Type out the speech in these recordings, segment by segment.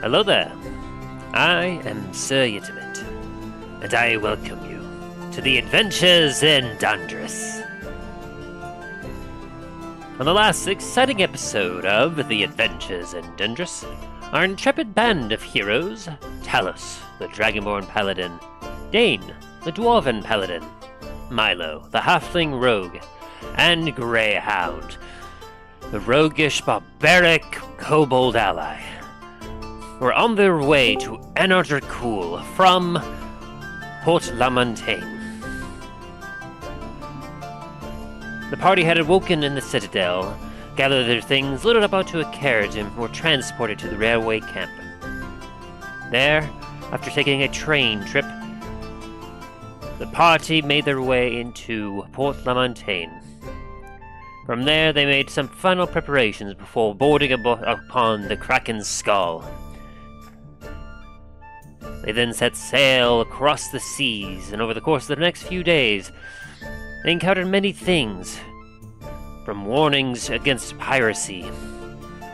Hello there. I am Sir Ytimit, and I welcome you to the adventures in Dundras. On the last exciting episode of The Adventures in Dundras, our intrepid band of heroes, Talos, the Dragonborn Paladin, Dain, the Dwarven Paladin, Milo, the Halfling Rogue, and Greyhound, the roguish, barbaric kobold ally, were on their way to Anar Dracul from Port La Montagne. The party had awoken in the Citadel, gathered their things, loaded up onto a carriage, and were transported to the railway camp. There, after taking a train trip, the party made their way into Port La Montagne. From there, they made some final preparations before boarding upon the Kraken's skull. They then set sail across the seas, and over the course of the next few days, they encountered many things, from warnings against piracy,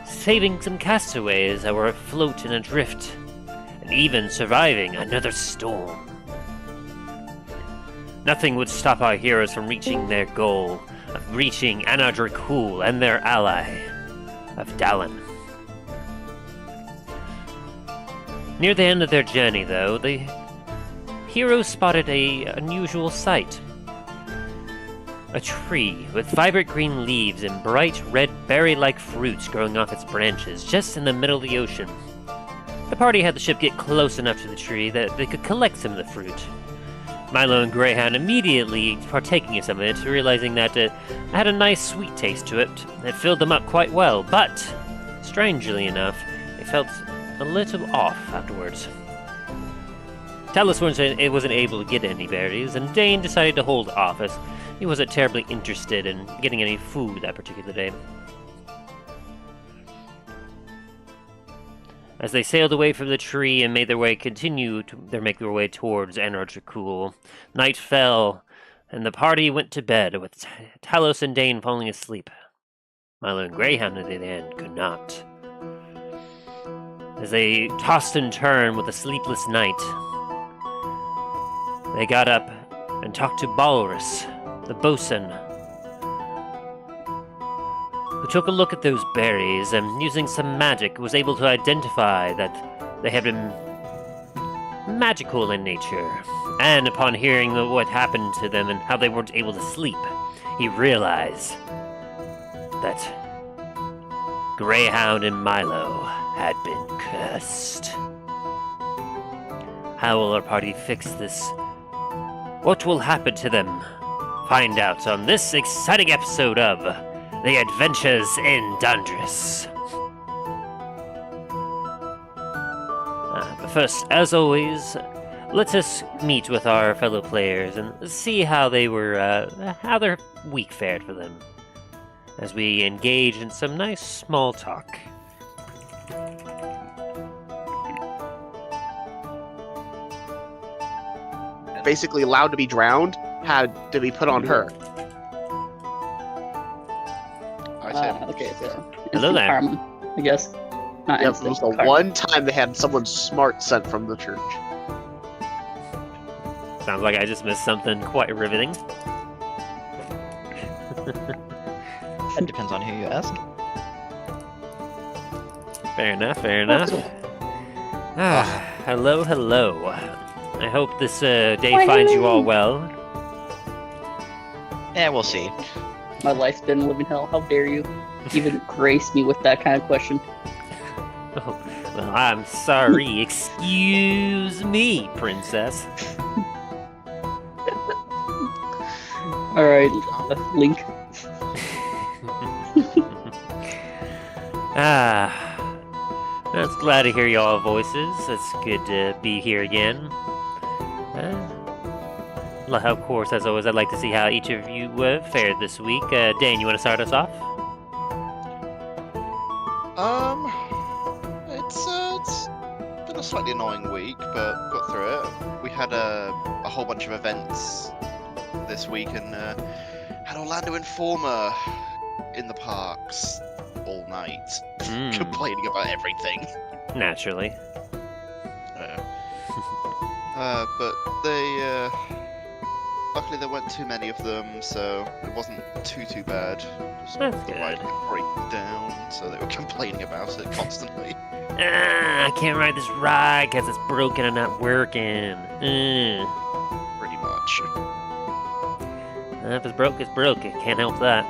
saving some castaways that were afloat and adrift, and even surviving another storm. Nothing would stop our heroes from reaching their goal of reaching Anar Dracul and their ally of Dallin. Near the end of their journey, though, the heroes spotted an unusual sight. A tree with vibrant green leaves and bright red berry-like fruits growing off its branches just in the middle of the ocean. The party had the ship get close enough to the tree that they could collect some of the fruit. Milo and Greyhound immediately partaking of some of it, realizing that it had a nice sweet taste to it. It filled them up quite well, but, strangely enough, they felt a little off afterwards. Talos wasn't able to get any berries, and Dain decided to hold off as he wasn't terribly interested in getting any food that particular day. As they sailed away from the tree and made their way towards Anar Dracul, night fell, and the party went to bed, with Talos and Dain falling asleep. Milo and Greyhound, on the other hand, could not. As they tossed and turned with a sleepless night, they got up and talked to Balrus, the bosun, who took a look at those berries and, using some magic, was able to identify that they had been magical in nature. And upon hearing what happened to them and how they weren't able to sleep, he realized that Greyhound and Milo had been cursed. How will our party fix this? What will happen to them? Find out on this exciting episode of The Adventures in Dundras. But first, as always, let us meet with our fellow players and see how how their week fared for them, as we engage in some nice small talk. Basically allowed to be drowned had to be put on her. Okay, so Hello there. Karma, I guess. Not Yep, it instant was the karma. one time they had someone smart sent from the church. Sounds like I just missed something quite riveting. That depends on who you ask. Fair enough, fair enough. Hello. I hope this day finds you all well. Yeah, we'll see. My life's been living hell. How dare you even grace me with that kind of question? Oh, well, I'm sorry. Excuse me, princess. Alright, Link. That's glad to hear y'all voices. It's good to be here again. Of course, as always, I'd like to see how each of you fared this week. Dain, you want to start us off? It's been a slightly annoying week, but got through it. We had a whole bunch of events this week, and had Orlando Informer in the parks all night, complaining about everything. Naturally. But they, luckily there weren't too many of them, so it wasn't too bad. Just That's the good. ride kept breaking down, so they were complaining about it constantly. I can't ride this ride because it's broken and not working. Pretty much. If it's broke, it's broke. I can't help that.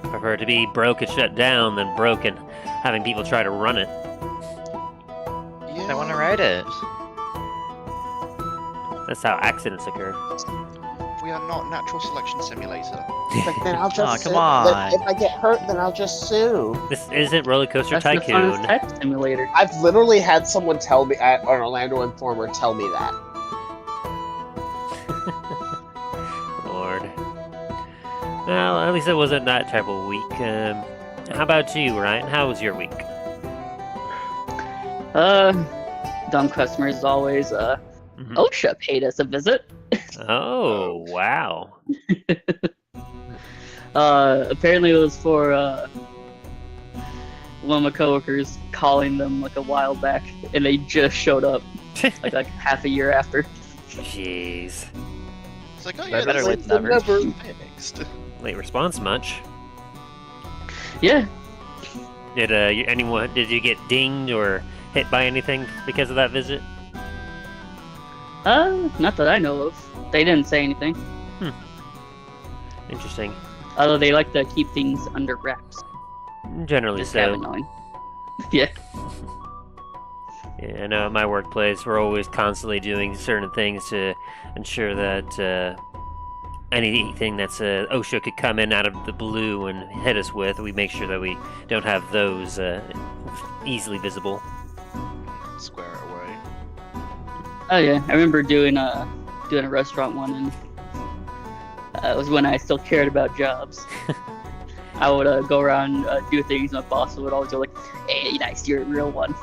Prefer to be broke and shut down than broken having people try to run it. Yeah. I want to ride it. That's how accidents occur. We are not natural selection simulator. But then I'll just come sue. on. If I get hurt, then I'll just sue. This isn't Roller Coaster That's the Tycoon. funnest tech simulator. I've literally had someone tell me, an Orlando Informer tell me that. Lord. Well, at least it wasn't that terrible week. How about you, Ryan? How was your week? Dumb customers as always. Mhm. OSHA paid us a visit. Oh, wow. Apparently it was for one of my coworkers calling them like a while back, and they just showed up like half a year after. Jeez. It's like, oh Better yeah, that's late than never. fixed. Late response much. Yeah. Did you get dinged or hit by anything because of that visit? Not that I know of. They didn't say anything. Interesting. Although they like to keep things under wraps. Generally Just kind so. of annoying. Yeah. Yeah, I know at my workplace we're always constantly doing certain things to ensure that anything that's OSHA could come in out of the blue and hit us with, we make sure that we don't have those easily visible. Square it away. Oh yeah, I remember doing a restaurant one, and it was when I still cared about jobs. I would go around do things. My boss would always go like, "Hey, nice, you're a real one."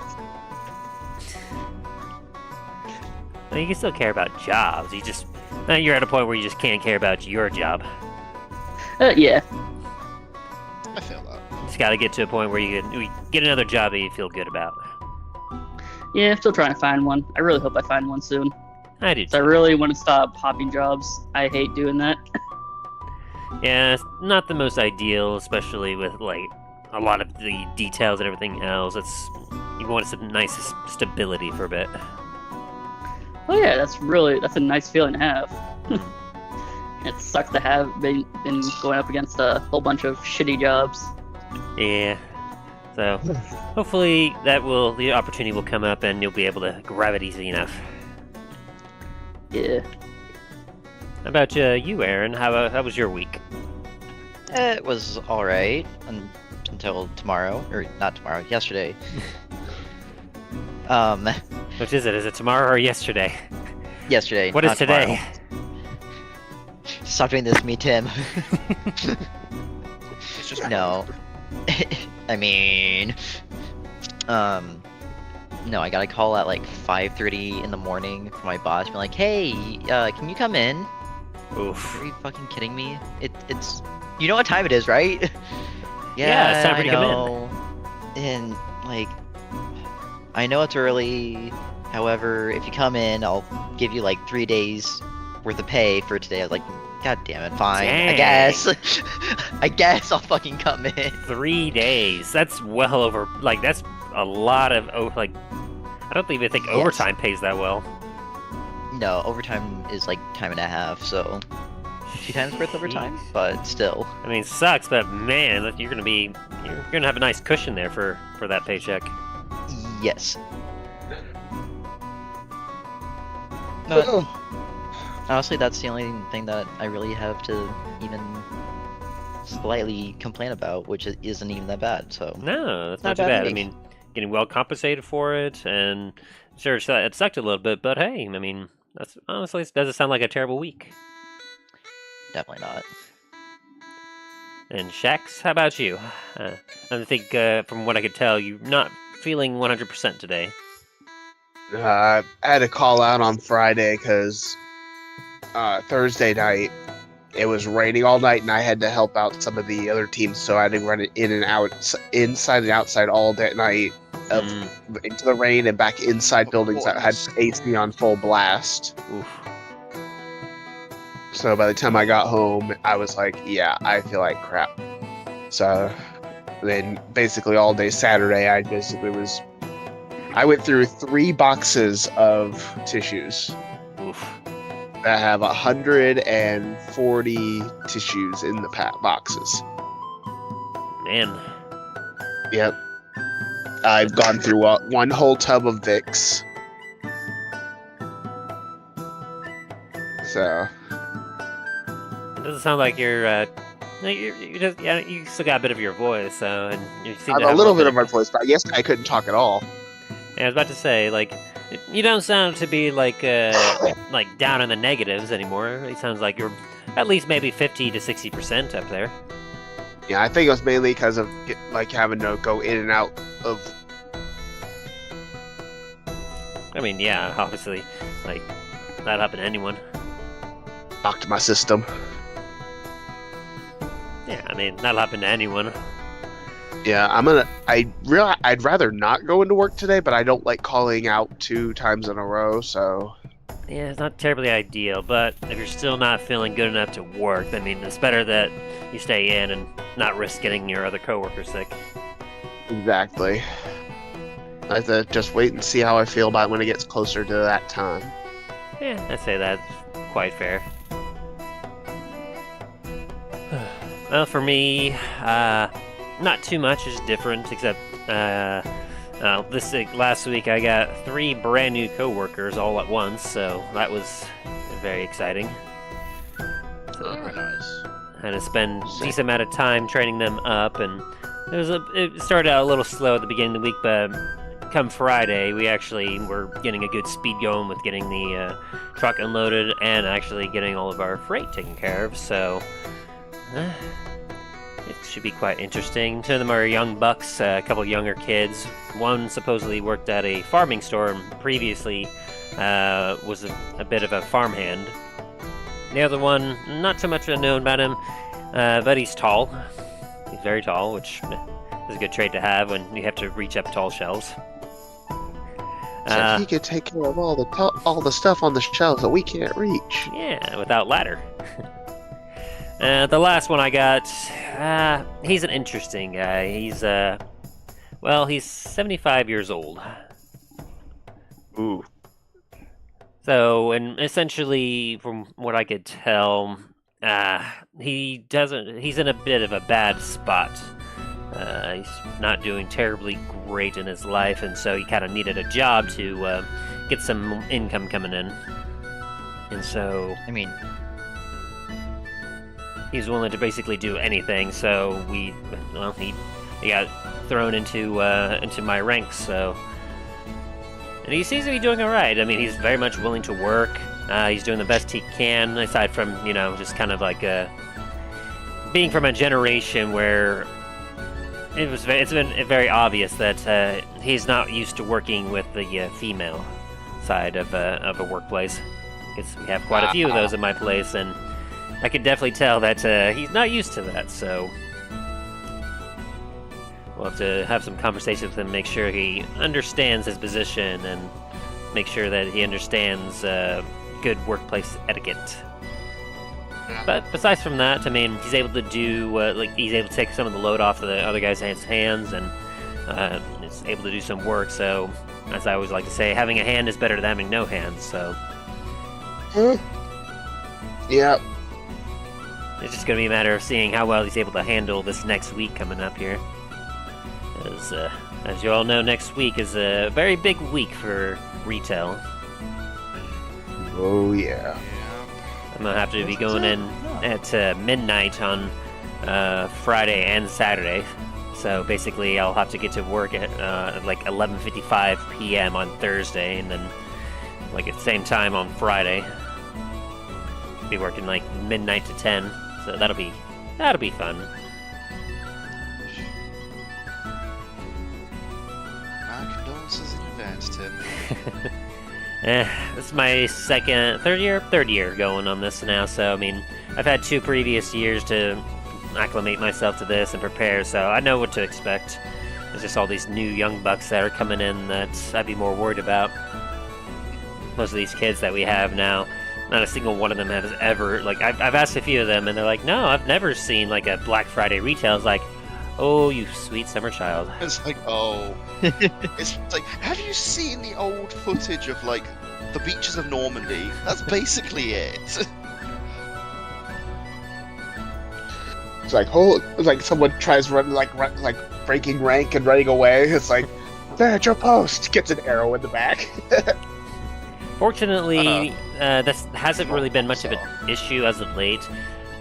Well, you can still care about jobs. You're at a point where you just can't care about your job. Yeah. I feel that. You just got to get to a point where you get another job that you feel good about. Yeah, still trying to find one. I really hope I find one soon. I do. So I really want to stop hopping jobs. I hate doing that. Yeah, it's not the most ideal, especially with like a lot of the details and everything else. You want some nice stability for a bit. Oh yeah, that's a nice feeling to have. It sucks to have been going up against a whole bunch of shitty jobs. Yeah. So hopefully the opportunity will come up and you'll be able to grab it easy enough. Yeah. How about you, Aaron? How was your week? It was alright until tomorrow, or not tomorrow, yesterday. Which is it? Is it tomorrow or yesterday? Yesterday. What is not today? tomorrow. Stop doing this to me, Tim. It's just No. I mean, no, I got a call at like 5:30 in the morning from my boss, being like, "Hey, can you come in?" Oof. Are you fucking kidding me? It's, you know what time it is, right? Yeah, it's time for I you to come in. know. And like, I know it's early. However, if you come in, I'll give you like 3 days worth of pay for today. I was like, God damn it, fine. I Dang. guess. I guess I'll fucking come in. 3 days. That's well over. Like that's a lot of like. I don't even think Yes. overtime pays that well. No, overtime is like time and a half, so 2 times worth overtime, Jeez. but still. I mean, it sucks, but man, you're gonna have a nice cushion there for that paycheck. Yes. But honestly, that's the only thing that I really have to even slightly complain about, which isn't even that bad. So No, that's Not not too bad bad. I week. mean, getting well compensated for it, and sure, it sucked a little bit, but hey, I mean, that's honestly it doesn't sound like a terrible week. definitely not. And Shax, how about you? I think from what I could tell, you're not feeling 100% today. I had to call out on Friday because Thursday night it was raining all night, and I had to help out some of the other teams, so I had to run it in and out, inside and outside all that night into the rain and back inside buildings that had AC on full blast. Oof. So by the time I got home, I was like, yeah, I feel like crap. So then basically all day Saturday, I went through 3 boxes of tissues Oof. that have 140 tissues in the boxes. Man. Yep. I've gone through one whole tub of Vicks. So. It doesn't sound like you're just, yeah, you still got a bit of your voice, so, and you seem I to have a have little bit of my voice, but yes, I couldn't talk at all. Yeah, I was about to say, like, you don't sound to be like down in the negatives anymore. It sounds like you're at least maybe 50 to 60% up there. Yeah, I think it was mainly because of like having to go in and out of. I mean, yeah, obviously, like, that happened to anyone. Knocked my system. Yeah, I mean, that'll happen to anyone. Yeah, I'd rather not go into work today, but I don't like calling out 2 times in a row, so. Yeah, it's not terribly ideal, but if you're still not feeling good enough to work, I mean, it's better that you stay in and not risk getting your other coworkers sick. Exactly. I have to just wait and see how I feel about it when it gets closer to that time. Yeah, I'd say that's quite fair. Well, for me, not too much is different, except last week I got 3 brand new coworkers all at once, so that was very exciting. So Very nice. I had to spend a decent amount of time training them up, and it started out a little slow at the beginning of the week, but come Friday, we actually were getting a good speed going with getting the truck unloaded and actually getting all of our freight taken care of, so it should be quite interesting. 2 of them are young bucks, a couple younger kids. One supposedly worked at a farming store and previously was a bit of a farmhand. The other one, not so much known about him, but he's tall. He's very tall, which is a good trait to have when you have to reach up tall shelves. So he could take care of all the stuff on the shelves that we can't reach. Yeah, without ladder. The last one I got, he's an interesting guy. He's 75 years old. Ooh. So, and essentially, from what I could tell, he's in a bit of a bad spot. He's not doing terribly great in his life, and so he kind of needed a job to get some income coming in. And so, I mean, he's willing to basically do anything. So he got thrown into my ranks. So, and he seems to be doing all right. I mean, he's very much willing to work. He's doing the best he can, aside from just kind of like being from a generation where it's been very obvious that he's not used to working with the female side of a workplace. Because we have quite a few of those in my place, and I can definitely tell that he's not used to that. So we'll have to have some conversations with him, make sure he understands his position, and make sure that he understands good workplace etiquette. But besides from that, I mean, he's able to do he's able to take some of the load off of the other guy's hands, and is able to do some work. So, as I always like to say, having a hand is better than having no hands. So, Yeah. it's just going to be a matter of seeing how well he's able to handle this next week coming up here. As you all know, next week is a very big week for retail. Oh yeah. I'm going to have to be going in at midnight on Friday and Saturday. So basically, I'll have to get to work at like 11:55 p.m. on Thursday, and then like at the same time on Friday. Be working like midnight to 10, so that'll be fun. My condolences in advance, Tim. This is my third year going on this now, so I mean, I've had 2 previous years to acclimate myself to this and prepare, so I know what to expect. There's just all these new young bucks that are coming in that I'd be more worried about. Most of these kids that we have now, not a single one of them has ever, like, I've asked a few of them, and they're like, no, I've never seen, like, a Black Friday retail. It's like, oh, you sweet summer child. It's like, oh. It's like, have you seen the old footage of, like, the beaches of Normandy? That's basically it. It's like, like someone tries running, like breaking rank and running away. It's like, there at your post, gets an arrow in the back. Fortunately, this hasn't really been much of an issue as of late.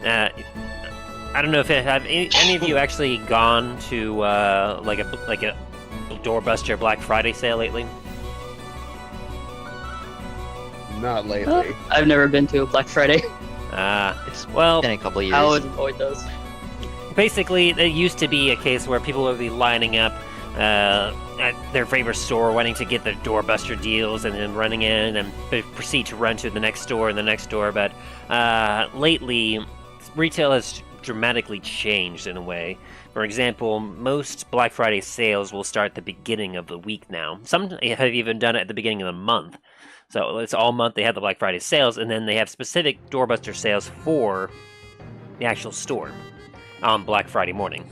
I don't know if have any of you actually gone to like a doorbuster Black Friday sale lately? Not lately. I've never been to a Black Friday. It's Well, been a couple of years. I always avoid those. basically, there used to be a case where people would be lining up at their favorite store, wanting to get the doorbuster deals, and then running in and proceed to run to the next store and the next store. But lately, retail has dramatically changed in a way. For example, most Black Friday sales will start at the beginning of the week now. Some have even done it at the beginning of the month. So it's all month they have the Black Friday sales, and then they have specific doorbuster sales for the actual store on Black Friday morning.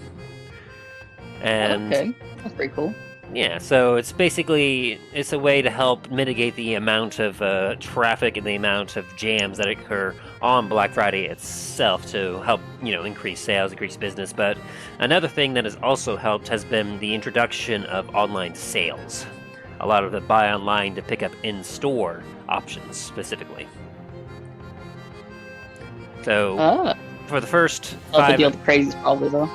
And Okay, that's pretty cool. yeah, so it's a way to help mitigate the amount of traffic and the amount of jams that occur on Black Friday itself to help, increase sales, increase business. But another thing that has also helped has been the introduction of online sales. A lot of the buy online to pick up in-store options specifically. So for the first I'll have to 5 deal with the crazies probably though.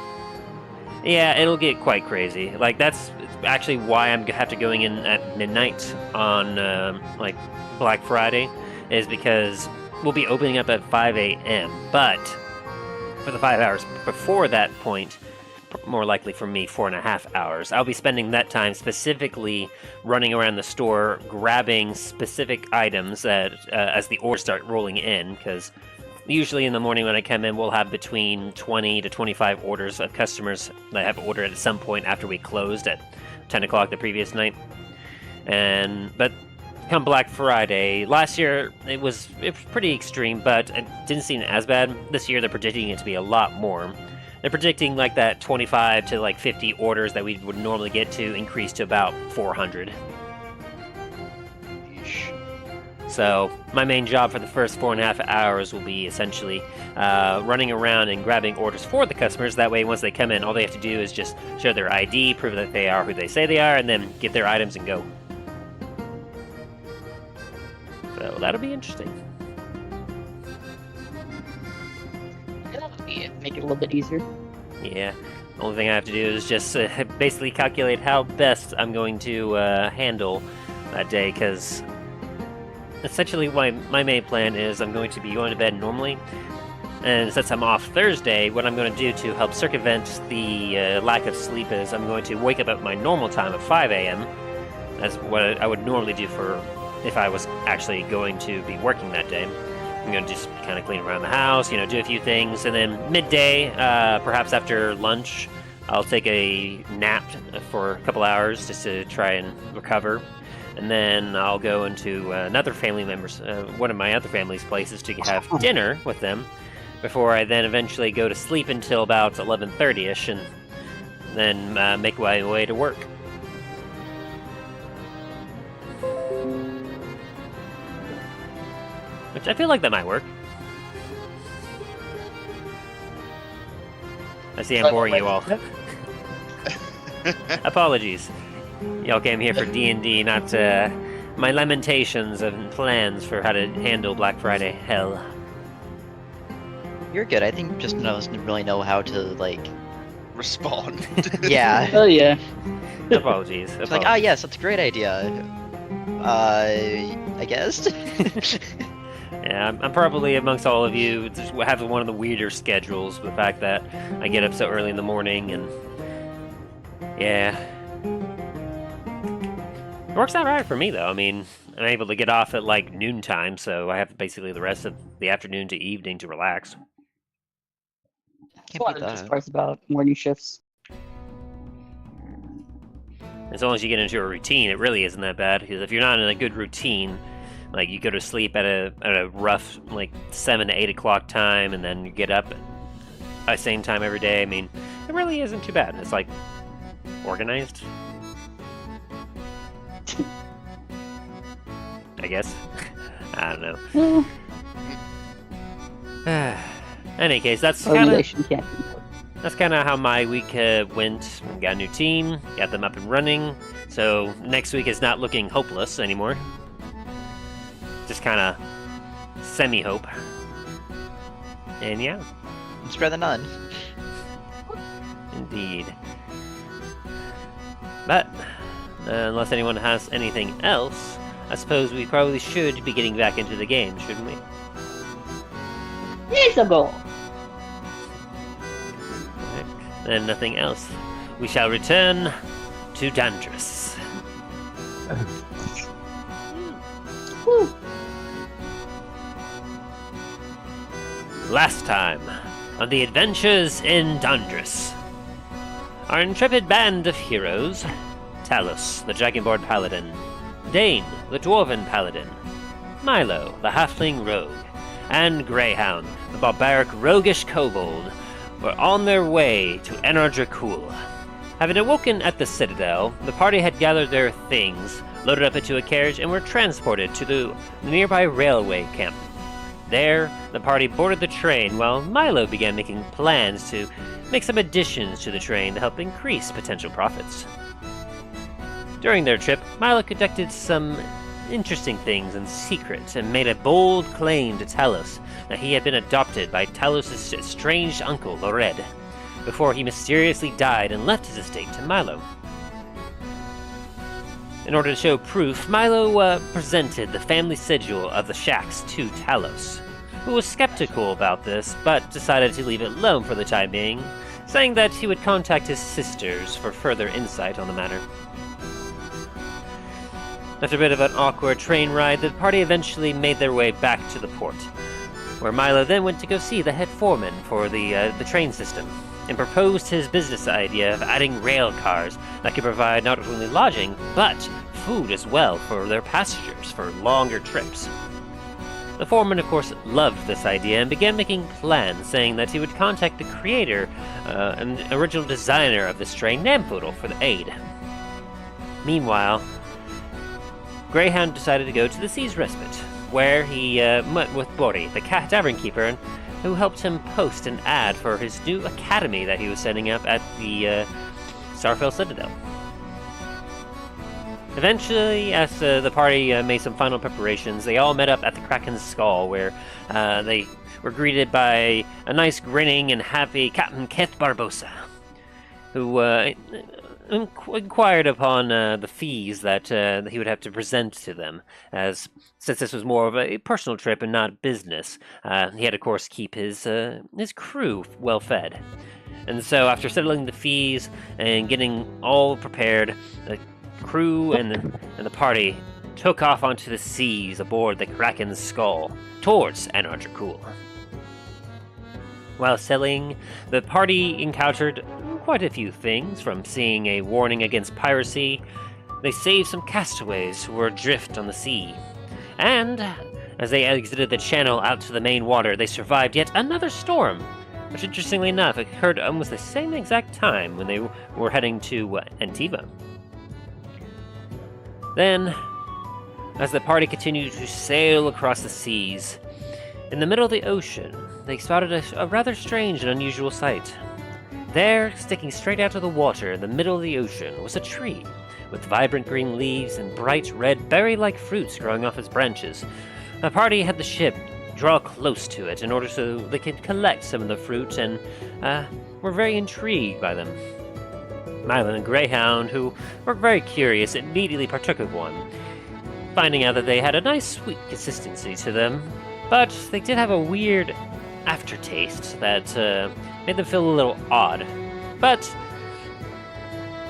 Yeah, it'll get quite crazy. Like, that's actually why I'm have to going in at midnight on like Black Friday, is because we'll be opening up at 5 a.m. But for the 5 hours before that point, more likely for me 4.5 hours, I'll be spending that time specifically running around the store, grabbing specific items that as the orders start rolling in, because usually in the morning when I come in, we'll have between 20 to 25 orders of customers that have ordered at some point after we closed at 10 o'clock the previous night. But come Black Friday, last year it was pretty extreme, but it didn't seem as bad. This year they're predicting it to be a lot more. They're predicting like that 25 to like 50 orders that we would normally get to increase to about 400. So my main job for the first 4.5 hours will be essentially running around and grabbing orders for the customers. That way, once they come in, all they have to do is just show their ID, prove that they are who they say they are, and then get their items and go. So that'll be interesting. Make it a little bit easier. Yeah. The only thing I have to do is just basically calculate how best I'm going to handle that day, because essentially my main plan is I'm going to be going to bed normally, and since I'm off Thursday, what I'm going to do to help circumvent the lack of sleep is I'm going to wake up at my normal time of 5 a.m. as what I would normally do for if I was actually going to be working that day. I'm going to just kind of clean around the house, do a few things, and then midday, perhaps after lunch, I'll take a nap for a couple hours just to try and recover. And then I'll go into another family member's, one of my other family's places to have dinner with them before I then eventually go to sleep until about 11:30ish, and then make my way to work. Which I feel like that might work. I see I'm boring you all. Apologies. Y'all came here for D&D, not my lamentations and plans for how to handle Black Friday hell. You're good. I think just doesn't really know how to, like... Respond. Yeah. Oh yeah. Apologies. It's like, yes, that's a great idea. I guess? Yeah, I'm probably amongst all of you just have one of the weirder schedules, the fact that I get up so early in the morning, and yeah. It works out right for me, though. I mean, I'm able to get off at like noontime, so I have basically the rest of the afternoon to evening to relax. Can't beat Just that. parts about morning shifts. As long as you get into a routine, it really isn't that bad. Because if you're not in a good routine, like you go to sleep at a rough like 7 to 8 o'clock time, and then you get up at the same time every day. I mean, it really isn't too bad. It's like organized, I guess. I don't know. Any case, that's kind Organization can't be important. That's kind of how my week went. Got a new team, got them up and running, so next week is not looking hopeless anymore. Just kind of semi-hope. And yeah, It's better than none. indeed. But, unless anyone has anything else, I suppose we probably should be getting back into the game, shouldn't we? Years ago. Then nothing else. We shall return to Dundras. Whew. Last time, on the adventures in Dundras. Our intrepid band of heroes, Talos, the Dragonborn Paladin, Dain, the Dwarven Paladin, Milo, the Halfling Rogue, and Greyhound, the barbaric roguish kobold, were on their way to Anar Dracul. Having awoken at the Citadel, the party had gathered their things, loaded up into a carriage, and were transported to the nearby railway camp. There, the party boarded the train while Milo began making plans to make some additions to the train to help increase potential profits. During their trip, Milo conducted some interesting things in secret and made a bold claim to Talos that he had been adopted by Talos' estranged uncle, Lorrred, before he mysteriously died and left his estate to Milo. In order to show proof, Milo presented the family sigil of the shacks to Talos, who was skeptical about this, but decided to leave it alone for the time being, saying that he would contact his sisters for further insight on the matter. After a bit of an awkward train ride, the party eventually made their way back to the port, where Milo then went to go see the head foreman for the train system, and proposed his business idea of adding rail cars that could provide not only lodging, but food as well for their passengers for longer trips. The foreman, of course, loved this idea and began making plans, saying that he would contact the creator and original designer of this train, Namfoodle, for the aid. Meanwhile, Greyhound decided to go to the Seas Respite, where he met with Bori, the tavern keeper, who helped him post an ad for his new academy that he was setting up at the Starfell Citadel. Eventually, as the party made some final preparations, they all met up at the Krakens' Skull, where they were greeted by a nice, grinning, and happy Captain Keth Barbosa, who inquired upon the fees that he would have to present to them, since this was more of a personal trip and not business. He had, of course, keep his crew well fed. And so, after settling the fees and getting all prepared, the crew and the party took off onto the seas aboard the Kraken's Skull towards Anar Dracul. While sailing, the party encountered quite a few things, from seeing a warning against piracy. They saved some castaways who were adrift on the sea. And, as they exited the channel out to the main water, they survived yet another storm, which interestingly enough occurred almost the same exact time when they were heading to Antiva. Then, as the party continued to sail across the seas, in the middle of the ocean, they spotted a rather strange and unusual sight. There, sticking straight out of the water in the middle of the ocean, was a tree, with vibrant green leaves and bright red berry-like fruits growing off its branches. The party had the ship draw close to it in order so they could collect some of the fruit, and were very intrigued by them. Milo and Greyhound, who were very curious, immediately partook of one, finding out that they had a nice sweet consistency to them, but they did have a weird aftertaste that made them feel a little odd. But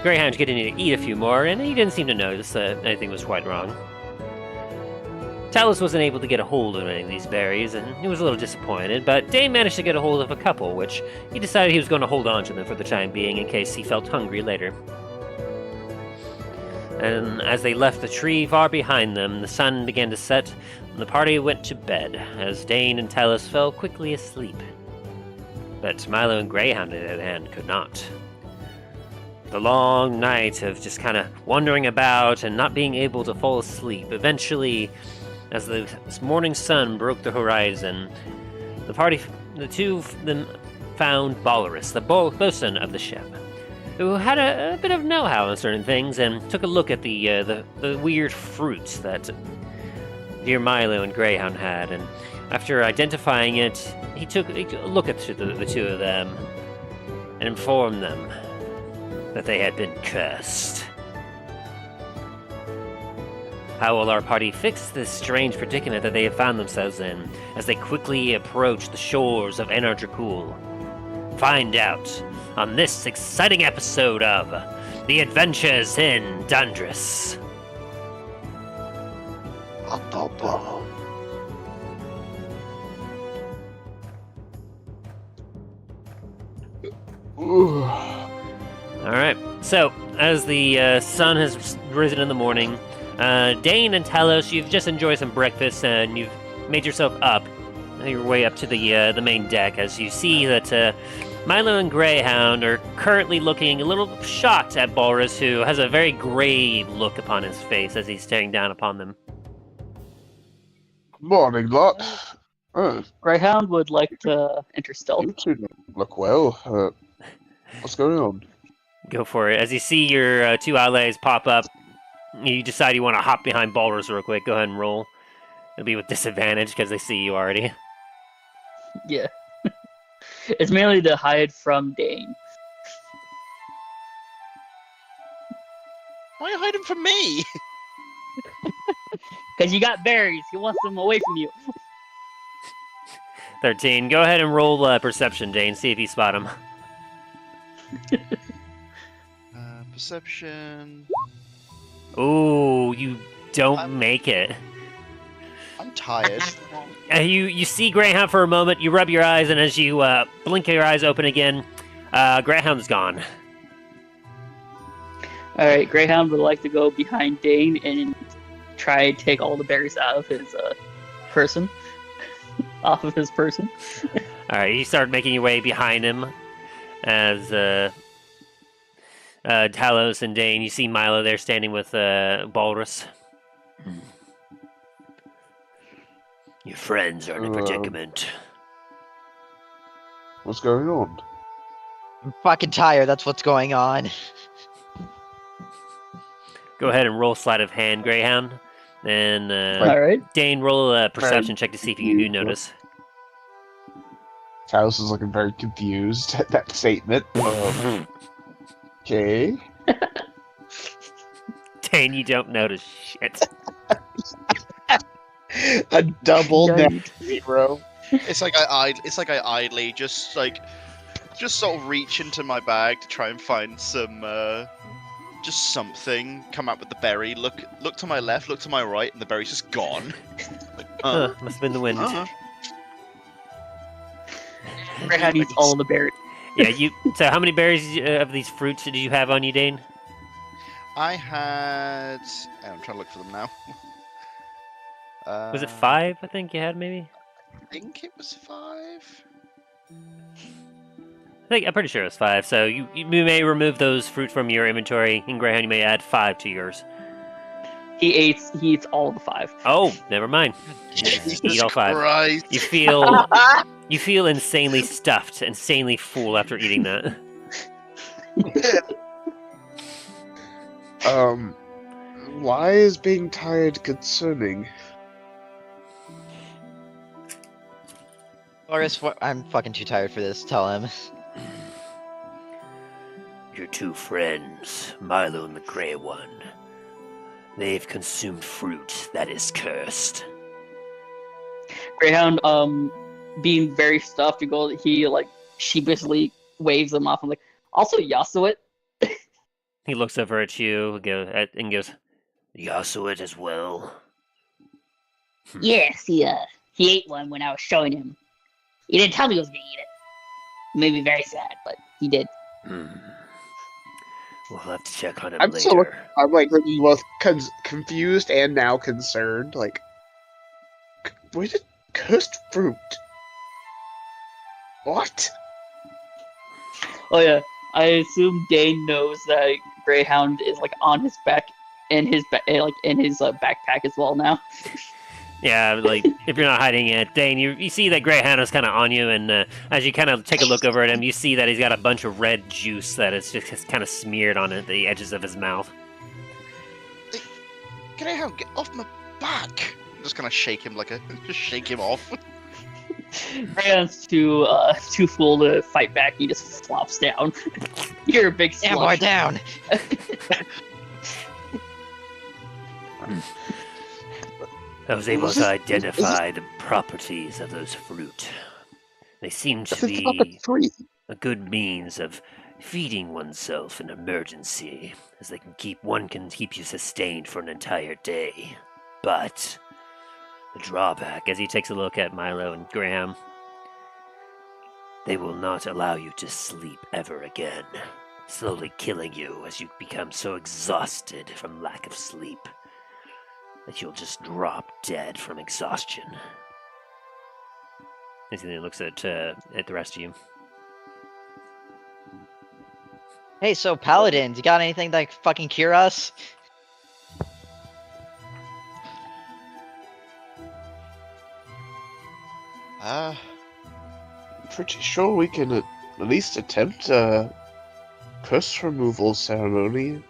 Greyhound's getting to eat a few more, and he didn't seem to notice that anything was quite wrong. Talos wasn't able to get a hold of any of these berries, and he was a little disappointed, but Dain managed to get a hold of a couple, which he decided he was going to hold on to them for the time being in case he felt hungry later. And as they left the tree far behind them, the sun began to set, and the party went to bed, as Dain and Talos fell quickly asleep. But Milo and Greyhound, on the other hand, could not. The long night of just kind of wandering about and not being able to fall asleep, eventually, as the morning sun broke the horizon, the two of them found Balrus, the bosun of the ship, who had a bit of know-how on certain things, and took a look at the weird fruits that dear Milo and Greyhound had, and after identifying it, he took a look at the two of them and informed them that they had been cursed. How will our party fix this strange predicament that they have found themselves in as they quickly approach the shores of Anar Dracul? Find out on this exciting episode of The Adventures in Dundras. Alright, so as the sun has risen in the morning, Dain and Talos, you've just enjoyed some breakfast and you've made yourself up, your way up to the main deck, as you see that Milo and Greyhound are currently looking a little shocked at Balrus, who has a very grave look upon his face as he's staring down upon them. Morning, lot. Greyhound would like to enter stealth. You two don't look well. What's going on? Go for it. As you see your two allies pop up, you decide you want to hop behind Balrus real quick. Go ahead and roll. It'll be with disadvantage because they see you already. Yeah. It's mainly to hide from Dain. Why are you hiding from me? Because you got berries. He wants them away from you. 13. Go ahead and roll perception, Dain. See if you spot him. Perception. Ooh, you don't make it. I'm tired. You see Greyhound for a moment, you rub your eyes, and as you blink your eyes open again, Greyhound's gone. Alright, Greyhound would like to go behind Dain and try and take all the berries out of his person. Off of his person. Alright, you start making your way behind him as Talos and Dain, you see Milo there standing with Balrus. Your friends are in a predicament. What's going on? I'm fucking tired, that's what's going on. Go ahead and roll sleight of hand, Greyhound. And Alright. Dain, roll a perception check to see if you do notice. Talos is looking very confused at that statement. Okay. Dain, you don't notice shit. A double Yikes. net 0. It's like I idly just sort of reach into my bag to try and find some just something. Come out with the berry. Look to my left. Look to my right, and the berry's just gone. Must have been the wind. Greyhound eats all the berries. Yeah, So how many berries of these fruits did you have on you, Dain? I had. I'm trying to look for them now. Was it 5? I think you had maybe. I think it was 5. I'm pretty sure it was 5. So you may remove those fruit from your inventory. In Greyhound, you may add 5 to yours. He eats all the 5. Oh, never mind. Eat all 5. Christ. You feel insanely stuffed, insanely full after eating that. Why is being tired concerning? Boris, I'm fucking too tired for this, tell him. Your two friends, Milo and the Grey One, they've consumed fruit that is cursed. Greyhound, being very stuffed, he sheepishly waves them off. I'm like, also Yasuo it. He looks over at you and goes, Yasuo as well. Yes, he ate one when I was showing him. He didn't tell me he was gonna eat it. Made me very sad, but he did. We'll have to check on him I'm later. still I'm like looking both confused and now concerned. Like, where did cursed fruit? What? Oh yeah, I assume Dain knows that Greyhound is like on his back, in his backpack as well now. Yeah, like, if you're not hiding it, Dain, you see that Greyhound is kind of on you, and as you kind of take a look over at him, you see that he's got a bunch of red juice that is just kind of smeared on the edges of his mouth. Greyhound, get off my back! I'm just gonna shake him just shake him off. Greyhound's too full to fight back. He just flops down. You're a big Yeah, slush. boy, down. I was able to identify the properties of those fruit. They seem to This is not the be tree. a good means of feeding oneself in emergency, as one can keep you sustained for an entire day. But the drawback, as he takes a look at Milo and Graham, they will not allow you to sleep ever again, slowly killing you as you become so exhausted from lack of sleep that you'll just drop dead from exhaustion. And then he looks at the rest of you. Hey, so paladins, you got anything that can fucking cure us? Pretty sure we can at least attempt a curse removal ceremony.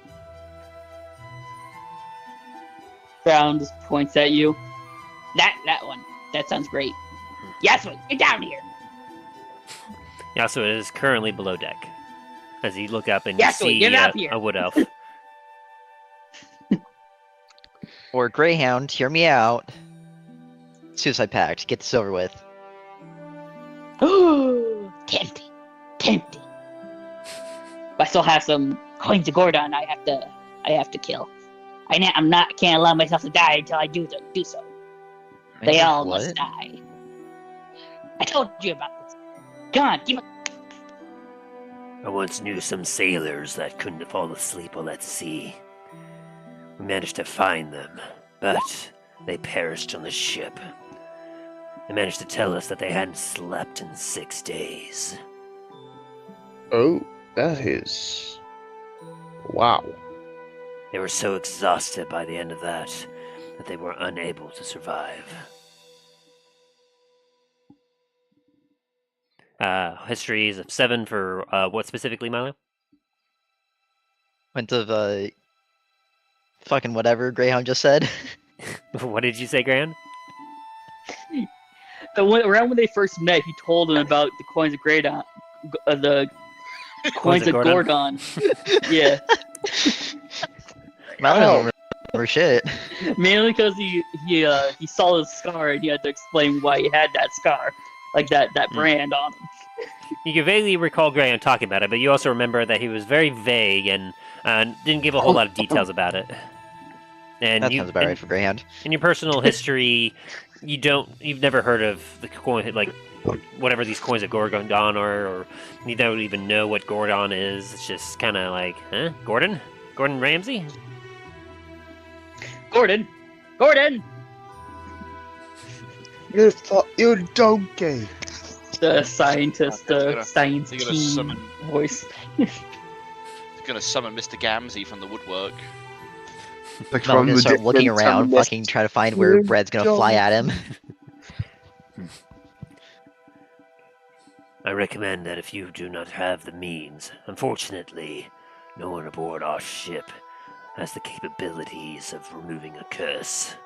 Brown just points at you. That one. That sounds great. Yasmin, get down here. Yeah, so it is currently below deck. As you look up and Yes, you see get up here. a wood elf. Or Greyhound, hear me out. Suicide Pact, get this over with. Tempting. Tempting. But I still have some coins of Gordon I have to kill. Can't allow myself to die until I do so. They all What? must die. I told you about this. Come on, give me. I once knew some sailors that couldn't fall asleep while at sea. We managed to find them, but they perished on the ship. They managed to tell us that they hadn't slept in 6 days. Oh, that is... Wow. They were so exhausted by the end of that they were unable to survive. Histories of 7 for what specifically, Milo? Went to fucking whatever Greyhound just said. What did you say, Gran? Around when they first met, he told him about the coins of Gordon. The coins of Gordon. Yeah. Milo doesn't remember shit. Mainly because he saw his scar and he had to explain why he had that scar, like that brand on him. You can vaguely recall Graham talking about it, but you also remember that he was very vague and didn't give a whole lot of details about it. And That sounds about right for Greyhound. In your personal history, you've never heard of the coin, like whatever these coins of Gordon are, or you don't even know what Gordon is. It's just kind of like, huh? Gordon Ramsay? Gordon. You donkey. The scientist, science they're gonna team summon- voice. He's gonna summon Mr. Gamzee from the woodwork. Like No, we're from gonna the start looking different around, mist. fucking try to find where bread's gonna fly at him. I recommend that if you do not have the means, unfortunately, no one aboard our ship has the capabilities of removing a curse.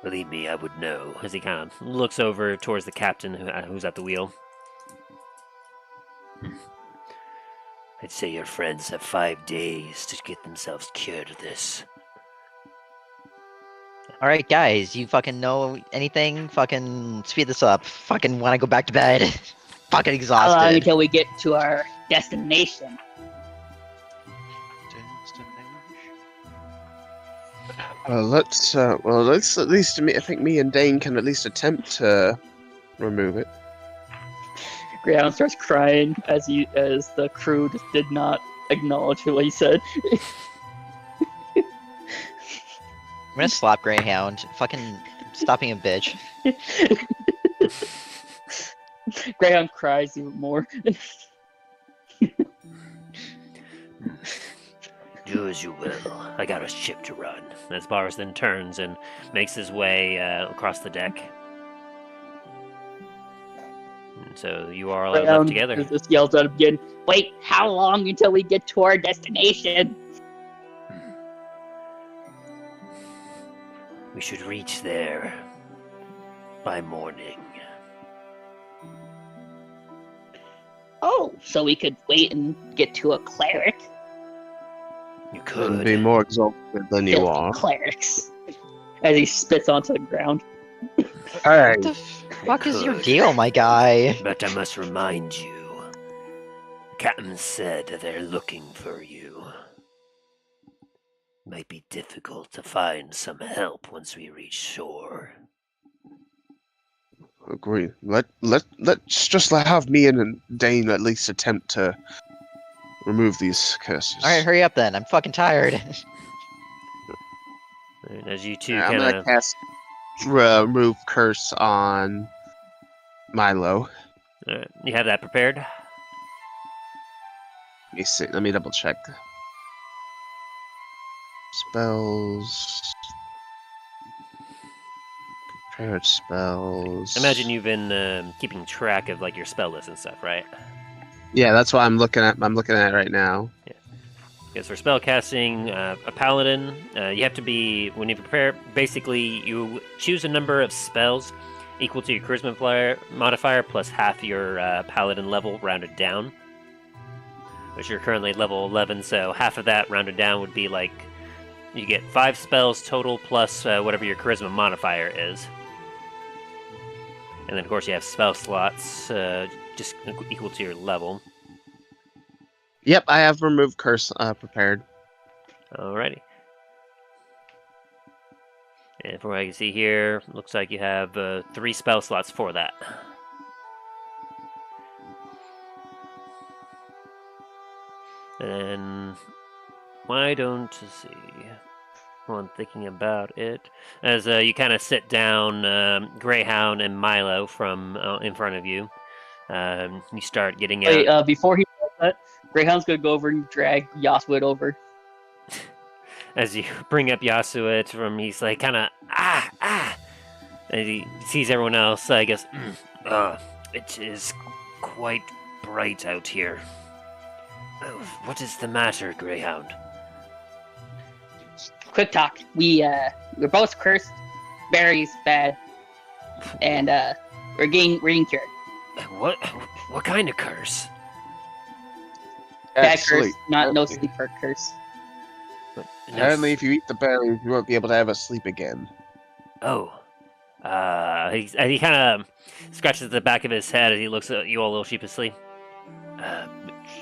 Believe me, I would know, as he kind of looks over towards the captain who's at the wheel. I'd say your friends have 5 days to get themselves cured of this. Alright, guys, you fucking know anything? Fucking speed this up. Fucking wanna go back to bed. Fucking How long exhausted. until we get to our destination? Let's at least I think me and Dane can at least attempt to remove it. Greyhound starts crying as the crew just did not acknowledge what he said. I'm gonna slap Greyhound. Fucking stop being a bitch. Greyhound cries even more. Do as you will. I got a ship to run. As Balrus then turns and makes his way across the deck. And so you are all left Greyhound together. just yells at him again. Wait, how long until we get to our destination? We should reach there by morning. Oh, so we could wait and get to a cleric? You Couldn't could. be more exalted than you Filthy are. clerics. As he spits onto the ground. Alright. What the fuck is your could. deal, my guy? But I must remind you, the captain said that they're looking for you. Might be difficult to find some help once we reach shore. Agree. Let's just have me and Dain at least attempt to remove these curses. Alright, hurry up then. I'm fucking tired. And as you two I'm kind gonna of cast remove curse on Milo. you have that prepared. Let me see. Let me double check. Spells. Prepared spells. Imagine you've been keeping track of like your spell list and stuff, right? Yeah, that's what I'm looking at. I'm looking at it right now. Because for spell casting, a paladin, you have to be, when you prepare, basically you choose a number of spells equal to your charisma modifier plus half your paladin level rounded down. Which you're currently level 11, so half of that rounded down would be like, you get 5 spells total plus whatever your charisma modifier is. And then of course you have spell slots just equal to your level. Yep, I have remove curse prepared. Alrighty. And from what I can see here, looks like you have 3 spell slots for that. And then, why don't you see? While I'm thinking about it, as you kind of sit down, Greyhound and Milo from in front of you, you start getting out. Wait, before he does that, Greyhound's gonna go over and drag Yaswit over. As you bring up Yasuit from, he's like kind of and he sees everyone else. I guess it is quite bright out here. What is the matter, Greyhound? Quick talk. We're both cursed. Barry's bad, and we're getting cured. What kind of curse? Bad curse, Sleep. no sleep curse. Apparently, if you eat the berries, you won't be able to ever sleep again. Oh. He kind of scratches the back of his head and he looks at you all a little sheepishly.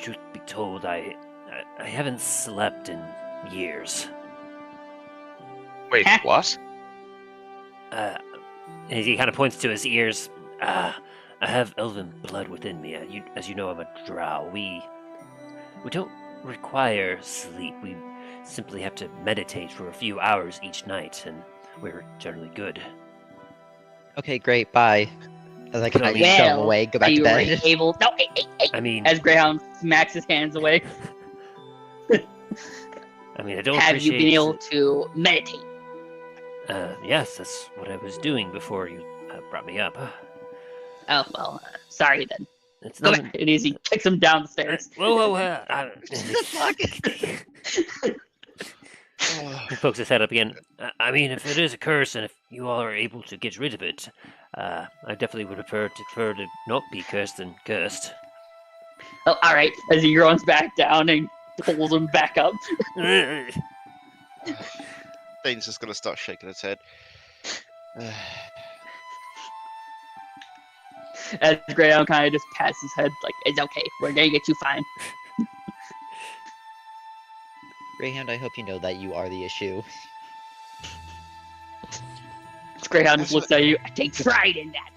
Truth be told, I haven't slept in years. Wait, what? And he kind of points to his ears. I have elven blood within me. As you know, I'm a drow. We don't require sleep. We simply have to meditate for a few hours each night, and we're generally good. Okay, great, bye. As I kind of Well, shove him away, go back to you bed. able? No, I mean, As Greyhound smacks his hands away. I don't have you appreciate. been able to meditate? Yes, that's what I was doing before you brought me up. Oh well, sorry then. It's Go not. back. And he kicks him down the stairs. Whoa! He pokes his head up again. I mean, if it is a curse, and if you all are able to get rid of it, I definitely would prefer to not be cursed than cursed. Oh, all right. As he runs back down and pulls him back up. Dane's just gonna start shaking his head. As Greyhound kind of just pats his head like, it's okay. We're gonna get you fine. Greyhound, I hope you know that you are the issue. Greyhound just looks at you. I take pride in that.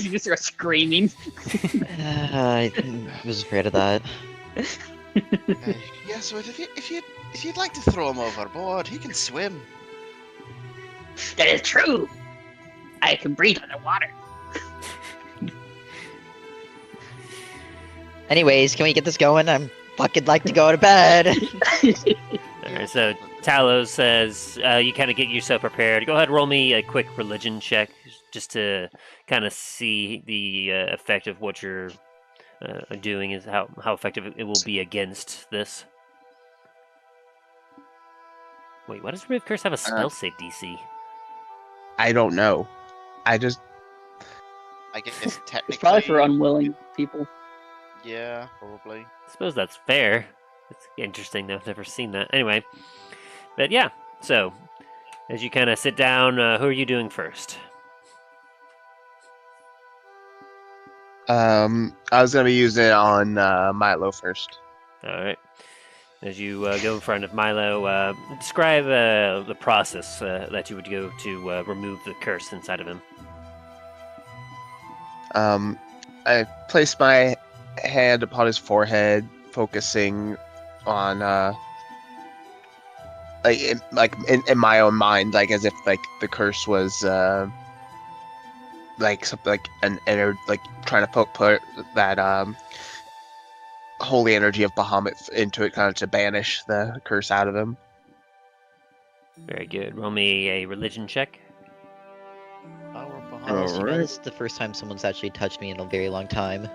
You start screaming. I was afraid of that. Yeah, so if you'd like to throw him overboard, he can swim. That is true. I can breathe underwater. Anyways, can we get this going? I'm fucking like to go to bed. Alright, so Talos says you kind of get yourself prepared. Go ahead, roll me a quick religion check just to kind of see the effect of what you're doing, is how effective it will be against this. Wait, why does Riv Curse have a spell save DC? I don't know. I guess It's technically. probably for unwilling people. Yeah, probably. I suppose that's fair. It's interesting though. I've never seen that. Anyway, but yeah. So as you kind of sit down, who are you doing first? I was gonna be using it on Milo first. All right. As you go in front of Milo, describe the process that you would go to remove the curse inside of him. I place my hand upon his forehead, focusing on in my own mind, like as if like the curse was like something like an inner, like trying to put that holy energy of Bahamut into it, kind of to banish the curse out of him. Very good. Roll me a religion check. This is the first time someone's actually touched me in a very long time.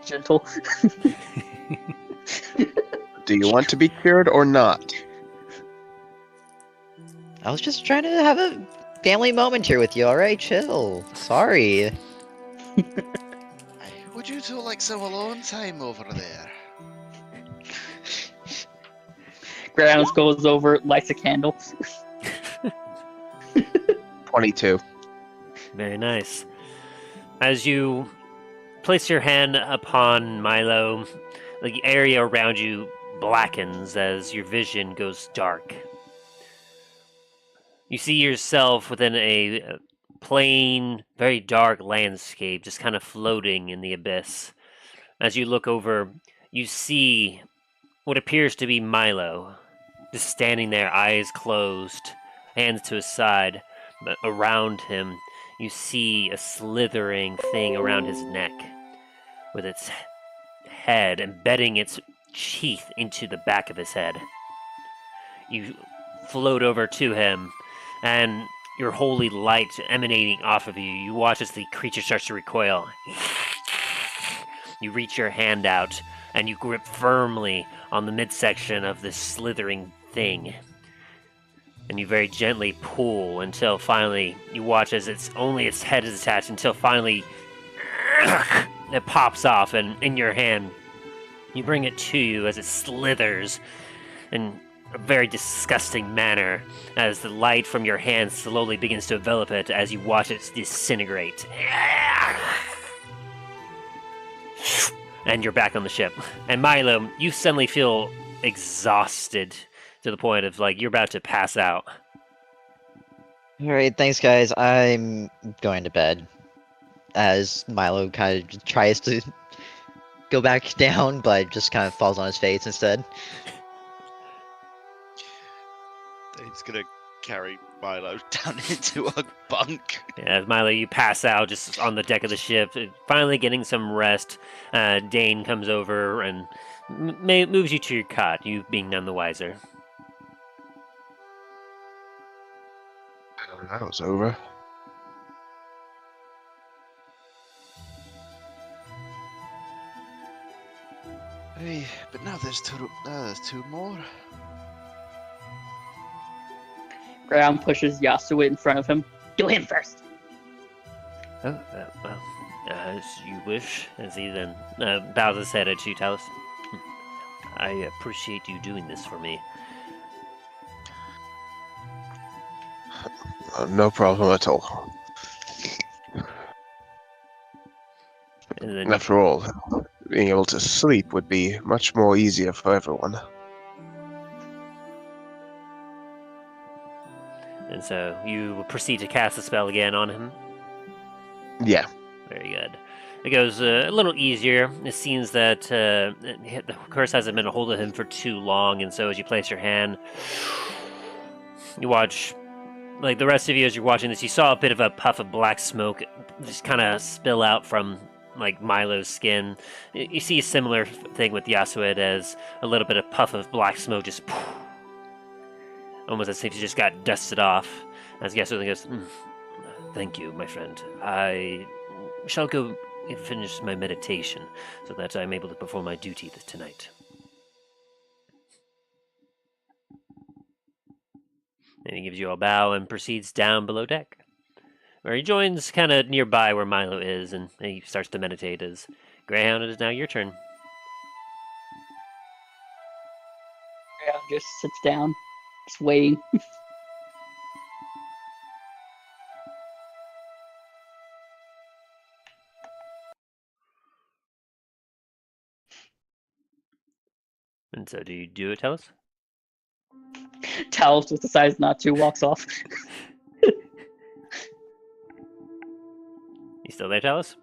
Gentle. Do you want to be cured or not? I was just trying to have a family moment here with you, alright? Chill. Sorry. Would you two like some alone time over there? Grounds goes over, lights a candle. 22. Very nice. As you place your hand upon Milo, the area around you blackens as your vision goes dark. You see yourself within a plain, very dark landscape, just kind of floating in the abyss. As you look over, you see what appears to be Milo, just standing there, eyes closed, hands to his side. But around him, you see a slithering thing around his neck, with its head embedding its teeth into the back of his head. You float over to him, and your holy light emanating off of you. You watch as the creature starts to recoil. You reach your hand out, and you grip firmly on the midsection of this slithering thing. And you very gently pull until finally you watch as its head is attached, until finally it pops off, and in your hand you bring it to you as it slithers in a very disgusting manner as the light from your hand slowly begins to envelop it as you watch it disintegrate. And you're back on the ship. And Milo, you suddenly feel exhausted to the point of like you're about to pass out. Alright, thanks guys. I'm going to bed. As Milo kind of tries to go back down, but just kind of falls on his face instead. He's gonna carry Milo down into a bunk. Yeah, as Milo, you pass out just on the deck of the ship, finally getting some rest. Dain comes over and moves you to your cot, you being none the wiser. That was over. Hey, but now there's two more. Ground pushes Yasuo in front of him. Do him first. Oh, well, as you wish. As he then bows his head at you, Talos. I appreciate you doing this for me. No problem at all. And then After all, being able to sleep would be much more easier for everyone. And so you proceed to cast a spell again on him. Yeah. Very good. It goes a little easier. It seems that the curse hasn't been a hold of him for too long, and so as you place your hand, you watch, like the rest of you as you're watching this, you saw a bit of a puff of black smoke just kind of spill out from like Milo's skin. You see a similar thing with Yasuid as a little bit of puff of black smoke just almost as if he just got dusted off. As Yasuid goes, thank you, my friend. I shall go and finish my meditation so that I'm able to perform my duty tonight. And he gives you a bow and proceeds down below deck, where he joins kind of nearby where Milo is, and he starts to meditate as Greyhound, it is now your turn. Greyhound just sits down, just waiting. And so do you do it, Talos? Talos just decides not to, walks off. You still there, Talos?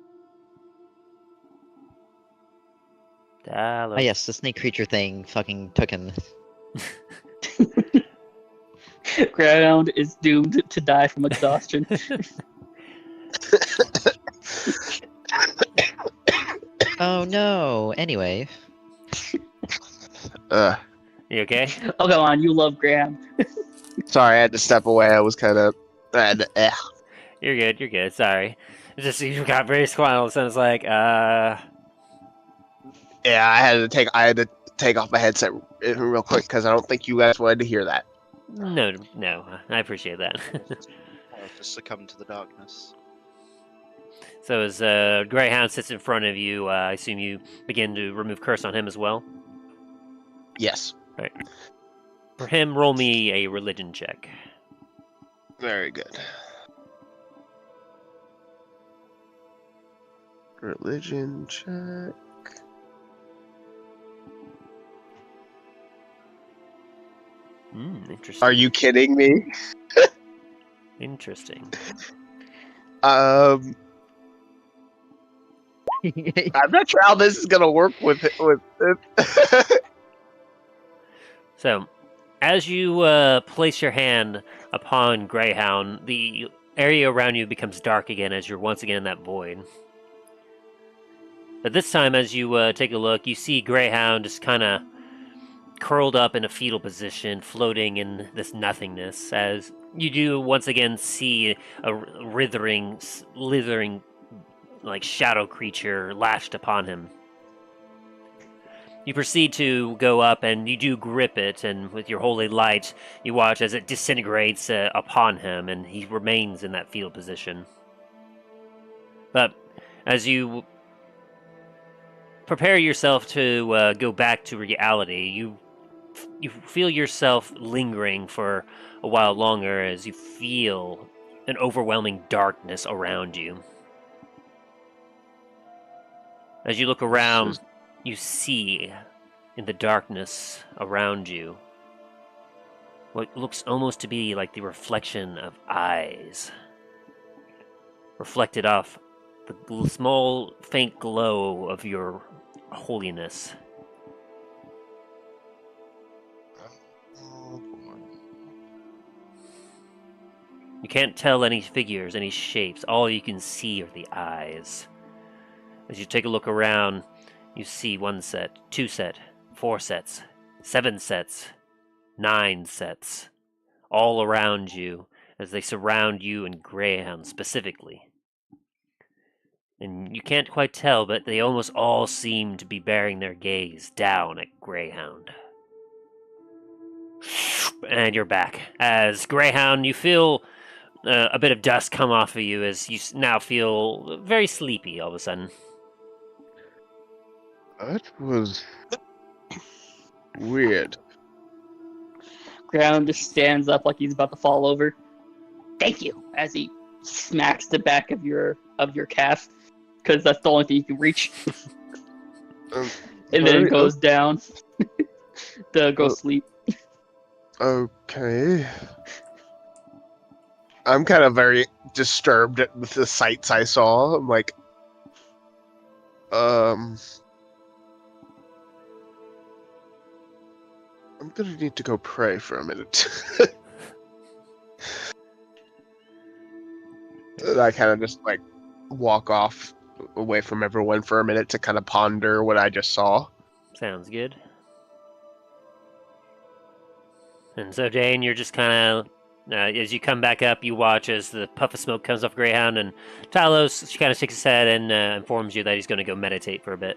Talos. Oh yes, the snake creature thing fucking took him. Greyhound is doomed to die from exhaustion. Oh no. Anyway. You okay? Oh, come on, you love Greyhound. Sorry, I had to step away. I was kind of. You're good, sorry. It's just you got very quiet all of a sudden. It's like, Yeah, I had to take off my headset real quick because I don't think you guys wanted to hear that. No, I appreciate that. I'll just succumb to the darkness. So as Greyhound sits in front of you, I assume you begin to remove curse on him as well? Yes. Right. For him, roll me a religion check. Very good. Religion check. Interesting. Are you kidding me? Interesting. I'm not sure how this is gonna work with it. So, as you place your hand upon Greyhound, the area around you becomes dark again as you're once again in that void. But this time, as you take a look, you see Greyhound just kind of curled up in a fetal position, floating in this nothingness, as you do once again see a slithering, like shadow creature lashed upon him. You proceed to go up and you do grip it, and with your holy light, you watch as it disintegrates upon him, and he remains in that fetal position. But as you prepare yourself to go back to reality, you feel yourself lingering for a while longer as you feel an overwhelming darkness around you. As you look around, you see in the darkness around you what looks almost to be like the reflection of eyes, reflected off the small, faint glow of your holiness. You can't tell any figures, any shapes. All you can see are the eyes. As you take a look around, you see 1 set, 2 set, 4 sets, 7 sets, 9 sets, all around you as they surround you and Greyhound specifically. And you can't quite tell, but they almost all seem to be bearing their gaze down at Greyhound. And you're back. As Greyhound, you feel a bit of dust come off of you as you now feel very sleepy all of a sudden. That was weird. Greyhound just stands up like he's about to fall over. Thank you, as he smacks the back of your calf, because that's the only thing you can reach. And then goes down to go sleep. Okay. I'm kind of very disturbed with the sights I saw. I'm like, I'm gonna need to go pray for a minute. And I kind of just like walk off away from everyone for a minute to kind of ponder what I just saw. Sounds good. And so, Dain, you're just kind of, as you come back up, you watch as the puff of smoke comes off Greyhound, and Talos, she kind of shakes his head and informs you that he's going to go meditate for a bit.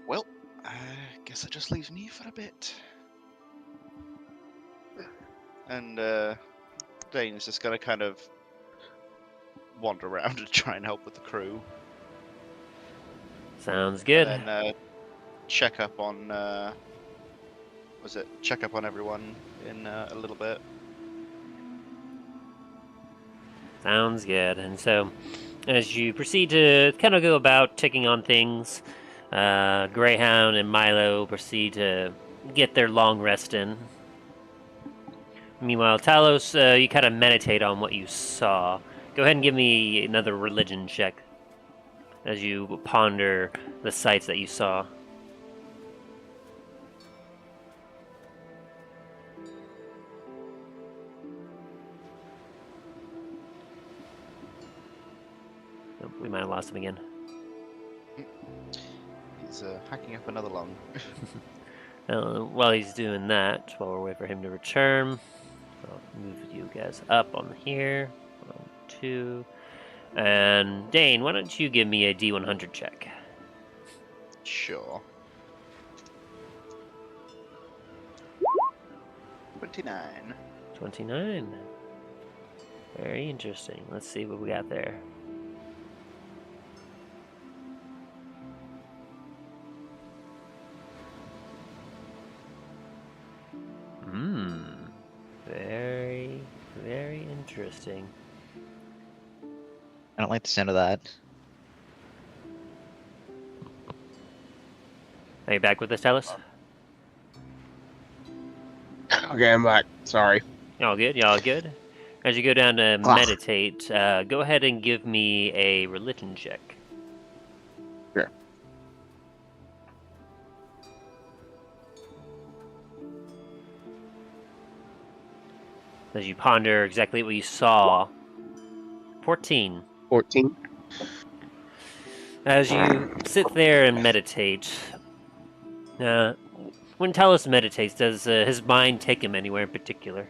Well, I guess that just leaves me for a bit. And Dain is just going to kind of wander around and try and help with the crew. Sounds good. And then check up on, check up on everyone in a little bit. Sounds good. And so, as you proceed to kind of go about checking on things, Greyhound and Milo proceed to get their long rest in. Meanwhile, Talos, you kind of meditate on what you saw. Go ahead and give me another religion check as you ponder the sights that you saw. Oh, we might have lost him again. He's hacking up another lung. While he's doing that, while we're waiting for him to return, I'll move you guys up on here. 1, 2. And Dain, why don't you give me a D100 check? Sure. 29. 29. Very interesting. Let's see what we got there. Very, very interesting. I don't like the sound of that. Are you back with us, Talos? Okay, I'm back. Sorry. Y'all good? Y'all good? As you go down to meditate, go ahead and give me a religion check. Sure. As you ponder exactly what you saw. 14. 14. As you sit there and meditate, when Talos meditates, does his mind take him anywhere in particular?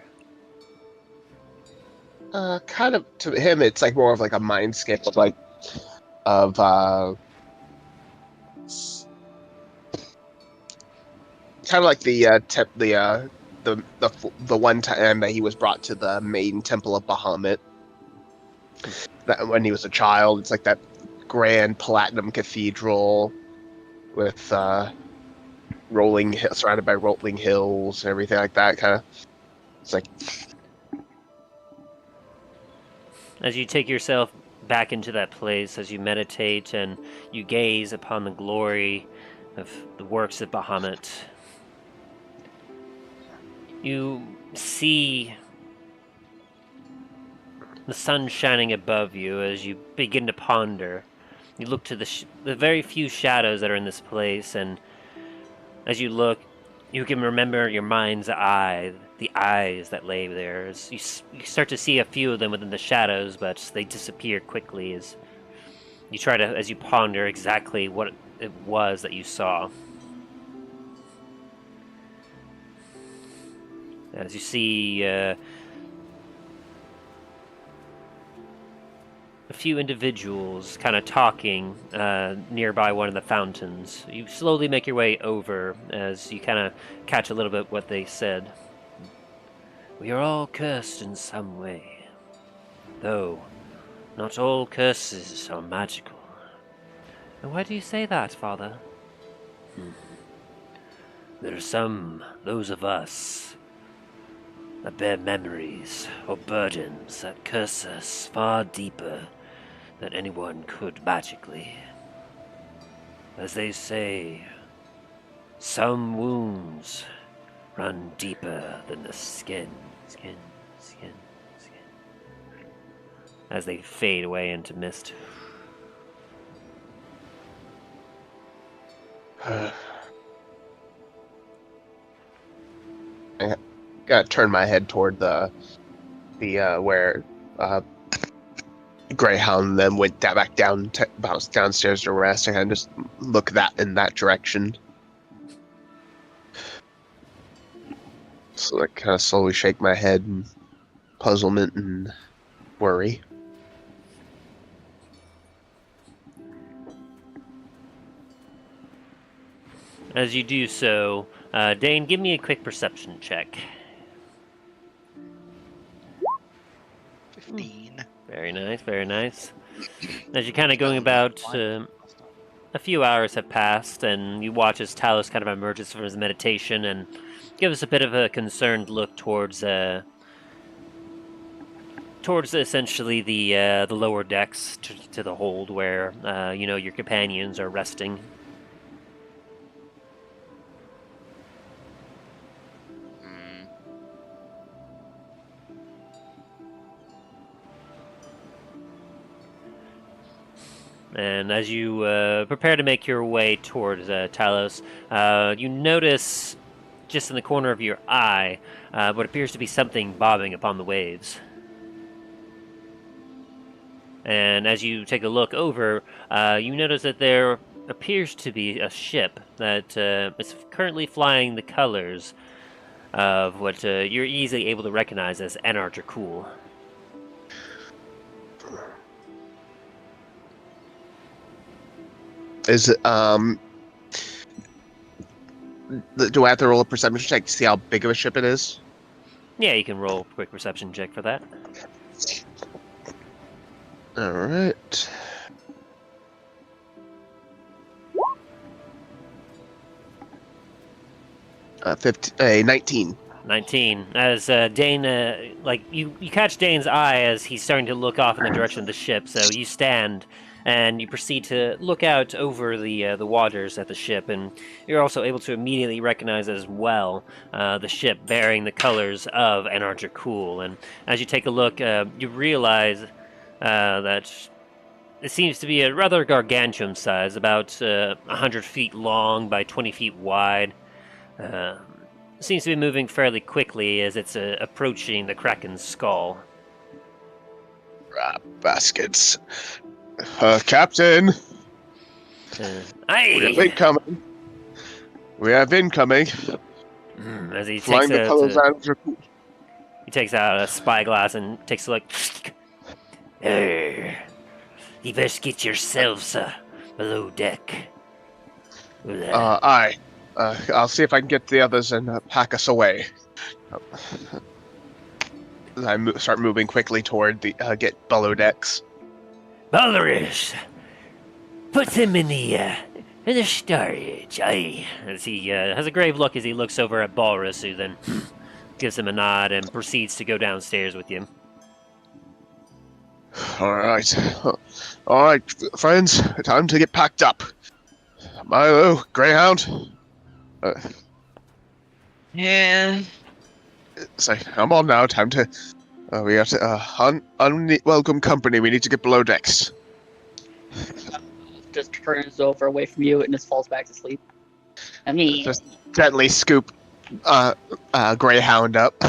Kind of to him, it's like more of like a mindscape of like kind of like the one time that he was brought to the main temple of Bahamut. That when he was a child, it's like that grand platinum cathedral with surrounded by rolling hills and everything like that. Kind of, it's like. As you take yourself back into that place, as you meditate and you gaze upon the glory of the works of Bahamut, you see the sun shining above you as you begin to ponder. You look to the very few shadows that are in this place, and as you look, you can remember your mind's eye, the eyes that lay there. As you start to see a few of them within the shadows, but they disappear quickly as you ponder exactly what it was that you saw. As you see a few individuals kind of talking nearby one of the fountains. You slowly make your way over as you kind of catch a little bit what they said. We are all cursed in some way, though not all curses are magical. And why do you say that, Father? There are some, those of us, that bear memories or burdens that curse us far deeper than anyone could magically. As they say, some wounds run deeper than the skin. Skin, skin, skin. As they fade away into mist. I gotta turn my head toward the where Greyhound then went back down, bounced downstairs to rest, and just look in that direction. So I kind of slowly shake my head in puzzlement and worry. As you do so, Dain, give me a quick perception check. 15. Very nice, very nice. As you're kind of going about, a few hours have passed, and you watch as Talos kind of emerges from his meditation and gives us a bit of a concerned look towards essentially the lower decks to the hold where your companions are resting. And as you prepare to make your way towards Talos, you notice just in the corner of your eye what appears to be something bobbing upon the waves. And as you take a look over, you notice that there appears to be a ship that is currently flying the colors of what you're easily able to recognize as Anar Dracul. Is it, do I have to roll a perception check to see how big of a ship it is? Yeah, you can roll a quick perception check for that. Alright. Uh, 19. 19. As Dain, you catch Dain's eye as he's starting to look off in the direction of the ship, so you stand and you proceed to look out over the waters at the ship, and you're also able to immediately recognize as well the ship bearing the colors of Anar Dracul. And as you take a look, you realize that it seems to be a rather gargantuan size, about 100 feet long by 20 feet wide. Seems to be moving fairly quickly as it's approaching the Kraken's skull. Baskets. Captain! Aye! We have incoming. We have incoming. As he Flying the colors out of he takes out a spyglass and takes a look. You best get yourselves below deck. Aye. I'll see if I can get the others and pack us away. I start moving quickly toward the get below decks. Balrus, put him in the storage. Aye. As he has a grave look as he looks over at Balrus, who then gives him a nod and proceeds to go downstairs with you. All right, friends, time to get packed up. Milo, Greyhound. Yeah. So come on now, time to. We got unwelcome company. We need to get below decks. Just turns over away from you and just falls back to sleep. I mean, Just gently scoop Greyhound up.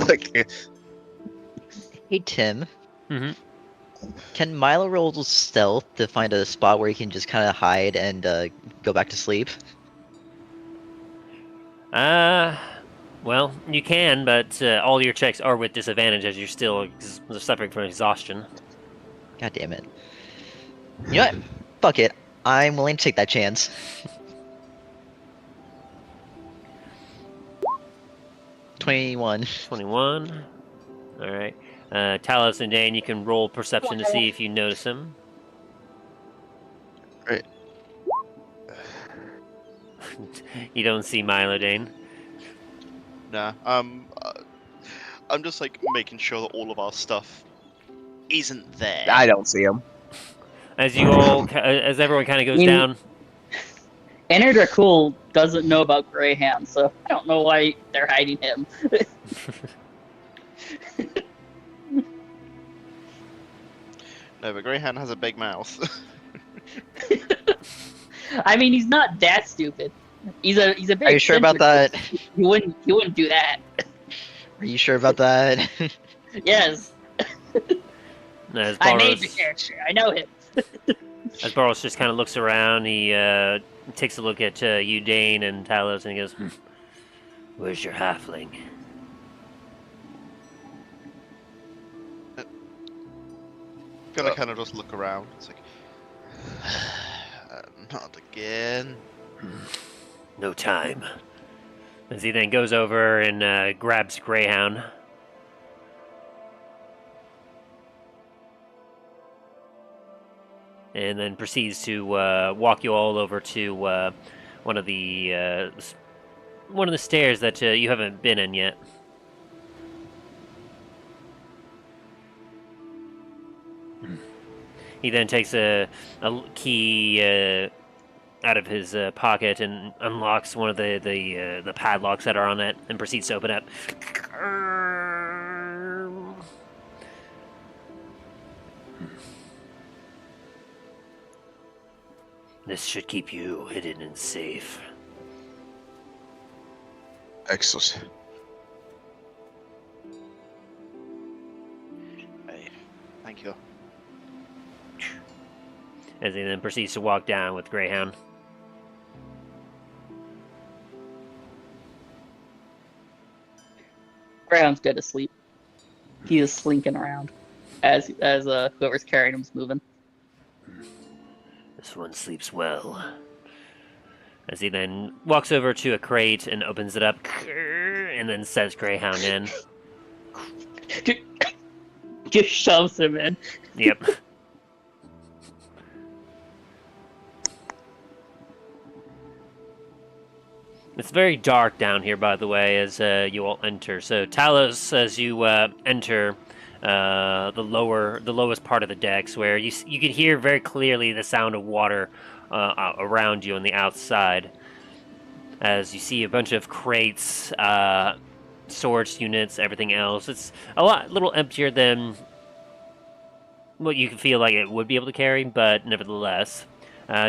Hey, Tim. Mm-hmm. Can Milo roll stealth to find a spot where he can just kind of hide and go back to sleep? Well, you can, but all your checks are with disadvantage as you're still suffering from exhaustion. God damn it. You know what? Fuck it. I'm willing to take that chance. $21. 21. Alright. Talos and Dain, you can roll perception to see if you notice him. Right. You don't see Milo, Dain. Nah. I'm just like making sure that all of our stuff isn't there. I don't see him. As you all, as everyone kind of goes down. Anar Dracul doesn't know about Greyhound, so I don't know why they're hiding him. No, but Greyhound has a big mouth. I mean, he's not that stupid. He's a big. Are you sure about that? He wouldn't do that. Are you sure about that? Yes, As I made the Balrus, character. I know him. as Balrus just kind of looks around, he takes a look at you, Dain and Talos, and he goes, "Where's your halfling?" Gonna kind of just look around. It's like, not again. No time. As he then goes over and grabs Greyhound. And then proceeds to walk you all over to one of the stairs that you haven't been in yet. He then takes a key out of his pocket and unlocks one of the padlocks that are on it and proceeds to open it. This should keep you hidden and safe. Excellent. Hey, thank you. As he then proceeds to walk down with Greyhound. Greyhound's dead asleep. He is slinking around as whoever's carrying him's moving. This one sleeps well. As he then walks over to a crate and opens it up, and then sets Greyhound in. Just shoves him in. Yep. It's very dark down here, by the way, as you all enter. So, Talos, as you enter the lowest part of the decks, where you can hear very clearly the sound of water around you on the outside, as you see a bunch of crates, storage units, everything else. It's a little emptier than what you can feel like it would be able to carry, but nevertheless.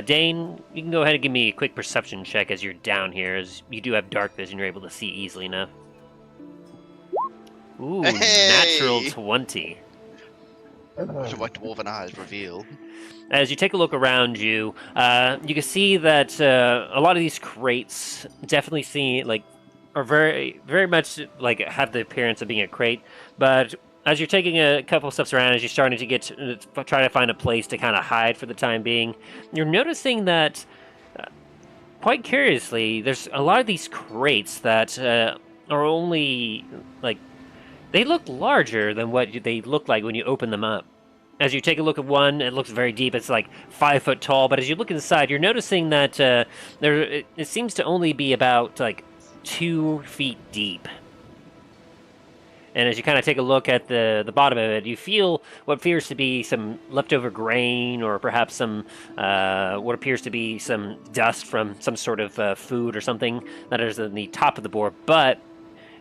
Dain, you can go ahead and give me a quick perception check as you're down here, as you do have dark vision, you're able to see easily enough. Ooh, Hey! natural 20. Should my dwarven eyes reveal? As you take a look around you, you can see that a lot of these crates definitely are very, very much like have the appearance of being a crate, but as you're taking a couple steps around, as you're starting to try to find a place to kind of hide for the time being, you're noticing that, quite curiously, there's a lot of these crates that are only, they look larger than what they look like when you open them up. As you take a look at one, it looks very deep. It's like 5 foot tall, but as you look inside, you're noticing that it seems to only be about 2 feet deep. And as you kind of take a look at the bottom of it, you feel what appears to be some leftover grain, or perhaps some what appears to be some dust from some sort of food or something that is in the top of the board. But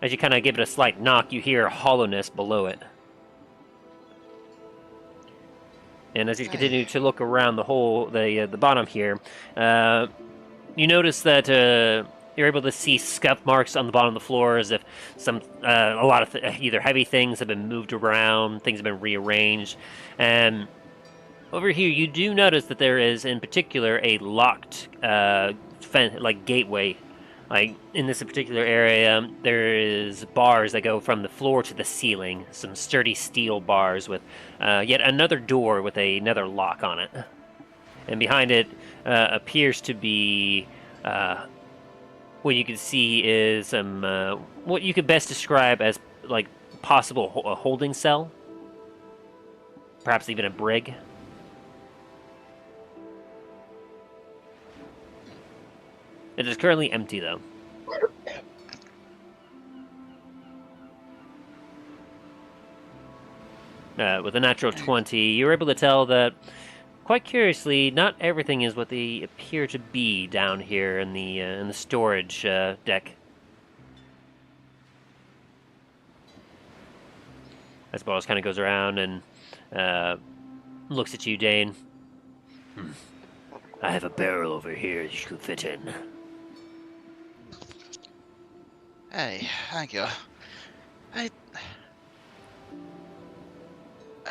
as you kind of give it a slight knock, you hear a hollowness below it. And as you continue to look around the bottom here, you notice that you're able to see scuff marks on the bottom of the floor, as if a lot of either heavy things have been moved around, things have been rearranged. And over here, you do notice that there is, in particular, a locked gateway. In this particular area, there is bars that go from the floor to the ceiling, some sturdy steel bars with yet another door with another lock on it. And behind it appears to be what you can see is some what you could best describe as possible a holding cell, perhaps even a brig. It is currently empty, though. With a natural 20, you're able to tell that quite curiously, not everything is what they appear to be down here in the storage deck. As Balrus kind of goes around and looks at you, Dain. I have a barrel over here that you could fit in. Hey, thank you. I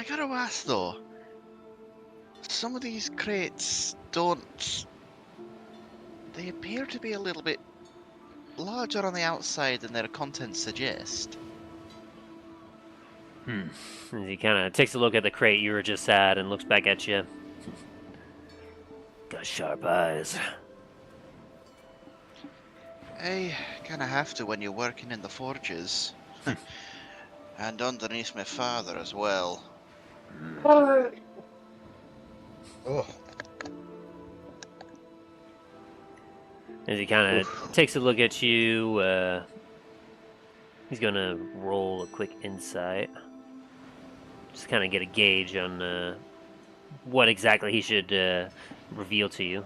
gotta ask though. Some of these crates don't. They appear to be a little bit larger on the outside than their contents suggest. As he kind of takes a look at the crate you were just at and looks back at you. Got sharp eyes. I kinda have to when you're working in the forges. And underneath my father as well. Oh. As he kind of takes a look at you, he's gonna roll a quick insight. Just kind of get a gauge on what exactly he should reveal to you.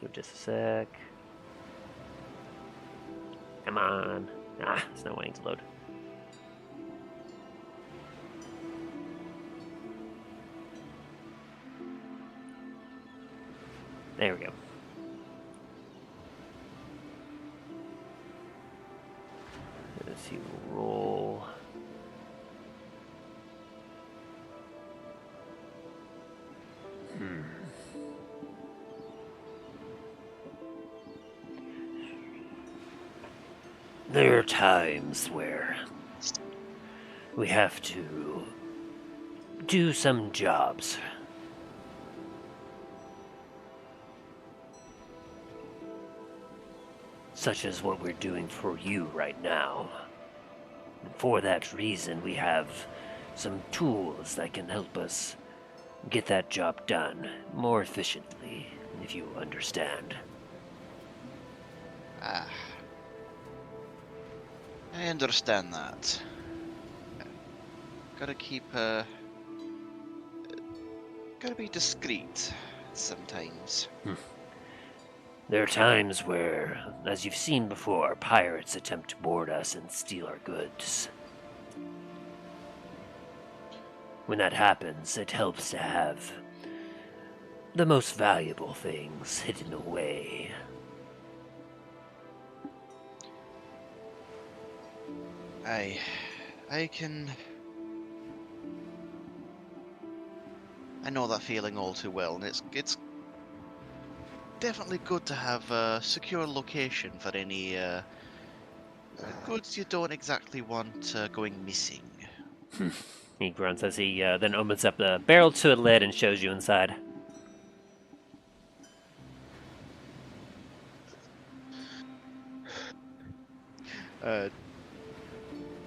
Give just a sec. Come on. It's not waiting to load. There we go. Let's see, roll. There are times where we have to do some jobs. Such as what we're doing for you right now. And for that reason, we have some tools that can help us get that job done more efficiently, if you understand. Ah. I understand that. Gotta keep, gotta be discreet sometimes. There are times where, as you've seen before, pirates attempt to board us and steal our goods. When that happens, it helps to have the most valuable things hidden away. I know that feeling all too well, and it's definitely good to have a secure location for any goods you don't exactly want going missing. He grunts as he then opens up the barrel to a lid and shows you inside.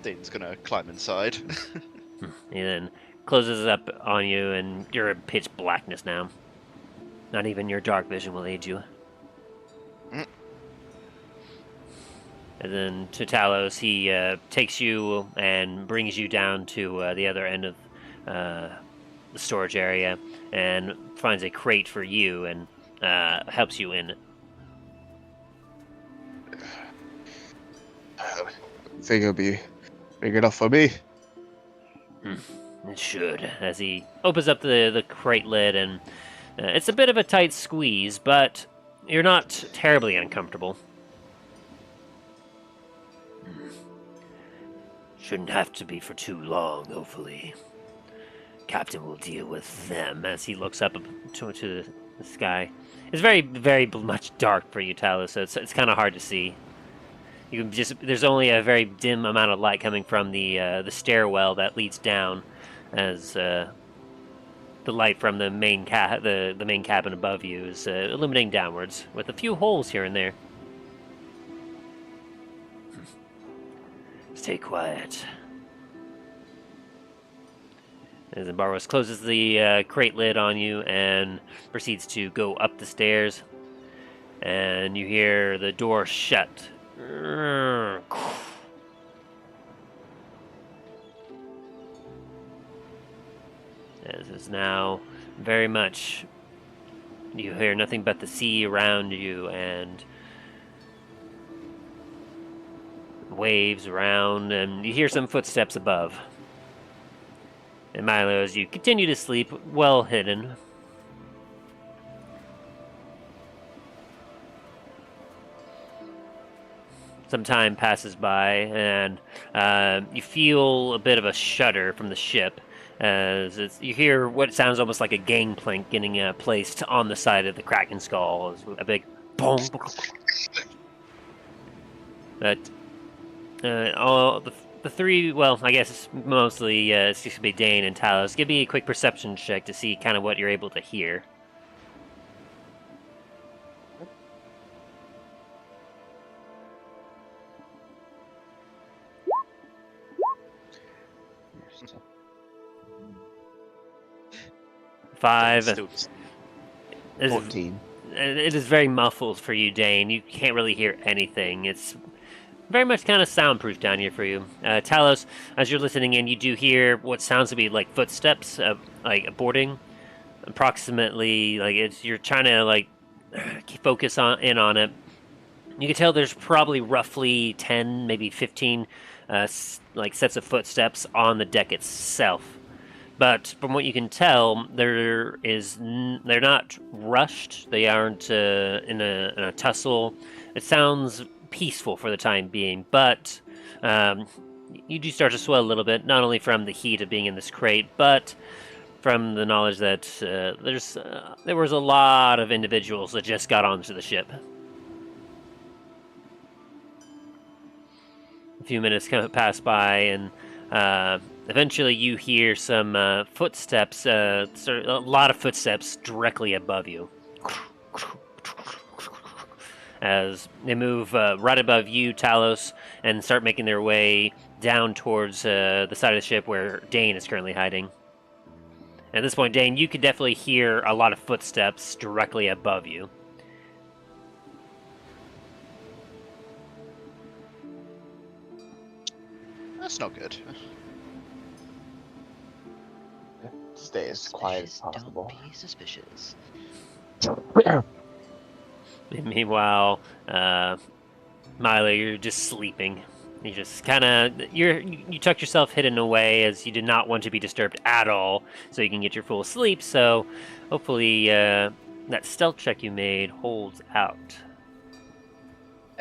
Dane's gonna climb inside. He then closes up on you, and you're in pitch blackness now. Not even your dark vision will aid you. And then to Talos, he takes you and brings you down to the other end of the storage area and finds a crate for you and helps you in it. Think it'll be big enough for me. It should, as he opens up the crate lid, and it's a bit of a tight squeeze, but you're not terribly uncomfortable. Shouldn't have to be for too long, hopefully. Captain will deal with them as he looks up to the sky. It's very, very much dark for you, Talos, so it's kind of hard to see. You can there's only a very dim amount of light coming from the stairwell that leads down, as the light from the main the main cabin above you is illuminating downwards with a few holes here and there. Stay quiet. As Balrus closes the crate lid on you and proceeds to go up the stairs, and you hear the door shut. This is now very much... You hear nothing but the sea around you and waves around, and you hear some footsteps above. And Milo, as you continue to sleep, well hidden. Some time passes by, and you feel a bit of a shudder from the ship as you hear what sounds almost like a gangplank getting placed on the side of the Kraken skull. It's a big boom. But all the three, well, I guess mostly it's just going to be Dain and Talos. Give me a quick perception check to see kind of what you're able to hear. Five. Still 14. It is very muffled for you, Dain. You can't really hear anything. It's very much kind of soundproof down here for you. Talos, as you're listening in, you do hear what sounds to be like footsteps, like boarding. Approximately, like you're trying to like focus in on it. You can tell there's probably roughly 10, maybe 15, like sets of footsteps on the deck itself. But from what you can tell, they're not rushed. They aren't in a tussle. It sounds peaceful for the time being, but you do start to swell a little bit, not only from the heat of being in this crate, but from the knowledge that there was a lot of individuals that just got onto the ship. A few minutes pass by, and eventually you hear some footsteps, a lot of footsteps directly above you. As they move right above you, Talos, and start making their way down towards the side of the ship where Dain is currently hiding. At this point, Dain, you could definitely hear a lot of footsteps directly above you. That's not good. Stay as quiet as possible. Don't be suspicious. Meanwhile, Milo, you're just sleeping. You just kind of you tucked yourself hidden away as you did not want to be disturbed at all, so you can get your full sleep. So hopefully that stealth check you made holds out.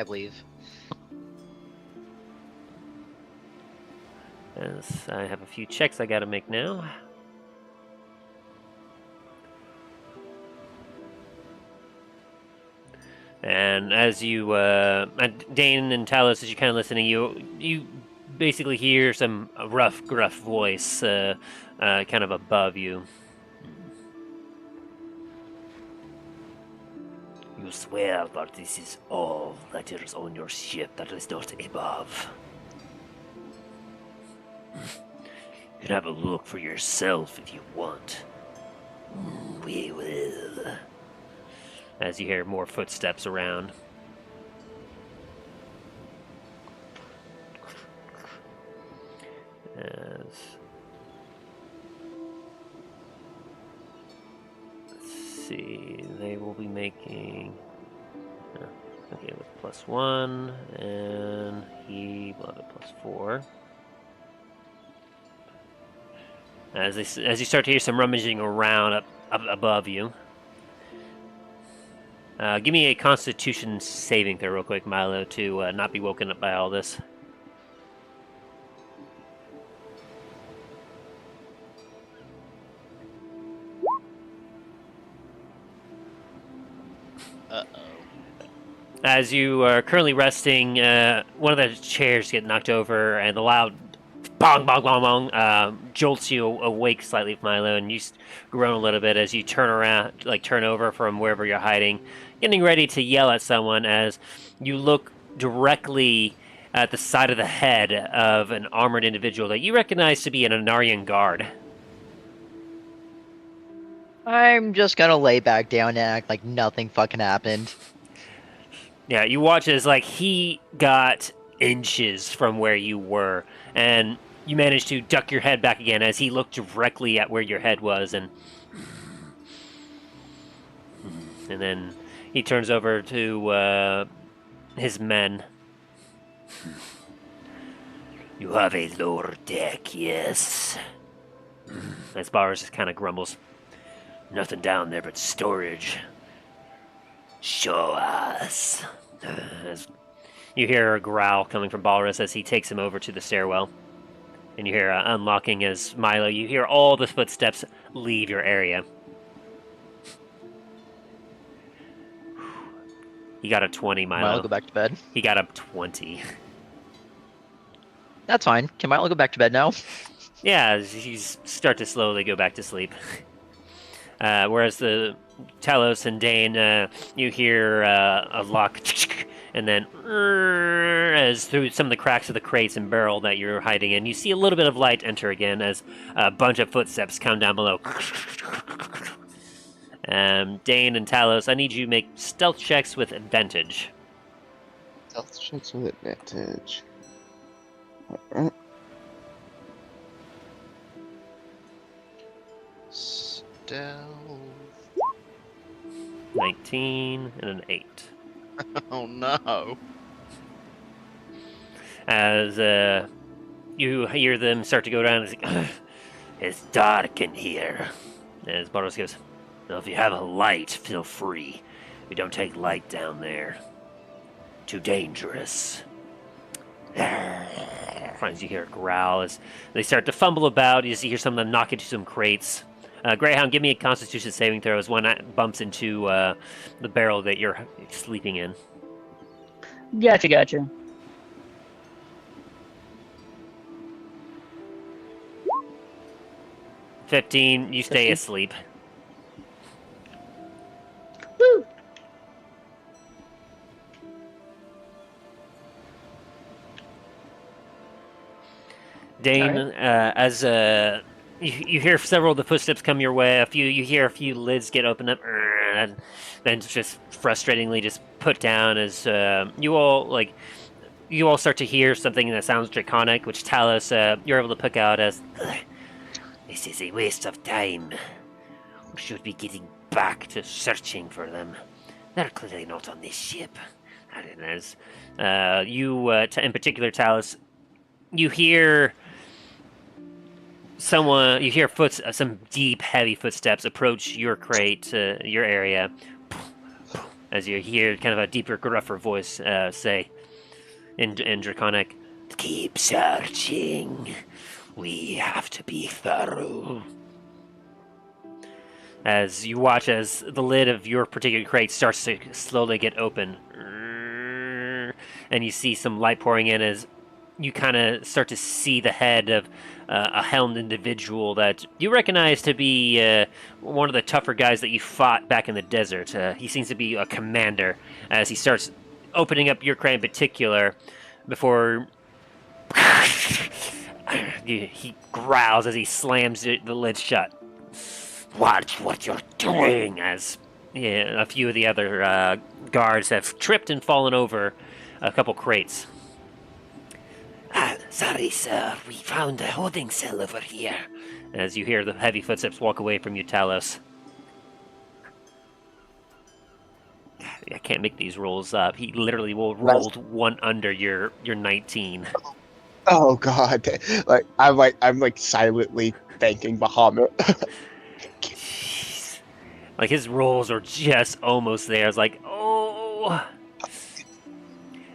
I believe. As I have a few checks I got to make now. And as you, Dain and Talos, as you kind of listening, you basically hear some rough, gruff voice kind of above you. You swear that this is all that is on your ship, that is not above. You can have a look for yourself if you want. We will. As you hear more footsteps around. Let's see, they will be making... okay, with +1, and he will have a +4. As you start to hear some rummaging around up above you. Give me a Constitution saving throw real quick, Milo, to not be woken up by all this. As you are currently resting, one of the chairs get knocked over, and the loud bong, bong, bong, bong jolts you awake slightly, Milo, and you groan a little bit as you turn around, turn over from wherever you're hiding, getting ready to yell at someone as you look directly at the side of the head of an armored individual that you recognize to be an Anarian guard. I'm just gonna lay back down and act like nothing fucking happened. Yeah, you watch as he got inches from where you were, and you manage to duck your head back again as he looked directly at where your head was, and then he turns over to his men. You have a lower deck, yes? As Balrus just kind of grumbles. Nothing down there but storage. Show us. As you hear a growl coming from Balrus as he takes him over to the stairwell. And you hear unlocking as Milo, you hear all the footsteps leave your area. He got a 20, Milo. Milo, go back to bed. He got a 20. That's fine. Can Milo go back to bed now? Yeah, you start to slowly go back to sleep. Whereas the Talos and Dain, you hear a lock, and then as through some of the cracks of the crates and barrel that you're hiding in, you see a little bit of light enter again as a bunch of footsteps come down below. Dain and Talos, I need you to make stealth checks with advantage. Stealth checks with advantage. Alright. Stealth. 19 and an 8. Oh no. As you hear them start to go down, it's like, it's dark in here. As Balrus goes, well, if you have a light, feel free. We don't take light down there. Too dangerous. Finally, you hear a growl as they start to fumble about. You hear some of them knock into some crates. Greyhound, give me a Constitution saving throw as one bumps into the barrel that you're sleeping in. Gotcha. 15, you stay 15. asleep. Woo! Dain, Alright. as you hear several of the footsteps come your way, you hear a few lids get opened up, and then just frustratingly just put down as you all start to hear something that sounds draconic, which Talos, you're able to pick out as, this is a waste of time. We should be getting back to searching for them. They're clearly not on this ship. And as in particular, Talos, you hear some deep, heavy footsteps approach your crate, your area, as you hear kind of a deeper, gruffer voice say in Draconic, keep searching. We have to be thorough. As you watch as the lid of your particular crate starts to slowly get open, and you see some light pouring in as you kind of start to see the head of a helmed individual that you recognize to be one of the tougher guys that you fought back in the desert. He seems to be a commander as he starts opening up your crate in particular before he growls as he slams the lid shut. Watch what you're doing, as a few of the other guards have tripped and fallen over a couple crates. Sorry, sir. We found a holding cell over here. As you hear the heavy footsteps walk away from you, Talos. I can't make these rolls up. He literally rolled one under your 19. Oh god! I'm silently thanking Bahamut. Jeez. Like his rolls are just almost there. It's like, oh.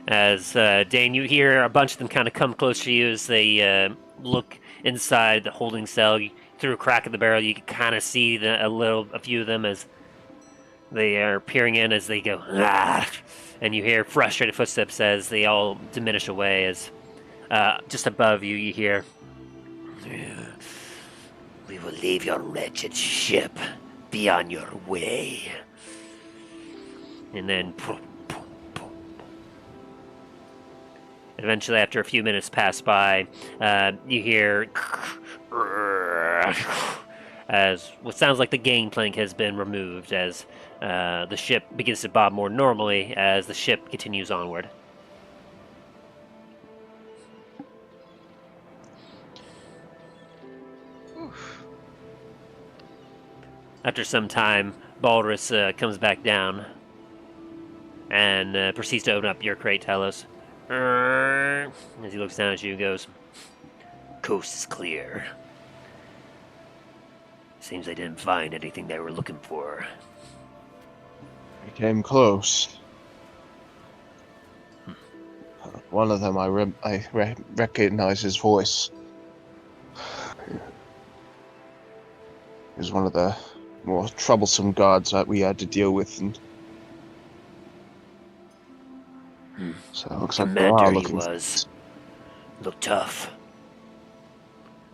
As Dain, you hear a bunch of them kind of come close to you as they look inside the holding cell. Through a crack in the barrel, you can kind of see a few of them as they are peering in as they go, ah! And you hear frustrated footsteps as they all diminish away. As just above you, you hear, we will leave your wretched ship. Be on your way. And then eventually, after a few minutes pass by, you hear as what sounds like the gangplank has been removed as the ship begins to bob more normally as the ship continues onward. After some time, Balrus comes back down and proceeds to open up your crate, Talos. As he looks down at you, goes, "Coast is clear. Seems they didn't find anything they were looking for." We came close. One of them, I recognize his voice. He was one of the more troublesome guards that we had to deal with, and so it looks like they are Commander he looking. was. Looked tough.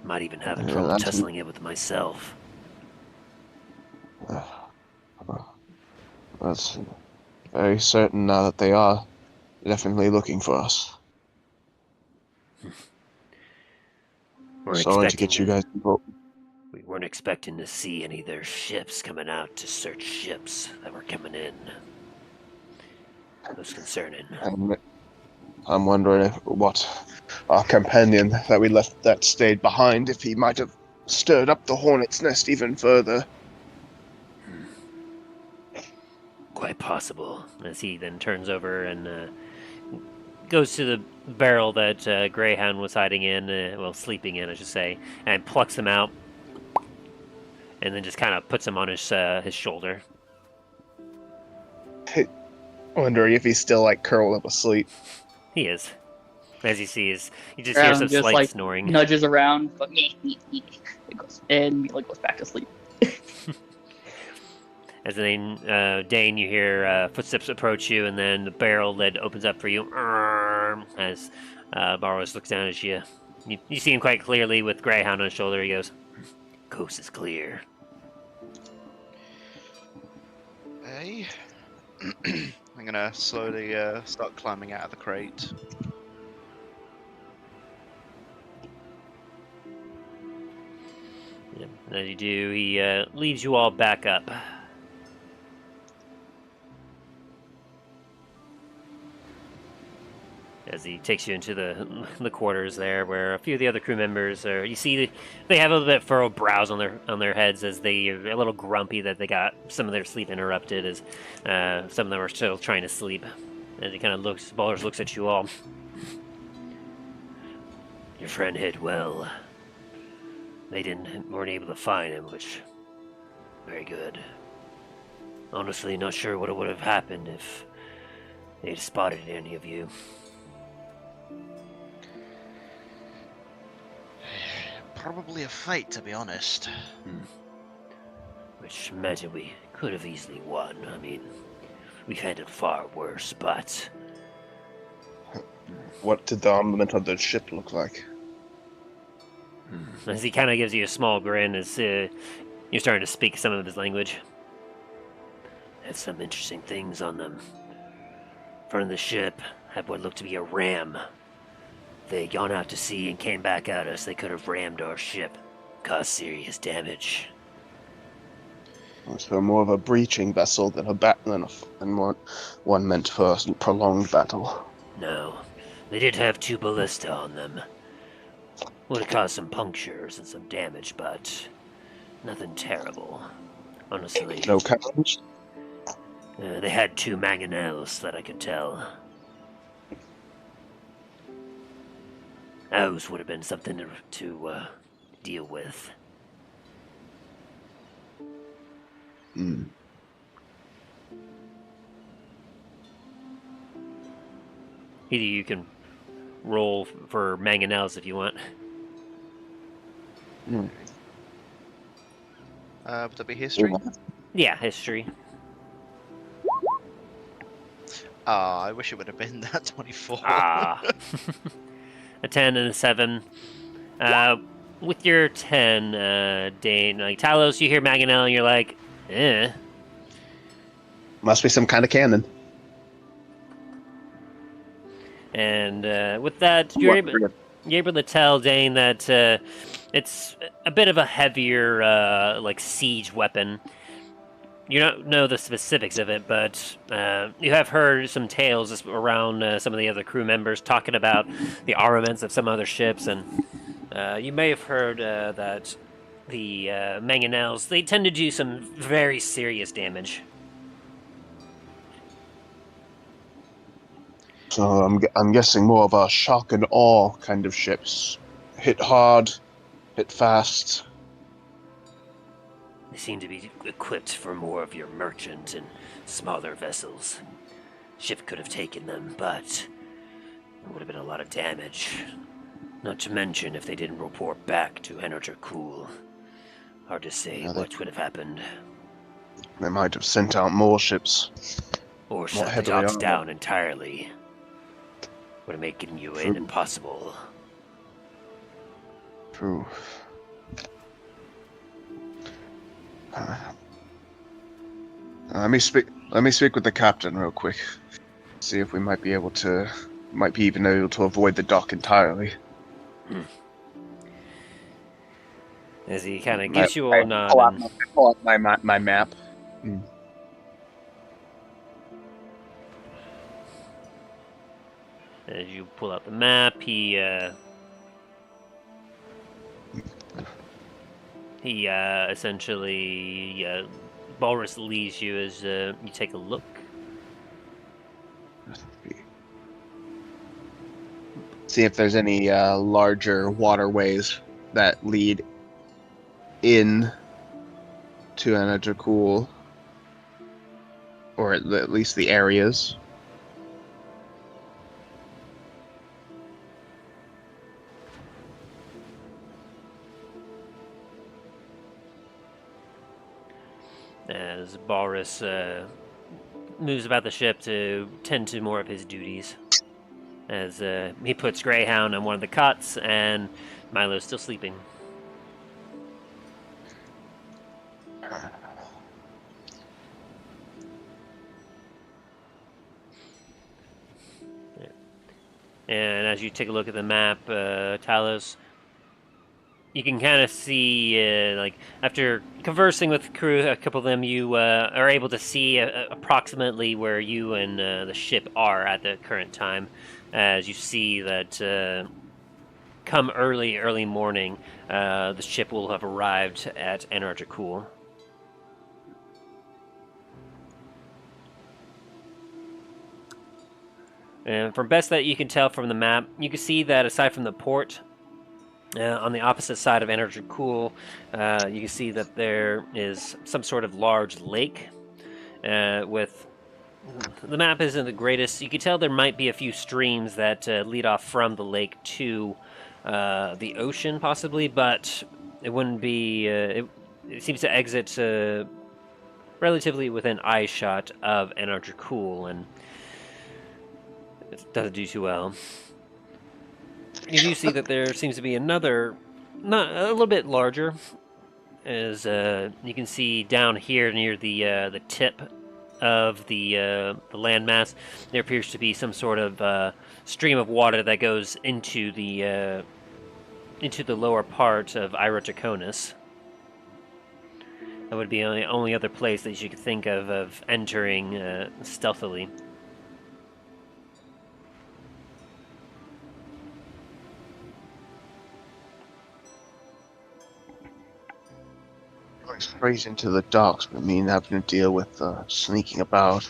Might even have Yeah, trouble that's- tussling it with myself. That's very certain now that they are definitely looking for us. We're Sorry to expecting get you guys involved. We weren't expecting to see any of their ships coming out to search ships that were coming in. It was concerning. I'm wondering what our companion that we left that stayed behind, if he might have stirred up the hornet's nest even further. Quite possible. As he then turns over and goes to the barrel that Greyhound was hiding in, sleeping in, I should say, and plucks him out, and then just kind of puts him on his shoulder. Wondering if he's still like curled up asleep. He is. As you see, you just hear some Just, slight like, snoring. Nudges around, but it goes, and Milo goes back to sleep. As then, Dain, you hear footsteps approach you, and then the barrel lid opens up for you. As Balrus looks down at you. You see him quite clearly with Greyhound on his shoulder. He goes, "Coast is clear." Hey. I'm gonna slowly start climbing out of the crate. Yeah, and as you do, he leads you all back up. As he takes you into the quarters there, where a few of the other crew members are. You see, they have a little bit furrowed brows on their heads, as they are a little grumpy that they got some of their sleep interrupted, as some of them are still trying to sleep. As he kind of Balrus looks at you all. Your friend hid well. They weren't able to find him, which very good. Honestly, not sure what would have happened if they'd spotted any of you. Probably a fight, to be honest. Which imagine we could have easily won. I mean, we've had it far worse, but What did the armament of the ship look like? as he kind of gives you a small grin as you're starting to speak some of his language. Had some interesting things on them. Front of the ship had what looked to be a ram. They had gone out to sea and came back at us. They could have rammed our ship, caused serious damage. So more of a breaching vessel than one meant for a prolonged battle. No, they did have 2 ballista on them. Would have caused some punctures and some damage, but nothing terrible. Honestly, No carriage? they had 2 mangonels that I could tell. Those would have been something to deal with. Either you can roll for mangonels if you want. Would that be history? Yeah, history. I wish it would have been that 24. Ah. A 10 and a 7. With your 10, Dain, like Talos, you hear mangonel and you're like, eh. Must be some kind of cannon. And with that, you're able to tell, Dain, that it's a bit of a heavier, like, siege weapon. You don't know the specifics of it, but you have heard some tales around some of the other crew members talking about the armaments of some other ships, and you may have heard that the mangonels, they tend to do some very serious damage. So I'm guessing more of a shock and awe kind of ships. Hit hard, hit fast. They seem to be equipped for more of your merchant and smaller vessels. Ship could have taken them, but it would have been a lot of damage. Not to mention if they didn't report back to Anar Dracul. Hard to say what would have happened. They might have sent out more ships. Or shut the heavily docks armored. down entirely. Would have made getting you in True. impossible. True. Let me speak with the captain real quick. See if we might be able to avoid the dock entirely. As he kind of gives you all a nod. Pull out my map. As you pull out the map, he essentially Balrus leads you as you take a look. See if there's any larger waterways that lead in to Anar Dracul, or at least the areas. As Balrus moves about the ship to tend to more of his duties. As he puts Greyhound on one of the cots, and Milo's still sleeping. And as you take a look at the map, Talos, you can kind of see, like, after conversing with the crew, a couple of them, you are able to see approximately where you and the ship are at the current time. As you see that come early morning, the ship will have arrived at Anar Dracul. And from best that you can tell from the map, you can see that aside from the port, on the opposite side of Anar Dracul, you can see that there is some sort of large lake. With the map isn't the greatest. You can tell there might be a few streams that lead off from the lake to the ocean, possibly, but it wouldn't be. It seems to exit relatively within eyeshot of Anar Dracul, and it doesn't do too well. You do see that there seems to be another, not a little bit larger, as you can see down here near the tip of the landmass. There appears to be some sort of stream of water that goes into the lower part of Ira Draconis. That would be the only other place that you could think of entering stealthily. Going straight into the docks would mean having to deal with sneaking about.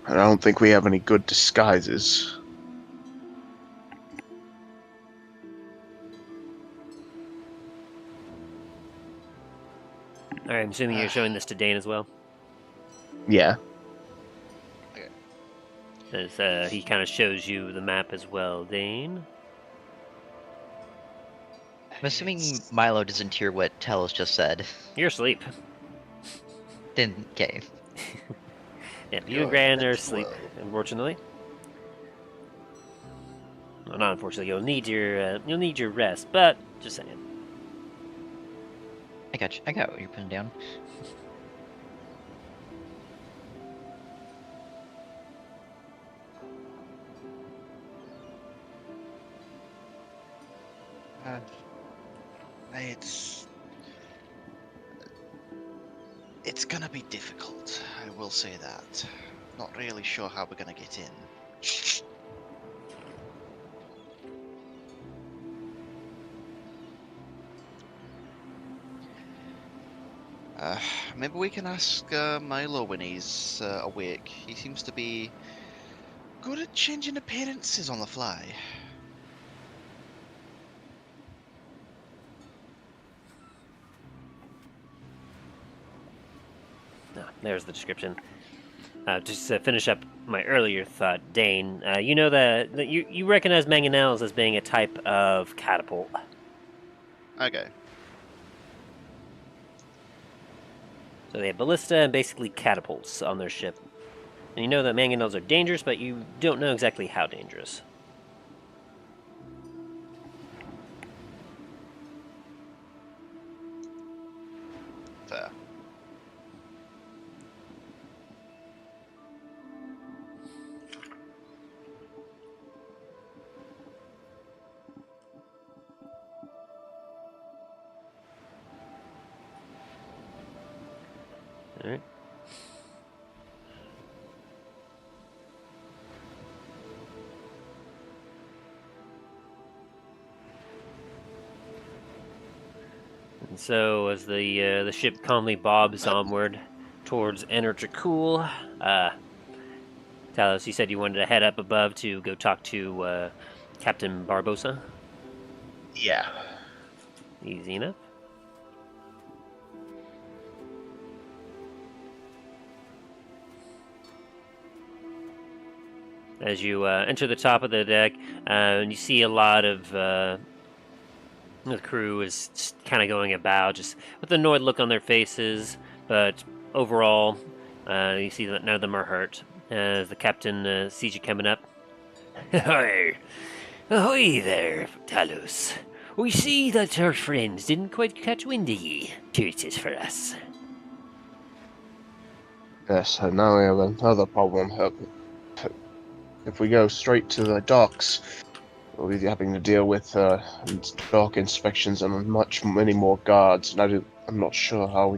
I don't think we have any good disguises. Alright, I'm assuming you're showing this to Dain as well. Yeah. As he kind of shows you the map as well, Dain. I'm assuming Milo doesn't hear what Talos just said. You're asleep. Then, okay. Yeah, you and Greyhound are asleep, unfortunately. Well, not unfortunately. You'll need your rest, but just saying. I got you. I got what you're putting down. It's gonna be difficult, I will say that. Not really sure how we're gonna get in. maybe we can ask Milo when he's awake. He seems to be good at changing appearances on the fly. Ah, there's the description. Just to finish up my earlier thought, Dain, you know that you recognize mangonels as being a type of catapult. Okay. So they have ballista and basically catapults on their ship. And you know that mangonels are dangerous, but you don't know exactly how dangerous. Fair. Alright. And so, as the ship calmly bobs onward towards Anar Dracul, Talos, you said you wanted to head up above to go talk to Captain Barbosa. Yeah. Easy enough. As you enter the top of the deck, and you see a lot of the crew is just kind of going about, just with an annoyed look on their faces, but overall, you see that none of them are hurt. As the captain sees you coming up. Ahoy! Ahoy there, Talos. We see that our friends didn't quite catch wind of ye. Suited for us. Yes, and now we have another problem. If we go straight to the docks, we'll be having to deal with dock inspections and many more guards. And I'm not sure how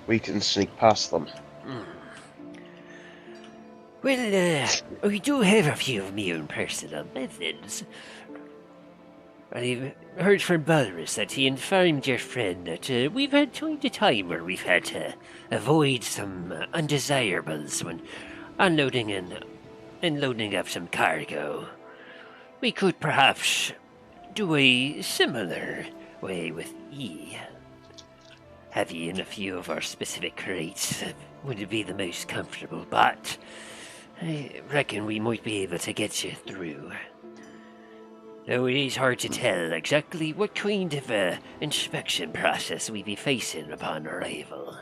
we can sneak past them. Well, we do have a few of my own personal methods. I've heard from Balrus that he informed your friend that we've had time to time where we've had to avoid some undesirables when unloading and loading up some cargo. We could perhaps do a similar way with ye. Have ye in a few of our specific crates that would be the most comfortable, but I reckon we might be able to get you through. Though it is hard to tell exactly what kind of inspection process we'd be facing upon arrival.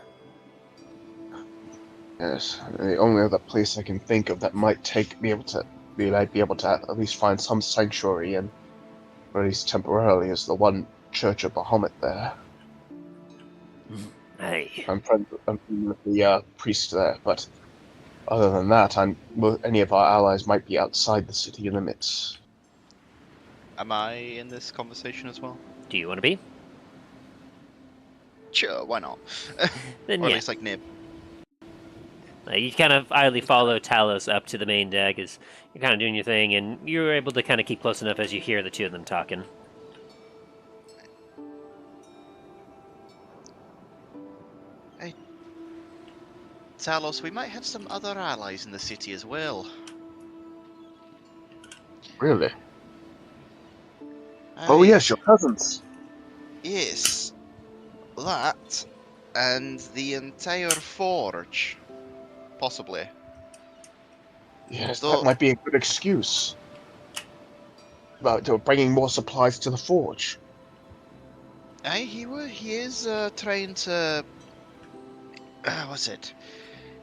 Yes, the only other place I can think of that I'd be able to at least find some sanctuary in, or at least temporarily, is the one Church of Bahamut there. Aye. I'm friends with the priest there, but other than that, any of our allies might be outside the city limits. Am I in this conversation as well? Do you want to be? Sure, why not? Then Or at yeah. least like nib. You kind of idly follow Talos up to the main deck as you're kind of doing your thing, and you're able to kind of keep close enough as you hear the two of them talking. Hey, Talos, we might have some other allies in the city as well. Really? Oh yes, your cousins. Yes. That, and the entire forge. Possibly. Yes, So- that might be a good excuse. About bringing more supplies to the forge. Aye, he is trying to... what's it?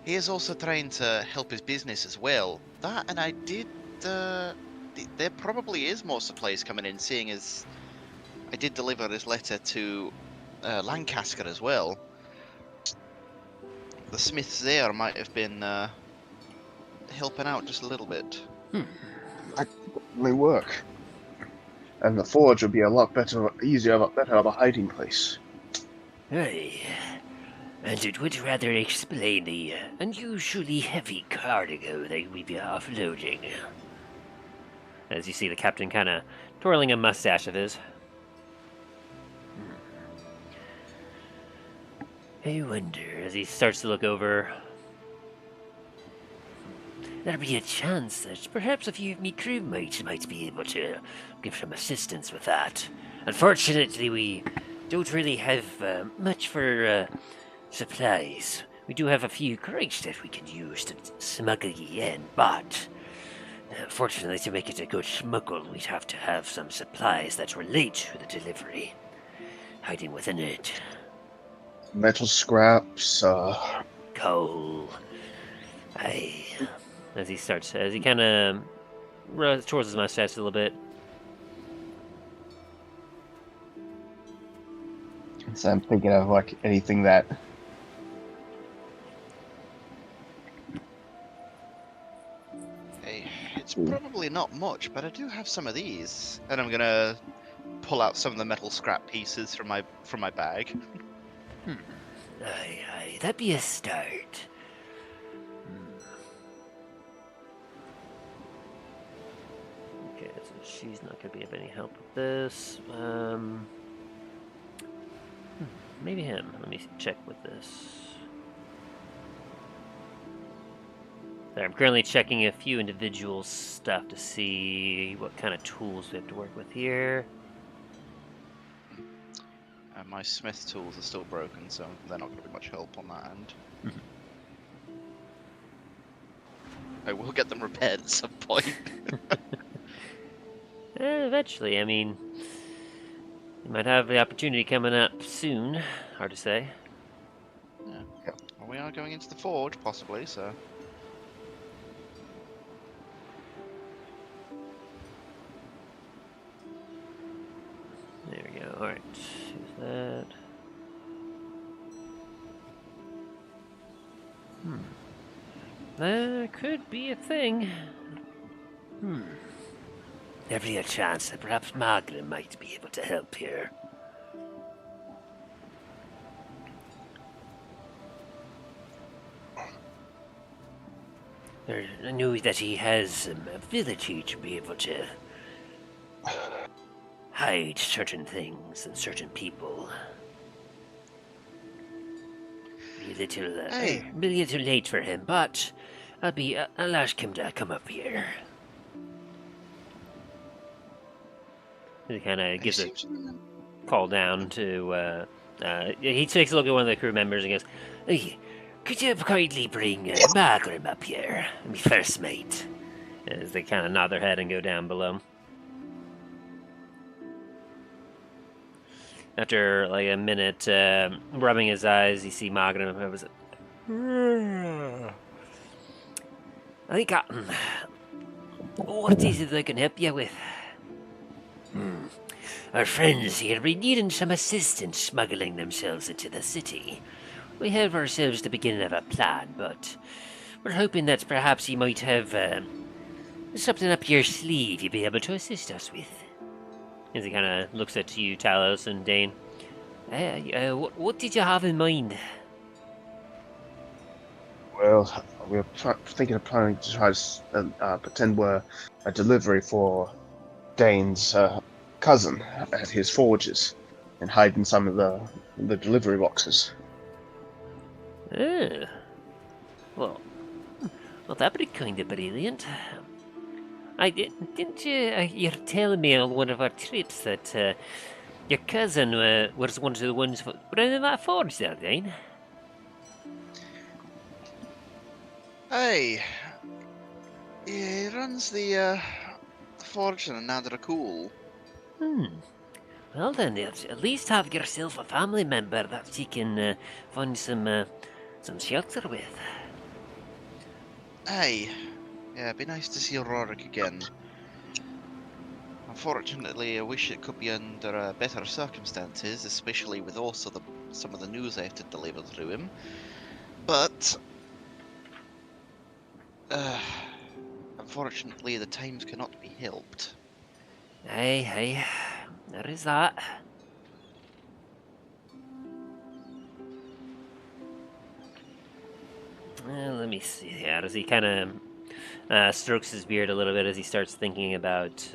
He is also trying to help his business as well. That, and I did... there probably is more supplies coming in, seeing as I did deliver this letter to Lancaster as well. The smiths there might have been helping out just a little bit. That could definitely work. And the forge would be a lot easier of a hiding place. Aye. And it would rather explain the unusually heavy cargo that we'd be offloading. As you see the captain kind of twirling a mustache of his. I wonder, as he starts to look over. There'd be a chance that perhaps a few of me crewmates might be able to give some assistance with that. Unfortunately, we don't really have much for supplies. We do have a few crates that we can use to smuggle ye in, but fortunately, to make it a good smuggle, we'd have to have some supplies that relate to the delivery hiding within it. Metal scraps, Coal. Aye. As he kind of twirls his mustache a little bit. so I'm thinking of like anything that Hey, it's probably not much, but I do have some of these. And I'm gonna pull out some of the metal scrap pieces from my bag. Aye, that'd be a start. Okay, so she's not going to be of any help with this. Maybe him. Let me check with this. There, I'm currently checking a few individual stuff to see what kind of tools we have to work with here. My smith tools are still broken, so they're not going to be much help on that end. I will get them repaired at some point. Eventually, I mean, you might have the opportunity coming up soon. Hard to say. Yeah. Well, we are going into the forge, possibly, so... There we go. Alright. Who's that? There could be a thing. There'd be a chance that perhaps Margaret might be able to help here. I know that he has some ability to be able to hide certain things and certain people. Be a little late for him, but I'll ask him to come up here. He kind of gives a call down to. He takes a look at one of the crew members and goes, "Hey, could you kindly bring Margaret up here, my first mate?" As they kind of nod their head and go down below. After like a minute rubbing his eyes, you see Margaret and was Hey, Captain. What is it I can help you with? Our friends here be needing some assistance smuggling themselves into the city. We have ourselves the beginning of a plan, but we're hoping that perhaps you might have something up your sleeve you'd be able to assist us with. As he kind of looks at you, Talos and Dain. What did you have in mind? well, we're thinking of planning to try to pretend we're a delivery for Dain's cousin at his forges and hide in some of the delivery boxes. Well, that'd be kind of brilliant. Didn't you're telling me on one of our trips that your cousin was one of the ones running that forge there, Dain? Hey, he runs the forge in Anar Dracul. Well then, at least have yourself a family member that you can find some shelter with. Hey, yeah, it'd be nice to see Lorrred again. Unfortunately, I wish it could be under better circumstances, especially with also some of the news I have to deliver through him. But unfortunately, the times cannot be helped. Aye, there is that. Let me see here, as he kind of strokes his beard a little bit as he starts thinking about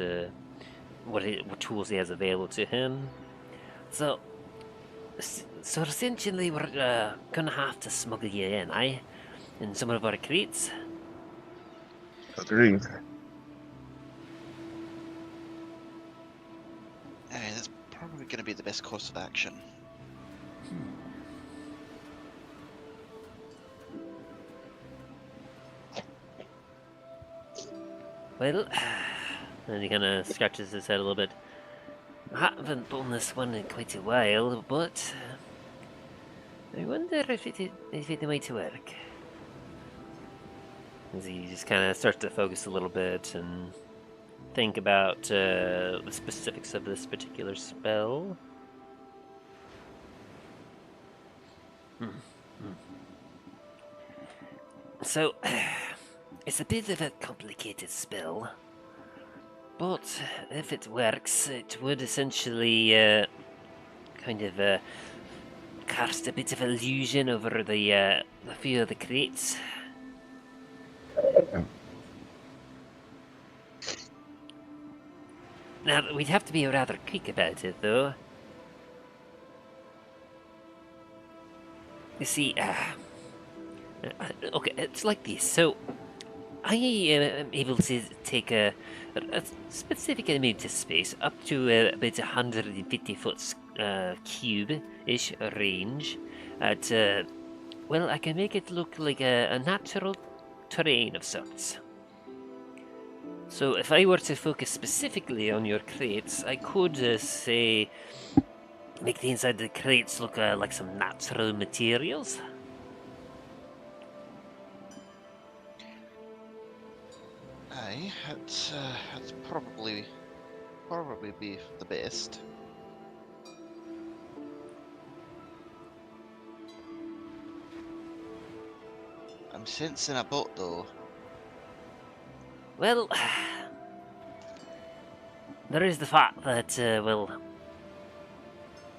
what tools he has available to him. So So essentially, we're gonna have to smuggle you in, aye? In some of our crates. Agreed. That's probably going to be the best course of action. Well, and he kind of scratches his head a little bit. I haven't done this one in quite a while, but I wonder if it might work. As he just kind of starts to focus a little bit and think about the specifics of this particular spell. So, it's a bit of a complicated spell, but if it works, it would essentially kind of cast a bit of illusion over the few of the crates. Now, we'd have to be rather quick about it, though. You see, okay, it's like this. So, I am able to take a specific amount of space, up to about 150 foot cube-ish range, at, well, I can make it look like a natural terrain of sorts. So if I were to focus specifically on your crates, I could, say, make the inside of the crates look like some natural materials. Aye, that's probably be the best. I'm sensing a boat though. Well, there is the fact that, well,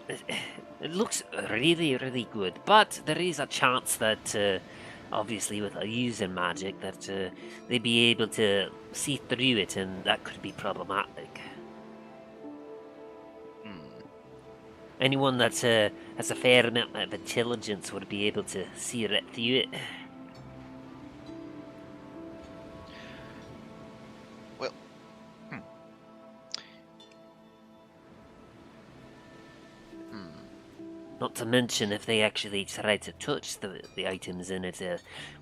it looks really, really good, but there is a chance that, obviously with using magic, that they'd be able to see through it, and that could be problematic. Anyone that has a fair amount of intelligence would be able to see right through it. Not to mention, if they actually try to touch the items in it,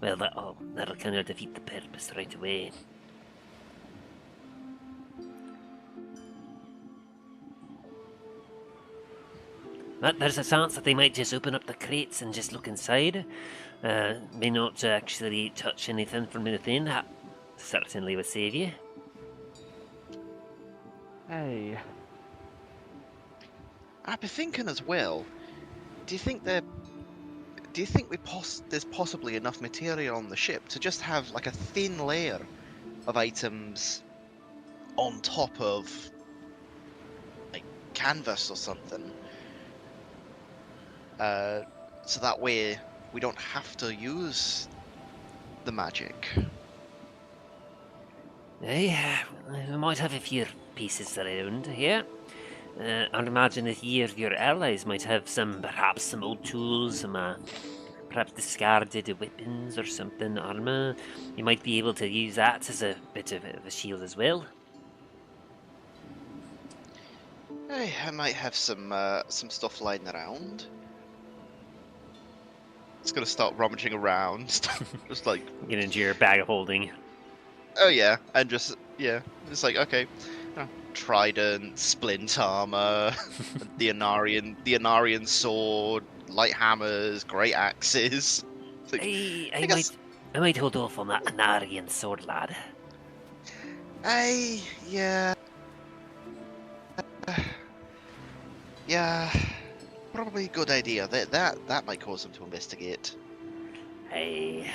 well, that'll kind of defeat the purpose right away. But there's a chance that they might just open up the crates and just look inside. May not actually touch anything from within. That certainly would save you. Hey. I've been thinking as well. Do you think there's possibly enough material on the ship to just have like a thin layer of items on top of like canvas or something? So that way we don't have to use the magic. I might have a few pieces around here. I'd imagine that your allies might have perhaps some old tools, some perhaps discarded weapons or something, armor. You might be able to use that as a bit of a shield as well. Hey, I might have some stuff lying around. It's gonna start rummaging around, just like Get into your bag of holding. oh yeah, and just it's like okay. Trident, splint armor, the Anarian sword, light hammers, great axes. Like, I might hold off on that Anarian sword, lad. yeah, probably a good idea. That might cause them to investigate. Hey.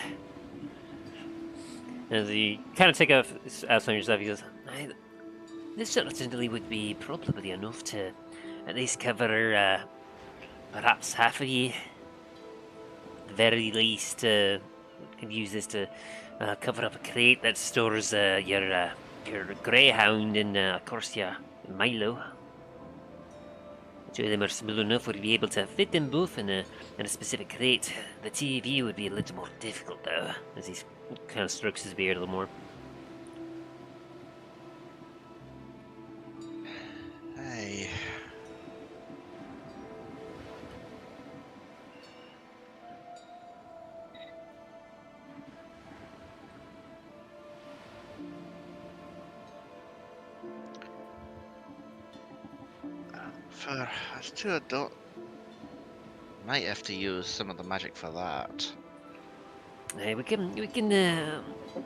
As you kind of take off on yourself, he goes, this certainly would be probably enough to at least cover perhaps half of you. At the very least, you can use this to cover up a crate that stores your Greyhound and, of course, your Milo. Two of them are small enough we'd be able to fit them both in a specific crate. The TV would be a little more difficult though, as he kind of strokes his beard a little more. Hey. For us two adult, might have to use some of the magic for that. We can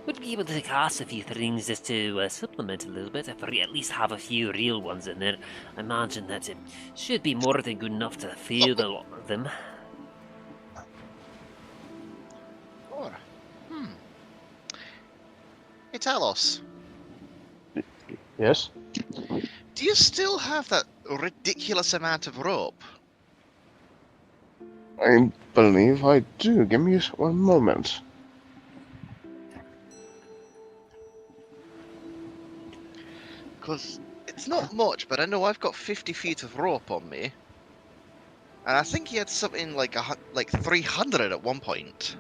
would be able to cast a few things just to supplement a little bit. If we at least have a few real ones in there, I imagine that it should be more than good enough to fill a lot of them. Sure. Hey Talos, Yes? do you still have that ridiculous amount of rope? I believe I do. Give me one moment. Because it's not much, but I know I've got 50 feet of rope on me. And I think he had something like 300 at one point.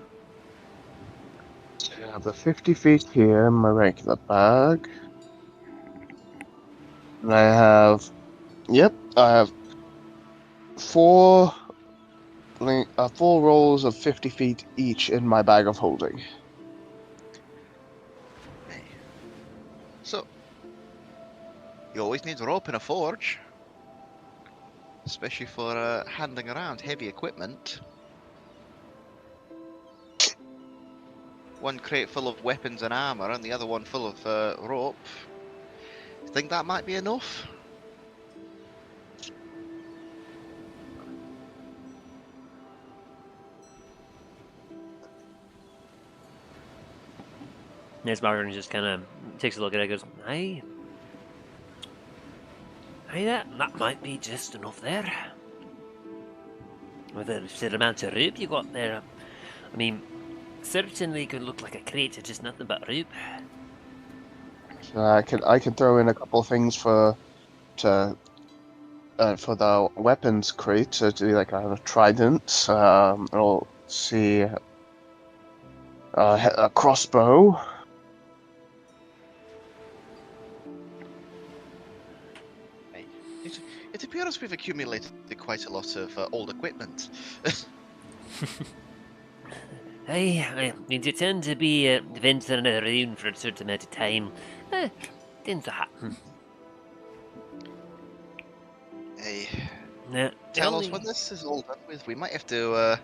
I have the 50 feet here in my regular bag. And I have... Yep, I have four rolls of 50 feet each in my bag of holding. So, you always need rope in a forge. Especially for handling around heavy equipment. One crate full of weapons and armor and the other one full of rope. Think that might be enough? As Martin just kind of takes a look at it and goes, Aye, that might be just enough there. With the sheer amount of rope you got there, I mean, certainly could look like a crate of just nothing but rope. I could throw in a couple of things for the weapons crate to do like a trident. I'll see a crossbow. It appears we've accumulated quite a lot of old equipment. Aye, you tend to be venturing around for a certain amount of time. Tends to happen. Hey, Tell Talos, me. when this is all done with, we might have to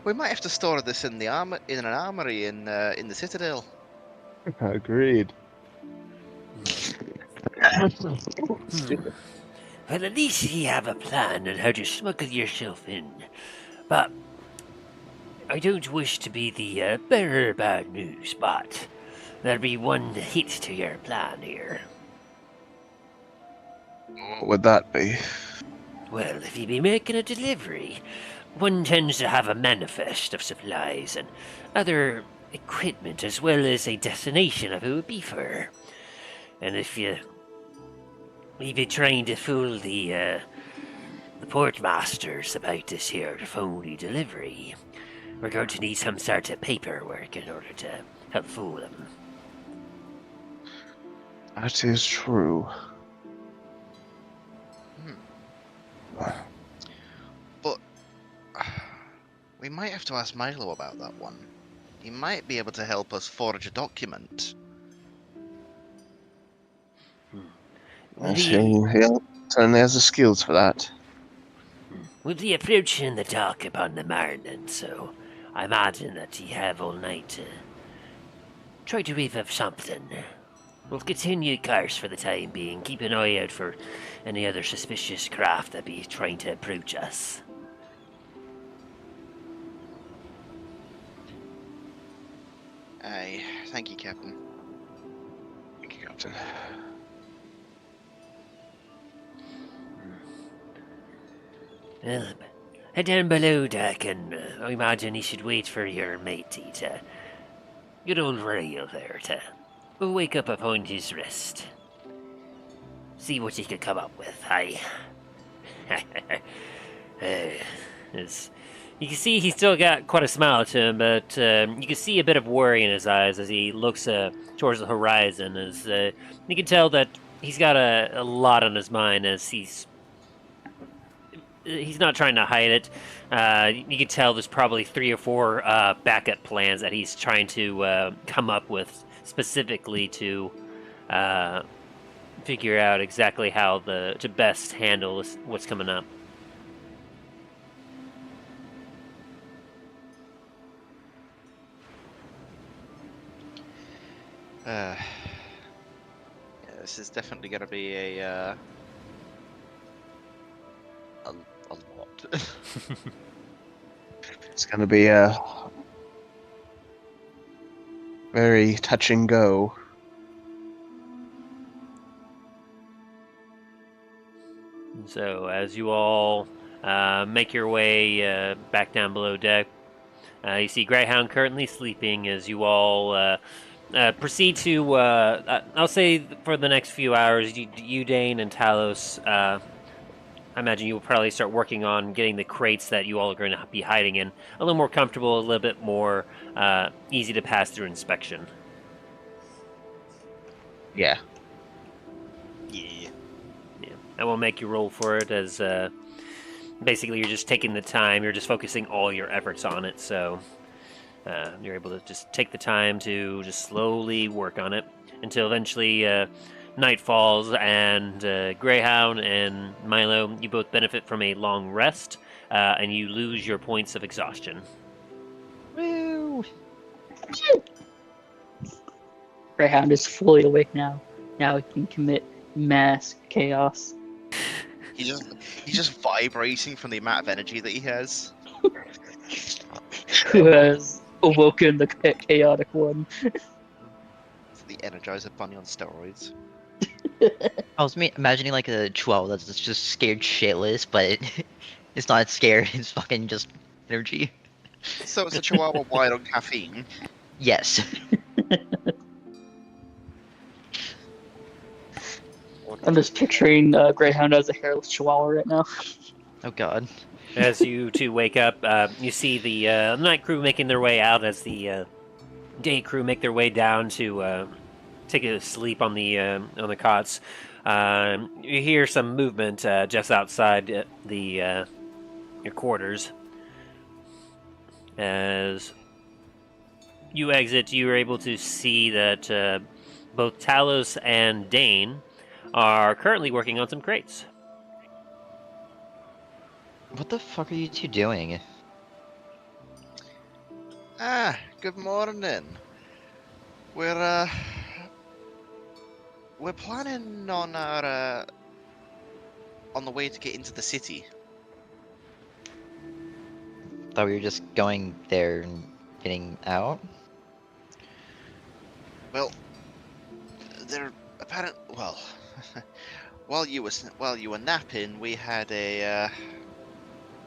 we might have to store this in the in an armory in the Citadel. Agreed. Well, at least you have a plan on how to smuggle yourself in. But I don't wish to be the bearer of bad news, but there'll be one hit to your plan here. What would that be? Well, if you be making a delivery, one tends to have a manifest of supplies and other equipment as well as a destination of who it would be for. And if you be trying to fool the portmasters about this here phony delivery, we're going to need some sort of paperwork in order to help fool them. That is true. But we might have to ask Milo about that one. He might be able to help us forge a document. I see. He certainly has the skills for that. We'll be approaching the dock upon the morning, so I imagine that you have all night to try to weave up something. We'll continue course for the time being. Keep an eye out for any other suspicious craft that be trying to approach us. Aye, thank you, Captain. Thank you, Captain. Well, head down below deck, and I imagine you should wait for your matey to good old Rail there to wake up upon his rest. See what he can come up with, aye. You can see he's still got quite a smile to him, but you can see a bit of worry in his eyes as he looks towards the horizon. As you can tell that he's got a lot on his mind, as he's not trying to hide it. You can tell there's probably 3 or 4 backup plans that he's trying to come up with specifically to figure out exactly how to best handle what's coming up. Yeah, this is definitely going to be a lot. It's going to be a very touch and go. So as you all make your way back down below deck, you see Greyhound currently sleeping as you all proceed to, I'll say for the next few hours, you Dain and Talos, I imagine you will probably start working on getting the crates that you all are going to be hiding in a little more comfortable, a little bit more easy to pass through inspection. Yeah. Yeah. I won't make you roll for it, as basically you're just taking the time, you're just focusing all your efforts on it, so you're able to just take the time to just slowly work on it until eventually night falls, and Greyhound and Milo, you both benefit from a long rest, and you lose your points of exhaustion. Woo! Greyhound is fully awake now. Now he can commit mass chaos. He's just vibrating from the amount of energy that he has. Who has awoken the chaotic one? It's the Energizer Bunny on steroids. I was imagining like a chihuahua that's just scared shitless, but it's not scared, it's fucking just energy. So it's a Chihuahua wide on caffeine. Yes. I'm just picturing Greyhound as a hairless chihuahua right now. Oh god. As you two wake up, you see the night crew making their way out as the day crew make their way down to take a sleep on the cots. You hear some movement just outside your quarters. As you exit, you are able to see that both Talos and Dain are currently working on some crates. What the fuck are you two doing? Good morning. We're planning on our on the way to get into the city. Thought we were just going there and getting out? Well, they're apparent. Well, while you were napping, we had an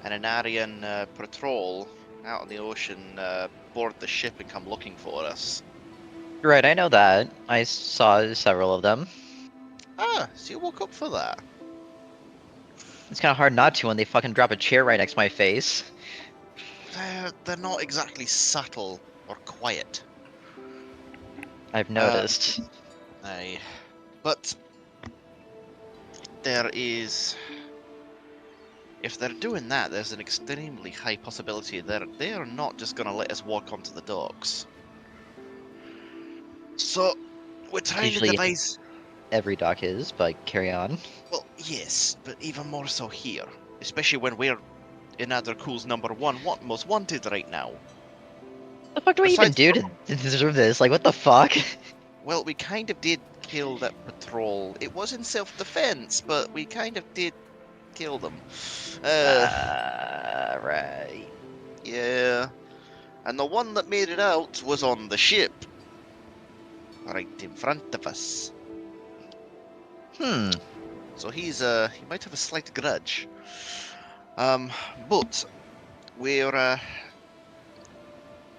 Anarian patrol out on the ocean board the ship and come looking for us. Right, I know that. I saw several of them. Ah, so you woke up for that? It's kind of hard not to when they fucking drop a chair right next to my face. They're not exactly subtle or quiet. I've noticed. Aye. But there is... If they're doing that, there's an extremely high possibility that they are not just going to let us walk onto the docks. So, we're trying Usually to devise... Every dock is, but carry on. Well, yes, but even more so here. Especially when we're Anar Dracul #1 most wanted right now. What the fuck do we even do to deserve this? Like, what the fuck? Well, we kind of did kill that patrol. It was in self-defense, but we kind of did kill them. Right. Yeah. And the one that made it out was on the ship. Right in front of us. So he might have a slight grudge. But we're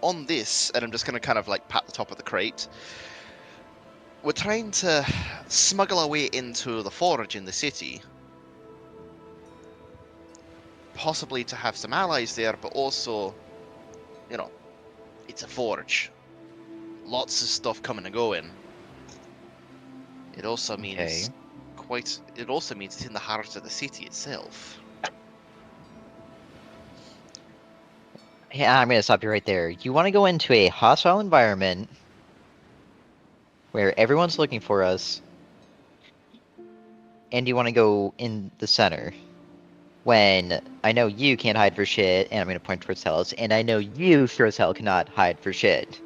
on this, and I'm just gonna kind of like pat the top of the crate. We're trying to smuggle our way into the forge in the city. possibly to have some allies there, but also, you know, it's a forge. Lots of stuff coming and going. It also means It also means it's in the heart of the city itself. Yeah, I'm gonna stop you right there. You want to go into a hostile environment where everyone's looking for us, and you want to go in the center when I know you can't hide for shit, and I'm gonna point towards Talos, and I know you sure as hell cannot hide for shit.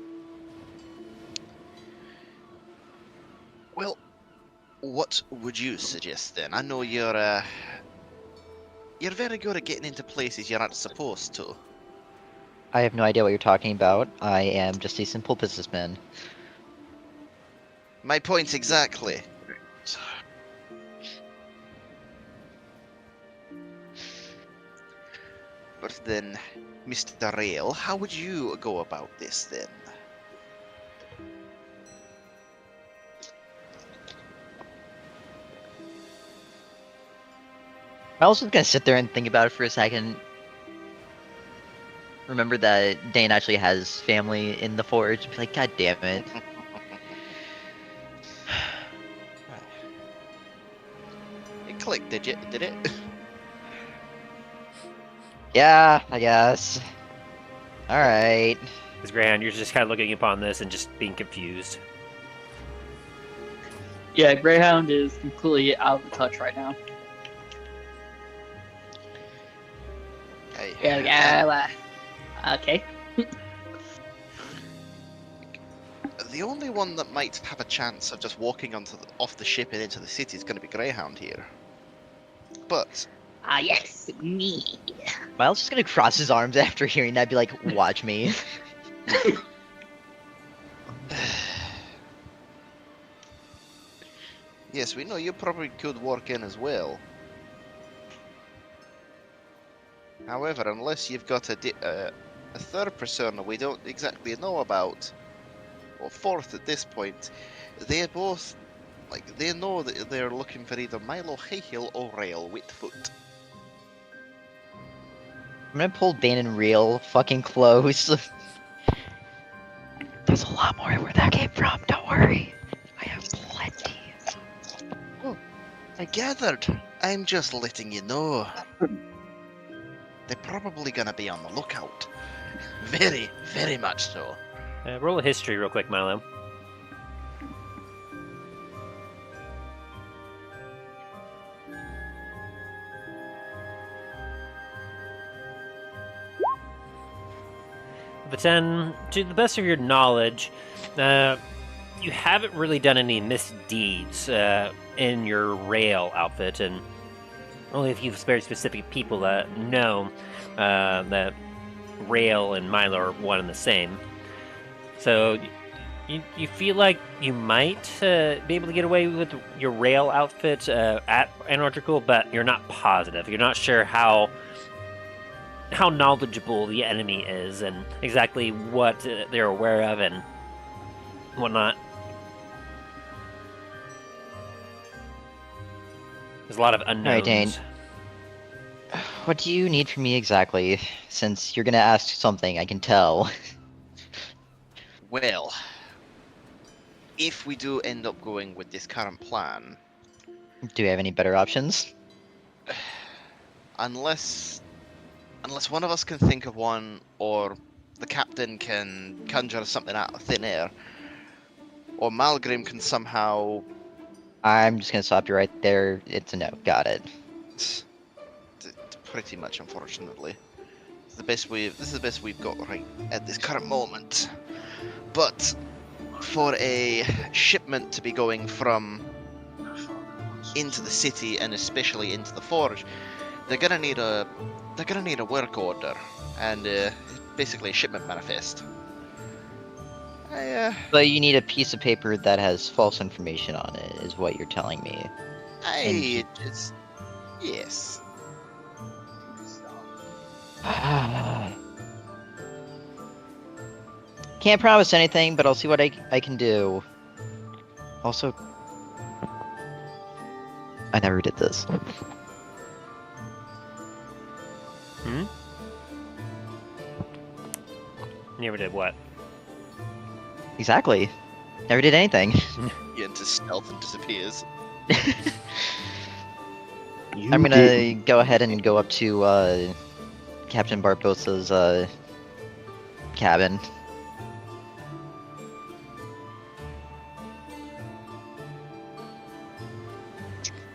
Well, what would you suggest then? I know you're very good at getting into places you're not supposed to. I have no idea what you're talking about. I am just a simple businessman. My point exactly. But then, Mr. Rail, how would you go about this then? I was just gonna sit there and think about it for a second. Remember that Dain actually has family in the forge. Be like, God damn it. It clicked, did it? Yeah, I guess. Alright. As Greyhound, you're just kind of looking upon this and just being confused. Yeah, Greyhound is completely out of touch right now. Hey, Yeah, okay. the only one that might have a chance of just walking off the ship and into the city is going to be Greyhound here. But Yes, me. Miles just gonna cross his arms after hearing that, be like, watch me. yes, we know you probably could work in as well. However, unless you've got a third persona we don't exactly know about, or fourth at this point, they both, they know that they're looking for either Milo Hayhill or Rail Whitfoot. I'm gonna pull Dain and Real fucking close. There's a lot more where that came from, don't worry. I have plenty. Oh, I gathered. I'm just letting you know. They're probably gonna be on the lookout. Very, very much so. Roll a history real quick, Milo. But then, to the best of your knowledge, you haven't really done any misdeeds in your rail outfit, and only a few very specific people that know that Rail and Milo are one and the same. So you feel like you might be able to get away with your Rail outfit at Anar Dracul, but you're not positive. You're not sure how knowledgeable the enemy is and exactly what they're aware of and whatnot. There's a lot of unknowns. Alright, Dain. What do you need from me exactly? Since you're gonna ask something, I can tell. Well, if we do end up going with this current plan, Do you have any better options? unless one of us can think of one, or the captain can conjure something out of thin air, or Malgrim can somehow... I'm just gonna stop you right there. It's a no. Got it. Pretty much, unfortunately. This is the best we've got right at this current moment. But for a shipment to be going from into the city and especially into the forge, they're gonna need a work order and basically a shipment manifest. But you need a piece of paper that has false information on it, is what you're telling me. Yes. Can't promise anything, but I'll see what I can do. Also, I never did this. Hmm? Never did what? Exactly. Never did anything. He enters stealth and disappears. You I'm gonna didn't. go ahead and go up to Captain Barbossa's cabin.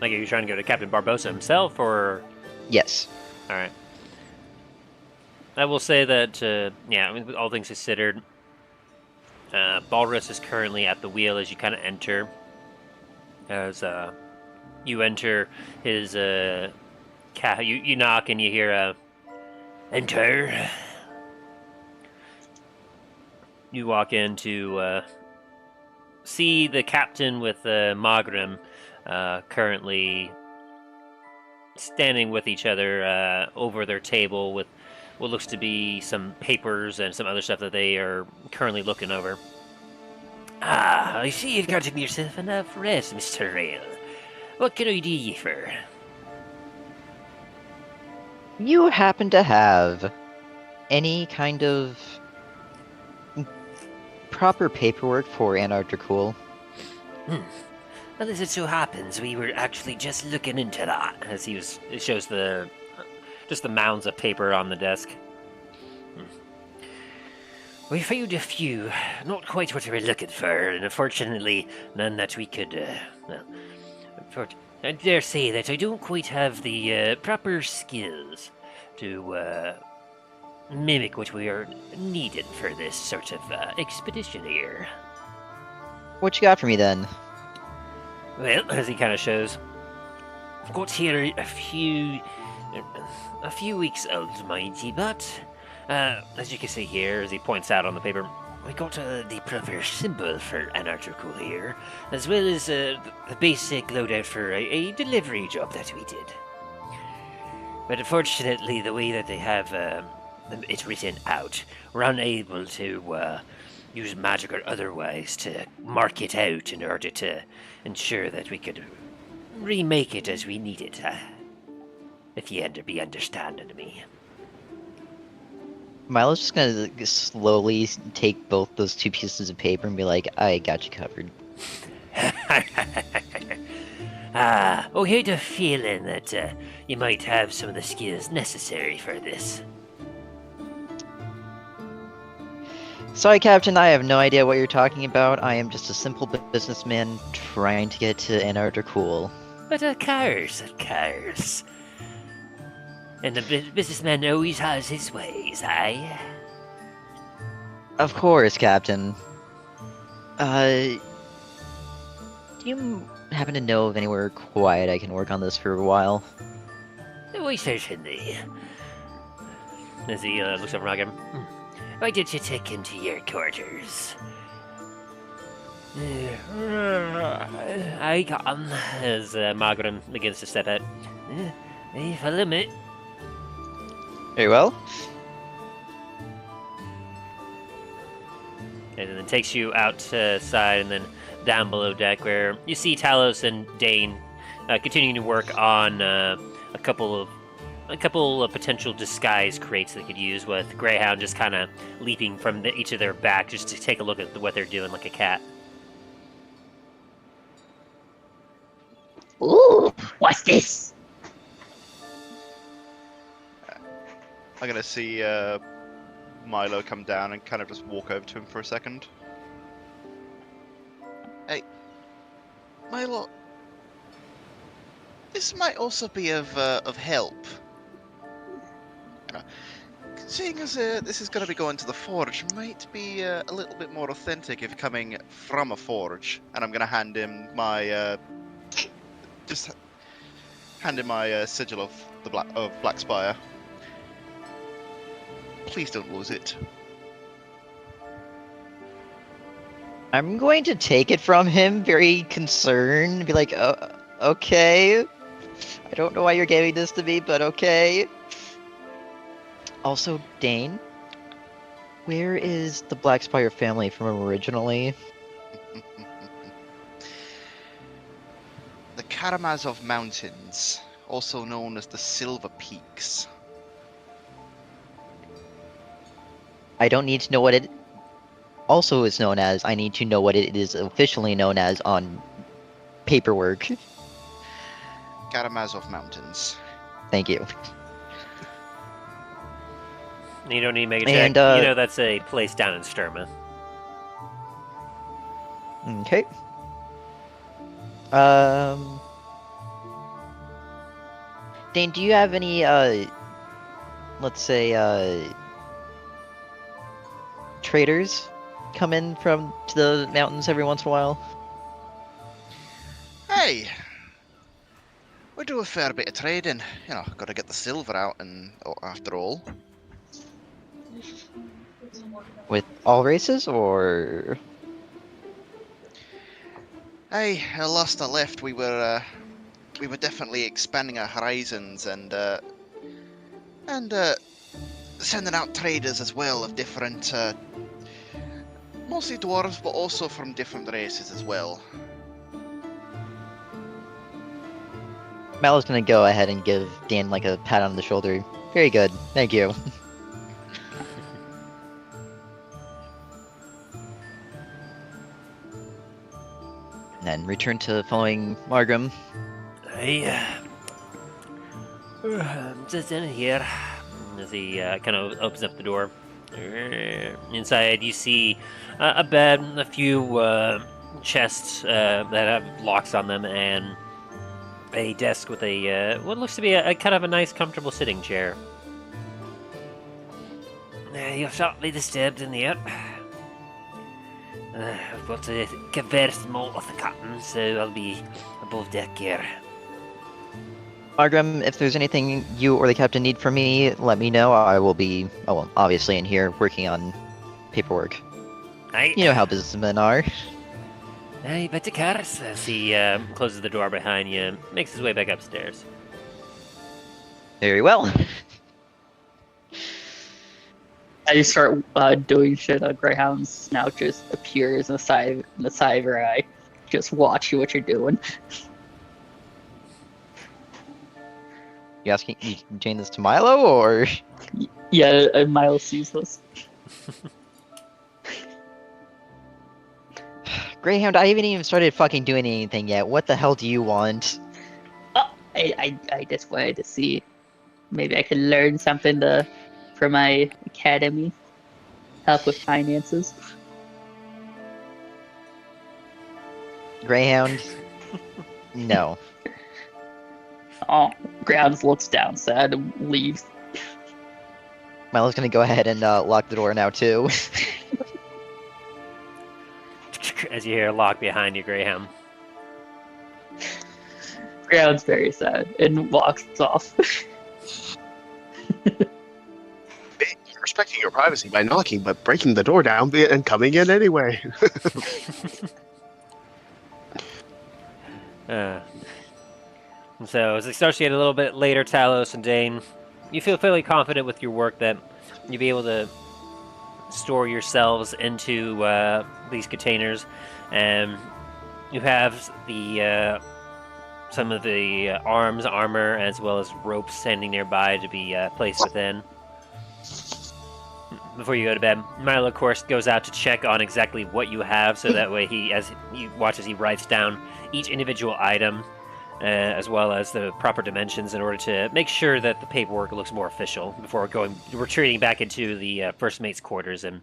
Like, are you trying to go to Captain Barbossa himself, or? Yes. All right. I will say that, yeah, I mean, with all things considered, Balrus is currently at the wheel as you kind of enter. As you enter his you knock and you hear enter. You walk in to see the captain with Magrim currently standing with each other over their table with what looks to be some papers and some other stuff that they are currently looking over. Ah, I see you've gotten yourself enough rest, Mr. Rail. What can I do you for? You happen to have any kind of proper paperwork for Anar Dracul? Well, as it so happens, we were actually just looking into that. As it shows just the mounds of paper on the desk. We found a few, not quite what we were looking for, and unfortunately, none that we could, I dare say that I don't quite have the proper skills to mimic what we are needed for this sort of expedition here. What you got for me then? Well, as he kind of shows. I've got here a few weeks old, mind you, but As you can see here, as he points out on the paper, we got the proper symbol for Anar Dracul here, as well as the basic loadout for a delivery job that we did. But unfortunately, the way that they have it written out, we're unable to use magic or otherwise to mark it out in order to ensure that we could remake it as we need it. If you be understanding me. Milo's just gonna slowly take both those two pieces of paper and be like, I got you covered. I had a feeling that you might have some of the skills necessary for this. Sorry, Captain, I have no idea what you're talking about. I am just a simple businessman trying to get to Anar Dracul. But of course. And the businessman always has his ways, eh? Of course, Captain. Do you happen to know of anywhere quiet I can work on this for a while? Why, certainly. as he looks over at him. Why don't you take him to your quarters? I got him, as Margaret begins to step out. Hey, follow me. Very well. And then takes you outside and then down below deck where you see Talos and Dain continuing to work on a couple of potential disguise crates they could use, with Greyhound just kind of leaping from each of their back just to take a look at what they're doing like a cat. Ooh, what's this? I'm gonna see Milo come down and kind of just walk over to him for a second. Hey, Milo, this might also be of help. Seeing as this is going to be going to the forge, might be a little bit more authentic if coming from a forge. And I'm going to hand him my sigil of the Black Spire. Please don't lose it. I'm going to take it from him, very concerned, and be like, oh, okay. I don't know why you're giving this to me, but okay. Also, Dain, where is the Black Spire family from originally? The Karamazov Mountains, also known as the Silver Peaks. I don't need to know what it also is known as. I need to know what it is officially known as on paperwork. Karamazov Mountains. Thank you. You don't need to make a check. And, you know that's a place down in Sturma. Okay. Dane, do you have any, let's say, traders come in to the mountains every once in a while? Hey, we do a fair bit of trading. You know, got to get the silver out, and after all. With all races, or? Hey, last I left, we were definitely expanding our horizons and sending out traders as well of different, mostly dwarves, but also from different races as well. Malo's gonna go ahead and give Dan like a pat on the shoulder. Very good, thank you. And then return to following Margrim. Just in here. As he kind of opens up the door. Inside, you see a bed, a few chests that have locks on them, and a desk with a what looks to be a kind of a nice, comfortable sitting chair. You're shortly disturbed in here. I've got to converse more with the captain, so I'll be above deck here. Margrim, if there's anything you or the captain need from me, let me know. I will be, obviously in here working on paperwork. Aye. You know how businessmen are. Aye, but the cars. As he closes the door behind you, makes his way back upstairs. Very well. I start doing shit. Greyhound's snout just appears in the side of her eye, just watching what you're doing. You asking you doing this to Milo, or? Yeah, and Milo sees this. Greyhound, I haven't even started fucking doing anything yet. What the hell do you want? Oh, I just wanted to see. Maybe I could learn something for my academy. Help with finances. Greyhound? No. Oh, Grounds looks down sad and leaves. Milo's gonna go ahead and lock the door now too. As you hear a lock behind you, Graham. Grounds very sad and walks off. Respecting your privacy by knocking, but breaking the door down and coming in anyway. So, as it starts to get a little bit later, Talos and Dain, you feel fairly confident with your work that you'll be able to store yourselves into these containers. And you have the some of the armor, as well as ropes standing nearby to be placed within. Before you go to bed, Milo, of course, goes out to check on exactly what you have, so that way as he writes down each individual item, as well as the proper dimensions, in order to make sure that the paperwork looks more official before retreating back into the first mate's quarters and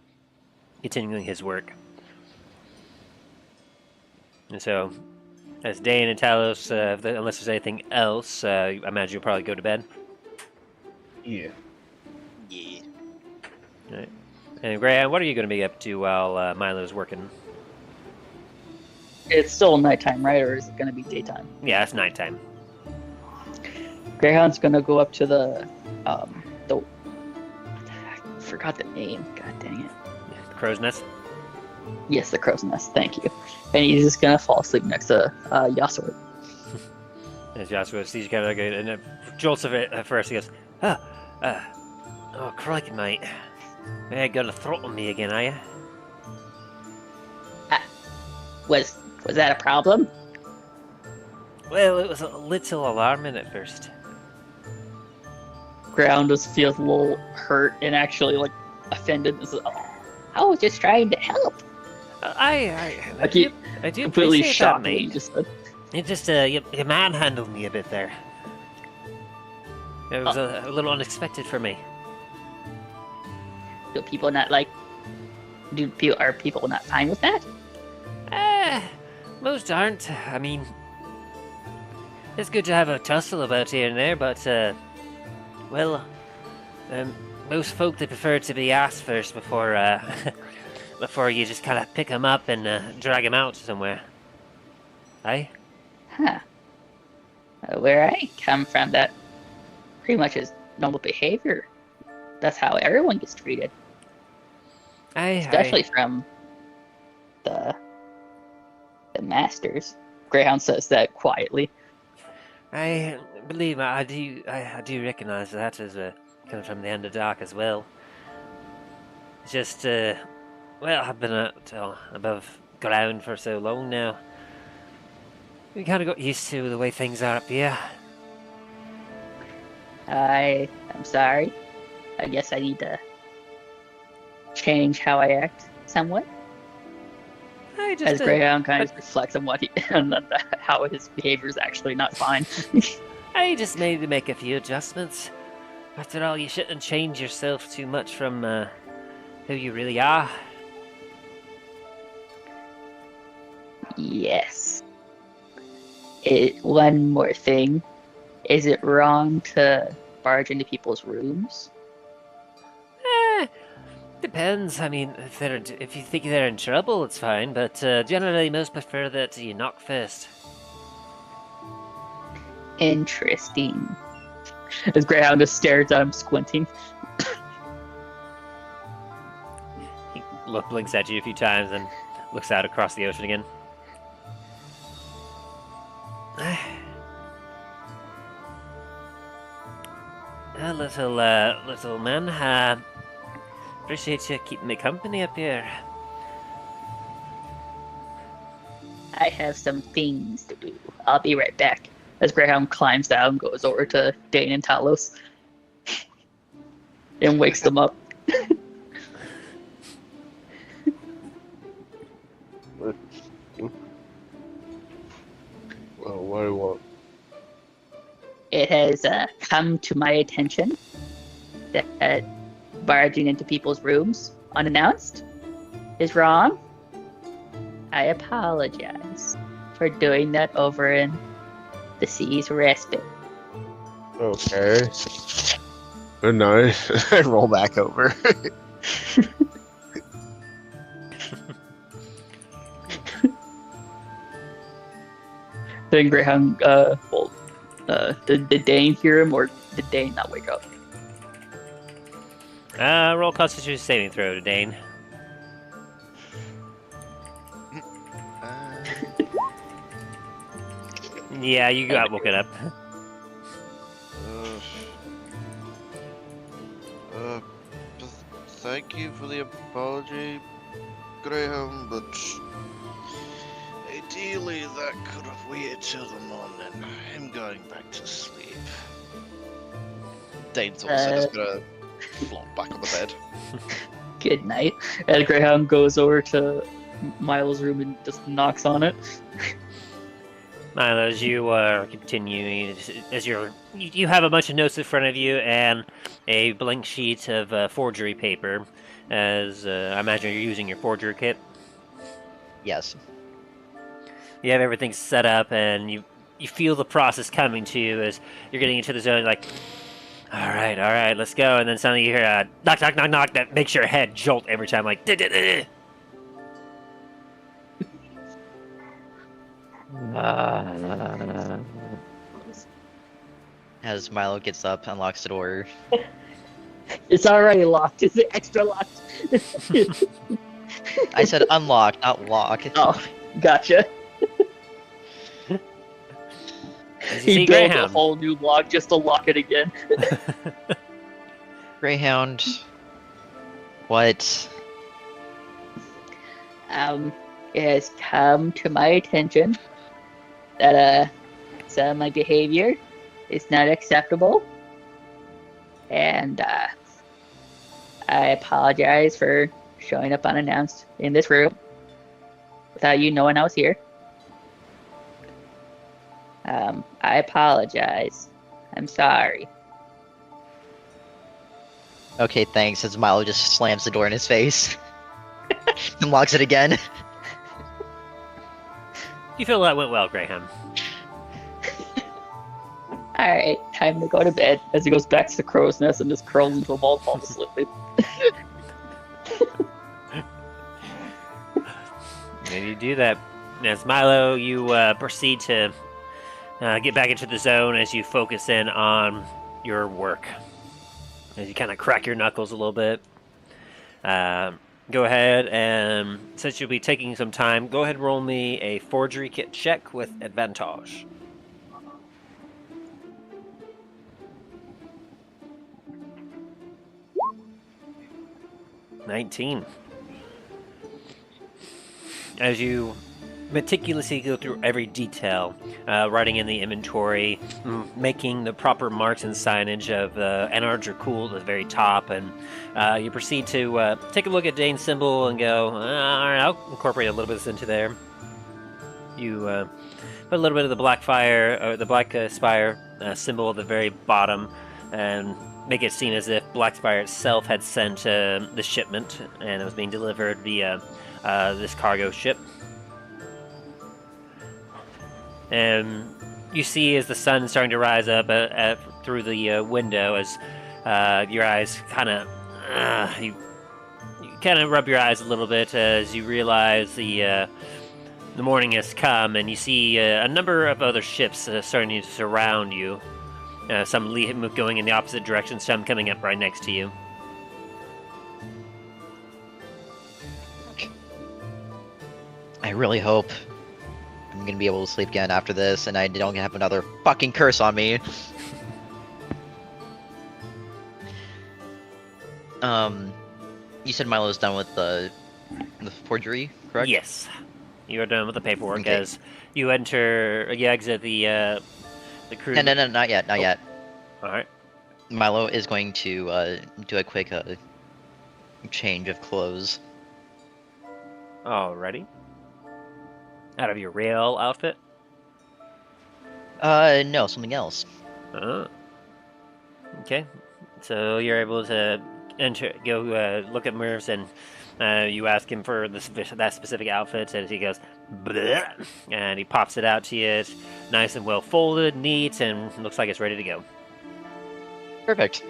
continuing his work. And so, as Dain and Talos, unless there's anything else, I imagine you'll probably go to bed. Yeah. Yeah. Right. And Graham, what are you going to be up to while Milo's working? It's still nighttime, right? Or is it going to be daytime? Yeah, it's nighttime. Greyhound's going to go up to the I forgot the name. God dang it. The crow's nest? Yes, the crow's nest. Thank you. And he's just going to fall asleep next to Yasuo. As Joshua sees you kind of like and jolts of it at first, he goes, oh, crikey, mate. You ain't gonna throttle me again, are you? Was that a problem? Well, it was a little alarming at first. Ground just feels a little hurt and actually like offended. This is, I was just trying to help. I Like he do completely appreciate that, shocked what he mate. just said. It just, you manhandled me a bit there. It was a little unexpected for me. Do people not like? Are people not fine with that? Most aren't. I mean, it's good to have a tussle about here and there, but, well, most folk, they prefer to be asked first before, before you just kind of pick them up and drag them out somewhere. Aye? Huh. Where I come from, that pretty much is normal behavior. That's how everyone gets treated. Especially from the masters. Greyhound says that quietly. I believe I do recognize that as coming from the Underdark as well. It's just, well, I've been above ground for so long now. We kind of got used to the way things are up here. I'm sorry. I guess I need to change how I act somewhat. As Greyhound kind of reflects on how his behavior is actually not fine. I just need to make a few adjustments. After all, you shouldn't change yourself too much from who you really are. Yes. One more thing. Is it wrong to barge into people's rooms? Depends. I mean, if you think they're in trouble, it's fine. But generally, most prefer that you knock first. Interesting. As Greyhound just stares at him, squinting. He blinks at you a few times and looks out across the ocean again. Little man. Appreciate you keeping me company up here. I have some things to do. I'll be right back. As Greyhound climbs down and goes over to Dain and Talos and wakes them up. Well, what do you want? It has come to my attention that barging into people's rooms unannounced is wrong. I apologize for doing that over in the Seas Respite. Okay. Good night. I roll back over. Then Greyhound, did Dain hear him or did Dain not wake up? Roll Constitution saving throw to Dain. Yeah, you got woken up. Thank you for the apology, Graham, but ideally that could have waited till the morning. I'm going back to sleep. Dane's also just gonna flop back on the bed. Good night. And Greyhound goes over to Milo's room and just knocks on it. Milo, as you are continuing, as you have a bunch of notes in front of you and a blank sheet of forgery paper, as I imagine you're using your forgery kit. Yes. You have everything set up, and you feel the process coming to you as you're getting into the zone. Like, all right, let's go. And then suddenly you hear a knock, knock, knock, knock that makes your head jolt every time. Like, duh. As Milo gets up, unlocks the door. It's already locked. Is it extra locked? I said unlock, not lock. Oh, gotcha. He built a whole new lock just to lock it again. Greyhound. What? It has come to my attention that some of my behavior is not acceptable, and I apologize for showing up unannounced in this room without you knowing I was here. I apologize. I'm sorry. Okay, thanks. As Milo just slams the door in his face and locks it again. You feel that went well, Greyhound. Alright, time to go to bed. As he goes back to the crow's nest and just curls into a ball to fall asleep. And you do that. As Milo, you proceed to get back into the zone as you focus in on your work. As you kind of crack your knuckles a little bit. Go ahead and, since you'll be taking some time, go ahead and roll me a forgery kit check with advantage. $19. As you meticulously go through every detail, writing in the inventory, making the proper marks and signage of Anar Dracul at the very top, and you proceed to take a look at Dain's symbol and go, all right, I'll incorporate a little bit of this into there. You put a little bit of the black spire symbol at the very bottom, and make it seem as if Black Spire itself had sent the shipment, and it was being delivered via this cargo ship. And you see as the sun's starting to rise up through the window, as your eyes kind of you kind of rub your eyes a little bit as you realize the morning has come, and you see a number of other ships starting to surround you. Some going in the opposite direction, some coming up right next to you. I really hope I'm gonna be able to sleep again after this, and I don't have another fucking curse on me. You said Milo's done with the forgery, correct? Yes, you are done with the paperwork. Okay. As you exit the crew. No, not yet, not yet. All right. Milo is going to do a quick change of clothes. Alrighty. Out of your real outfit? No, something else. Okay. So you're able to go look at mirrors, and you ask him for that specific outfit, and he goes, bleh, and he pops it out to you. It's nice and well folded, neat, and looks like it's ready to go. Perfect.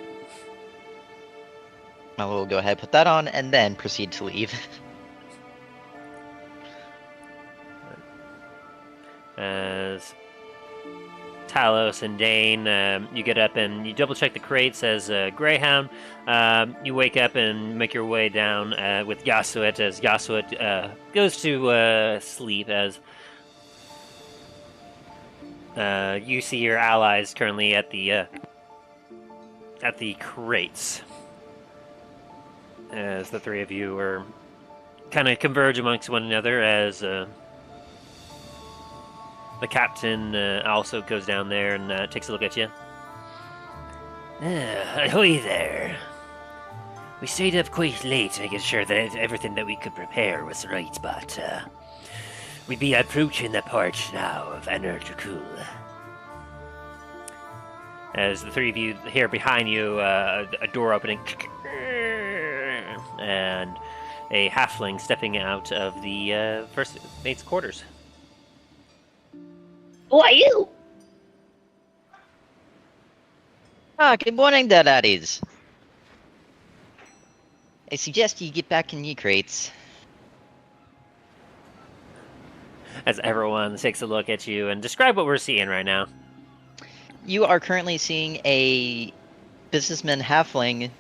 Milo will go ahead, put that on, and then proceed to leave. As Talos and Dain, you get up and you double check the crates as Greyhound. You wake up and make your way down with Yasuit as Yasuit goes to sleep, as you see your allies currently at the crates. As the three of you are kind of converge amongst one another, as the captain also goes down there and takes a look at you. Ahoy there. We stayed up quite late making sure that everything that we could prepare was right, but we'd be approaching the port now of Anar Dracul. As the three of you hear behind you a door opening, and a halfling stepping out of the first mate's quarters. Who are you? Good morning there, laddies. I suggest you get back in your crates. As everyone takes a look at you and describe what we're seeing right now. You are currently seeing a businessman halfling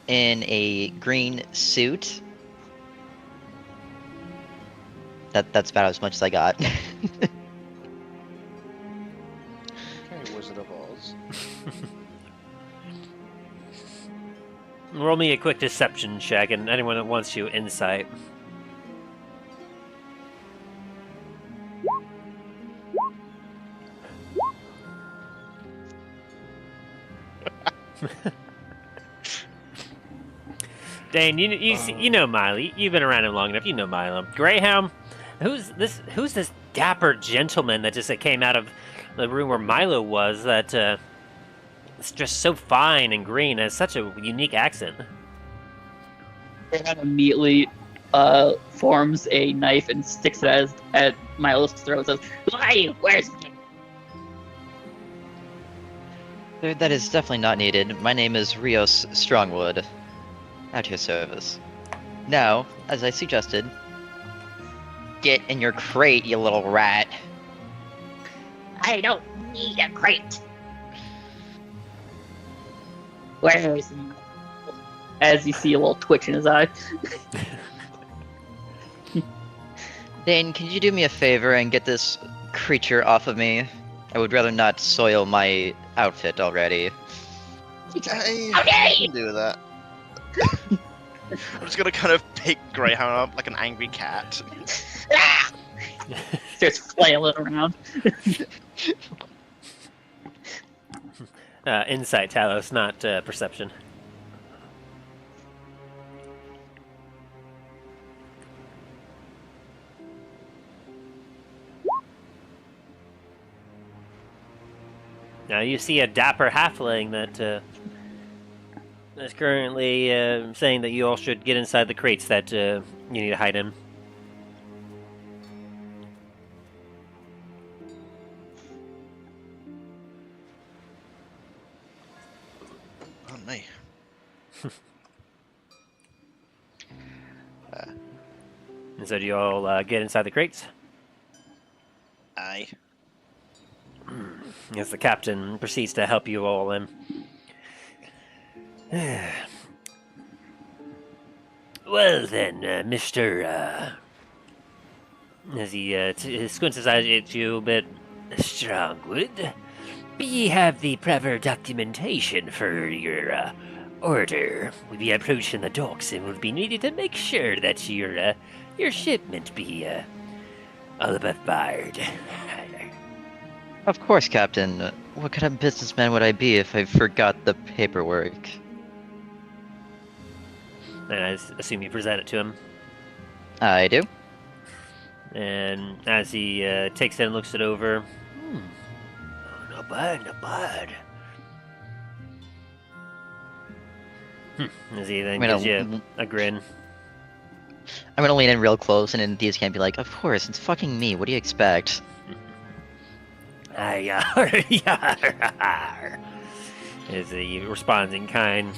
in a green suit. That's about as much as I got. Wizard of Oz. Roll me a quick deception check, and anyone that wants to, insight. Dain, you know Milo. You've been around him long enough. You know Milo. Greyhound, who's this dapper gentleman that just came out of the room where Milo was? That it's just so fine and green. Has such a unique accent. Greyhound immediately forms a knife and sticks it at Milo's throat. Says, "Who are you? Where's it?" That is definitely not needed. My name is Rios Strongwood. At your service. Now, as I suggested, get in your crate, you little rat. I don't need a crate. Where is he? As you see a little twitch in his eye. Dane, can you do me a favor and get this creature off of me? I would rather not soil my outfit already. I can do that. I'm just gonna kind of pick Greyhound up like an angry cat. Starts flailing around. Insight, Talos, not perception. Now you see a dapper halfling that is currently saying that you all should get inside the crates that you need to hide in. On me. And so do you all get inside the crates? Aye. As the captain proceeds to help you all in. Well then, Mr. As he squints his eyes at you a bit, Strongwood, we have the proper documentation for your order. We'll be approaching the docks and we'll be needing to make sure that your shipment be all above board. Of course, Captain. What kind of businessman would I be if I forgot the paperwork? And I assume you present it to him. I do. And as he takes it and looks it over, not bad, not bad. As he then gives you a grin. I'm gonna lean in real close, and then these can be like, "Of course, it's fucking me. What do you expect?" As he responds in kind.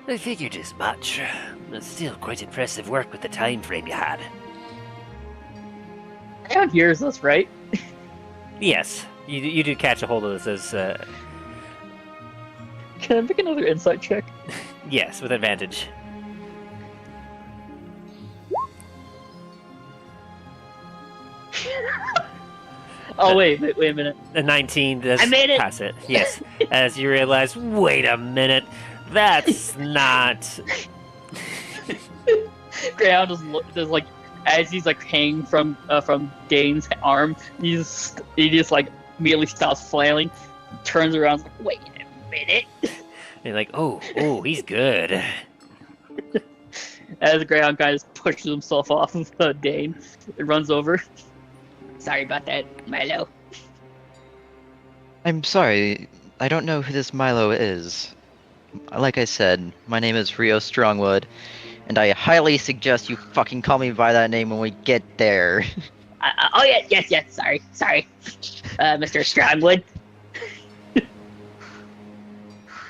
I figured as much. It's still quite impressive work with the time frame you had. Greyhound hears us, right? Yes, you do catch a hold of this as... Can I make another insight check? Yes, with advantage. Oh, wait a minute. The 19 does I made it! pass it. Yes, as you realize, wait a minute, that's not... Greyhound does like, as he's like hanging from Dane's arm, he just like immediately stops flailing, turns around, like, wait a minute. You're like, oh, he's good. As Greyhound kind of pushes himself off of Dane, it runs over. Sorry about that, Milo. I'm sorry. I don't know who this Milo is. Like I said, my name is Rio Strongwood, and I highly suggest you fucking call me by that name when we get there. Oh yes. Sorry, Mr. Strongwood.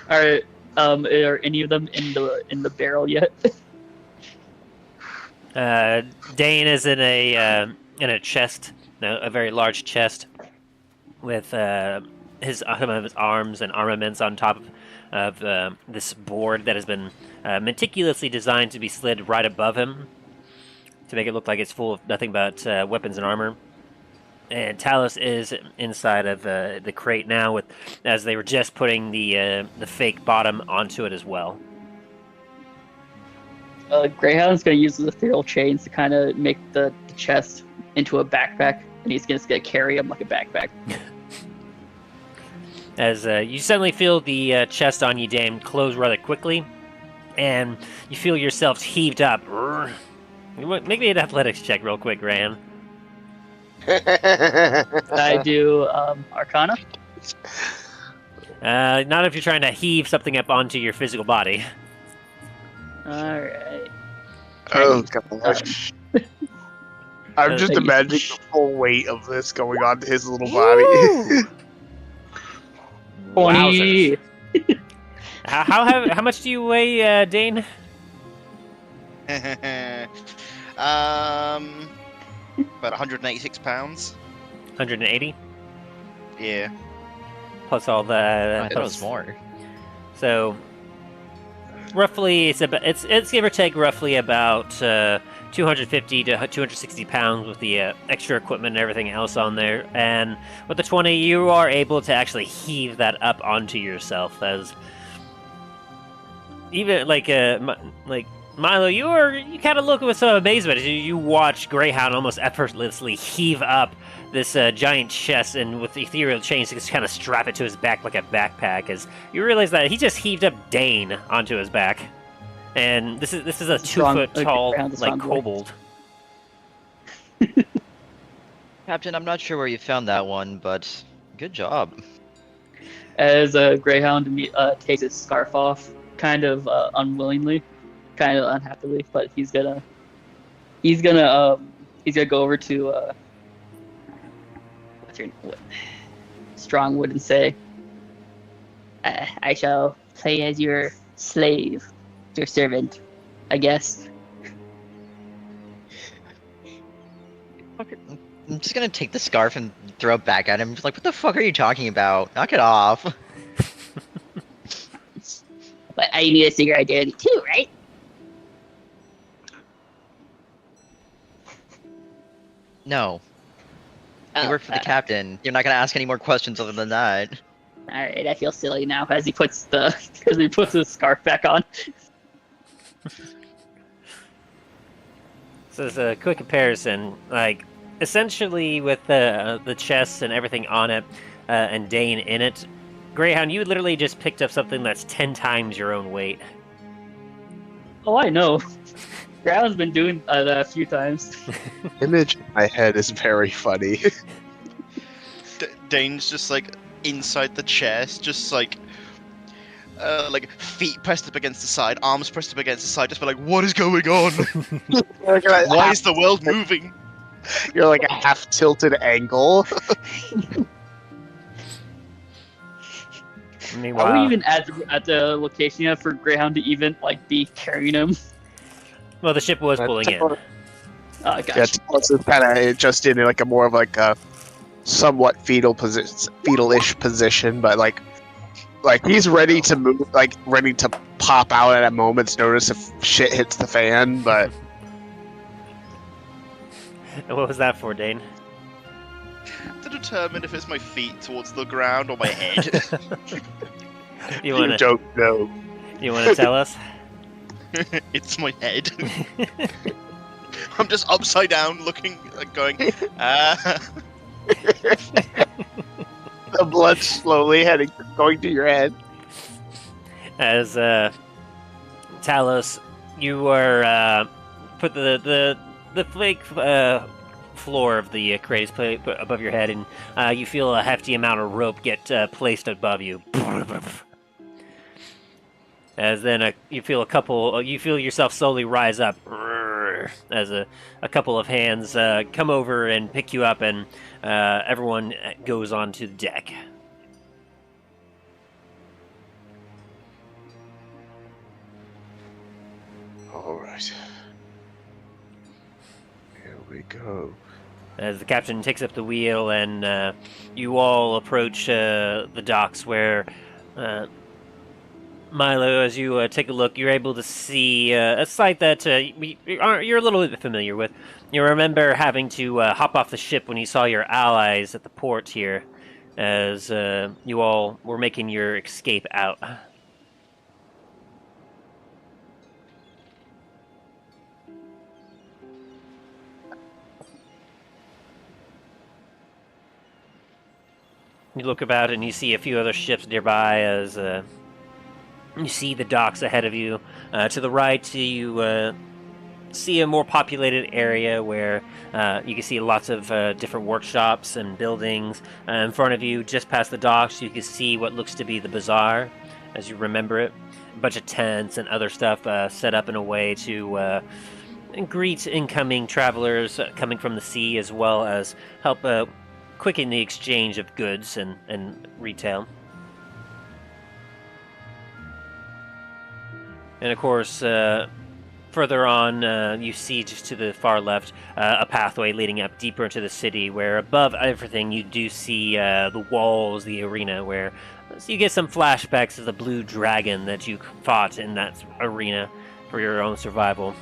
Are any of them in the barrel yet? Dain is in a chest, a very large chest, with some of his arms and armaments on top of this board that has been meticulously designed to be slid right above him to make it look like it's full of nothing but weapons and armor. And Talos is inside of the crate now, as they were just putting the fake bottom onto it as well. Greyhound's gonna use the ethereal chains to kind of make the chest into a backpack, and he's just gonna carry him like a backpack. As you suddenly feel the chest on you, Dain, close rather quickly, and you feel yourself heaved up. Make me an athletics check real quick, Ran. I do Arcana. Not if you're trying to heave something up onto your physical body. Alright. Oh gosh. I'm just Thank you. imagining the full weight of this going on to his little body. 20. How much do you weigh, Dane? About 186 pounds. 180 Yeah. plus all the. I thought it was more. So roughly, it's give or take roughly about 250 to 260 pounds with the extra equipment and everything else on there. And with the 20, you are able to actually heave that up onto yourself. As even like Milo, you kind of look with some amazement as you watch Greyhound almost effortlessly heave up this giant chest, and with the ethereal chains, just kind of strap it to his back like a backpack. As you realize that he just heaved up Dain onto his back, and this is a 2-foot tall like kobold. Captain, I'm not sure where you found that one, but good job. As Greyhound takes his scarf off, kind of unwillingly, kind of unhappily, but he's gonna go over to Strongwood and say, I shall play as your slave, your servant, I guess. I'm just gonna take the scarf and throw it back at him. Just like, what the fuck are you talking about? Knock it off. But I need a secret identity too, right? No. You Oh, work for the captain. You're not gonna ask any more questions other than that. Alright, I feel silly now. As he puts his scarf back on. So as a quick comparison, like essentially with the chest and everything on it, and Dain in it, Greyhound, you literally just picked up something that's 10 times your own weight. Oh, I know. Greyhound's been doing that a few times. Image in my head is very funny. Dane's just like inside the chest, just like feet pressed up against the side, arms pressed up against the side, just be like, what is going on? Why is the world moving? You're like a half tilted angle. Meanwhile, Are we even at the location yet for Greyhound to even be carrying him? well, the ship was pulling in. Oh, gotcha. Yeah, Talos is kind of just in like a more of like a somewhat fetal-ish position, but like he's ready to move, like ready to pop out at a moment's notice if shit hits the fan. But And what was that for, Dain? To determine if it's my feet towards the ground or my head. You you don't know. wanna tell us? It's my head. I'm just upside down looking, going, The blood slowly going to your head. As Talos, you are put the flake floor of the crate is put above your head, and you feel a hefty amount of rope get placed above you. As then you feel yourself slowly rise up as a couple of hands come over and pick you up, and everyone goes onto the deck. All right. Here we go. As the captain takes up the wheel, and you all approach the docks where Milo, as you take a look, you're able to see a sight that you're a little bit familiar with. You remember having to hop off the ship when you saw your allies at the port here, as you all were making your escape out. You look about and you see a few other ships nearby as You see the docks ahead of you. To the right, you see a more populated area where you can see lots of different workshops and buildings. In front of you, just past the docks, you can see what looks to be the bazaar, as you remember it. A bunch of tents and other stuff set up in a way to greet incoming travelers coming from the sea, as well as help quicken the exchange of goods and retail. And of course, further on, you see just to the far left a pathway leading up deeper into the city, where above everything you do see the walls, the arena, where so you get some flashbacks of the blue dragon that you fought in that arena for your own survival.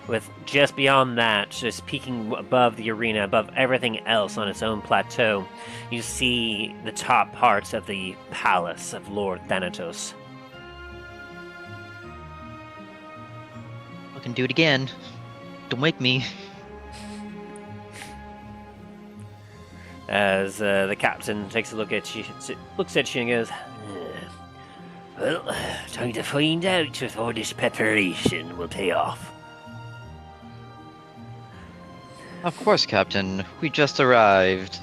With just beyond that, just peeking above the arena, above everything else on its own plateau, you see the top parts of the palace of Lord Thanatos. I can do it again. Don't wake me. As the captain takes a look at you, looks at you and goes, Well, time to find out if all this preparation will pay off. Of course, Captain. We just arrived.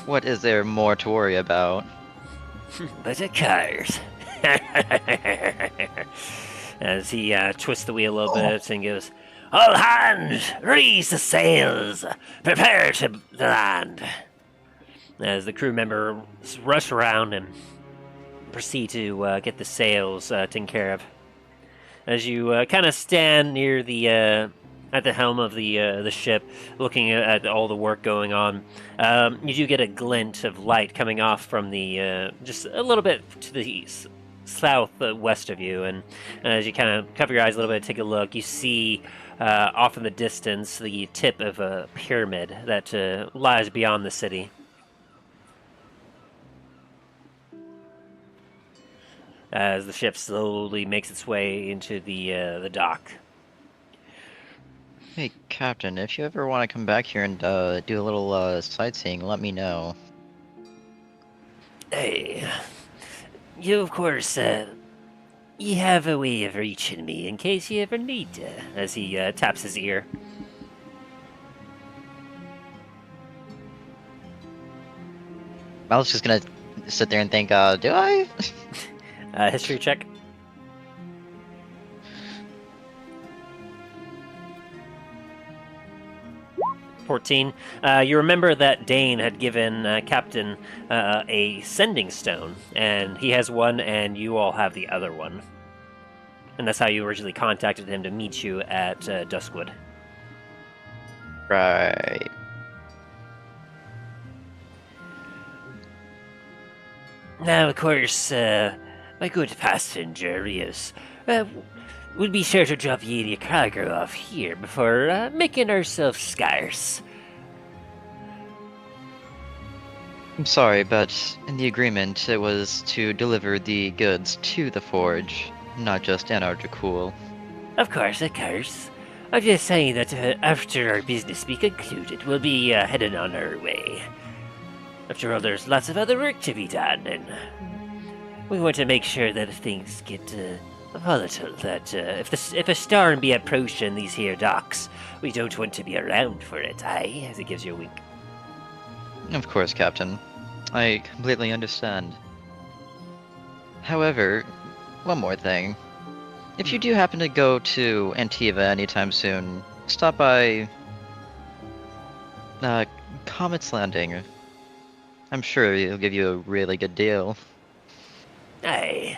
What is there more to worry about? But of course. as he twists the wheel a little bit and goes, All hands, raise the sails, prepare to land. As the crew members rush around and proceed to get the sails taken care of. As you kind of stand near the at the helm of the ship, looking at all the work going on, you do get a glint of light coming off from the just a little bit to the southwest of you, and as you kind of cover your eyes a little bit, take a look, you see off in the distance the tip of a pyramid that lies beyond the city. As the ship slowly makes its way into the dock. Hey, Captain, if you ever want to come back here and do a little sightseeing, let me know. Hey, you of course, you have a way of reaching me in case you ever need to, As he taps his ear. I was just gonna sit there and think, do I? History check. 14. You remember that Dain had given Captain a sending stone, and he has one, and you all have the other one. And that's how you originally contacted him to meet you at Duskwood. Right. Now, of course, my good passenger, Rios, we'll be sure to drop you your cargo off here before making ourselves scarce. I'm sorry, but in the agreement, it was to deliver the goods to the forge, not just Anar Dracul. Of course. I'm just saying that after our business be concluded, we'll be heading on our way. After all, there's lots of other work to be done, and we want to make sure that if things get volatile, that if a storm be approaching these here docks, we don't want to be around for it, aye? As it gives you a wink. Of course, Captain. I completely understand. However, one more thing. If you do happen to go to Antiva anytime soon, stop by Comet's Landing. I'm sure he'll give you a really good deal. Aye.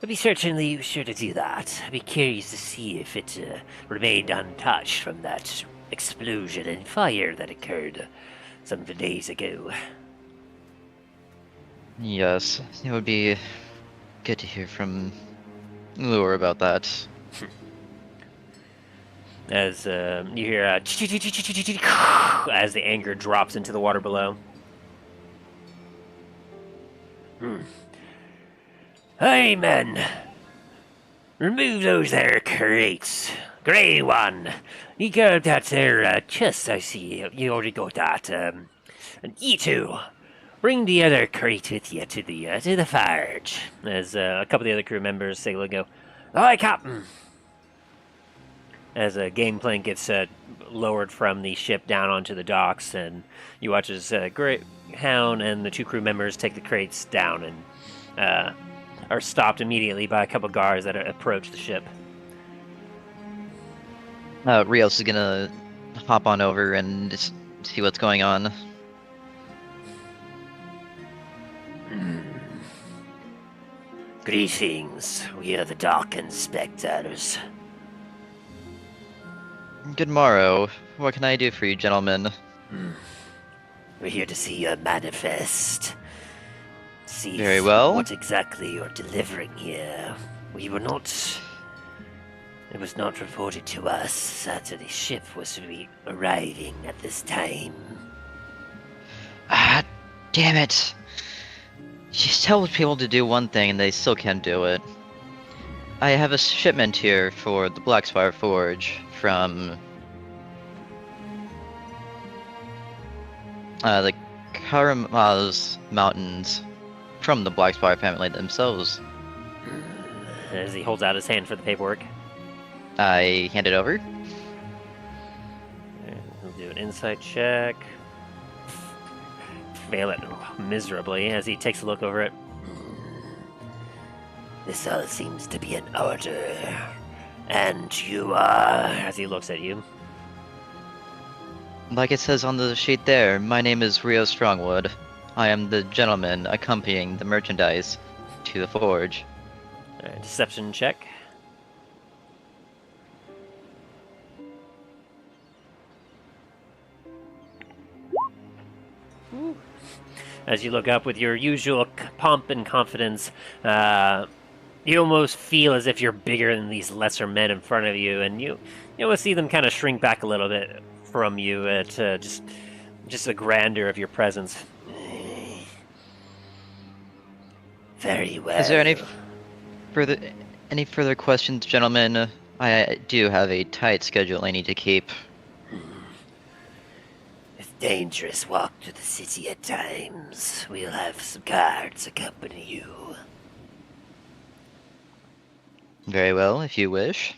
I'll be certainly sure to do that. I'd be curious to see if it remained untouched from that explosion and fire that occurred some days ago. Yes, it would be good to hear from Lure about that. As you hear as the anchor drops into the water below. Hey, men! Remove those there crates. Grey one, you got that there chest, I see. You already got that. And you two, bring the other crate with you to the carriage. As a couple of the other crew members say, go, "Aye, Captain." As a gangplank gets lowered from the ship down onto the docks, and you watch as Greyhound and the 2 crew members take the crates down and are stopped immediately by a couple guards that approach the ship. Rios is gonna hop on over and just see what's going on. Greetings, we are the dock inspectors. Good morrow. What can I do for you, gentlemen? We're here to see your manifest. See Very well. what exactly you're delivering here. We were not... It was not reported to us that the ship was to be arriving at this time. Ah, damn it. You tell people to do one thing and they still can't do it. I have a shipment here for the Blackspire Forge from the Karamaz Mountains, from the Blackspire family themselves. As he holds out his hand for the paperwork. I hand it over. And he'll do an insight check. Fail it miserably as he takes a look over it. This all seems to be an order. And you are... As he looks at you. Like it says on the sheet there, my name is Rio Strongwood. I am the gentleman accompanying the merchandise to the forge. Alright, deception check. As you look up with your usual pomp and confidence, you almost feel as if you're bigger than these lesser men in front of you, and you almost see them kind of shrink back a little bit from you at just the grandeur of your presence. Very well. Is there any further questions, gentlemen? I do have a tight schedule I need to keep. If dangerous walk to the city at times, we'll have some guards accompany you. Very well, if you wish.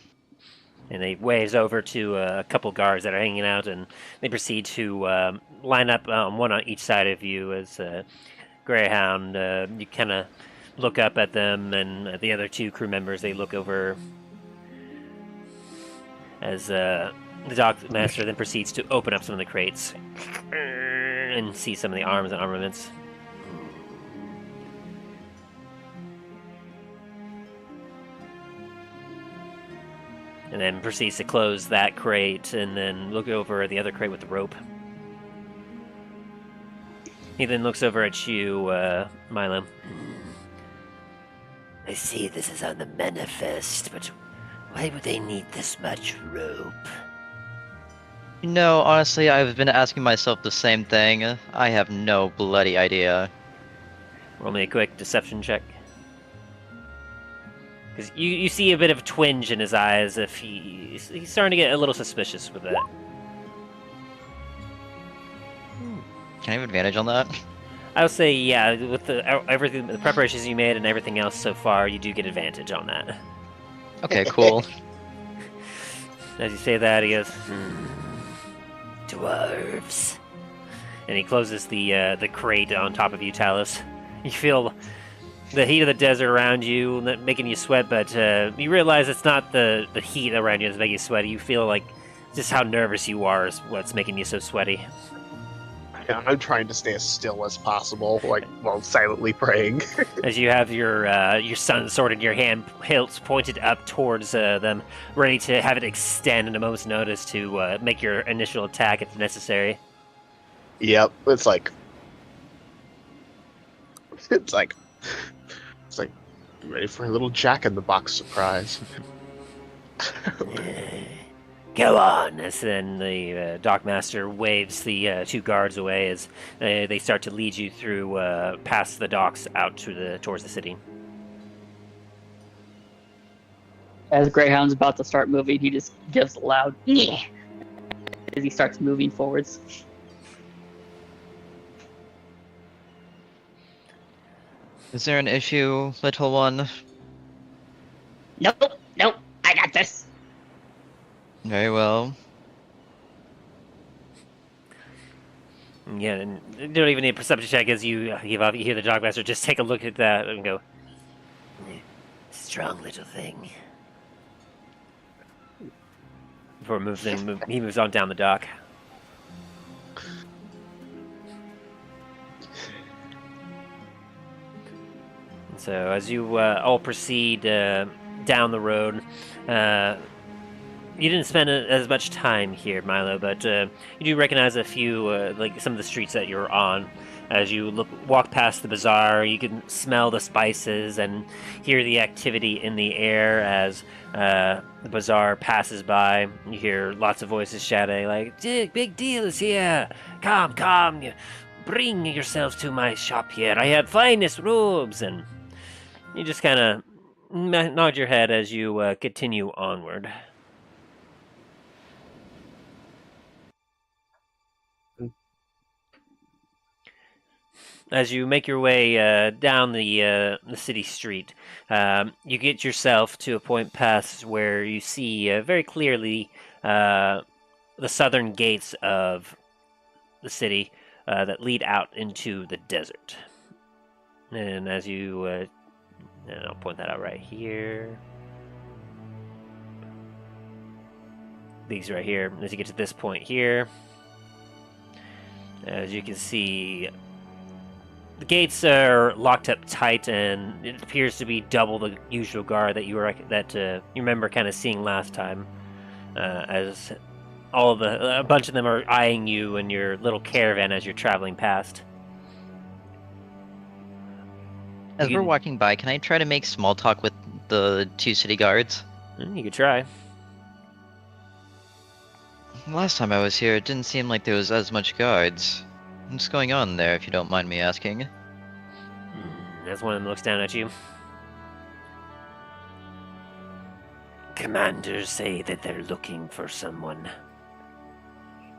And he waves over to a couple guards that are hanging out, and they proceed to line up one on each side of you as Greyhound. You kind of look up at them, and the other 2 crew members, they look over as the dock master then proceeds to open up some of the crates and see some of the arms and armaments. And then proceeds to close that crate and then look over the other crate with the rope. He then looks over at you, Milo. I see this is on the manifest, but why would they need this much rope? You know, honestly, I've been asking myself the same thing. I have no bloody idea. Roll me a quick deception check. Because you see a bit of a twinge in his eyes if he's starting to get a little suspicious with that. Can I have advantage on that? I would say, yeah, with the preparations you made and everything else so far, you do get advantage on that. Okay, cool. As you say that, he goes, Dwarves. and he closes the crate on top of you, Talos. You feel the heat of the desert around you making you sweat, but you realize it's not the heat around you that's making you sweaty. You feel like just how nervous you are is what's making you so sweaty. Yeah, I'm trying to stay as still as possible, like while silently praying. As you have your sun sword in your hand, hilts pointed up towards them, ready to have it extend at a moment's notice to make your initial attack if necessary. Yep, it's like ready for a little Jack-in-the-Box surprise. Go on. As then the dockmaster waves the 2 guards away as they start to lead you through past the docks out towards the city. As Greyhound's about to start moving, he just gives a loud "yeah" as he starts moving forwards. Is there an issue, little one? Nope, nope, I got this. Very well. Yeah, and you don't even need a perception check as you give up. You hear the dogmaster just take a look at that and go, Strong little thing. before he moves on down the dock. So as you all proceed down the road, you didn't spend as much time here, Milo, but you do recognize a few, like some of the streets that you're on. As you walk past the bazaar, you can smell the spices and hear the activity in the air as the bazaar passes by. You hear lots of voices shouting, like, big deals here! Come, bring yourselves to my shop here. I have finest robes! And you just kind of nod your head as you continue onward. As you make your way down the city street, you get yourself to a point past where you see very clearly the southern gates of the city that lead out into the desert. And as you, and I'll point that out right here. These right here. As you get to this point here, as you can see, the gates are locked up tight, and it appears to be double the usual guard that you remember kind of seeing last time. As a bunch of them are eyeing you and your little caravan as you're traveling past. As we're walking by, can I try to make small talk with the 2 city guards? You could try. Last time I was here, it didn't seem like there was as much guards. What's going on there, if you don't mind me asking? As one of them looks down at you. Commanders say that they're looking for someone.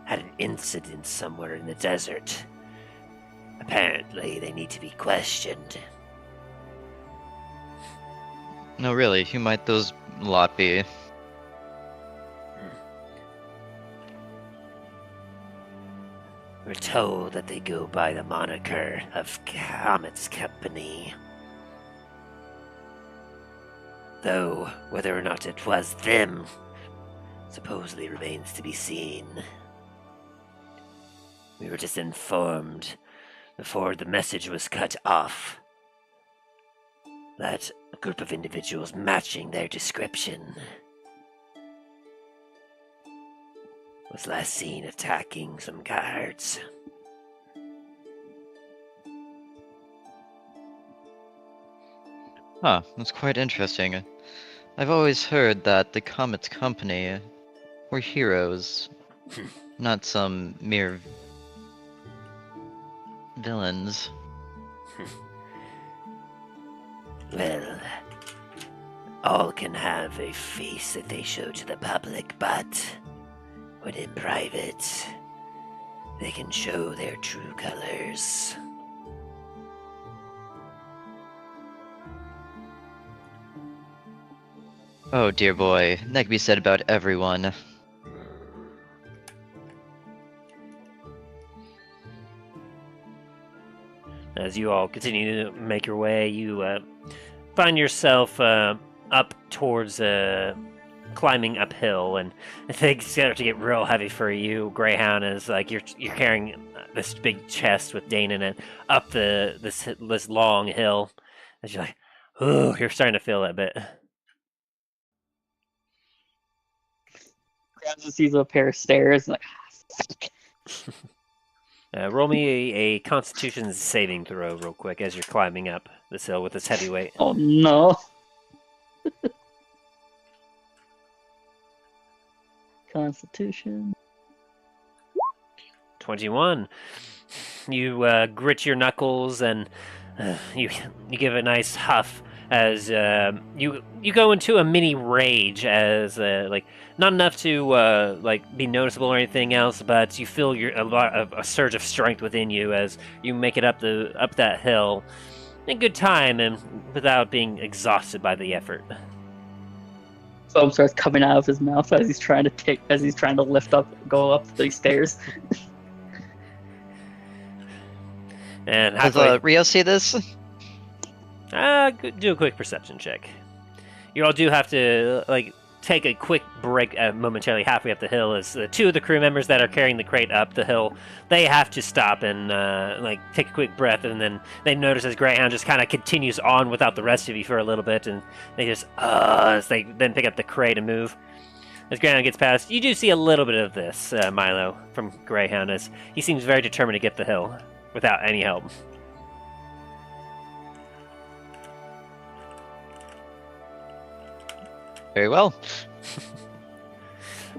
Had an incident somewhere in the desert. Apparently, they need to be questioned. No, really, who might those lot be? We're told that they go by the moniker of Comet's Company. Though, whether or not it was them, supposedly remains to be seen. We were just informed, before the message was cut off, that a group of individuals matching their description was last seen attacking some guards. Huh, that's quite interesting. I've always heard that the Comet's Company were heroes, not some mere villains. Well, all can have a face that they show to the public, but when in private, they can show their true colors. Oh dear boy, that could be said about everyone. As you all continue to make your way, you find yourself up towards climbing uphill, and things start to get real heavy for you. Greyhound is like you're carrying this big chest with Dain in it up this long hill. As you're like, ooh, you're starting to feel it a bit. Grabs and sees a pair of stairs and Roll me a Constitution saving throw real quick as you're climbing up this hill with this heavy weight. oh no. Constitution. 21. You grit your knuckles and you give a nice huff as you go into a mini rage as like not enough to like be noticeable or anything else, but you feel a surge of strength within you as you make it up that hill, in good time and without being exhausted by the effort. Foam starts coming out of his mouth as he's trying to lift up, go up these stairs. And Does halfway, Rio see this? do a quick perception check. You all do have to take a quick break momentarily halfway up the hill. As two of the crew members that are carrying the crate up the hill, they have to stop and take a quick breath, and then they notice as Greyhound just kind of continues on without the rest of you for a little bit, and they just as they then pick up the crate and move. As Greyhound gets past, you do see a little bit of this, Milo, from Greyhound, as he seems very determined to get the hill without any help. Very well.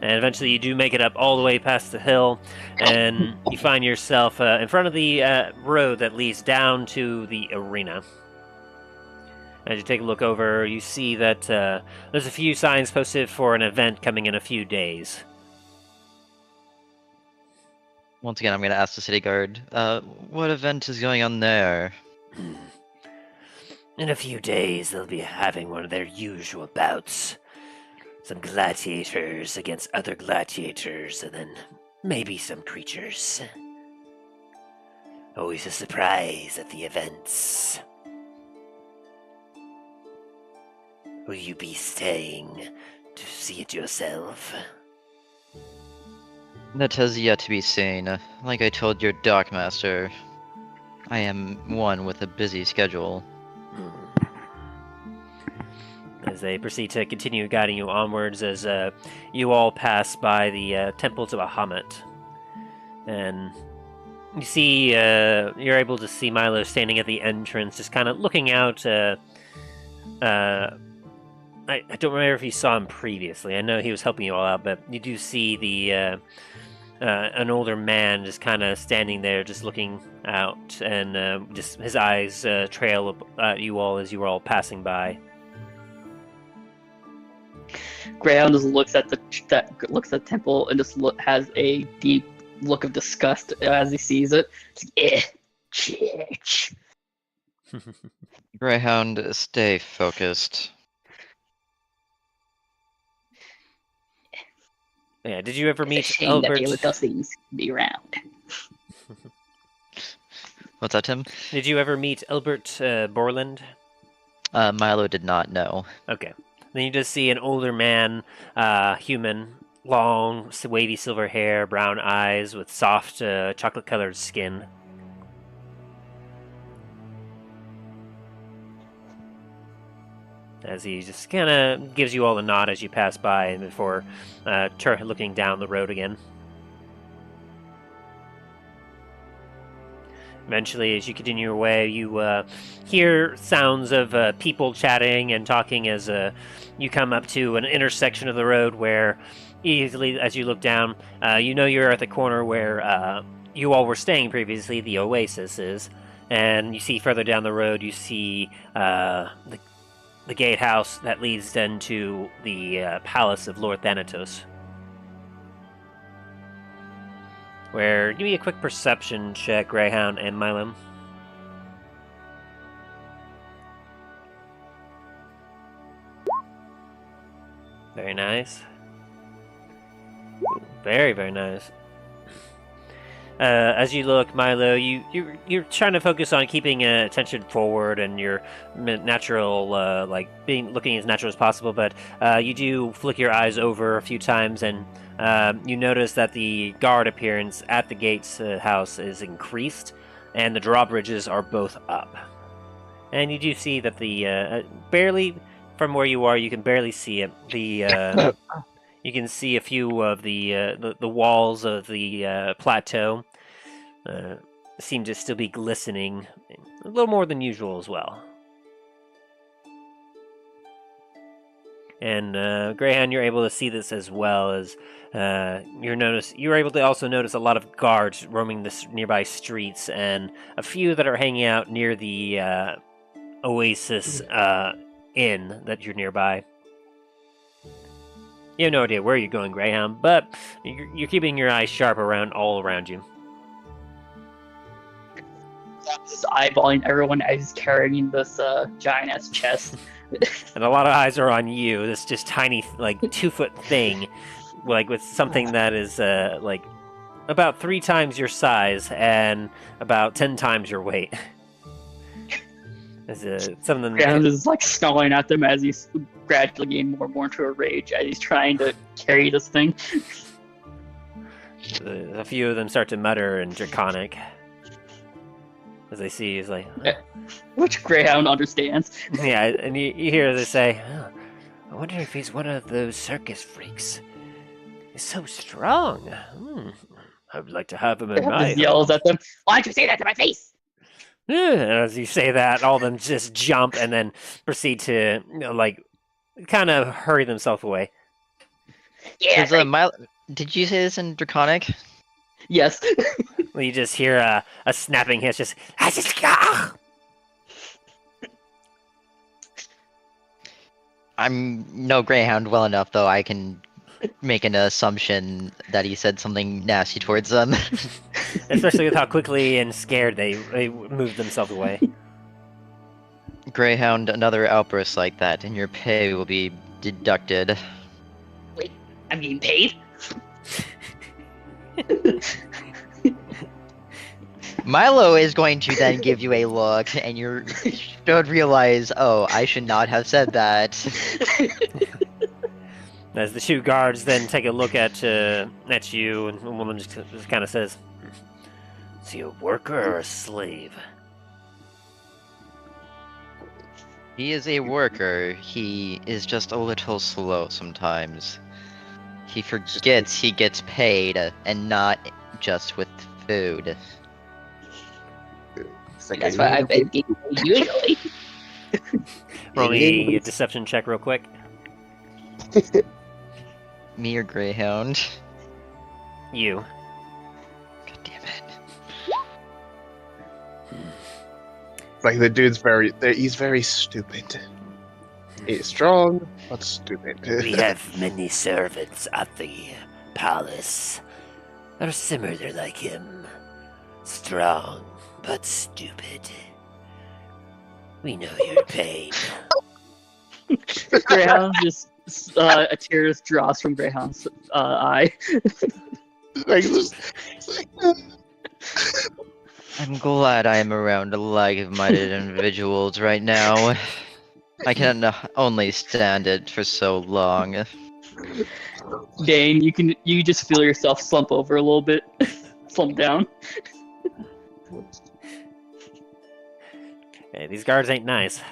And eventually you do make it up all the way past the hill, and you find yourself in front of the road that leads down to the arena. As you take a look over, you see that there's a few signs posted for an event coming in a few days. Once again, I'm going to ask the city guard, what event is going on there? In a few days, they'll be having one of their usual bouts. Some gladiators against other gladiators, and then maybe some creatures. Always a surprise at the events. Will you be staying to see it yourself? That has yet to be seen. Like I told your dockmaster, I am one with a busy schedule. As they proceed to continue guiding you onwards, as you all pass by the Temple to Bahamut. And you see, you're able to see Milo standing at the entrance, just kind of looking out. I don't remember if you saw him previously. I know he was helping you all out, but you do see the an older man just kind of standing there, just looking out, and just his eyes trail at you all as you are all passing by. Greyhound just looks at the temple and just has a deep look of disgust as he sees it. Church. Greyhound, stay focused. Yeah, did you ever meet It's a shame Albert? that those things be around. What's that, Tim? Did you ever meet Albert Borland? Milo did not know. Okay. Then you just see an older man, human, long, wavy silver hair, brown eyes, with soft, chocolate-colored skin. As he just kind of gives you all a nod as you pass by before looking down the road again. Eventually, as you continue your way, you hear sounds of people chatting and talking as you come up to an intersection of the road where, easily as you look down, you know you're at the corner where you all were staying previously, the Oasis is. And you see further down the road, you see the gatehouse that leads into the palace of Lord Thanatos. Where, give me a quick perception check, Greyhound and Milo. Very nice. Very, very nice. As you look, Milo, you're trying to focus on keeping attention forward and your natural, looking as natural as possible, but you do flick your eyes over a few times, and you notice that the guard appearance at the gates house is increased, and the drawbridges are both up. And you do see that the barely from where you are, you can barely see it. The you can see a few of the walls of the plateau seem to still be glistening, a little more than usual as well. And Greyhound, you're able to see this as well as you're able to also notice a lot of guards roaming the nearby streets, and a few that are hanging out near the Oasis inn that you're nearby. You have no idea where you're going, Greyhound, but you're keeping your eyes sharp all around you. Just eyeballing everyone as he's carrying this giant ass chest. And a lot of eyes are on you. This just tiny, like 2-foot thing, like with something that is like about 3 times your size and about 10 times your weight. Some of them. Graham is like snarling at them as he's gradually getting more and more into a rage as he's trying to carry this thing. A few of them start to mutter in Draconic as they see he's like, Which Greyhound understands. yeah, and you hear they say, oh, I wonder if he's one of those circus freaks. He's so strong. I would like to have him in Graham my just yells at them. Why don't you say that to my face? And as you say that, all of them just jump and then proceed to, like, kind of hurry themselves away. Yeah, Did you say this in Draconic? Yes. You just hear a snapping hiss, just. I'm no Greyhound well enough, though I can make an assumption that he said something nasty towards them. Especially with how quickly and scared they moved themselves away. Greyhound, another outburst like that, and your pay will be deducted. Wait, I'm getting paid? Milo is going to then give you a look, and you should realize, oh, I should not have said that. As the 2 guards then take a look at you, and one of them just kind of says, "Is he a worker or a slave?" He is a worker. He is just a little slow sometimes. He forgets he gets paid, and not just with food. That's why I've been getting paid usually. Roll me a deception check real quick. Me or Greyhound? You. God damn it. Like the dude's he's very stupid. He's strong, but stupid. We have many servants at the palace that are similar like him. Strong, but stupid. We know your pain. Greyhound just a tear just drops from Greyhound's eye. Like, I'm glad I am around like-minded individuals right now. I can only stand it for so long. Dain, you just feel yourself slump over a little bit, slump down. Hey, these guards ain't nice.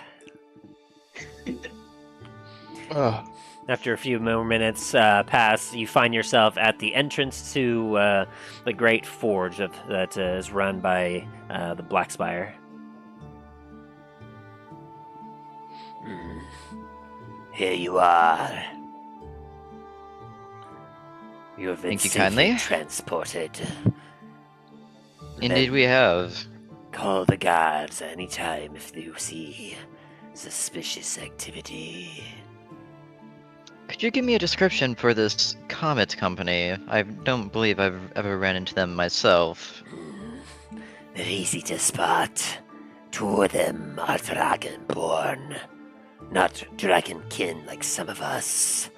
After a few more minutes pass, you find yourself at the entrance to the great forge that is run by the Blackspire. Here you are. You have been Thank you safely kindly. transported. Indeed we have. Call the guards anytime if you see suspicious activity. Could you give me a description for this Comet company? I don't believe I've ever ran into them myself. They're easy to spot. 2 of them are dragonborn, not dragonkin like some of us.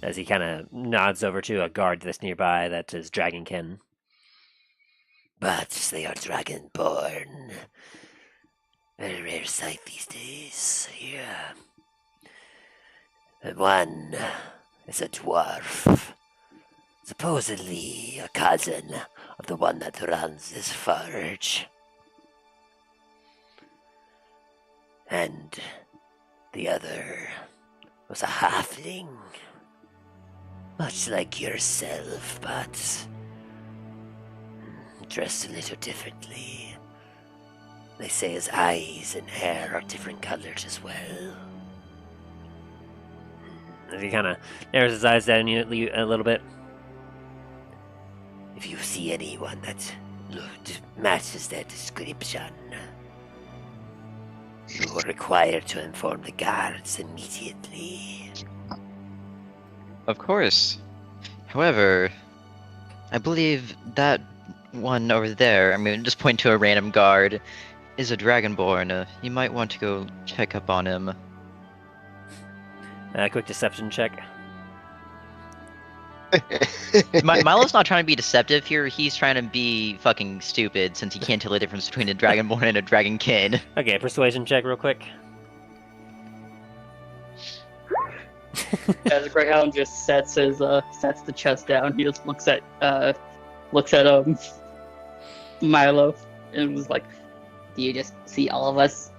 As he kind of nods over to a guard that's nearby that is Dragonkin. But they are dragonborn. Very rare sight these days. Yeah. And one is a dwarf. Supposedly a cousin of the one that runs this forge. And the other was a halfling. Much like yourself, but dressed a little differently. They say his eyes and hair are different colors as well. As he kind of narrows his eyes down a little bit. If you see anyone that matches their description, you are required to inform the guards immediately. Of course. However, I believe that one over there, I mean, just point to a random guard, is a dragonborn. You might want to go check up on him. Quick deception check. Milo's not trying to be deceptive here, he's trying to be fucking stupid since he can't tell the difference between a dragonborn and a dragonkin. Okay, persuasion check real quick. As Greyhound just sets the chest down, he just looks at Milo and was like, Do you just see all of us?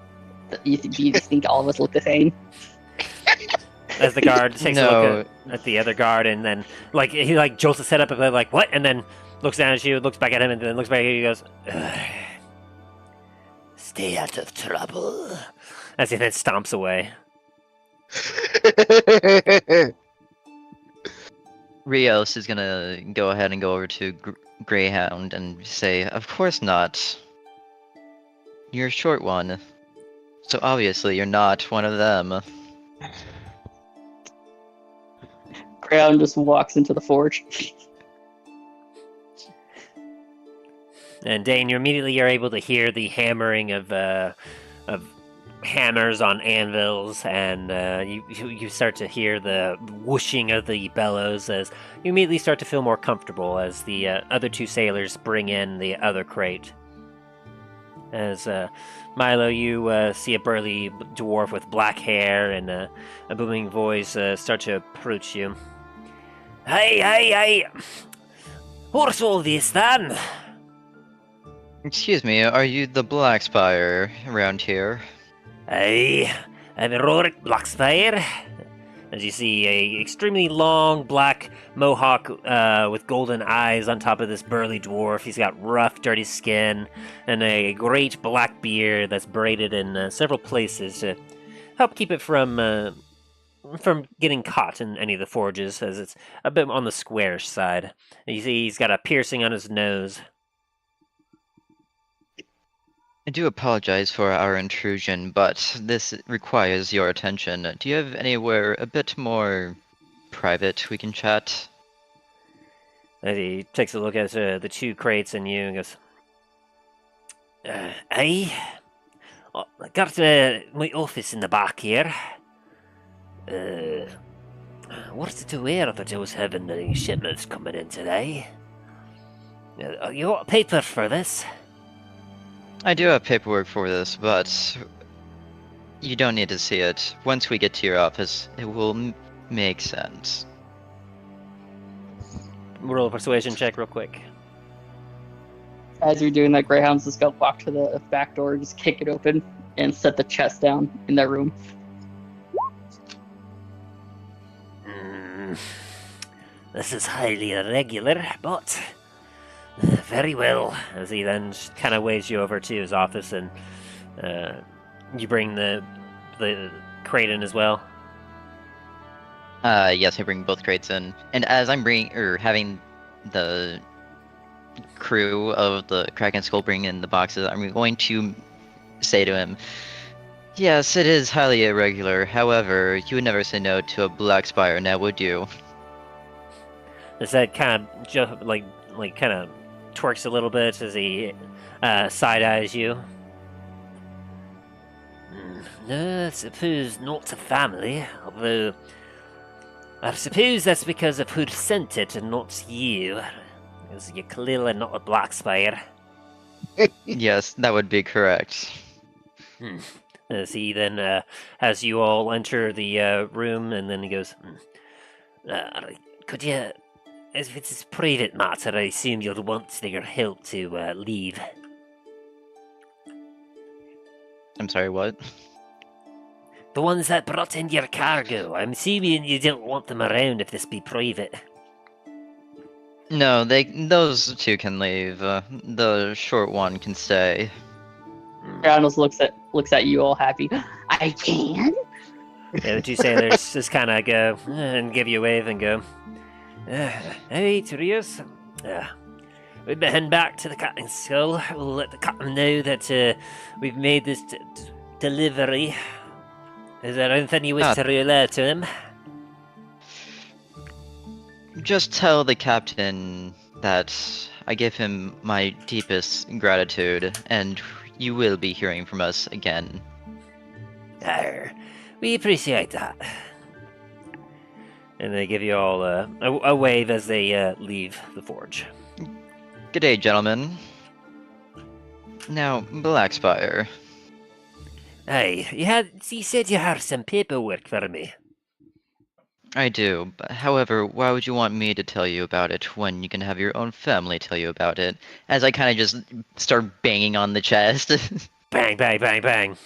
Do you just think all of us look the same? As the guard takes a look at the other guard, and then he jolts his head up and they're like, what? And then looks down at you, looks back at him, and then looks back at you. He goes, Stay out of trouble. as he then stomps away. Rios is gonna go ahead and go over to Greyhound and say, of course not. You're a short one. So obviously you're not one of them. Greyhound just walks into the forge. And Dain, you immediately are able to hear the hammering of hammers on anvils, and you start to hear the whooshing of the bellows as you immediately start to feel more comfortable as the other two sailors bring in the other crate. As Milo, you see a burly dwarf with black hair and a booming voice start to approach you. Hey! What's all this then? Excuse me, are you the Blackspire around here? Aye, I'm Lorrred Blackspire. As you see a extremely long black mohawk with golden eyes on top of this burly dwarf. He's got rough, dirty skin and a great black beard that's braided in several places to help keep it from getting caught in any of the forges, as it's a bit on the squarish side. And you see he's got a piercing on his nose. I do apologize for our intrusion, but this requires your attention. Do you have anywhere a bit more private we can chat? As he takes a look at the two crates and you and goes, Aye. Oh, I got my office in the back here. What's it aware that I was having any shipments coming in today? You got paper for this? I do have paperwork for this, but you don't need to see it. Once we get to your office, it will make sense. roll a persuasion check real quick. As you're doing that, Greyhound's just go walk to the back door, just kick it open, and set the chest down in that room. This is highly irregular, but very well. As he then kind of waves you over to his office, and you bring the crate in as well. Yes, I bring both crates in, and as I'm having the crew of the Kraken Skull bring in the boxes, I'm going to say to him, yes, it is highly irregular. However, you would never say no to a Blackspire, now would you? Does that kind of kind of twerks a little bit as he side eyes you? No, I suppose not a family, although I suppose that's because of who sent it and not you, because you're clearly not a Blackspire. Yes, that would be correct. As he then has you all enter the room, and then he goes, Could you, if it's a private matter, I assume you'll want your help to leave. I'm sorry, what? The ones that brought in your cargo, I'm assuming you don't want them around if this be private. No, those two can leave. The short one can stay. Greyhound looks at you all happy. I can? yeah, the two sailors just kind of go and give you a wave and go, Hey, Rios. We'll be heading back to the Captain's Skull. We'll let the Captain know that we've made this delivery. Is there anything you wish to relay to him? Just tell the captain that I give him my deepest gratitude, and you will be hearing from us again. Arr, we appreciate that. And they give you all a wave as they leave the forge. Good day, gentlemen. Now, Blackspire. Hey, you said you had some paperwork for me. I do, but however, why would you want me to tell you about it when you can have your own family tell you about it? As I kind of just start banging on the chest. Bang, bang, bang, bang.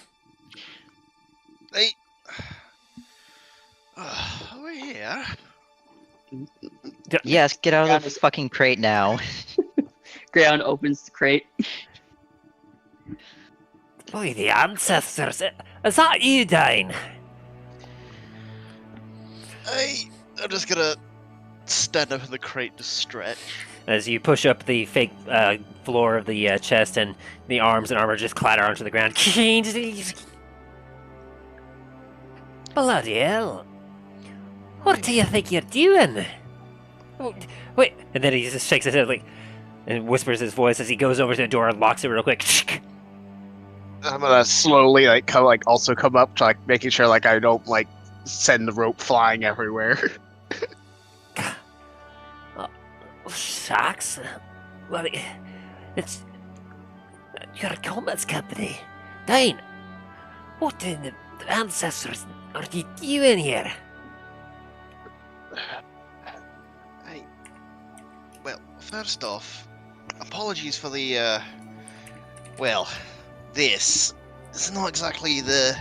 Hey. We're here. Yes, get out of Greyhound the is- fucking crate now. Greyhound opens the crate. Boy, the ancestors. Is that you, Dain? I'm just gonna stand up in the crate to stretch. As you push up the fake floor of the chest, and the arms and armor just clatter onto the ground. Bloody hell. What do you think you're doing? Oh, wait! And then he just shakes his head like, and whispers his voice as he goes over to the door and locks it real quick. I'm gonna slowly also come up to making sure I don't send the rope flying everywhere. Shucks. Well, it's... You're a combat's company. Dain, what in the ancestors are you doing here? Well, first off, apologies for the, this is not exactly the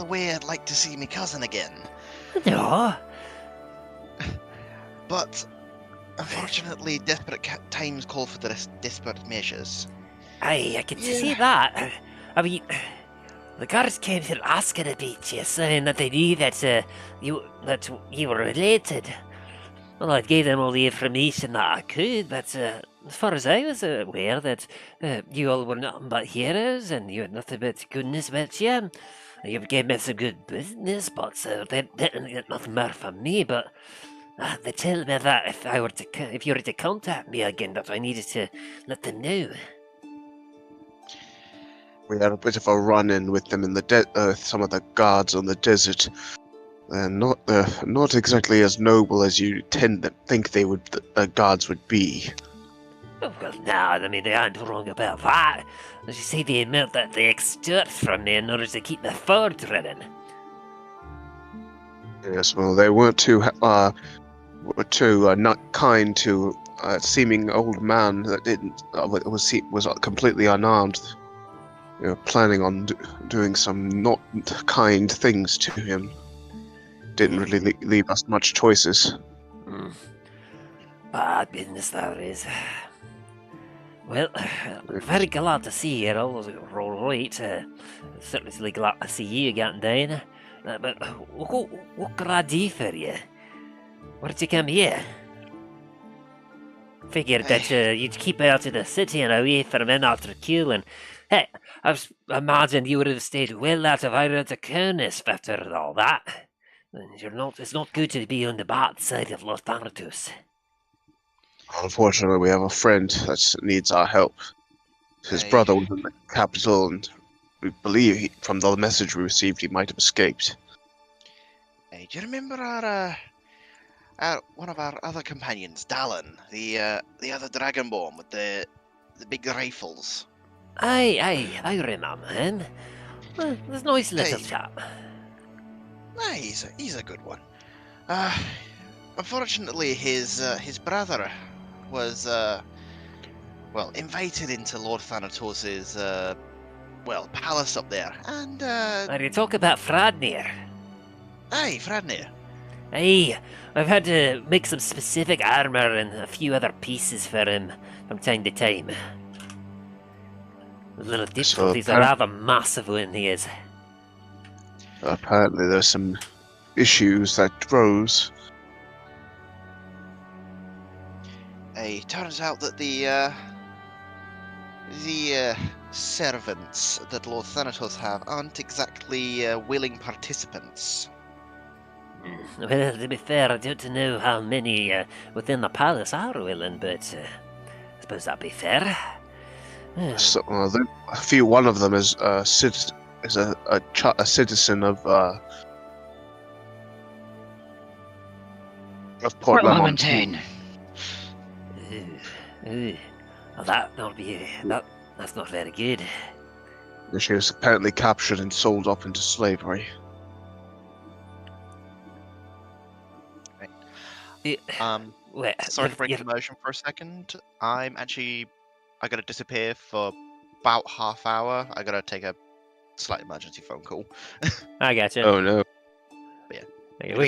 way I'd like to see my cousin again. No. But, unfortunately, desperate times call for desperate measures. Aye, I can see that. I mean, the guards came here asking about you, saying that they knew that you were related. Well, I gave them all the information that I could, but as far as I was aware, that you all were nothing but heroes, and you had nothing but goodness about you. You gave me some good business, but they didn't get nothing more from me. But they tell me that if you were to contact me again, that I needed to let them know. We had a bit of a run-in with them in the some of the guards on the desert. They're not exactly as noble as you tend to think the guards would be. Oh, well, no, I mean, they aren't wrong about that. As you see, the amount that they extort from me in order to keep the forge running. Yes, well, they weren't too not kind to a seeming old man that was completely unarmed. Planning on doing some not kind things to him. Didn't really leave us much choices. Bad business, that is. Well, very glad to see you all. All right. Certainly glad to see you again, Dain. But what can I do for you? Why did you come here? Figured that you'd keep out of the city and away from Anar Dracul, and hey, I imagined you would have stayed well out of our Draconis after all that. It's not good to be on the bad side of Los Thanatos. Unfortunately, we have a friend that needs our help. His brother was in the capital, and we believe from the message we received, he might have escaped. Hey, do you remember one of our other companions, Dallin, the other Dragonborn with the big rifles? Aye, I remember him. Well, he's a nice little chap. Aye, he's a good one. Unfortunately, his brother was invited into Lord Thanatos' palace up there, and Are you talking about Fradnir? aye, Fradnir. Aye, I've had to make some specific armor and a few other pieces for him from time to time. A little difficulties, I'll have a massive one, he is. Apparently, there's some issues that rose. It turns out that the servants that Lord Thanatos have aren't exactly willing participants. Well, to be fair, I don't know how many within the palace are willing, but Suppose that'd be fair. So, one of them is a citizen of Port Lamontagne. Well, that's not very good. She was apparently captured and sold up into slavery. Wait, Sorry to break immersion for a second. I gotta disappear for about half hour. I gotta take a slight emergency phone call. I gotcha. Oh no. But yeah. Okay, we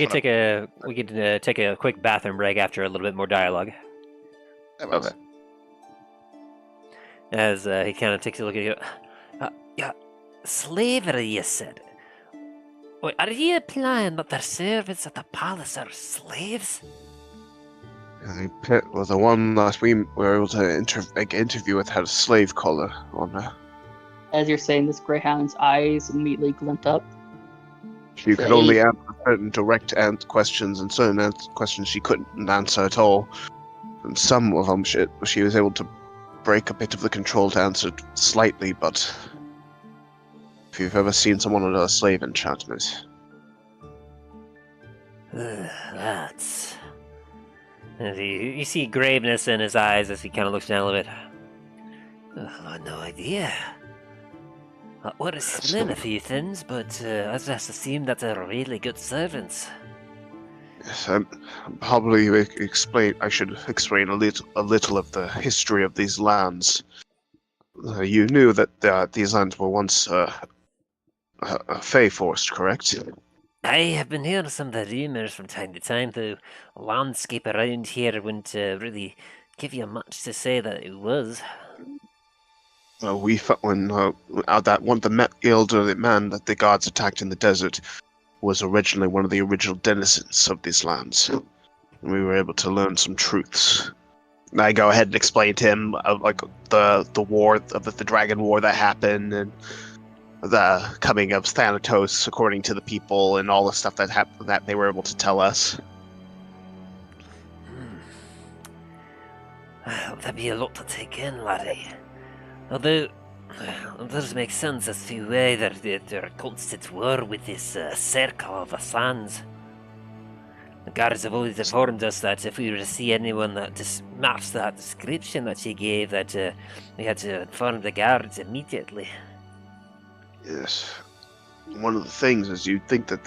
could take a quick bathroom break after a little bit more dialogue. Okay. As he kind of takes a look at you. Yeah, slavery, you said. Wait, are you implying that the servants at the palace are slaves? Well, the one that we were able to interview with had a slave collar on her. As you're saying this, Greyhound's eyes immediately glint up. She could only answer certain direct questions, and certain questions she couldn't answer at all. And some of them she was able to break a bit of the control to answer slightly, but if you've ever seen someone under a slave enchantment... That's... You see graveness in his eyes as he kind of looks down a little bit. I had no idea. What a slim a few things, but I just assumed that they're really good servants. Yes, probably I should explain a little of the history of these lands. You knew that these lands were once Fey Forest, correct? I have been hearing some of the rumours from time to time, though landscape around here wouldn't really give you much to say that it was. We found when the elderly man that the gods attacked in the desert was originally one of the original denizens of these lands. And we were able to learn some truths. And I go ahead and explain to him like the war of the dragon war that happened, and the coming of Thanatos according to the people, and all the stuff that they were able to tell us. Well, that'd be a lot to take in, laddie. Although, it does make sense as to why they're at constant war with this circle of the sands. The guards have always informed us that if we were to see anyone that just matched that description that she gave, that we had to inform the guards immediately. Yes. One of the things is you'd think that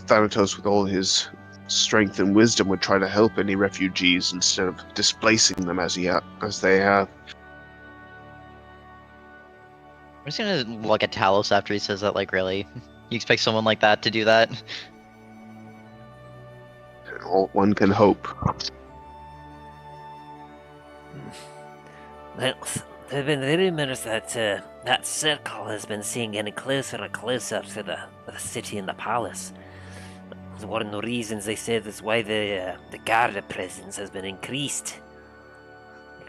Thanatos, with all his strength and wisdom, would try to help any refugees instead of displacing them as they have. I'm just gonna look at Talos after he says that, like, really? You expect someone like that to do that? One can hope. Well, there have been rumours that that circle has been seeing getting closer and closer to the city and the palace. One of the reasons they said is why the guard presence has been increased,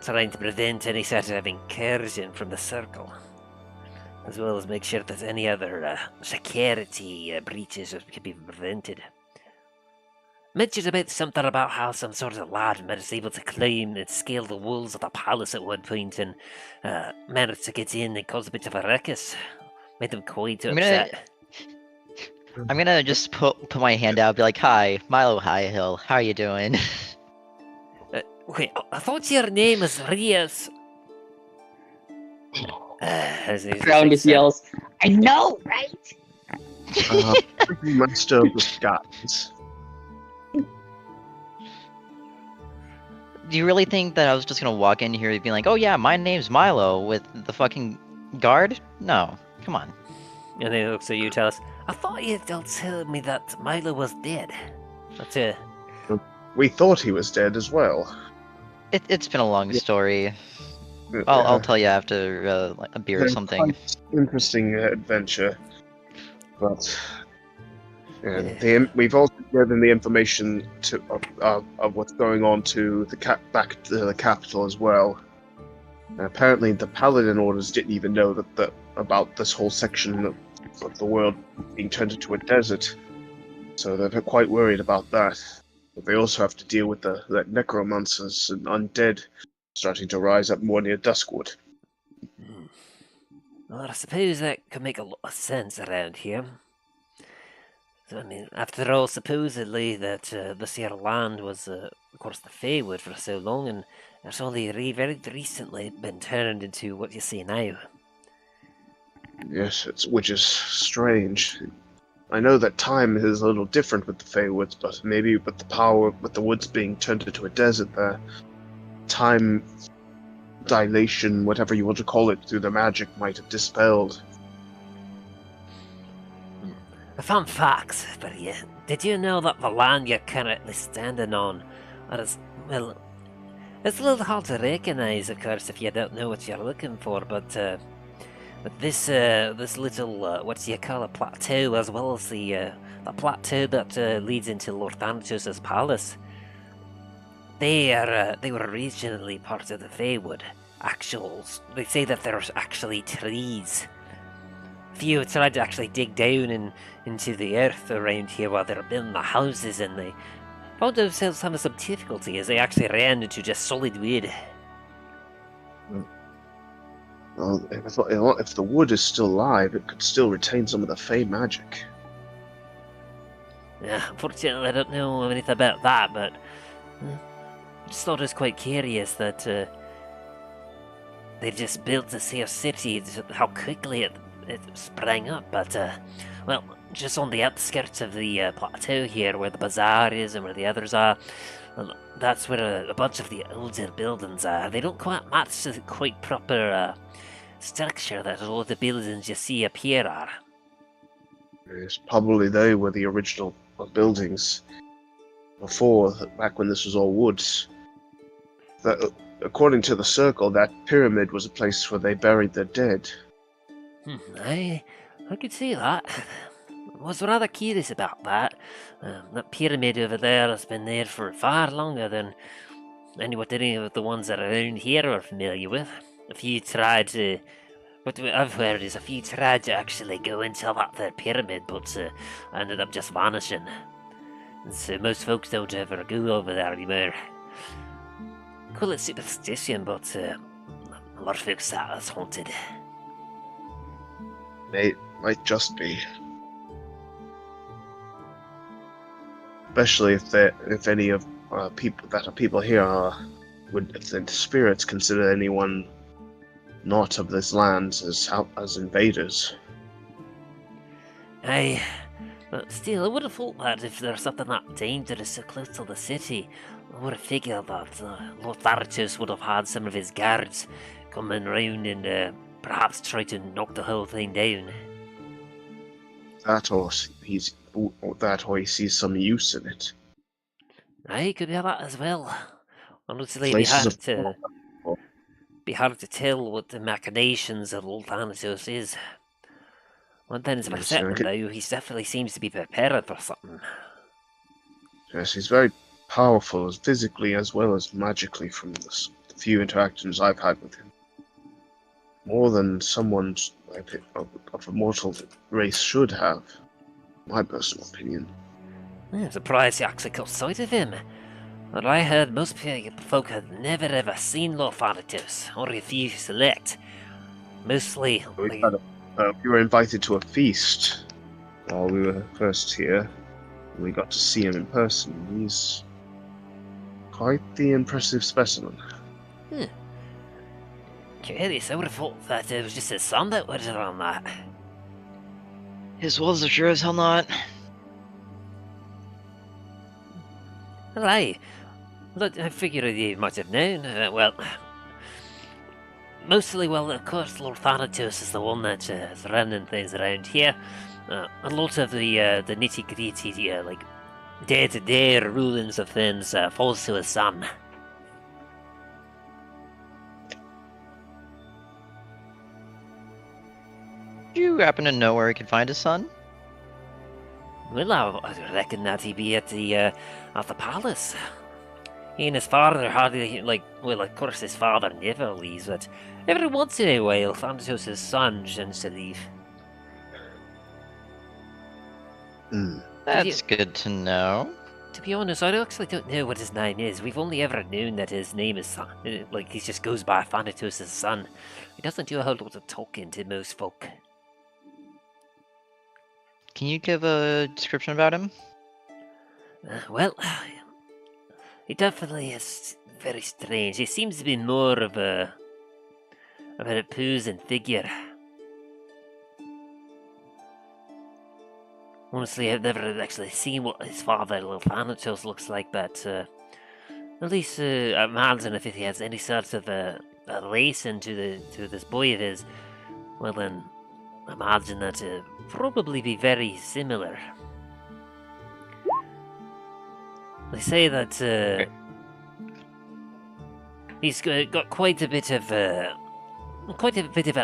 trying to prevent any sort of incursion from the circle, as well as make sure that any other security breaches can be prevented. Mentioned about something about how some sort of lad was able to climb and scale the walls of the palace at one point and managed to get in and cause a bit of a ruckus. Made them quite upset. I'm gonna just put my hand out and be like, "Hi, Milo Highhill, how are you doing?" Wait, I thought your name was Rios. Ground just yells, I know, right? Master of the Scots. Do you really think that I was just gonna walk in here and be like, "Oh yeah, my name's Milo," with the fucking guard? No, come on. And he looks at you, Talos. I thought you'd tell me that Milo was dead. But We thought he was dead as well. It's been a long story. I'll tell you after like a beer or something. Interesting adventure, but we've also given the information of what's going on to back to the capital as well. And apparently, the Paladin orders didn't even know about this whole section of the world being turned into a desert, so they're quite worried about that. But they also have to deal with the necromancers and undead starting to rise up more near Duskwood. Well, I suppose that could make a lot of sense around here. So, I mean, after all, supposedly that this here land was, of course, the Feywood for so long, and it's only very recently been turned into what you see now. Yes, which is strange. I know that time is a little different with the Feywoods, but maybe with the power, with the woods being turned into a desert there, time dilation, whatever you want to call it, through the magic might have dispelled. A fun fact for you. Did you know that the land you're currently standing on is, well, it's a little hard to recognise, of course, if you don't know what you're looking for, but this little, what do you call it, plateau, as well as the plateau that leads into Lord Thanatos' palace, they were originally part of the Feywood. They say that there's actually trees. If you tried to actually dig down into the earth around here while they were building the houses, and they found themselves having some difficulty as they actually ran into just solid wood. Well, if the wood is still alive, it could still retain some of the Fey magic. Yeah, unfortunately I don't know anything about that, but I just thought it was quite curious that they just built this here city, how quickly it sprang up, but well, just on the outskirts of the plateau here, where the bazaar is and where the others are, well, that's where a bunch of the older buildings are. They don't quite match the quite proper structure that all of the buildings you see up here are. Yes, probably they were the original buildings before, back when this was all woods. According to the Circle, that pyramid was a place where they buried their dead. I could see that. I was rather curious about that. That pyramid over there has been there for far longer than any of the ones that are around here are familiar with. What I've heard is if you tried to actually go into that there pyramid, but ended up just vanishing. And so most folks don't ever go over there anymore. Call it superstition, but a lot of folks say it's haunted. Might just be. Especially if any of people here if the spirits consider anyone not of this land as invaders. But still, I would have thought that if there's something that dangerous so close to the city, I would have figured that Lord Thanatos would have had some of his guards coming round and perhaps try to knock the whole thing down. That or he sees some use in it. Aye, could be that as well. Honestly, be hard to tell what the machinations of Lord Thanatos is. One thing's for certain, though, he definitely seems to be prepared for something. Yes, he's very powerful, physically as well as magically, from the few interactions I've had with him. More than someone of a mortal race should have, my personal opinion. I'm surprised you actually caught sight of him. But I heard most folk had never ever seen Lord Thanatos, or a few select. Mostly... We were invited to a feast while we were first here. We got to see him in person. He's quite the impressive specimen. Curious, I would have thought that it was just his son that was around that. His wolves are sure as hell not. Well, aye. Look, I figured you might have known. Mostly, of course, Lord Thanatos is the one that is running things around here. A lot of the nitty-gritty, like, day-to-day rulings of things falls to his son. Do you happen to know where he can find his son? Well, I reckon that he'd be at the palace. He and his father hardly, of course his father never leaves, but every once in a while, Thanatos' son tends to leave. That's good to know. To be honest, I actually don't know what his name is. We've only ever known that his name is like he just goes by Thanatos' son. He doesn't do a whole lot of talking to most folk. Can you give a description about him? Well, he definitely is very strange. He seems to be more of a imposing figure. Honestly, I've never actually seen what his father, little Thanatos, looks like, but at least I imagine if he has any sort of a relation to this boy of his, well then, I imagine that probably be very similar. They say that he's got quite a bit of an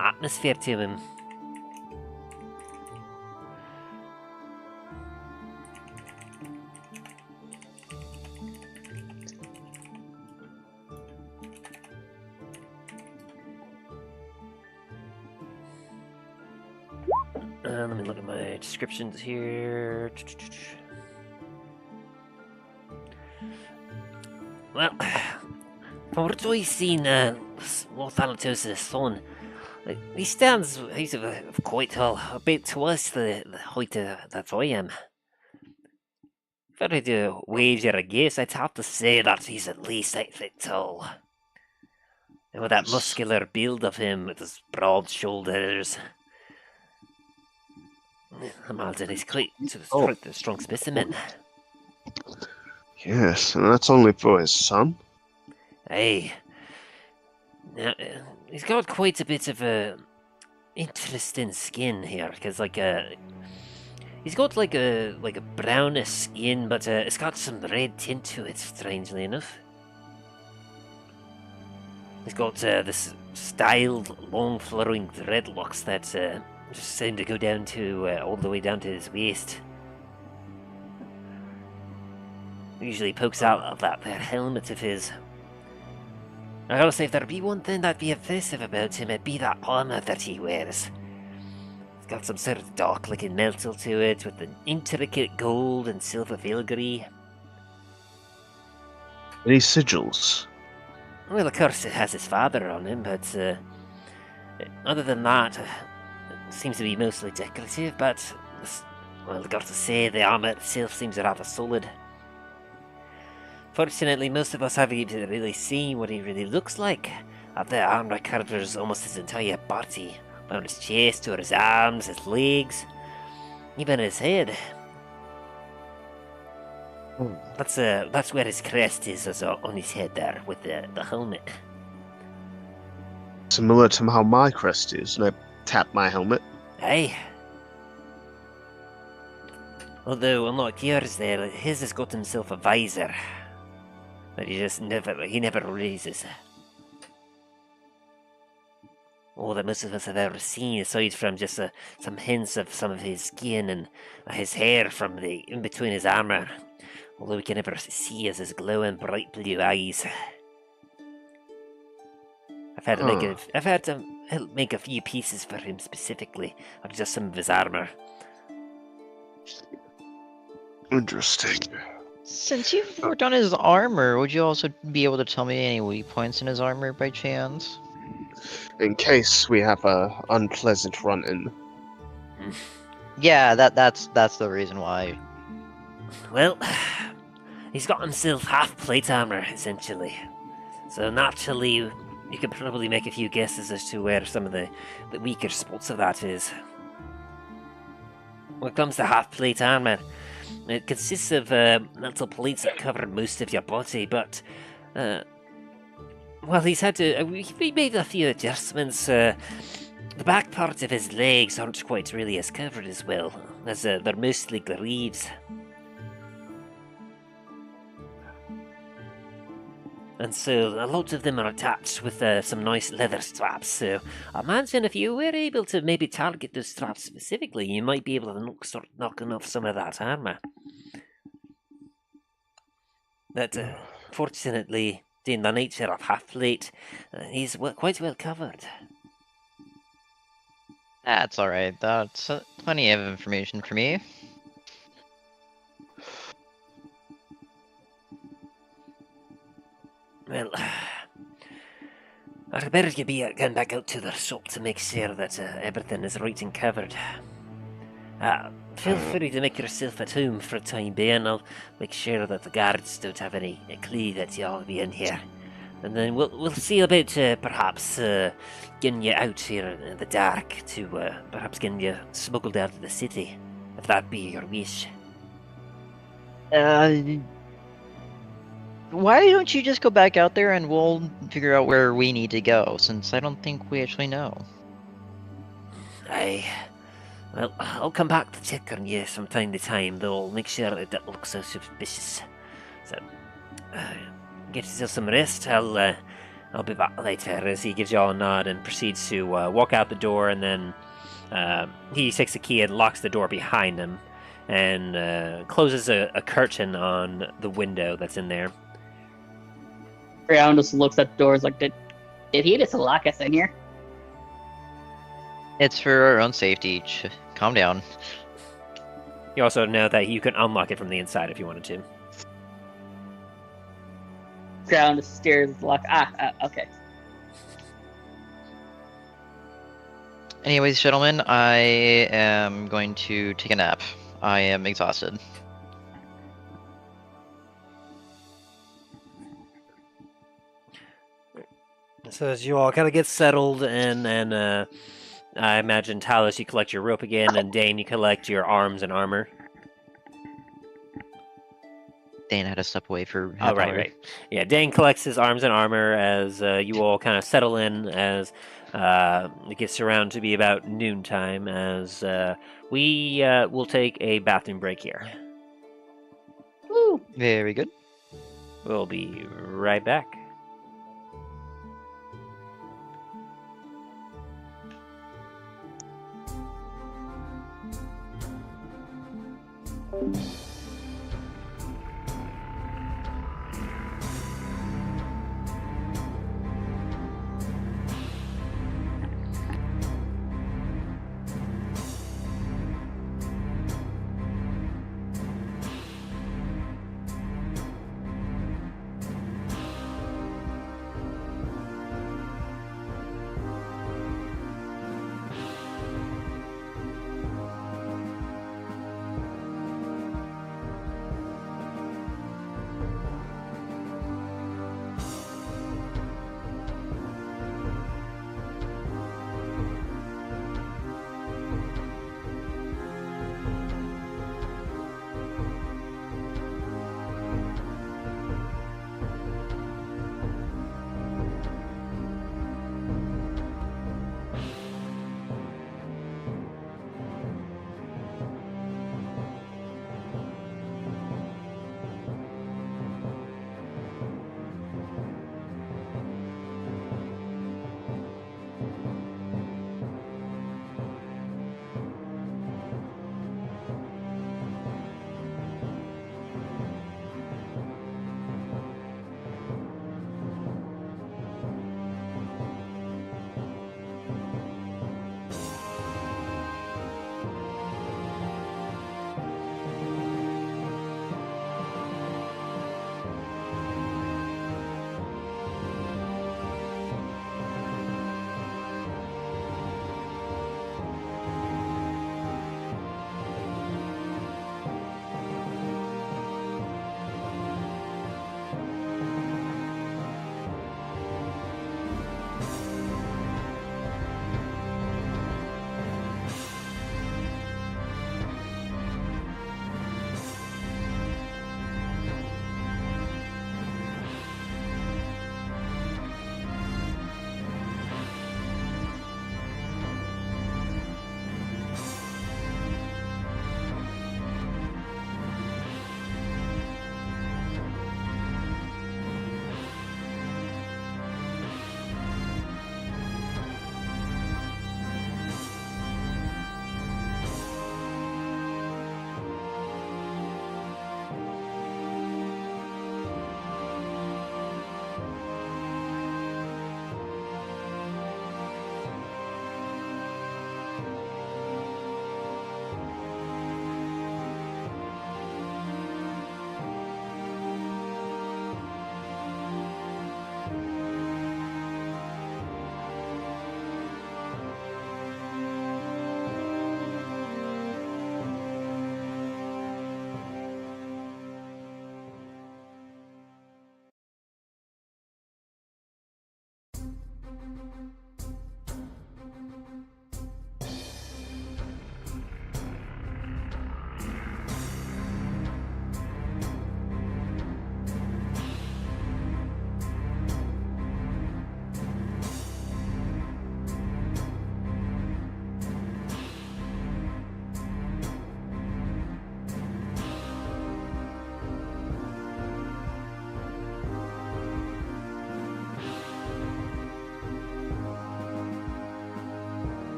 atmosphere to him. Let me look at my descriptions here. Well, from what I've seen, Lord Thanatos' son, he's of quite tall, a bit twice the height that I am. If I had to wager a guess, I'd have to say that he's at least 8 feet tall. And with that muscular build of him, with his broad shoulders, I imagine he's quite a strong specimen. Yes, and that's only for his son. Hey, now, he's got quite a bit of a interesting skin here, because he's got like a brownish skin, but it's got some red tint to it. Strangely enough, he's got this styled, long, flowing dreadlocks that just seem to go down to all the way down to his waist. Usually pokes out of that helmet of his. I gotta say, if there'd be one thing that'd be offensive about him, it'd be that armor that he wears. It's got some sort of dark-looking metal to it, with an intricate gold and silver filigree. Any sigils? Well, of course, it has his father on him, but other than that, it seems to be mostly decorative, but, well, I got to say, the armor itself seems rather solid. Fortunately, most of us haven't able to really see what he really looks like. The armor covers almost his entire body, from his chest to his arms, his legs, even his head. That's where his crest is on his head there, with the helmet. Similar to how my crest is, and I tap my helmet. Aye. Although, unlike yours there, his has got himself a visor that he never raises. All that most of us have ever seen, aside from just some hints of some of his skin and his hair from the in between his armor. Although we can never see his glowing bright blue eyes. I've had to make a few pieces for him specifically, of just some of his armor. Interesting. Since you've worked on his armor, would you also be able to tell me any weak points in his armor by chance? In case we have a unpleasant run-in. Yeah, that's the reason why. Well, he's got himself half-plate armor, essentially. So naturally, you could probably make a few guesses as to where some of the weaker spots of that is. When it comes to half-plate armor, it consists of metal plates that cover most of your body, but well, he's had to. We made a few adjustments. The back part of his legs aren't quite really as covered as well, as they're mostly greaves. And so a lot of them are attached with some nice leather straps, so I imagine if you were able to maybe target those straps specifically, you might be able to start knocking off some of that armor. But fortunately, in the nature of half-plate, he's quite well covered. That's alright, that's plenty of information for me. Well, I'd better you be going back out to the shop to make sure that everything is right and covered. Feel free to make yourself at home for a time being. I'll make sure that the guards don't have any clue that you'll be in here. And then we'll see about perhaps getting you out here in the dark to perhaps getting you smuggled out of the city, if that be your wish. Why don't you just go back out there and we'll figure out where we need to go, since I don't think we actually know. Well, I'll come back to check on you from time to time, though I'll make sure it don't look so suspicious. So, get yourself some rest. I'll be back later, as he gives you all a nod and proceeds to walk out the door, and then he takes the key and locks the door behind him and closes a curtain on the window that's in there. Greyhound just looks at the doors like, did he just lock us in here? It's for our own safety. Calm down. You also know that you can unlock it from the inside if you wanted to. Greyhound just stares at the lock. Okay. Anyways, gentlemen, I am going to take a nap. I am exhausted. So as you all kind of get settled, and I imagine Talos, you collect your rope again, and Dain, you collect your arms and armor. Dain had to step away for half Oh, right, hour. right. Yeah, Dain collects his arms and armor as you all kind of settle in as it gets around to be about noontime, as we will take a bathroom break here. Woo! Very good. We'll be right back.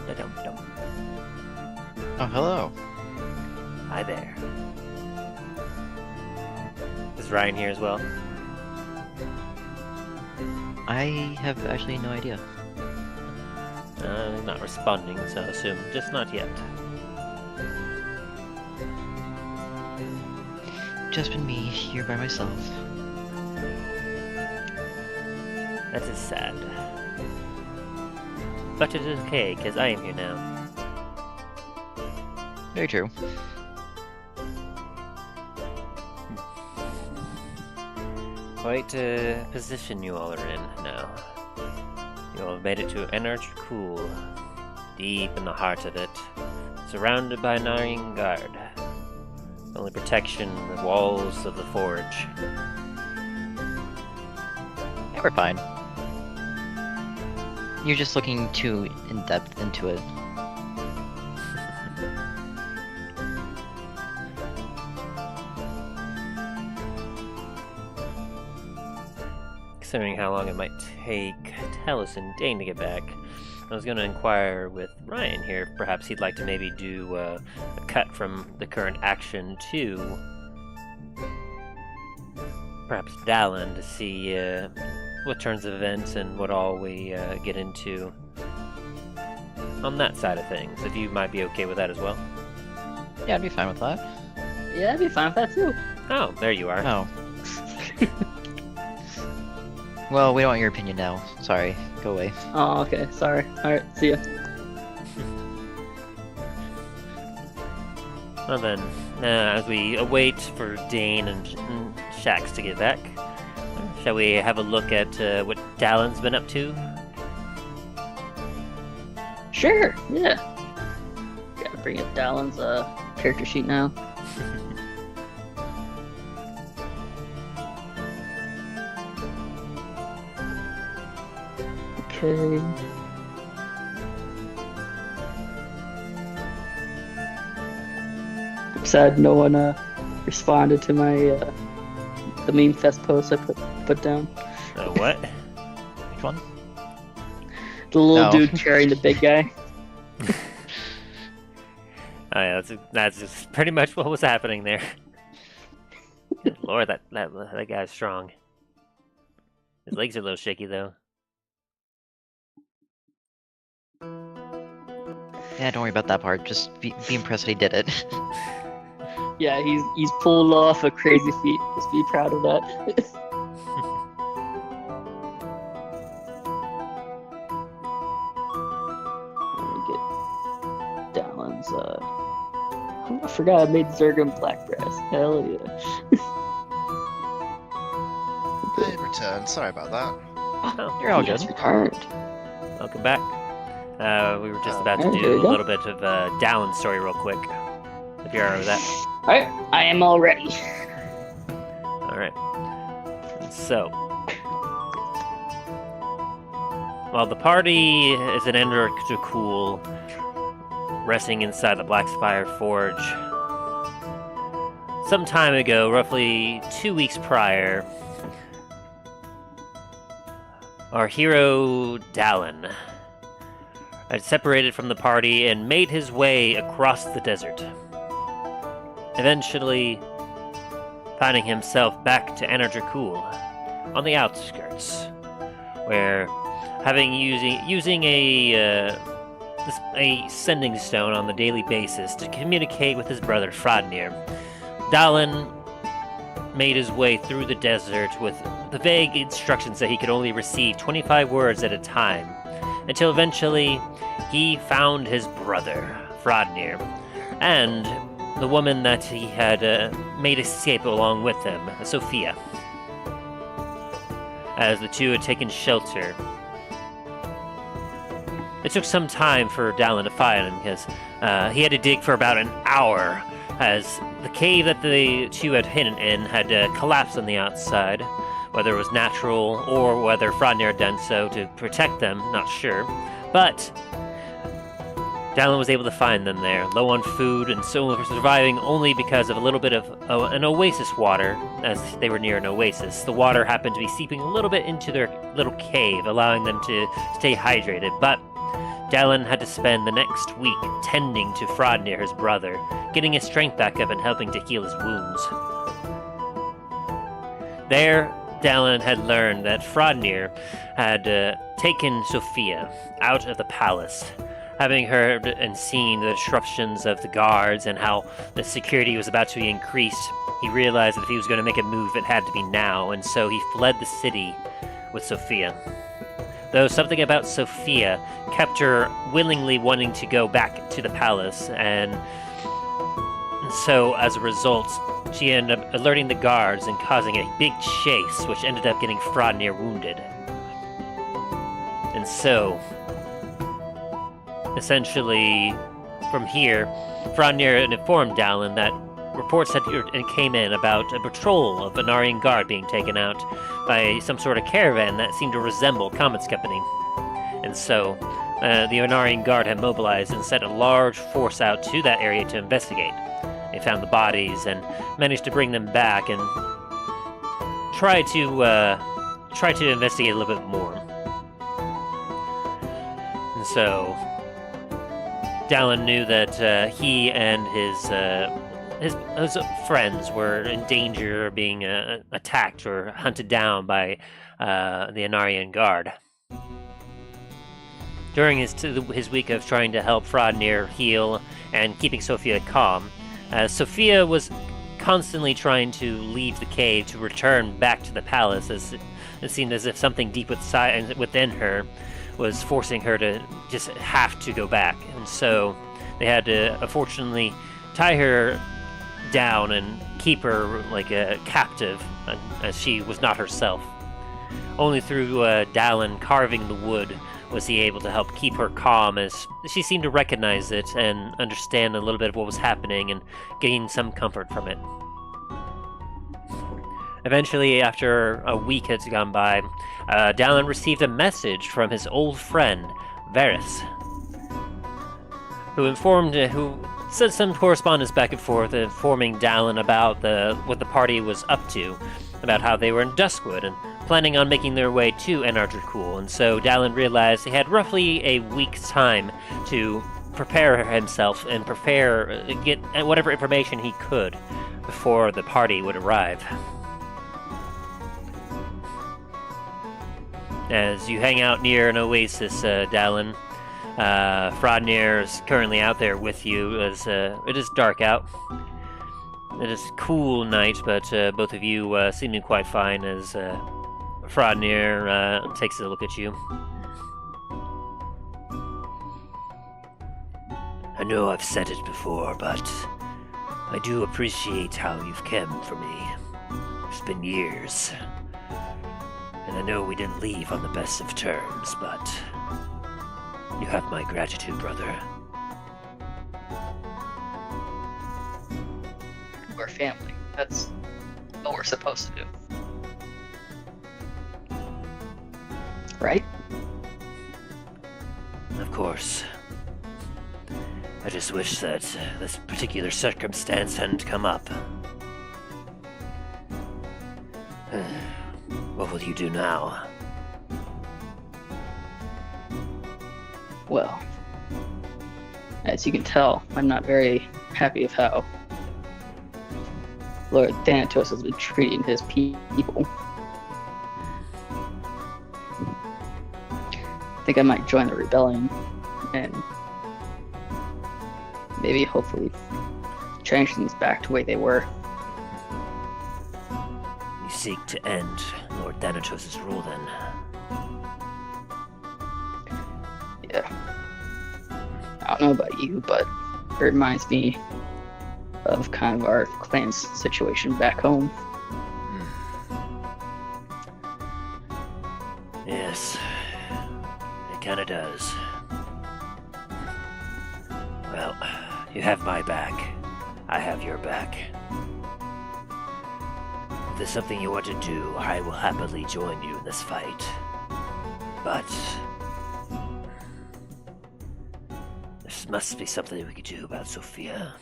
Da-dum-dum. Oh, hello. Hi there. Is Ryan here as well? I have actually no idea. Not responding, so I assume just not yet. Just been me here by myself. That is sad. But it is okay, because I am here now. Very true. Quite a position you all are in now. You all have made it to Anar Dracul, deep in the heart of it, surrounded by an iron guard. Only protection, the walls of the forge. Yeah, we're fine. You're just looking too in-depth into it. Considering how long it might take Talos and Dain to get back, I was going to inquire with Ryan here if perhaps he'd like to maybe do a cut from the current action to perhaps Dallin to see what turns of events and what all we get into on that side of things, if you might be okay with that as well. Yeah, I'd be fine with that. Yeah, I'd be fine with that too. Oh, there you are. Oh. Well, we don't want your opinion now. Sorry. Go away. Oh, okay. Sorry. Alright, see ya. Well then, as we await for Dain and Shax to get back, shall we have a look at what Dallin's been up to? Sure, yeah. Gotta bring up Dallin's character sheet now. Okay. I'm sad no one responded to my the meme fest post I put down. What? Which one? The little No. dude carrying the big guy. Oh yeah, that's just pretty much what was happening there. Good Lord, that guy's strong. His legs are a little shaky though. Yeah, don't worry about that part. Just be impressed that he did it. Yeah, he's pulled off a crazy feat. Just be proud of that. Let me get Dallin's oh, I forgot I made Zergum Black Brass. Hell yeah. I returned. Sorry about that. Oh, You're all He has good. returned. welcome back. We were just about to Alright, do there a you go. little bit of Dallin's story real quick. If you're alright with that. Alright, I am all ready. Alright. So. While the party is at Anar Dracul, resting inside the Blackspire Forge, some time ago, roughly 2 weeks prior, our hero Dallin had separated from the party and made his way across the desert, eventually finding himself back to Anar Dracul on the outskirts, where using a sending stone on the daily basis to communicate with his brother Frodnir, Dallin made his way through the desert with the vague instructions that he could only receive 25 words at a time, until eventually he found his brother Frodnir and the woman that he had made escape along with him, Sophia. As the two had taken shelter, it took some time for Dallin to find him, because he had to dig for about an hour, as the cave that the two had hidden in had collapsed on the outside. Whether it was natural or whether Frodnir had done so to protect them, not sure. But Dallin was able to find them there, low on food, and so surviving only because of a little bit of an oasis water, as they were near an oasis. The water happened to be seeping a little bit into their little cave, allowing them to stay hydrated, but Dallin had to spend the next week tending to Frodnir, his brother, getting his strength back up and helping to heal his wounds. There, Dallin had learned that Frodnir had taken Sophia out of the palace. Having heard and seen the disruptions of the guards and how the security was about to be increased, he realized that if he was going to make a move, it had to be now, and so he fled the city with Sophia. Though something about Sophia kept her willingly wanting to go back to the palace, and so as a result, she ended up alerting the guards and causing a big chase, which ended up getting Frodnir wounded. And so, essentially, from here, Frodnir had informed Dallin that reports had came in about a patrol of Anarian Guard being taken out by some sort of caravan that seemed to resemble Comet's company. And so, the Anarian Guard had mobilized and sent a large force out to that area to investigate. They found the bodies and managed to bring them back and try to investigate a little bit more. And so, Dallin knew that he and his friends were in danger of being attacked or hunted down by the Anarian Guard. During his week of trying to help Frodnir heal and keeping Sophia calm, Sophia was constantly trying to leave the cave to return back to the palace, as it seemed as if something deep within her was forcing her to just have to go back. And so they had to, unfortunately, tie her down and keep her like a captive, as she was not herself. Only through Dallin carving the wood was he able to help keep her calm, as she seemed to recognize it and understand a little bit of what was happening and gain some comfort from it. Eventually, after a week had gone by, Dallin received a message from his old friend, Varys, who sent some correspondence back and forth, informing Dallin about what the party was up to, about how they were in Duskwood and planning on making their way to Anar Dracul. And so Dallin realized he had roughly a week's time to prepare himself and get whatever information he could before the party would arrive. As you hang out near an oasis, Dallin, Frodnir is currently out there with you, as it is dark out. It is a cool night, but both of you seem quite fine, as Frodnir takes a look at you. I know I've said it before, but I do appreciate how you've cared for me. It's been years. And I know we didn't leave on the best of terms, but you have my gratitude, brother. We're family. That's what we're supposed to do. Right? Of course. I just wish that this particular circumstance hadn't come up. What will you do now? Well, as you can tell, I'm not very happy of how Lord Thanatos has been treating his people. I think I might join the rebellion and maybe, hopefully, change things back to the way they were. You seek to end Lord Thanatos' rule, then? Yeah. I don't know about you, but it reminds me of kind of our clan's situation back home. Yes, it kinda does. Well, you have my back. I have your back. If there's something you want to do, I will happily join you in this fight. But there must be something we could do about Sophia.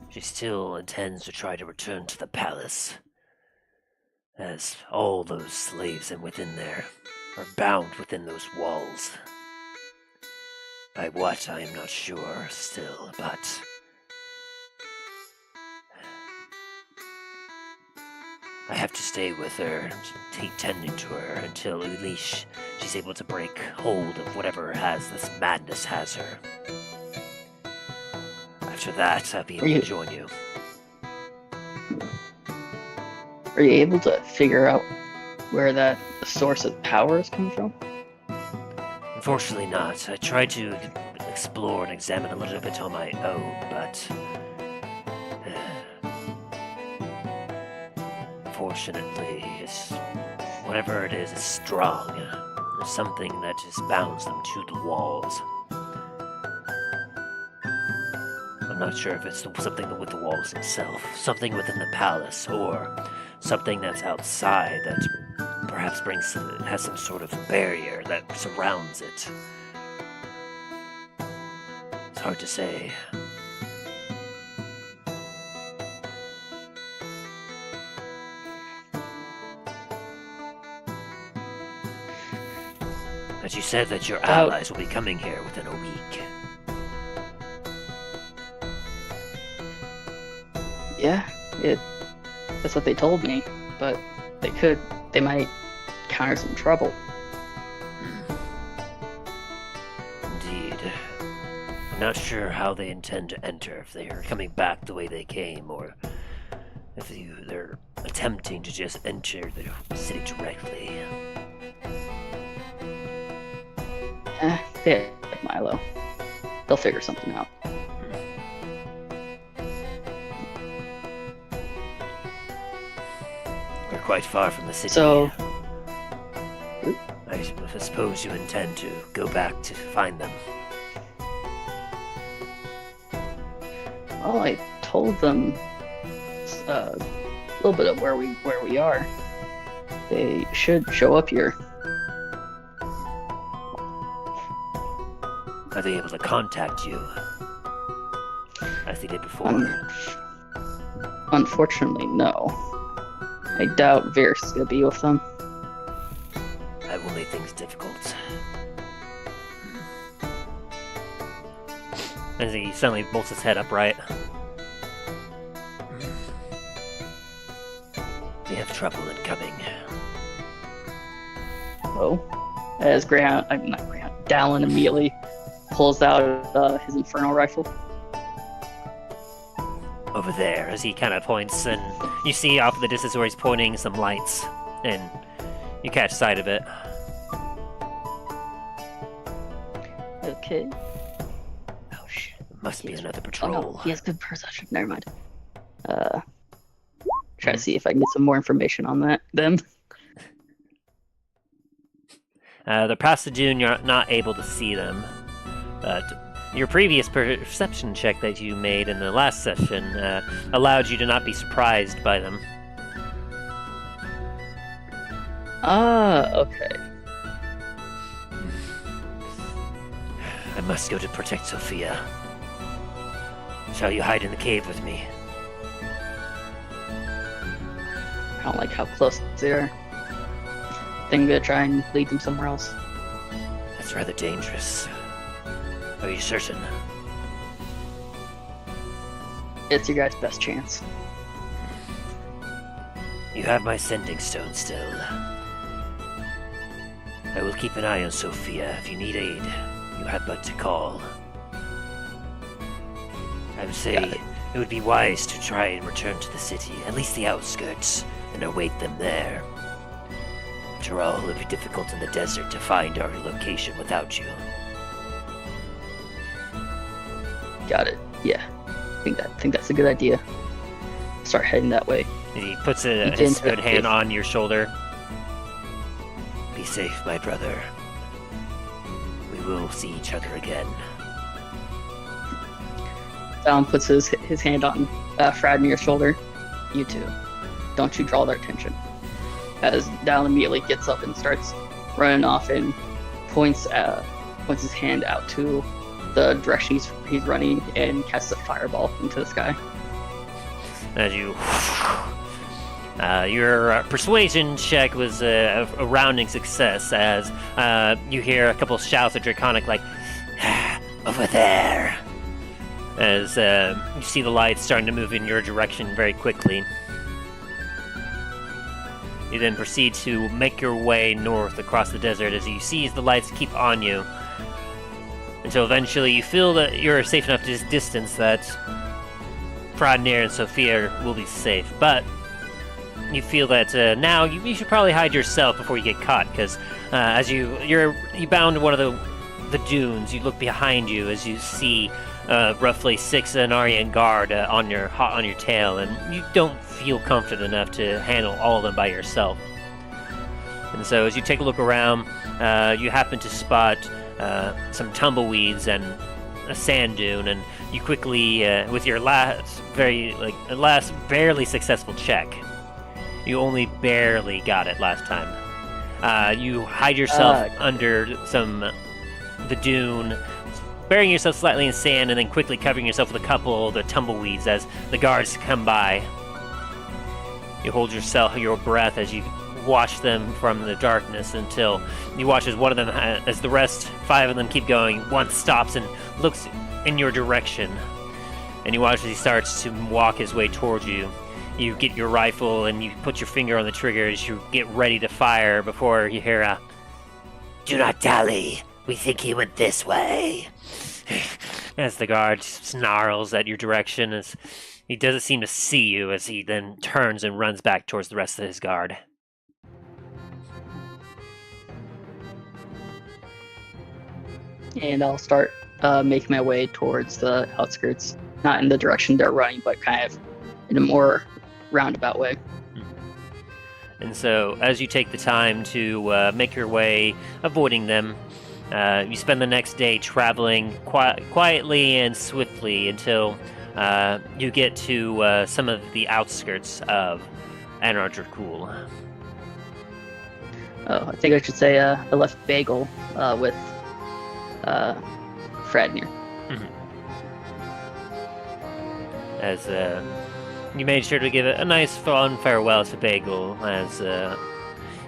She still intends to try to return to the palace, as all those slaves within there are bound within those walls. By what, I am not sure still, but... I have to stay with her, take tending to her, until at least she's able to break hold of whatever has this madness has her. After that, I'll be able to join you. Are you able to figure out where that source of power is coming from? Unfortunately not. I tried to explore and examine a little bit on my own, but... Fortunately, whatever it is strong. There's something that just bounds them to the walls. I'm not sure if it's something with the walls themselves, something within the palace, or something that's outside that perhaps has some sort of barrier that surrounds it. It's hard to say. But you said that your allies will be coming here within a week. Yeah, that's what they told me, but they might counter some trouble. Indeed. I'm not sure how they intend to enter, if they are coming back the way they came, or if they're attempting to just enter the city directly. Yeah, Milo. They'll figure something out. We're quite far from the city. So... I suppose you intend to go back to find them. Well, I told them a little bit of where we are. They should show up here. Are they able to contact you as they did before? Unfortunately, no. I doubt Varys is gonna be with them. That will make things difficult. As he suddenly bolts his head upright. They have trouble in coming. Oh, as Dallin immediately pulls out his infernal rifle. Over there, as he kind of points, and you see off in the distance where he's pointing some lights, and you catch sight of it. Okay. Oh shit. Must be another Oh patrol. no, he has good perception. Never mind. Try to see if I can get some more information on them. They're past the dune, you're not able to see them. But your previous perception check that you made in the last session allowed you to not be surprised by them. Okay. I must go to protect Sophia. Shall you hide in the cave with me? I don't like how close they are. Think I'm gonna try and lead them somewhere else. That's rather dangerous. Are you certain? It's your guys' best chance. You have my sending stone still. I will keep an eye on Sophia. If you need aid, you have but to call. I would say it would be wise to try and return to the city, at least the outskirts, and await them there. After all, it would be difficult in the desert to find our location without you. Got it. Yeah. I think that's a good idea. Start heading that way. He puts his good hand on your shoulder. Be safe, my brother. We will see each other again. Dallin puts his hand on Fradenir's shoulder. You two. Don't you draw their attention. As Dallin immediately gets up and starts running off and points his hand out to the direction he's running and casts a fireball into the sky. As you... your persuasion check was a rounding success as you hear a couple shouts of Draconic like, Over there. As you see the lights starting to move in your direction very quickly. You then proceed to make your way north across the desert as you see as the lights keep on you. Until eventually you feel that you're safe enough distance that Prodnir and Sophia will be safe. But you feel that now you should probably hide yourself before you get caught, because as you bound one of the dunes, you look behind you as you see roughly 6 Anarian guard on your tail, and you don't feel confident enough to handle all of them by yourself. And so as you take a look around, you happen to spot some tumbleweeds and a sand dune, and you quickly, with your last barely successful check, you only barely got it last time. You hide yourself under the dune, burying yourself slightly in sand, and then quickly covering yourself with a couple of the tumbleweeds as the guards come by. You hold your breath as you watch them from the darkness until you watch as one of them, as the rest 5 of them keep going, one stops and looks in your direction. And you watch as he starts to walk his way towards you. You get your rifle and you put your finger on the trigger as you get ready to fire before you hear a, "Do not dally. We think he went this way." as the guard snarls at your direction as he doesn't seem to see you, as he then turns and runs back towards the rest of his guard. And I'll start making my way towards the outskirts, not in the direction they're running, but kind of in a more roundabout way. And so, as you take the time to make your way, avoiding them, you spend the next day traveling quietly and swiftly until you get to some of the outskirts of Anar Dracul. Oh, I think I should say I left Bagel with Fradnir. As you made sure to give a nice, fun farewell to Bagel as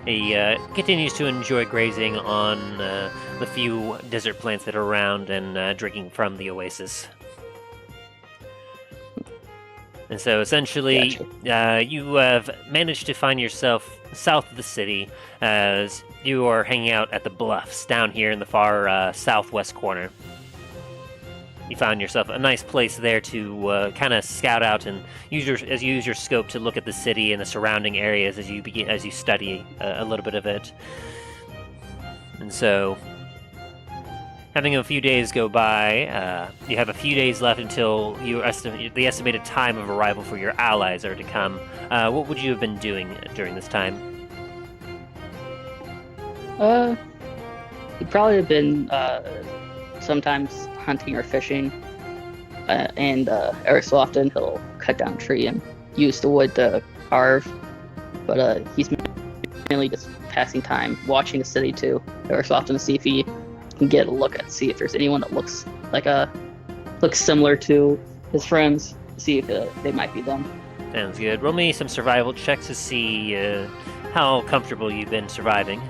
he continues to enjoy grazing on the few desert plants that are around and drinking from the oasis. And so essentially, you have managed to find yourself south of the city as you are hanging out at the bluffs down here in the far southwest corner. You found yourself a nice place there to kind of scout out and use your scope to look at the city and the surrounding areas as you study a little bit of it. And so, having a few days go by, you have a few days left until the estimated time of arrival for your allies are to come. What would you have been doing during this time? You'd probably have been sometimes hunting or fishing, and every so often he'll cut down a tree and use the wood to carve. But he's mainly just passing time, watching the city too. Every so often to see if he can get a look at, see if there's anyone that looks similar to his friends, see if they might be them. Sounds good. Roll me some survival checks to see how comfortable you've been surviving.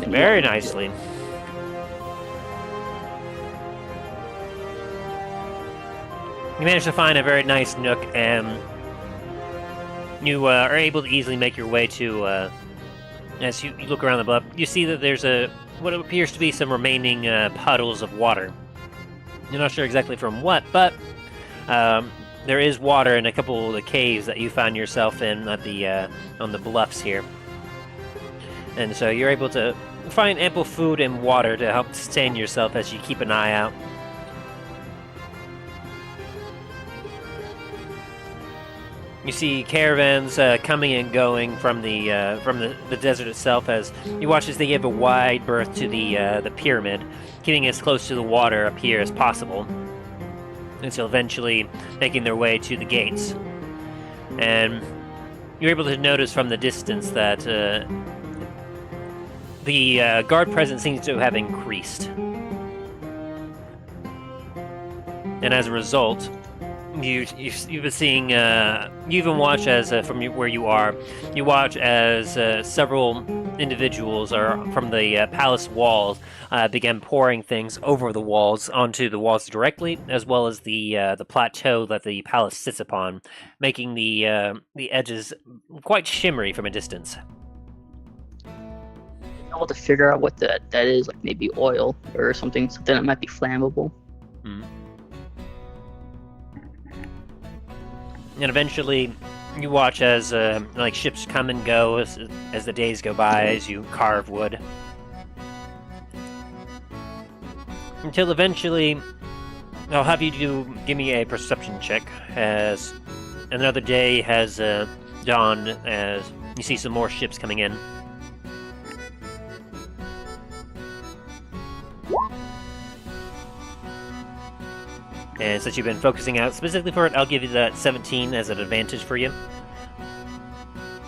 Very nicely. You managed to find a very nice nook, and you are able to easily make your way to, as you look around the bluff, you see that there's what appears to be some remaining puddles of water. You're not sure exactly from what, but there is water in a couple of the caves that you found yourself in at on the bluffs here. And so you're able to find ample food and water to help sustain yourself as you keep an eye out. You see caravans coming and going from the desert itself as you watch as they give a wide berth to the pyramid, keeping as close to the water up here as possible, until eventually making their way to the gates. And you're able to notice from the distance that the guard presence seems to have increased. And as a result, You've been seeing. You even watch as from where you are. You watch as several individuals are from the palace walls began pouring things over the walls onto the walls directly, as well as the plateau that the palace sits upon, making the edges quite shimmery from a distance. Able to figure out what that is, like maybe oil or something that might be flammable. And eventually, you watch as like ships come and go as the days go by, as you carve wood, until eventually, I'll have you give me a perception check as another day has dawned, as you see some more ships coming in. And since you've been focusing out specifically for it, I'll give you that 17 as an advantage for you.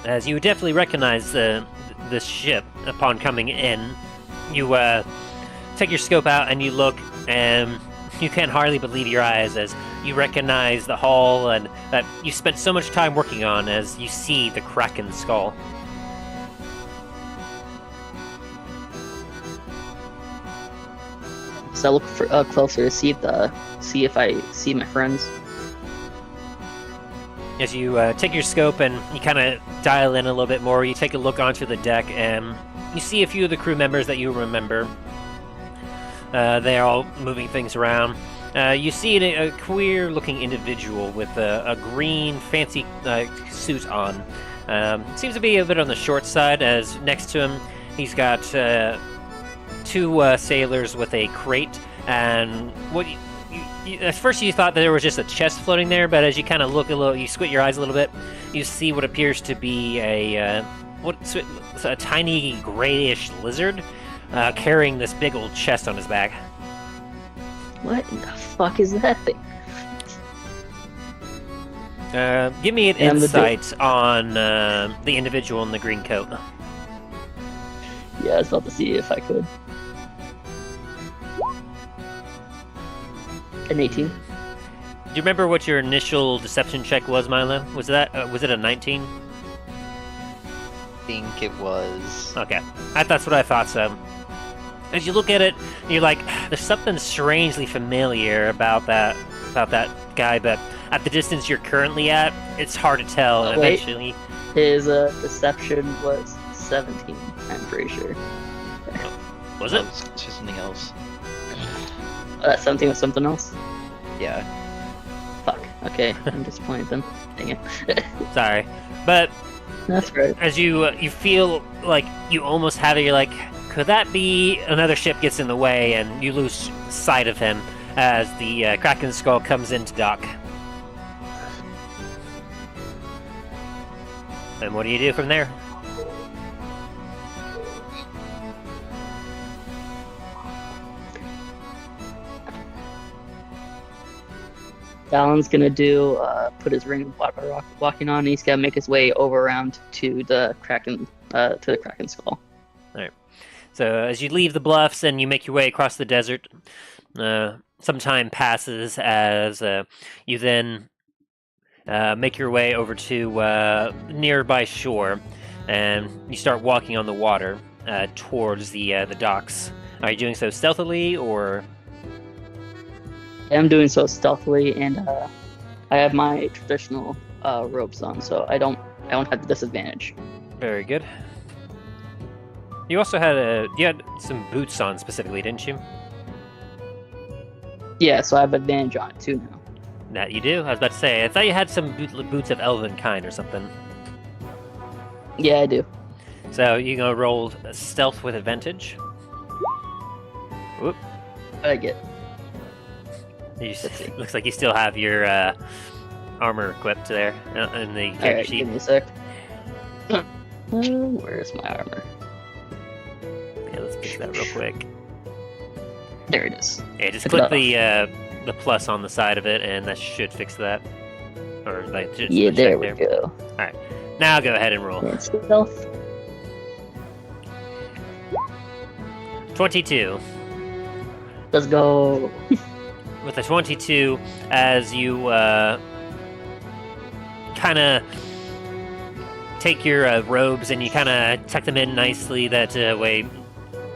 As you definitely recognize this ship upon coming in. You take your scope out and you look, and you can't hardly believe your eyes as you recognize the hull and that you spent so much time working on, as you see the Kraken skull. So I look closer to see if I see my friends. As you take your scope and you kind of dial in a little bit more, you take a look onto the deck and you see a few of the crew members that you remember. They're all moving things around. You see a queer-looking individual with a green, fancy suit on. Seems to be a bit on the short side, as next to him he's got two sailors with a crate, and what at first you thought that there was just a chest floating there, but as you kind of look a little, you squint your eyes a little bit, you see what appears to be a tiny grayish lizard carrying this big old chest on his back. What in the fuck is that thing? Give me an insight on the individual in the green coat. Yeah, I was about to see if I could. An 18. Do you remember what your initial deception check was, Milo? Was it a 19? I think it was. Okay, that's what I thought. So, as you look at it, you're like, "There's something strangely familiar about that guy," but at the distance you're currently at, it's hard to tell. And Wait. eventually, His deception was 17. I'm pretty sure. was it? To something else. That 17 was something else. Yeah. Fuck. Okay, I'm disappointed then. Dang it. Sorry, but That's right. as you feel like you almost have it, you're like, could that be another ship gets in the way, and you lose sight of him as the Kraken skull comes into dock. And what do you do from there? Dallon's gonna put his ring of walking on, and he's gonna make his way over around to the Kraken skull. So as you leave the bluffs and you make your way across the desert, some time passes as you then make your way over to nearby shore, and you start walking on the water towards the docks. Are you doing so stealthily, or? I'm doing so stealthily, and I have my traditional ropes on, so I don't have the disadvantage. Very good. You also had some boots on specifically, didn't you? Yeah, so I have advantage on it too now. That you do? I was about to say, I thought you had some boots of elven kind or something. Yeah, I do. So you gonna roll stealth with advantage? Whoop. What I get? Looks like you still have your armor equipped there in the character Alright, sheet. give me a sec. Where's my armor? Yeah, let's fix that real quick. There it is. Yeah, just Pick it click up. the plus on the side of it, and that should fix that. Or like just Yeah, check there we go. Now go ahead and roll. And stealth. 22. Let's go. with a 22, as you kind of take your robes and you kind of tuck them in nicely. That way,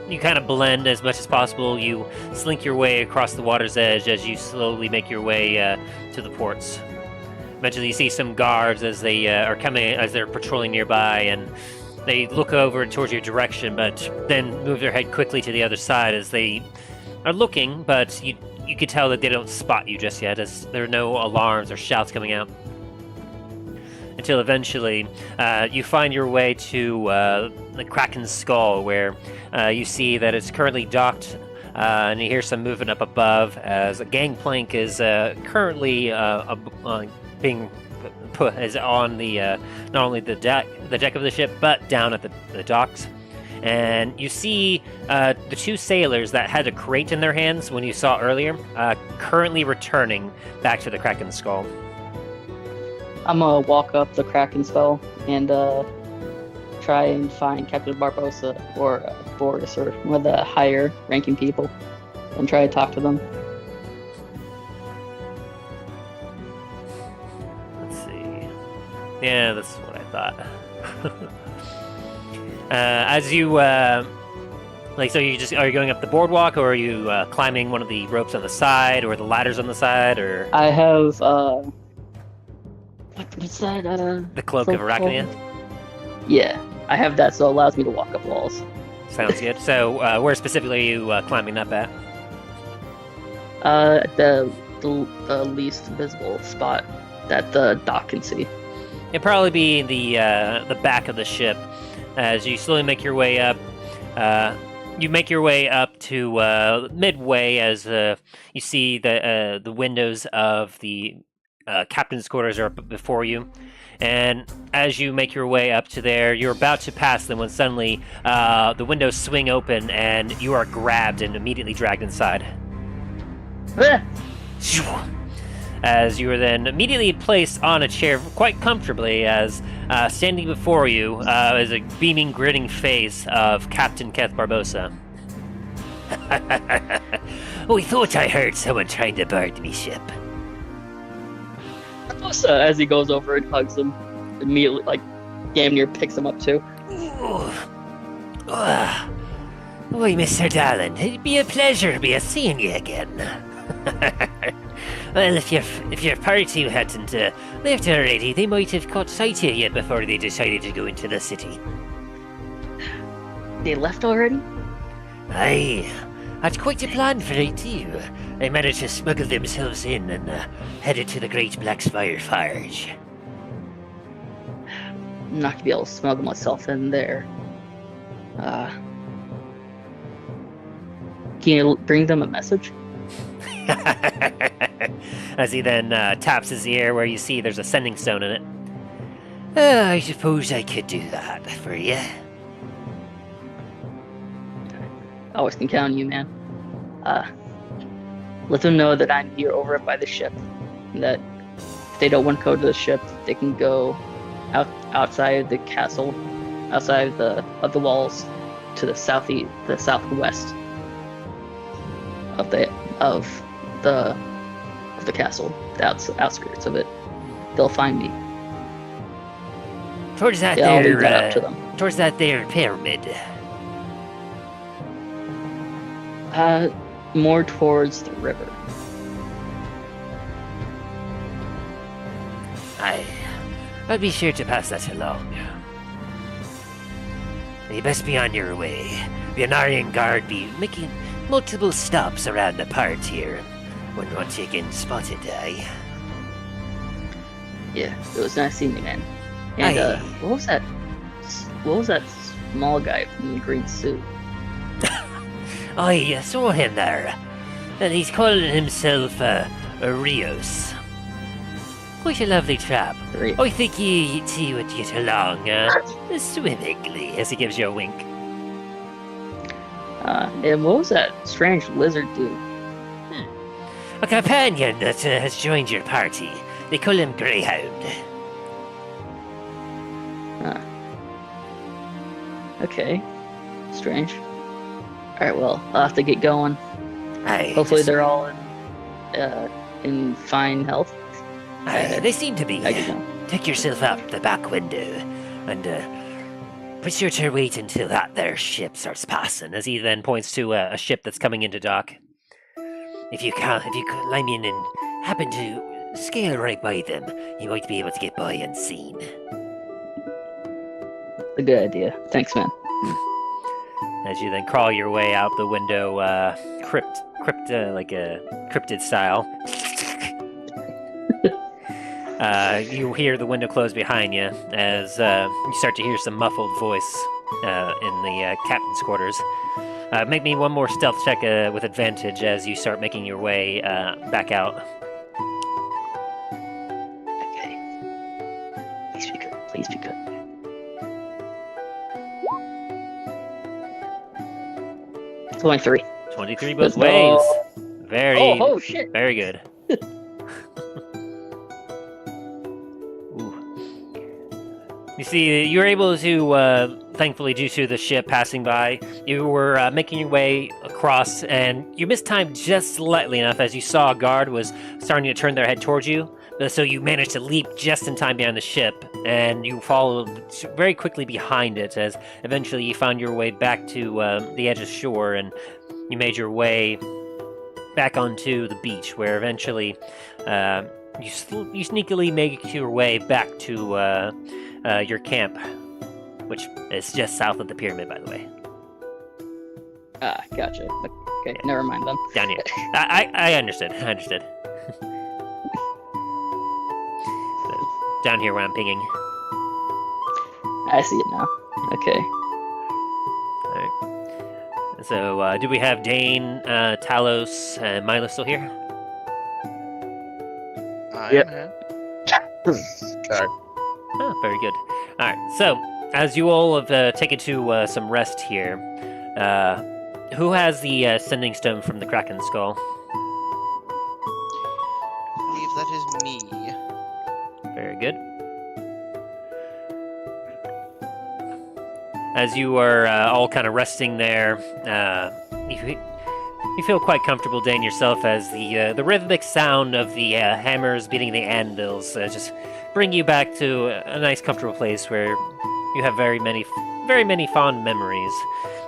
you kind of blend as much as possible. You slink your way across the water's edge as you slowly make your way to the ports. Eventually, you see some guards as they are coming, as they're patrolling nearby, and they look over towards your direction, but then move their head quickly to the other side as they are looking, but you can tell that they don't spot you just yet, as there are no alarms or shouts coming out. Until eventually, you find your way to the Kraken's skull, where you see that it's currently docked, and you hear some movement up above, as a gangplank is currently being put is on the not only the deck of the ship, but down at the docks. And you see the two sailors that had a crate in their hands when you saw earlier, currently returning back to the Kraken's skull. I'm gonna walk up the Kraken skull and try and find Captain Barbosa or Boris or one of the higher ranking people and try to talk to them. Let's see. Yeah, that's what I thought. As you so are you going up the boardwalk, or are you climbing one of the ropes on the side, or the ladders on the side, or I have what's that? the cloak of Arachnia? Yeah, I have that, so it allows me to walk up walls. Sounds good. So, where specifically are you climbing up at? The least visible spot that the dock can see. It'd probably be the back of the ship. As you slowly make your way up, you make your way up to midway, as you see the windows of the captain's quarters are before you. And as you make your way up to there, you're about to pass them when suddenly the windows swing open and you are grabbed and immediately dragged inside. As you are then immediately placed on a chair quite comfortably, as standing before you is a beaming, grinning face of Captain Keth Barbosa. We thought I heard someone trying to board me ship. Barbosa, as he goes over and hugs him, immediately, like, damn near picks him up too. Why, Mr. Darlin, it'd be a pleasure seeing you again. Well, if your party hadn't left already, they might have caught sight of you before they decided to go into the city. They left already? Aye, had quite a plan for it too. They managed to smuggle themselves in and headed to the Great Blackspire Forge. I'm not gonna be able to smuggle myself in there. Can you bring them a message? As he then taps his ear where you see there's a sending stone in it. I suppose I could do that for you. Always can count on you, man. Let them know that I'm here over by the ship. And that if they don't want to go to the ship, they can go outside of the castle, outside of the walls, to the southwest of the castle, the outskirts of it. They'll find me. Towards that I'll leave that up to them. Towards that there pyramid. More towards the river. I'll be sure to pass that along. You best be on your way. The Anarian Guard be making multiple stops around the part here. Wouldn't want you getting spotted, eh? Yeah, it was nice seeing you, man. And Aye. What was that small guy from the green suit? I saw him there. And he's calling himself Rios. Quite a lovely chap. I think you two would get along swimmingly. As he gives you a wink. And what was that strange lizard dude? A companion that has joined your party. They call him Greyhound. Okay. Strange. Alright, well, I'll have to get going. Aye, Hopefully just they're all in in fine health. They seem to be. I don't know. Take yourself out the back window and be sure to wait until that there ship starts passing. As he then points to a ship that's coming into dock. If you climb in and happen to scale right by them, you might be able to get by unseen. A good idea. Thanks, man. As you then crawl your way out the window, like a cryptid style. You hear the window close behind you as you start to hear some muffled voice in the captain's quarters. Make me one more stealth check with advantage as you start making your way back out. Okay. Please be good. Please be good. 23. 23 both Let's ways. go. Very, Shit. very good. You see, you were able to, thankfully, due to the ship passing by, you were making your way across, and you mistimed just slightly enough as you saw a guard was starting to turn their head towards you. So you managed to leap just in time behind the ship, and you followed very quickly behind it as eventually you found your way back to the edge of shore, and you made your way back onto the beach, where eventually you sneakily make your way back to your camp, which is just south of the pyramid, by the way. Ah, gotcha. Okay, never mind then. Down here. I understood. I understood. Down here where I'm pinging. I see it now. Okay. Alright. So, do we have Dain, Talos, and Milo still here? I Yep. am here. Sorry. Oh, very good. Alright, so, as you all have taken to some rest here, who has the sending stone from the Kraken skull? I believe that is me. Very good. As you are all kind of resting there, you feel quite comfortable, Dain, yourself, as the rhythmic sound of the hammers beating the anvils just bring you back to a nice, comfortable place where you have very many fond memories.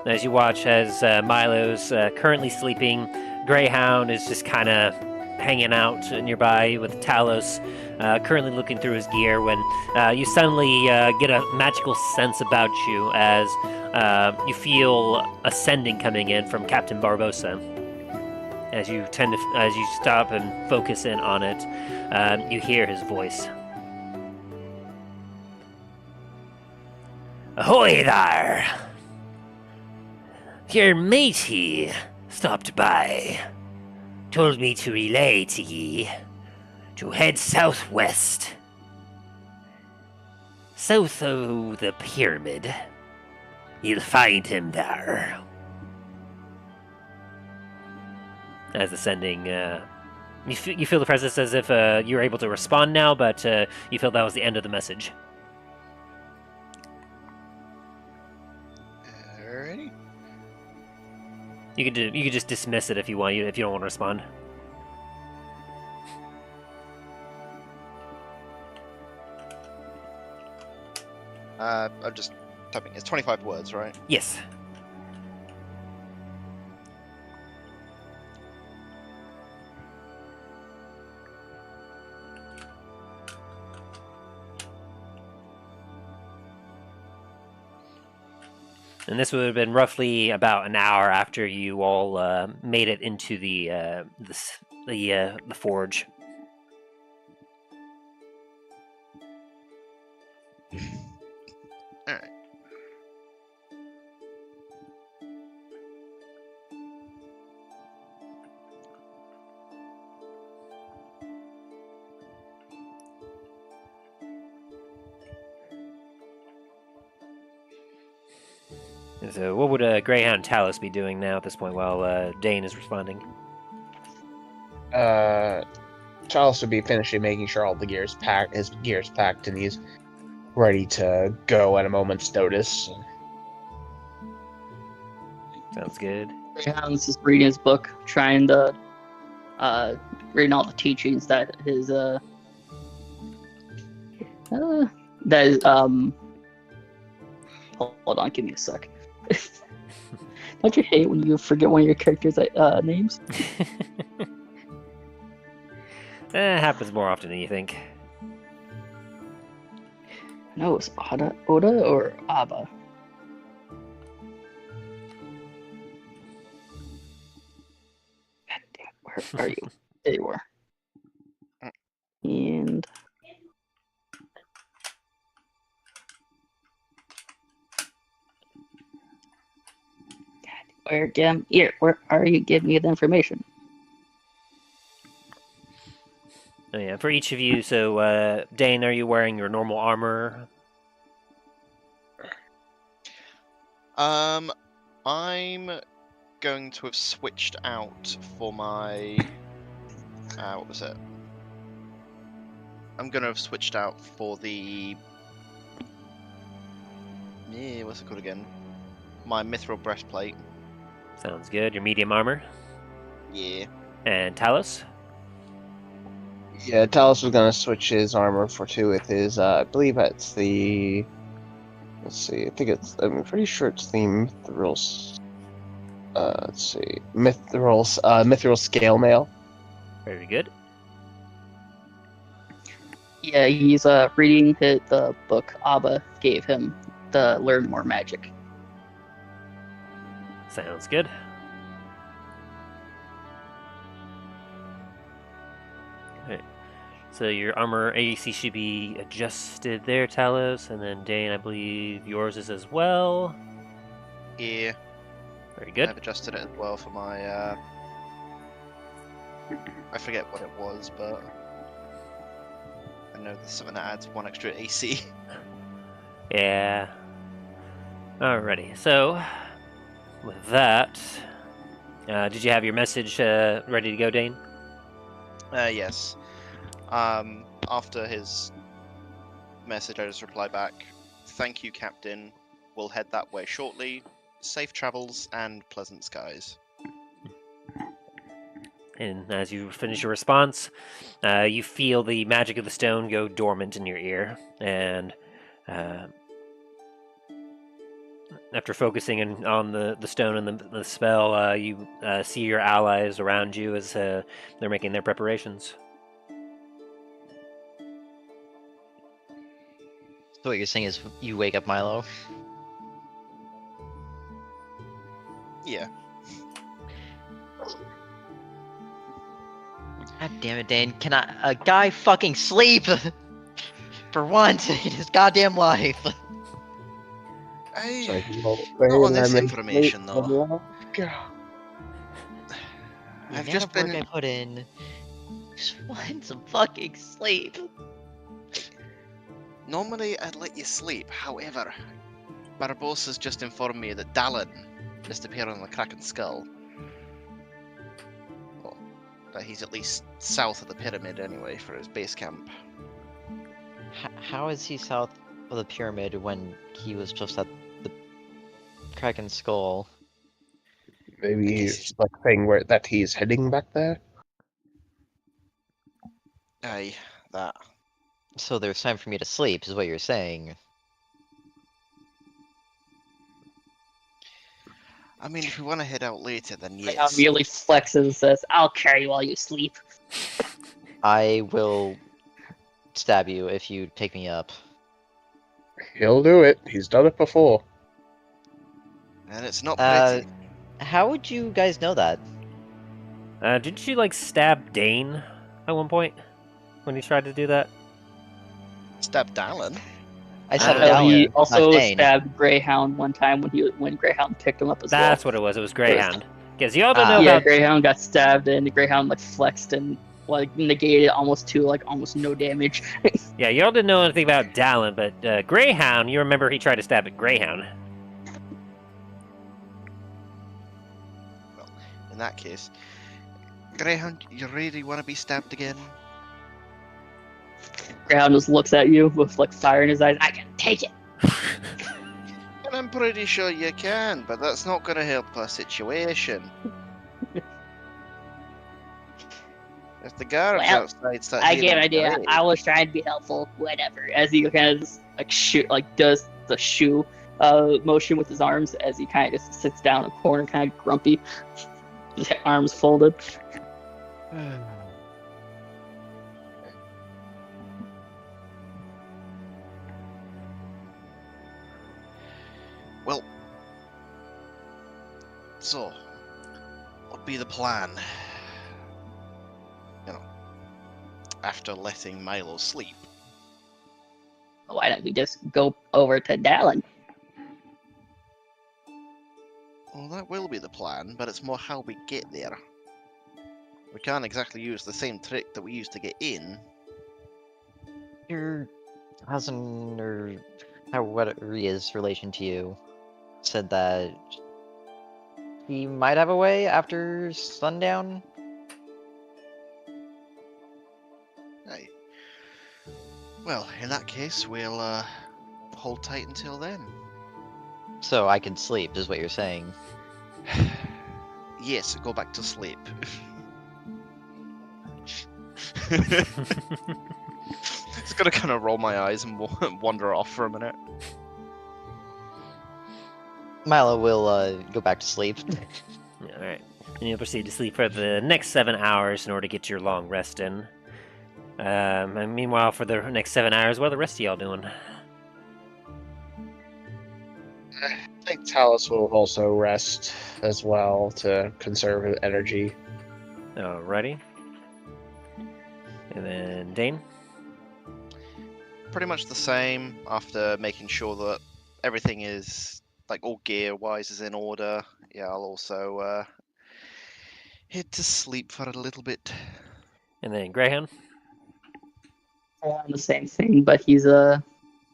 As you watch as Milo's currently sleeping, Greyhound is just kind of hanging out nearby with Talos, currently looking through his gear, when you suddenly get a magical sense about you as you feel a sending coming in from Captain Barbosa. As you stop and focus in on it, you hear his voice. Ahoy there! Your matey stopped by. Told me to relay to ye to head southwest. South of the pyramid. You'll find him there. As the sending, you feel the presence as if you're able to respond now, but you feel that was the end of the message. Alrighty. You could just dismiss it if you want. If you don't want to respond. I'm just typing. It's 25 words, right? Yes. And this would have been roughly about an hour after you all made it into the forge. All right. So, what would Greyhound Talos be doing now at this point while Dain is responding? Charles would be finishing making sure all the gears packed, his gears packed, and he's ready to go at a moment's notice. Sounds good. Greyhound's just reading his book, trying to reading all the teachings that his that is hold on, give me a sec. Don't you hate when you forget one of your characters' names? It happens more often than you think. No, it's Oda or Abba. God damn, where are you? There you were. And where are you giving me the information? Oh yeah, for each of you. So, Dain, are you wearing your normal armor? I'm going to have switched out for my. What was it? I'm going to have switched out for the. Yeah, what's it called again? My mithril breastplate. Sounds good. Your medium armor. Yeah. And Talos? Yeah, Talos was gonna switch his armor for two with his. I believe it's the. Let's see. I think it's. I'm pretty sure it's the mithril. Let's see. Mithril scale mail. Very good. Yeah, he's reading the book Abba gave him to learn more magic. Sounds good. Alright. So your armor AC should be adjusted there, Talos, and then Dain, I believe yours is as well. Yeah. Very good. I've adjusted it as well for my. I forget what it was, but I know there's something that adds 1 extra AC. Yeah. Alrighty. So with that, did you have your message ready to go, Dain? Yes. After his message, I just reply back, "Thank you, Captain. We'll head that way shortly. Safe travels and pleasant skies." And as you finish your response, you feel the magic of the stone go dormant in your ear, and after focusing on the stone and the spell, you see your allies around you as they're making their preparations. So what you're saying is you wake up Milo? Yeah. God damn it, Dain. Can a guy fucking sleep? For once in his goddamn life. Hey, Not on this information, though. I've The just amount of been. work I put in. Just want some fucking sleep. Normally, I'd let you sleep. However, Barbosa's just informed me that Dallin disappeared on the Kraken skull. Well, that he's at least south of the pyramid anyway for his base camp. How is he south of the pyramid when he was just at the Kraken skull? Maybe he's like saying that he's heading back there. Aye, that. So there's time for me to sleep, is what you're saying. I mean, if we want to head out later, then Greyhound yes. immediately flexes and says, "I'll carry you while you sleep." I will stab you if you take me up. He'll do it. He's done it before. And it's not pretty. How would you guys know that? Didn't you stab Dain at one point when he tried to do that? Stab Dallin. I said He Dallin, also not Dain. stabbed Greyhound one time when Greyhound picked him up as That's well. what it was. It was Greyhound. Because you all don't know Yeah, about. Greyhound got stabbed and the Greyhound flexed and negated almost to almost no damage. Yeah, you all didn't know anything about Dallin, but Greyhound, you remember he tried to stab at Greyhound. Well, in that case, Greyhound, you really want to be stabbed again? Greyhound just looks at you with fire in his eyes. "I can take it." And I'm pretty sure you can, but that's not going to help our situation. If the guards Well, outside start I get an hitting idea. the I was trying to be helpful. Whatever. As he kind of just, does the shoe motion with his arms as he kind of just sits down in a corner, kind of grumpy, his arms folded. Well, so what'd be the plan? You know, after letting Milo sleep. Why don't we just go over to Dallin? Well, that will be the plan, but it's more how we get there. We can't exactly use the same trick that we used to get in. Your cousin, or whatever he is relation to you, said that he might have a way after sundown. Aye. Well, in that case, we'll hold tight until then. So I can sleep, is what you're saying. Yes, go back to sleep. Just gonna kind of roll my eyes and wander off for a minute. Milo will go back to sleep. Alright. And you'll proceed to sleep for the next 7 hours in order to get your long rest in. And meanwhile, for the next 7 hours, what are the rest of y'all doing? I think Talos will also rest as well to conserve his energy. Alrighty. And then Dain? Pretty much the same after making sure that everything is, like, all gear-wise is in order. Yeah, I'll also head to sleep for a little bit. And then Greyhound? The same thing, but he's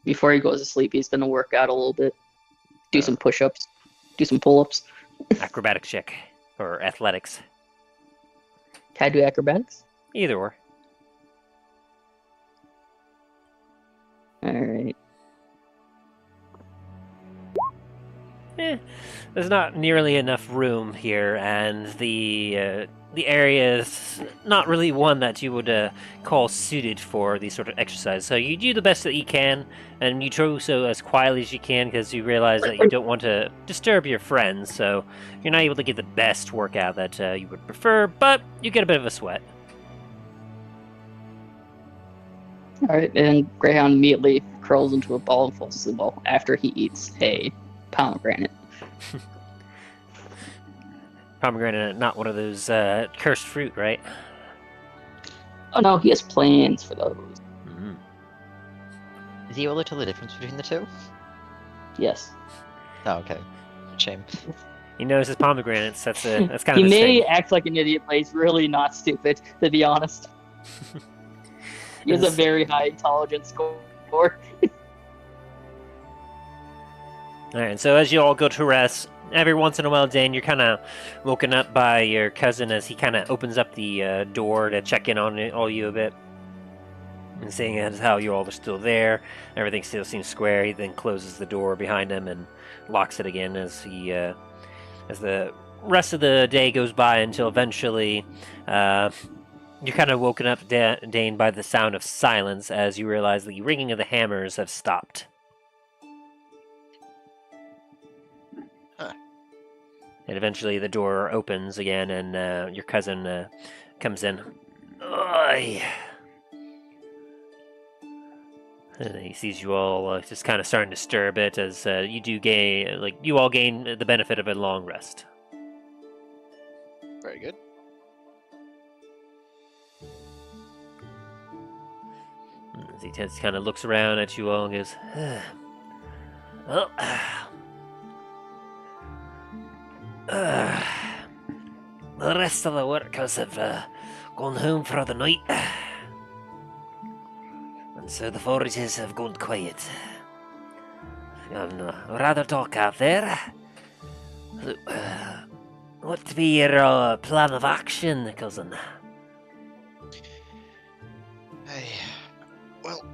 before he goes to sleep, he's gonna work out a little bit, do some push-ups, do some pull-ups. Acrobatics check. Or athletics. Can I do acrobatics? Either or. All right. There's not nearly enough room here, and the area is not really one that you would call suited for these sort of exercise. So you do the best that you can, and you do so as quietly as you can because you realize that you don't want to disturb your friends. So you're not able to get the best workout that you would prefer, but you get a bit of a sweat. All right, and Greyhound immediately curls into a ball and falls asleep after he eats a pomegranate. Pomegranate, not one of those cursed fruit, right? Oh no, he has plans for those. Mm-hmm. Is he able to tell the difference between the two? Yes. Oh, okay. Shame. He knows his pomegranates. That's kind of He his may thing. act like an idiot, but he's really not stupid, to be honest. He has a very high intelligence score. Alright, and so as you all go to rest, every once in a while, Dain, you're kind of woken up by your cousin as he kind of opens up the door to check in on all you a bit. And seeing as how you all are still there, everything still seems square, he then closes the door behind him and locks it again as he, as the rest of the day goes by until eventually, you're kind of woken up, Dain, by the sound of silence as you realize the ringing of the hammers have stopped. And eventually the door opens again, and your cousin comes in. Oi! And he sees you all just kind of starting to stir a bit as you all gain the benefit of a long rest. Very good. As he just kind of looks around at you all and goes, well, the rest of the workers have gone home for the night, and so the forages have gone quiet. Rather talk out there. What to be your plan of action, cousin? Hey, well,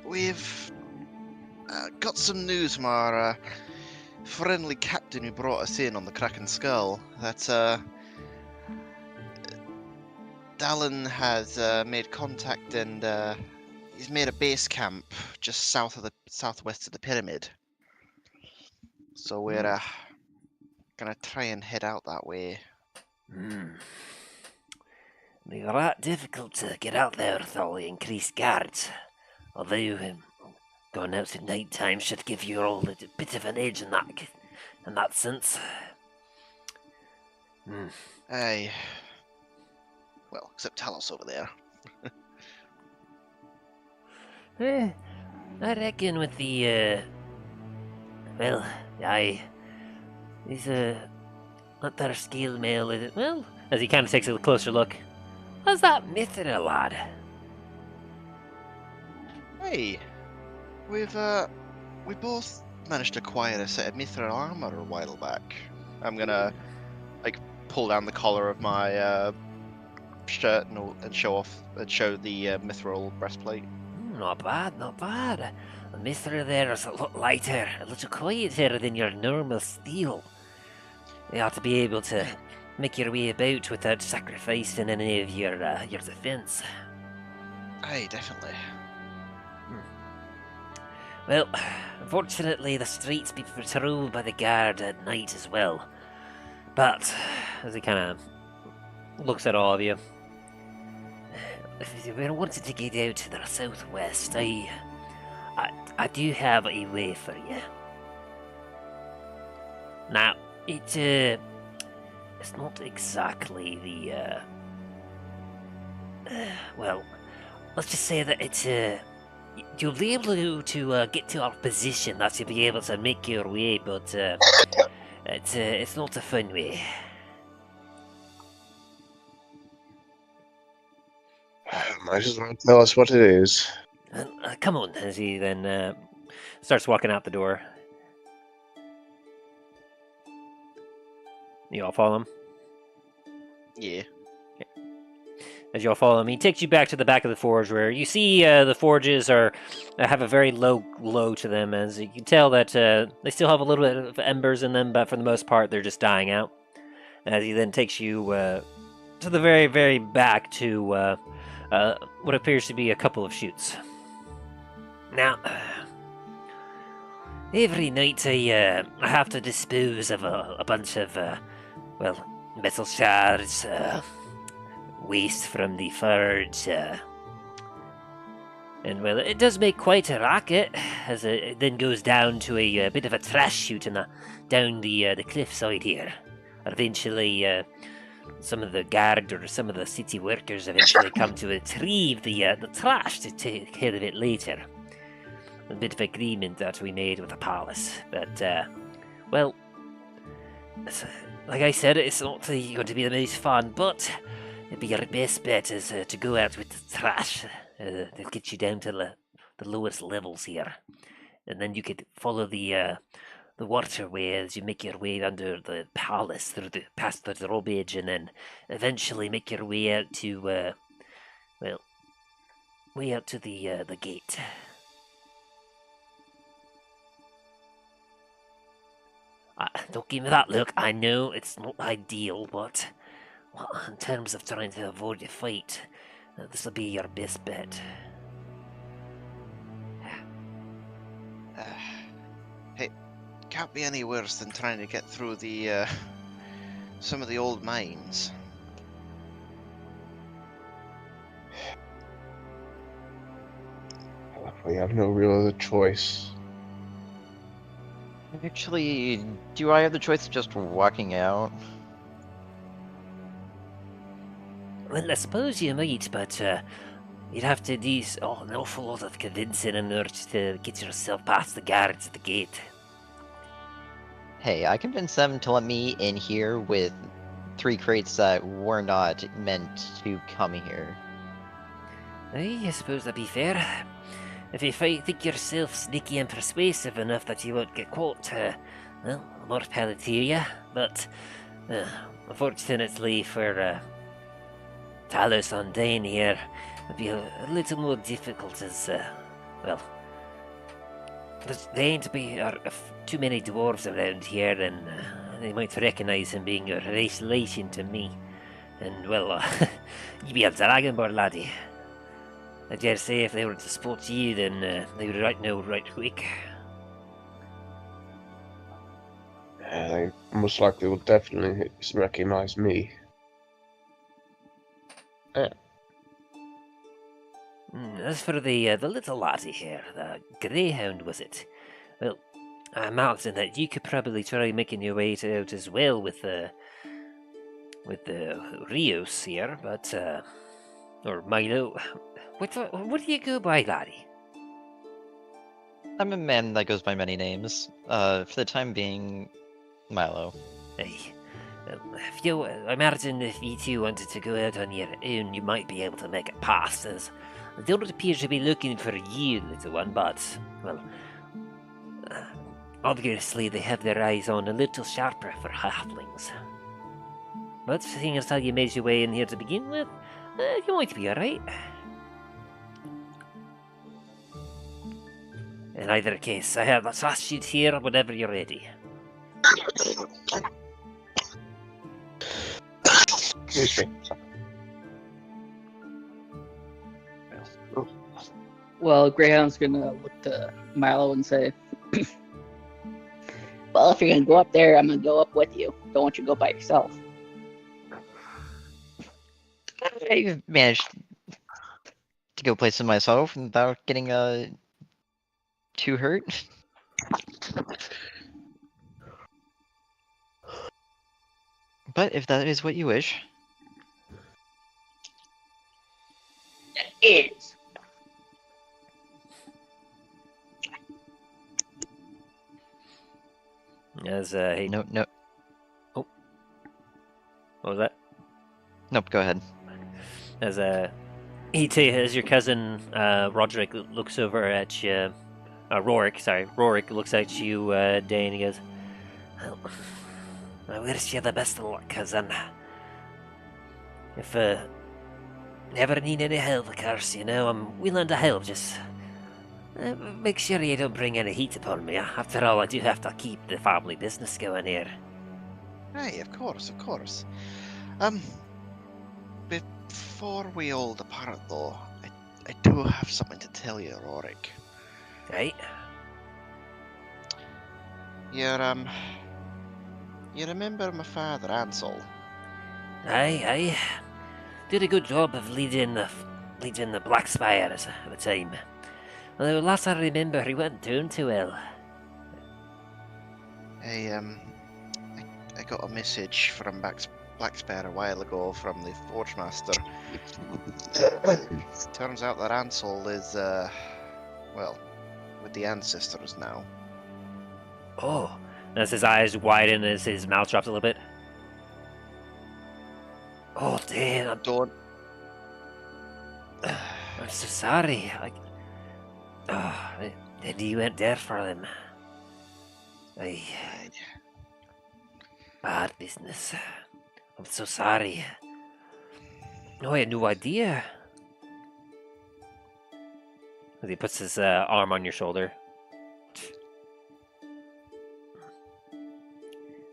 we've got some news from our friendly captain who brought us in on the Kraken Skull. That Dallin has made contact and he's made a base camp just southwest of the pyramid. So we're gonna try and head out that way. It'll be a lot difficult to get out there with all the increased guards. Although going out at night time should give you all a bit of an edge in that sense. Aye. Well, except Talos over there. I reckon with the, well, aye, he's not their scale mail, is it? Well, as he kind of takes a closer look, how's that mithril, lad? Hey, we both managed to acquire a set of mithril armor a while back. I'm gonna pull down the collar of my shirt and show the mithril breastplate. Not bad, not bad. The mithril there is a lot lighter, a little quieter than your normal steel. You ought to be able to make your way about without sacrificing any of your defense. Aye, definitely. Well, unfortunately the streets be patrolled by the guard at night as well. But, as he kind of looks at all of you, if you wanted to get out to the southwest, I do have a way for you. Now, it's not exactly the, well, let's just say that it's, you'll be able to get to our position, that you'll be able to make your way, but, it's not a fun way. Might as well tell us what it is. Come on, as he then starts walking out the door. You all follow him? Yeah. As you all follow him, he takes you back to the back of the forge, where you see the forges have a very low glow to them, as you can tell that they still have a little bit of embers in them, but for the most part they're just dying out. As he then takes you to the very, very back to what appears to be a couple of chutes. Now, every night I have to dispose of a bunch of, well, metal shards, waste from the forge, and well, it does make quite a racket, as it then goes down to a bit of a trash chute down the cliffside here. Eventually, some of the guard or some of the city workers eventually come to retrieve the trash to take care of it later. A bit of agreement that we made with the palace, but well, like I said, it's not going to be the most fun, but it'd be your best bet is to go out with the trash. They'll get you down to the lowest levels here, and then you could follow the waterway as you make your way under the palace past the drawbridge, and then eventually make your way out to well, way out to the gate. Don't give me that look. I know it's not ideal, but well, in terms of trying to avoid a fight, this will be your best bet. Hey, can't be any worse than trying to get through the some of the old mines. We have no real other choice. Actually, do I have the choice of just walking out? Well, I suppose you might, but you'd have to do an awful lot of convincing in order to get yourself past the guards at the gate. Hey, I convinced them to let me in here with 3 crates that were not meant to come here. I suppose that'd be fair. If you think yourself sneaky and persuasive enough that you won't get caught, well, more power to you. But unfortunately for Talos and Dain here, it'd be a little more difficult as, well, there ain't too many dwarves around here, and they might recognise him being a relation to me. And, well, you be a dragonborn, laddie. I dare say if they were to spot you, then they would know right quick. They most likely will definitely recognize me. As for the little laddie here, the Greyhound, was it? Well, I imagine that you could probably try making your way out as well with the Rios here, but or Milo. What do you go by, laddie? I'm a man that goes by many names. For the time being, Milo. Hey, well, I imagine if you two wanted to go out on your own, you might be able to make it past, as they don't appear to be looking for you, little one, but, well, obviously they have their eyes on a little sharper for halflings. But seeing as how you made your way in here to begin with, you might be alright. In either case, I have a sauce sheet here whenever you're ready. Excuse me. Well, Greyhound's gonna look to Milo and say, Well, if you're gonna go up there, I'm gonna go up with you. Don't want you to go by yourself. I've managed to go places myself without getting too hurt. But if that is what you wish. It is. As he... No. Oh. What was that? Nope, go ahead. As as your cousin Roderick looks over at you, Rorik looks at you, Dain, and he goes, well, I wish you the best of luck, cousin. If ever need any help, of course, I'm willing to help, just make sure you don't bring any heat upon me. After all, I do have to keep the family business going here. Hey, of course. Before we all depart, though, I do have something to tell you, Rorik. Right? You remember my father, Ansel? Aye. Did a good job of leading the Black Spires at the time. Although last I remember, he wasn't doing too well. I got a message from Black Spire a while ago from the Forge Master. Turns out that Ansel is, with the ancestors now. Oh, as his eyes widen as his mouth drops a little bit. Oh, damn, Don't. I'm so sorry. And you went there for them. Bad business. I'm so sorry. No, I had no idea. As he puts his arm on your shoulder.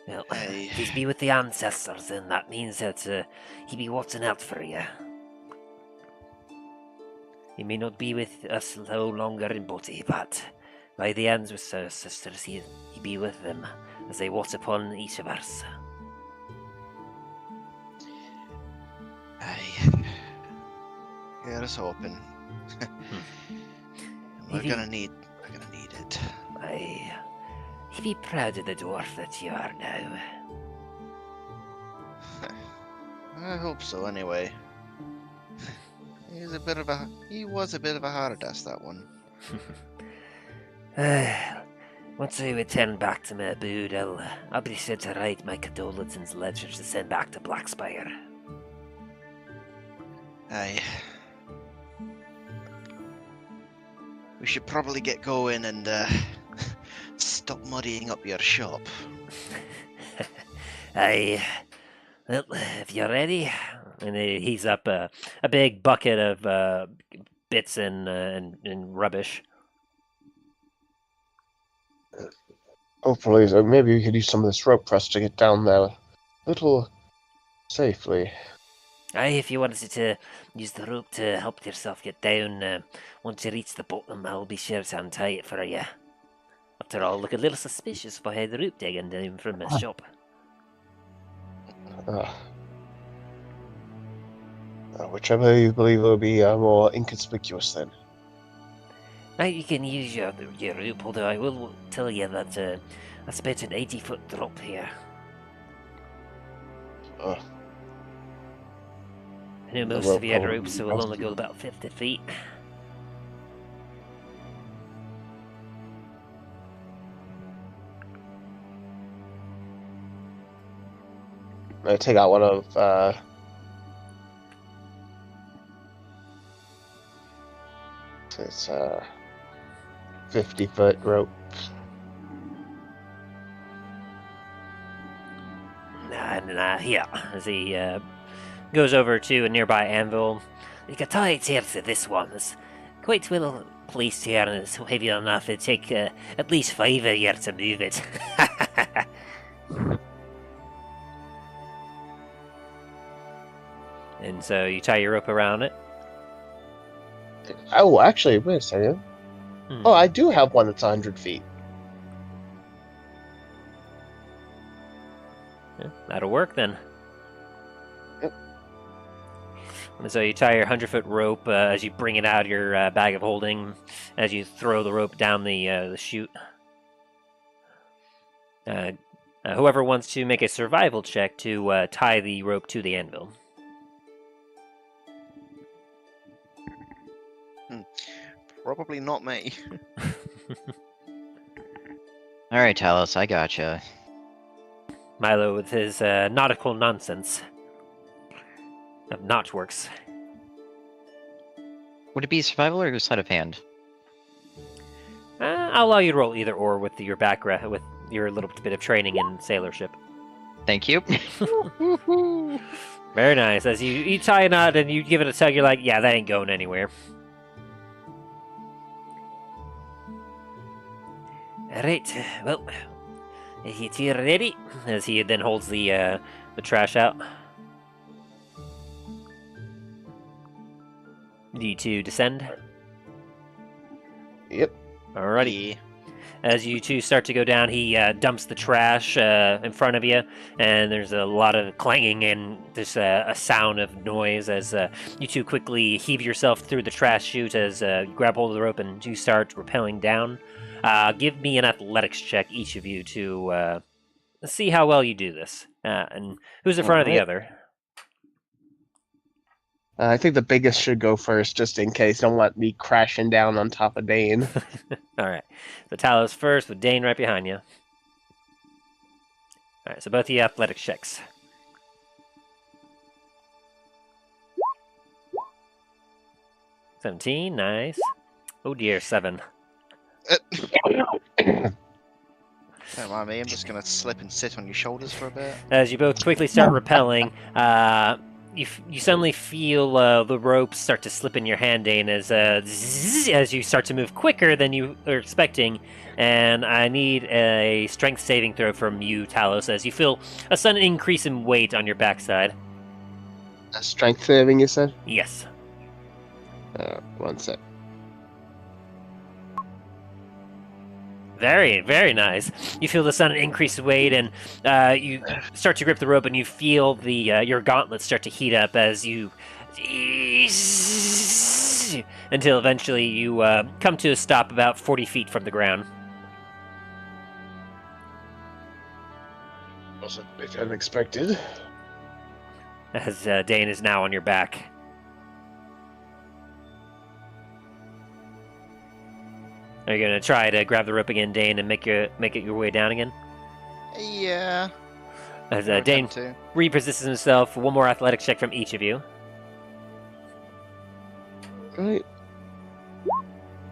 Well, he's be with the ancestors, and that means that he be watching out for you. He may not be with us no longer in body, but by the ancestors, he be with them as they watch upon each of us. Aye. Here's hoping. We're gonna need it. Aye. He be proud of the dwarf that you are now. I hope so, anyway. He was a bit of a hard ass, that one. Once I return back to my abode, I'll be sure to write my condolences letters to send back to Blackspire. Aye. We should probably get going and stop muddying up your shop. Aye. Well, if you're ready, and he heaves up a big bucket of bits and rubbish. Hopefully, maybe we could use some of this rope for us to get down there a little safely. Aye, if you wanted to use the rope to help yourself get down, once you reach the bottom, I'll be sure to untie it for you. After all, look a little suspicious if I had the rope digging down from a shop. Whichever you believe will be more inconspicuous then. Now you can use your rope, although I will tell you that I spent an 80-foot drop here. Uh, I know The most rope of you had probably ropes, so we'll cost only you. go about 50 feet. I take out one of it's 50-foot rope. Here, as he goes over to a nearby anvil. You can tie it here to this one. It's quite well placed here, and it's heavy enough it'd take at least 5 a year to move it. And so you tie your rope around it. Oh, actually, wait a second. Oh, I do have one that's 100 feet. Yeah, that'll work then. Yep. And so you tie your 100-foot rope as you bring it out of your bag of holding, as you throw the rope down the chute. Whoever wants to make a survival check to tie the rope to the anvil. Probably not me. Alright, Talos, I gotcha. Milo with his nautical nonsense of notchworks. Would it be survival or sleight of hand? I'll allow you to roll either or with your background, with your little bit of training in sailorship. Thank you. Very nice. As you tie a knot and you give it a tug, you're like, yeah, that ain't going anywhere. Alright, well, it's here ready, as he then holds the trash out. You two descend. Yep. Alrighty. As you two start to go down, he dumps the trash in front of you, and there's a lot of clanging and there's a sound of noise as you two quickly heave yourself through the trash chute as you grab hold of the rope and you start rappelling down. Give me an athletics check, each of you, to see how well you do this. And who's in front of the other? I think the biggest should go first, just in case. Don't let me crashing down on top of Dain. Alright. So Talos first, with Dain right behind you. Alright, so both of you athletics checks. 17, nice. Oh dear, 7. Don't mind me, I'm just gonna slip and sit on your shoulders for a bit. As you both quickly start rappelling, you suddenly feel the ropes start to slip in your hand, Dain, as you start to move quicker than you are expecting. And I need a strength saving throw from you, Talos, as you feel a sudden increase in weight on your backside. A strength saving, you said? Yes. 1 sec. Very, very nice. You feel the sudden increased weight, and you start to grip the rope, and you feel the your gauntlets start to heat up as you until eventually you come to a stop about 40 feet from the ground. Wasn't a bit unexpected. As Dain is now on your back. Are you gonna try to grab the rope again, Dain, and make it your way down again? Yeah. As I'll Dain attempt to. repositions himself, one more athletics check from each of you. Right.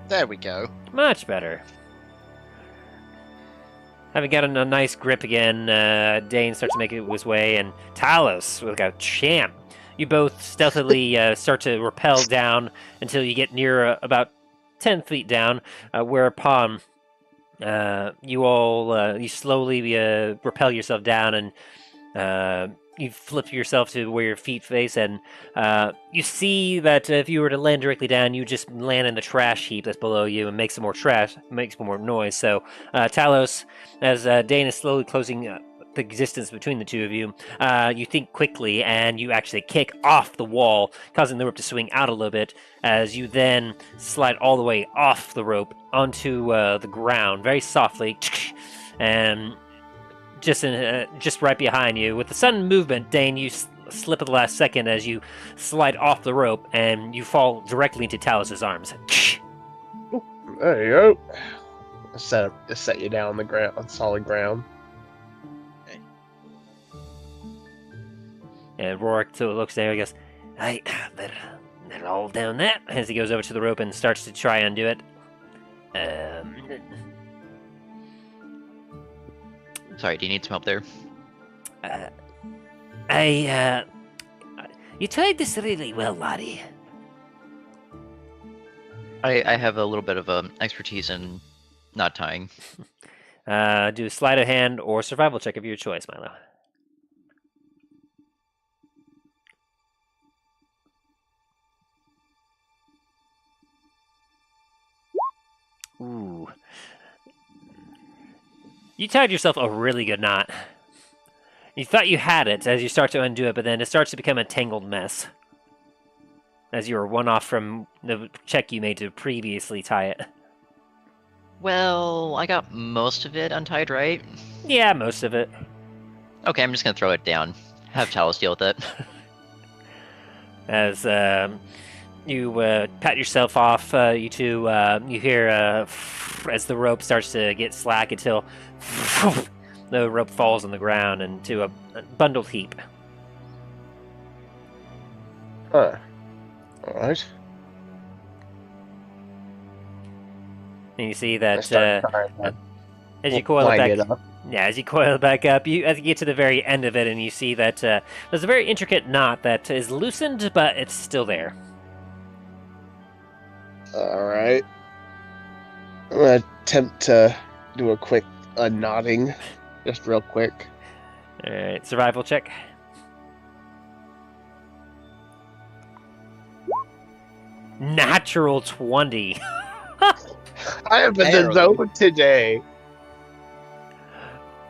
There we go. Much better. Having gotten a nice grip again, Dain starts to make his way, and Talos, like a champ, you both stealthily start to rappel down until you get near about 10 feet down, whereupon you slowly rappel yourself down, and you flip yourself to where your feet face, and you see that if you were to land directly down, you just land in the trash heap that's below you and make some more trash, makes more noise. So, Talos, as Dain is slowly closing the distance between the two of you, you think quickly, and you actually kick off the wall, causing the rope to swing out a little bit, as you then slide all the way off the rope onto the ground, very softly, and just right behind you. With the sudden movement, Dain, you slip at the last second as you slide off the rope, and you fall directly into Talos' arms. There you go. Set you down on the ground, on solid ground. And Rourke looks there and goes, "Hey, they're all down there." As he goes over to the rope and starts to try and undo it. Sorry, do you need some help there? You tried this really well, laddie. I have a little bit of expertise in knot tying. Do a sleight of hand or survival check of your choice, Milo. Ooh. You tied yourself a really good knot. You thought you had it as you start to undo it, but then it starts to become a tangled mess. As you were one off from the check you made to previously tie it. Well, I got most of it untied, right? Yeah, most of it. Okay, I'm just gonna throw it down. Have Talos deal with it. As you pat yourself off, you two, you hear as the rope starts to get slack until the rope falls on the ground into a bundled heap. Huh. Alright. And you see that Start as you coil it line back, up. yeah, as you coil it back up, as you get to the very end of it, and you see that there's a very intricate knot that is loosened, but it's still there. Alright. I'm gonna attempt to do a quick unknotting. Just real quick. All right, survival check. Natural 20. I am in the Barely. zone today.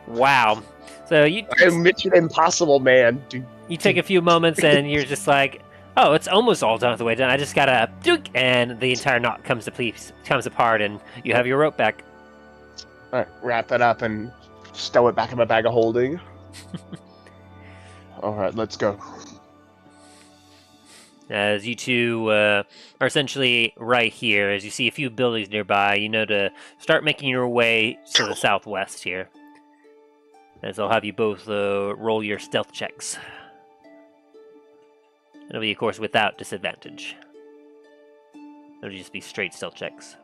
Wow. So I'm Mission Impossible, man. Dude. you take a few moments and you're just like, oh, it's almost all done the way done. I just gotta doink, and the entire knot comes apart, and you have your rope back. Alright, wrap it up and stow it back in my bag of holding. Alright, let's go. As you two are essentially right here, as you see a few buildings nearby, you know to start making your way to the southwest here. As I'll have you both roll your stealth checks. It'll be, of course, without disadvantage. It'll just be straight stealth checks.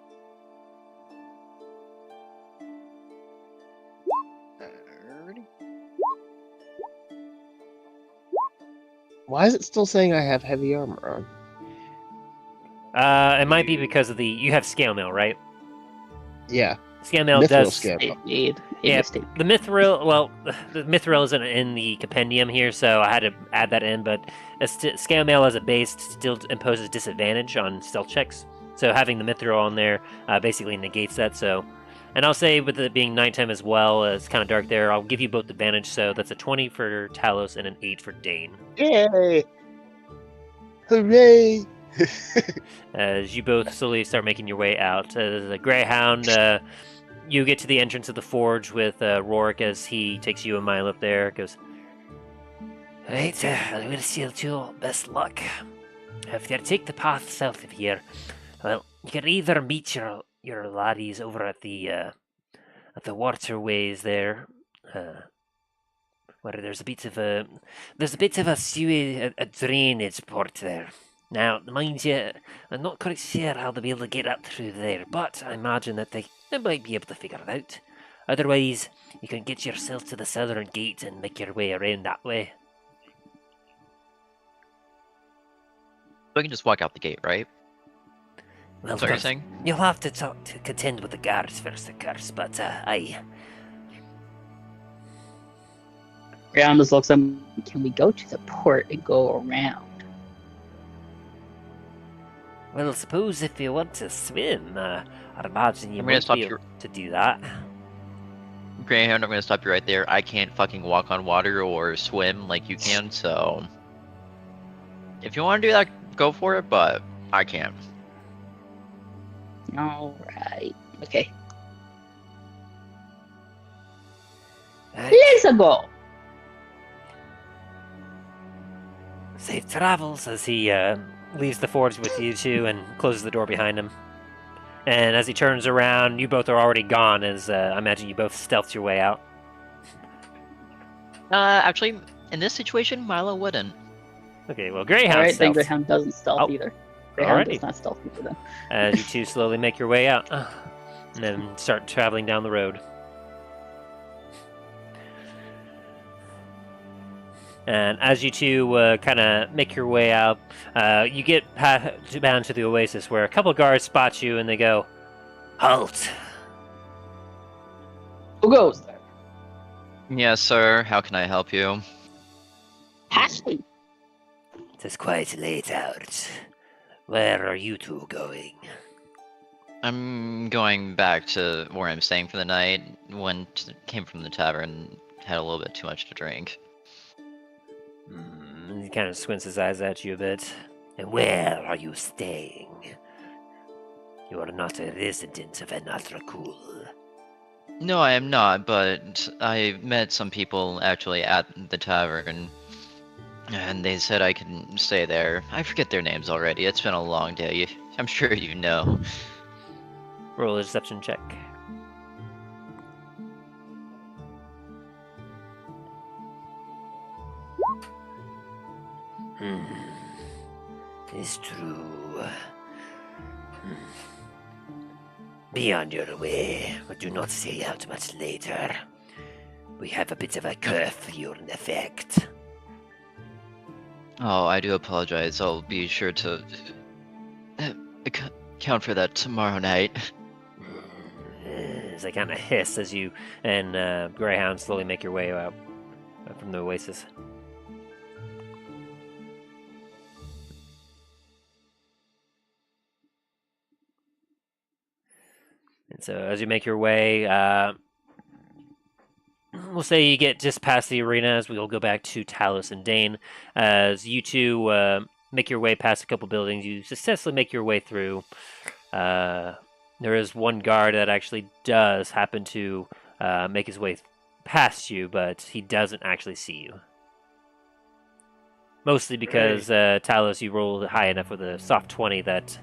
Why is it still saying I have heavy armor on? It might be because of you have scale mail, right? Yeah. Scale mail Mithril does. scale mail. Made a Yeah, mistake. the mithril. Well, the mithril isn't in the compendium here, so I had to add that in. But scale mail as a base still imposes disadvantage on stealth checks. So having the mithril on there basically negates that. So, and I'll say with it being nighttime as well, it's kind of dark there. I'll give you both advantage. So that's a 20 for Talos and an 8 for Dain. Yay! Hooray! As you both slowly start making your way out. The Greyhound, you get to the entrance of the forge with Rourke as he takes you and Milo up there. Goes, Right, I wish you two best luck. If you take the path south of here, well, you can either meet your laddies over at the waterways there, where there's a bit of a drainage port there. Now, mind you, I'm not quite sure how they'll be able to get up through there, but I imagine that they might be able to figure it out. Otherwise, you can get yourself to the southern gate and make your way around that way. So I can just walk out the gate, right? Well, That's what you're saying? you'll have to contend with the guards first, of course, but aye. Greyhound just looks at him. Can we go to the port and go around? Well, suppose if you want to swim, I'd imagine you I'm gonna might stop be you. able to do that. Greyhound, I'm gonna stop you right there. I can't fucking walk on water or swim like you can, so if you want to do that, go for it. But I can't. All right. Okay. Right. Let's go. Safe travels as he leaves the forge with you two and closes the door behind him. And as he turns around, you both are already gone, as I imagine you both stealthed your way out. Actually, in this situation, Milo wouldn't. Okay, well, Greyhound All right, then stealth. Greyhound doesn't stealth Oh. either. Greyhound Alrighty. does not stealth either then. As you two slowly make your way out, and then start traveling down the road. And as you two kind of make your way out, you get down to the oasis where a couple guards spot you and they go, "Halt!" Who goes there? Yes, sir. How can I help you? Ashley. It is quite late out. Where are you two going? I'm going back to where I'm staying for the night. Came from the tavern, had a little bit too much to drink. He kind of squints his eyes at you a bit. And where are you staying? You are not a resident of Anar Dracul. No, I am not, but I met some people actually at the tavern, and they said I can stay there. I forget their names already. It's been a long day. I'm sure you know. Roll a deception check. It's true. Be on your way, but do not stay out much later. We have a bit of a curfew in effect. Oh, I do apologize. I'll be sure to account for that tomorrow night. As they kind of hiss as you and Greyhound slowly make your way out from the oasis. And so as you make your way, we'll say you get just past the arena as we'll go back to Talos and Dain. As you two make your way past a couple buildings, you successfully make your way through. There is one guard that actually does happen to make his way past you, but he doesn't actually see you. Mostly because, Talos, you rolled high enough with a soft 20 that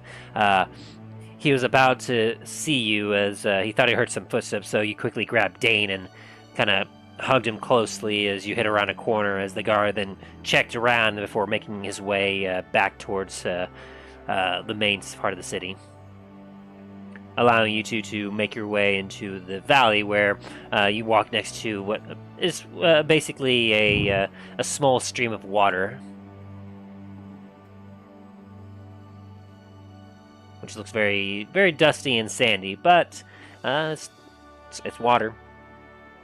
he was about to see you as he thought he heard some footsteps, so you quickly grabbed Dain and kind of hugged him closely as you hit around a corner as the guard then checked around before making his way back towards the main part of the city, allowing you two to make your way into the valley where you walk next to what is basically a small stream of water, which looks very, very dusty and sandy, but it's water.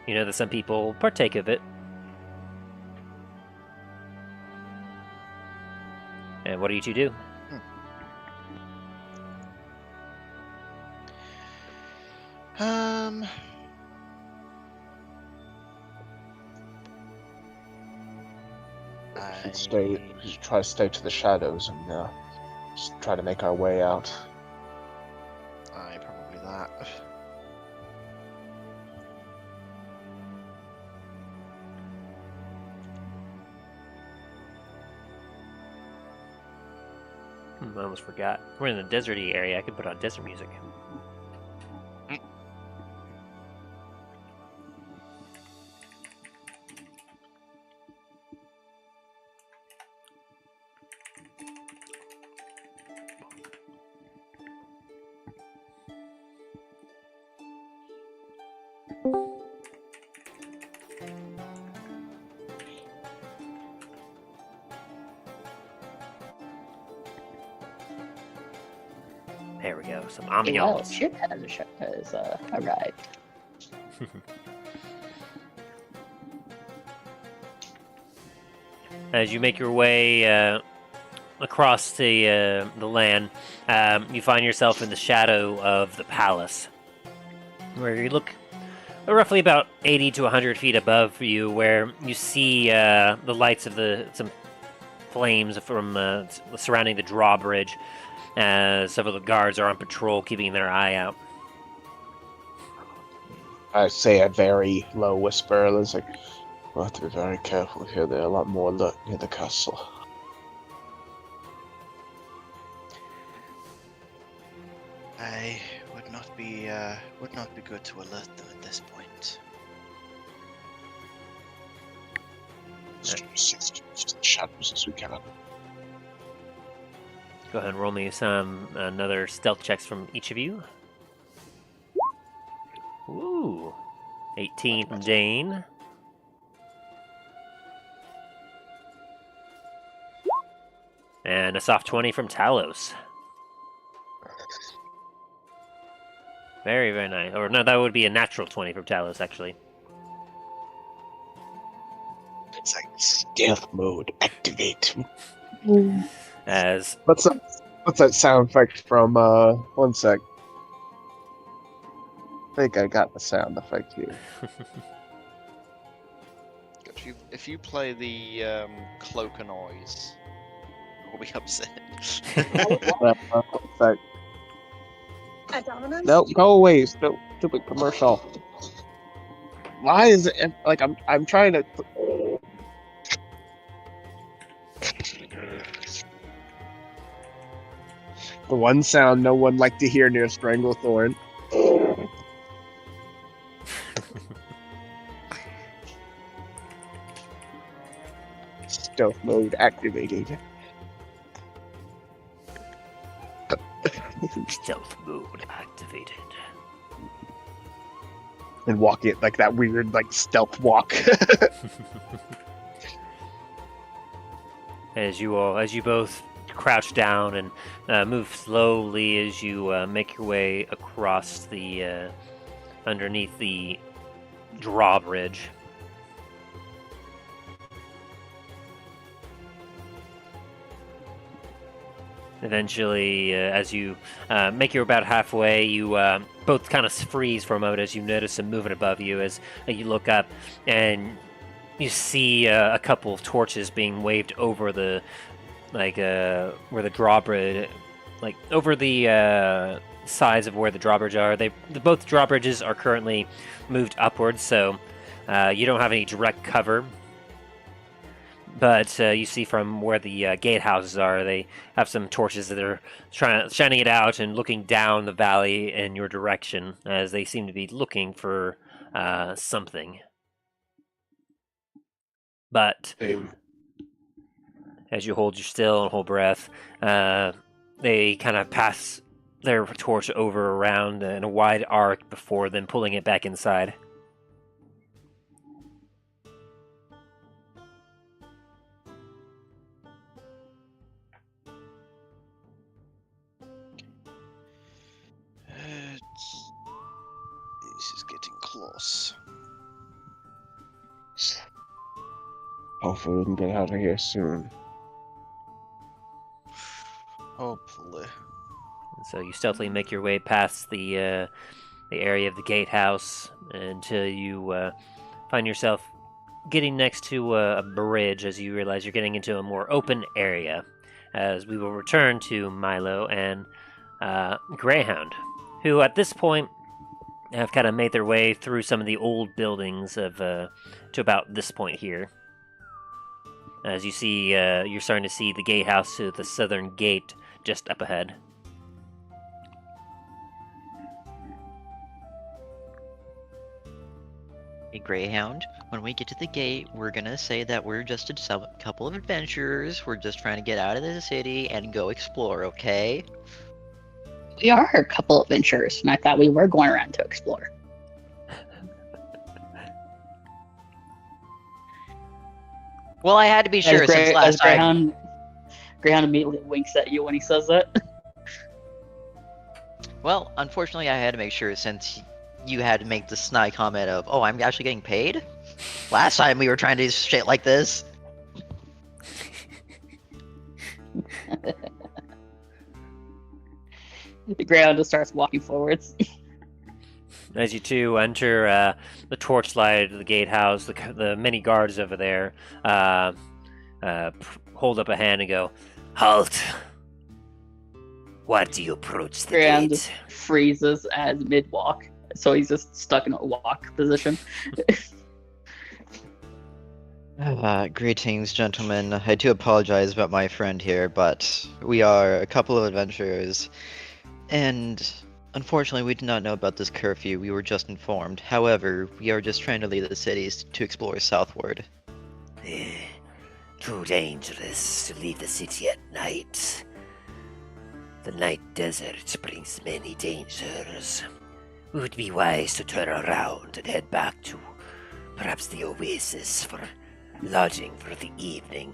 You know that some people partake of it. And what do you two do? Should try to stay to the shadows and just try to make our way out. Aye, probably that. I almost forgot. We're in the deserty area. I could put on desert music. There we go. Some Well, ambiance. ship has arrived. As you make your way across the land, you find yourself in the shadow of the palace, where you look roughly about 80 to 100 feet above you, where you see the lights of some flames from surrounding the drawbridge. Several of the guards are on patrol, keeping their eye out. I say a very low whisper. It's like, we'll have to be very careful here. There are a lot more near the castle. I would not be good to alert them at this point. Shadows as we can. Go ahead and roll me another stealth checks from each of you. Ooh. 18 from Dain. And a soft 20 from Talos. Very, very nice. Or no, that would be a natural 20 from Talos, actually. It's like stealth mode activate. As What's that sound effect from? One sec. I think I got the sound effect here. If you play the cloaker noise, I'll be upset. One sec. Nope, go away, stupid commercial. Why is it like I'm trying to? The one sound no one liked to hear near Stranglethorn. Stealth mode activated. stealth mode activated. And walk it like that weird like stealth walk. As you both crouch down and move slowly as you make your way across the underneath the drawbridge. Eventually, as you make your about halfway, you both kind of freeze for a moment as you notice some movement above you as you look up, and you see a couple of torches being waved over the, where the drawbridge, over the sides of where the drawbridge are. Both drawbridges are currently moved upwards, so you don't have any direct cover. But you see from where the gatehouses are, they have some torches that are shining it out and looking down the valley in your direction, as they seem to be looking for something. But as you hold your still and hold breath, they kind of pass their torch over around in a wide arc before then pulling it back inside. This is getting close. Hopefully we can get out of here soon. Hopefully. So you stealthily make your way past the area of the gatehouse until you find yourself getting next to a bridge as you realize you're getting into a more open area. As we will return to Milo and Greyhound, who at this point have kind of made their way through some of the old buildings to about this point here. As you see, you're starting to see the gatehouse to the southern gate just up ahead. Hey, Greyhound, when we get to the gate, we're gonna say that we're just a couple of adventurers. We're just trying to get out of the city and go explore, okay? We are a couple of adventurers, and I thought we were going around to explore. Well, I had to be sure since last time. Greyhound immediately winks at you when he says that. Well, unfortunately, I had to make sure since you had to make the snide comment of, "Oh, I'm actually getting paid." Last time we were trying to do shit like this. The Greyhound just starts walking forwards. As you two enter the torchlight of the gatehouse, the many guards over there hold up a hand and go, Halt! Why do you approach the Graham gate? just freezes as mid-walk, so he's just stuck in a walk position. Greetings, gentlemen. I do apologize about my friend here, but we are a couple of adventurers, and unfortunately we did not know about this curfew. We were just informed. However, we are just trying to leave the cities to explore southward. Too dangerous to leave the city at night. The night desert brings many dangers. It would be wise to turn around and head back to perhaps the oasis for lodging for the evening.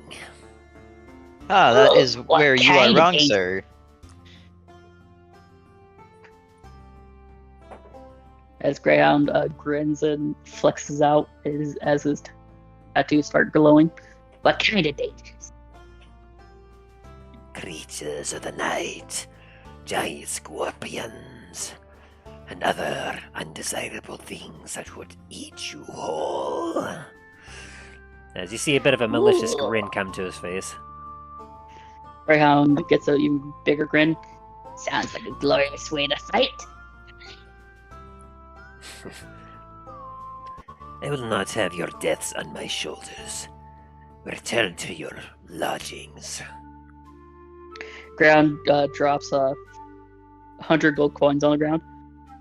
That is What where you kind are of wrong, danger? sir. As Greyhound grins and flexes out as his tattoos start glowing. What kind of dangers? Creatures of the night, giant scorpions, and other undesirable things that would eat you whole. as you see a bit of a malicious Ooh. grin come to his face. Greyhound gets an even bigger grin. Sounds like a glorious way to fight. I will not have your deaths on my shoulders. Return to your lodgings. Greyhound drops 100 gold coins on the ground.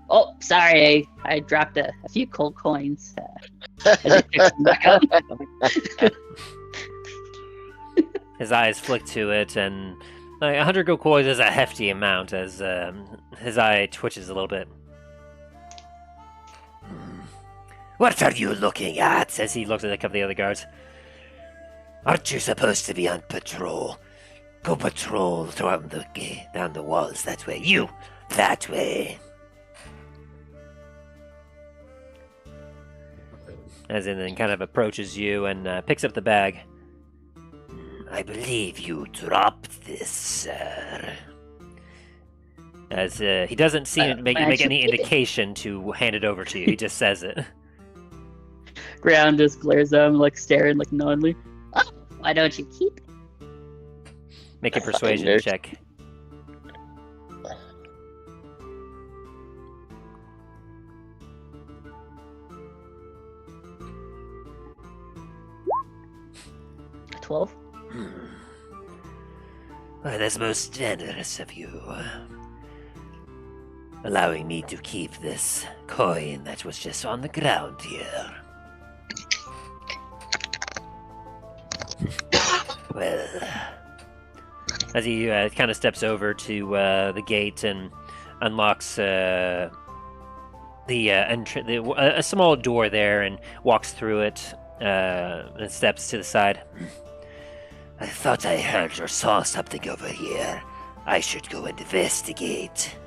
Oh, sorry, I dropped a few cold coins. I just picked them back up. His eyes flick to it, and 100 gold coins is a hefty amount as his eye twitches a little bit. What are you looking at? As he looks at a couple of the other guards. Aren't you supposed to be on patrol? Go patrol down the walls that way. You, that way. As in, then kind of approaches you and picks up the bag. I believe you dropped this, sir. As he doesn't seem to make why don't any you keep it? indication to hand it over to you. He just says it. Greyhound just glares at him, like staring, like knowingly. Oh, why don't you keep it? Make a Fucking persuasion nerd. check. A 12. Why, that's most generous of you. Allowing me to keep this coin that was just on the ground here. Well, As he kind of steps over to the gate and unlocks a small door there and walks through it and steps to the side. I thought I heard or saw something over here. I should go investigate.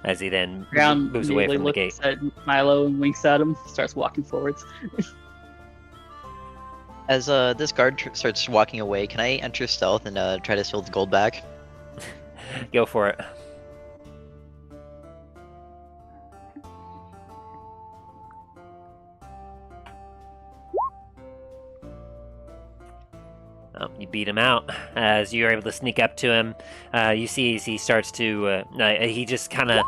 As he then Greyhound moves away immediately from the gate. looks at Milo and winks at him, starts walking forwards. As this guard starts walking away, can I enter stealth and try to steal the gold back? Go for it. Oh, you beat him out. As you're able to sneak up to him, you see as he starts to... he just kind of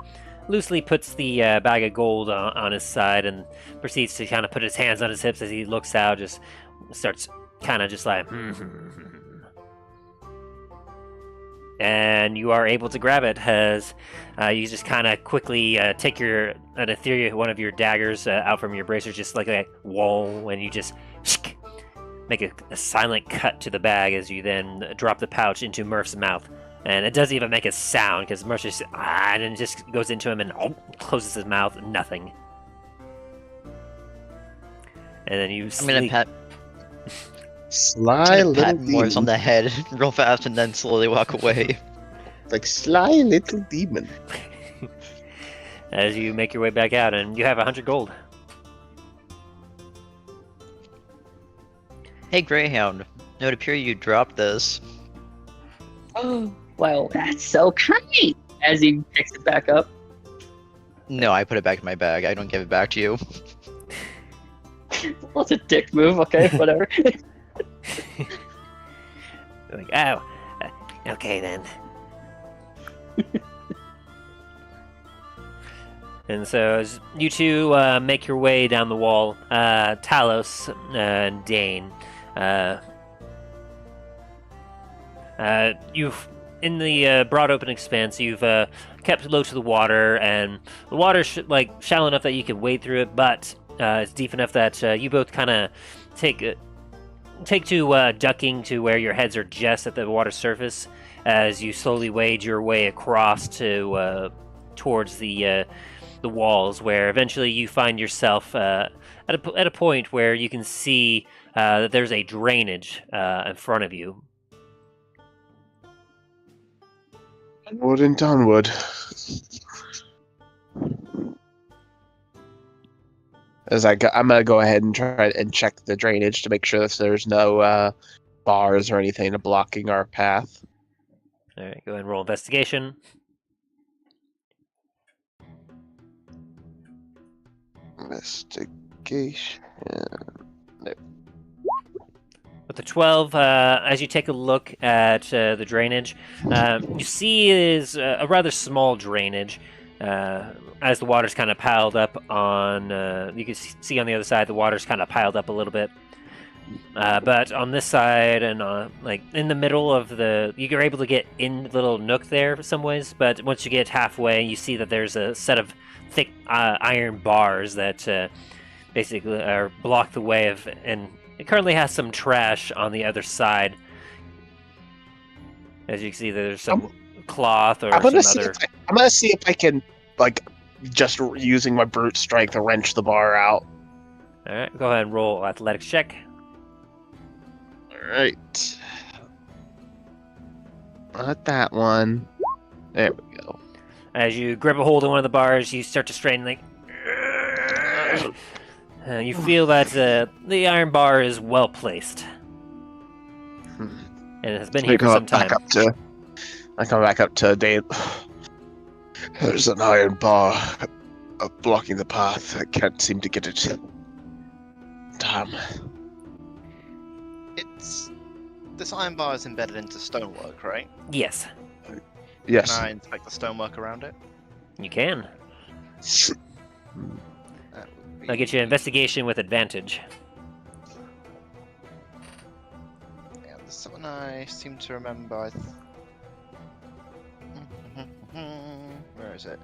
loosely puts the bag of gold on his side and proceeds to kind of put his hands on his hips as he looks out, just starts kind of just like... And you are able to grab it as you just kind of quickly take one of your daggers out from your bracers, just like a wall, and you just make a silent cut to the bag as you then drop the pouch into Murph's mouth. And it doesn't even make a sound because Murph just and then just goes into him and closes his mouth. Nothing. And then you I'm gonna pat, Sly little pat Morris on demon. the head real fast and then slowly walk away. Like sly little demon. as you make your way back out, and you have 100 gold. Hey Greyhound, it would appear you dropped this. Oh, well, that's so kind. As he picks it back up. No, I put it back in my bag. I don't give it back to you. Well, it's a dick move. Okay, whatever. Like, oh, okay then. And so as you two make your way down the wall, Talos and Dain, you've in the broad open expanse, you've kept low to the water, and the water's like shallow enough that you can wade through it, but it's deep enough that you both kind of take to ducking to where your heads are just at the water surface as you slowly wade your way across to towards the walls, where eventually you find yourself at a point where you can see that there's a drainage in front of you. Onward and downward. I'm gonna go ahead and try and check the drainage to make sure that there's no bars or anything blocking our path. All right, go ahead and roll investigation. Investigation. With the 12, as you take a look at the drainage, you see it is a rather small drainage. As the water's kind of piled up on, you can see on the other side, the water's kind of piled up a little bit. But on this side and like in the middle of you're able to get in the little nook there some ways. But once you get halfway, you see that there's a set of thick iron bars that basically block the way of, and it currently has some trash on the other side. As you can see, there's some cloth or some other. I'm gonna see if I can, like, just using my brute strength, wrench the bar out. All right, go ahead and roll athletics check. All right. Not that one. There we go. As you grab a hold of one of the bars, you start to strain, like. You feel that the iron bar is well placed, and it has been here for some time. I come back up to Dave. There's an iron bar blocking the path. I can't seem to get it. Damn. This iron bar is embedded into stonework, right? Yes, Yes. Can I inspect the stonework around it? you can. That would be... I'll get you an investigation with advantage. Yeah, there's something I seem to remember. Where is it?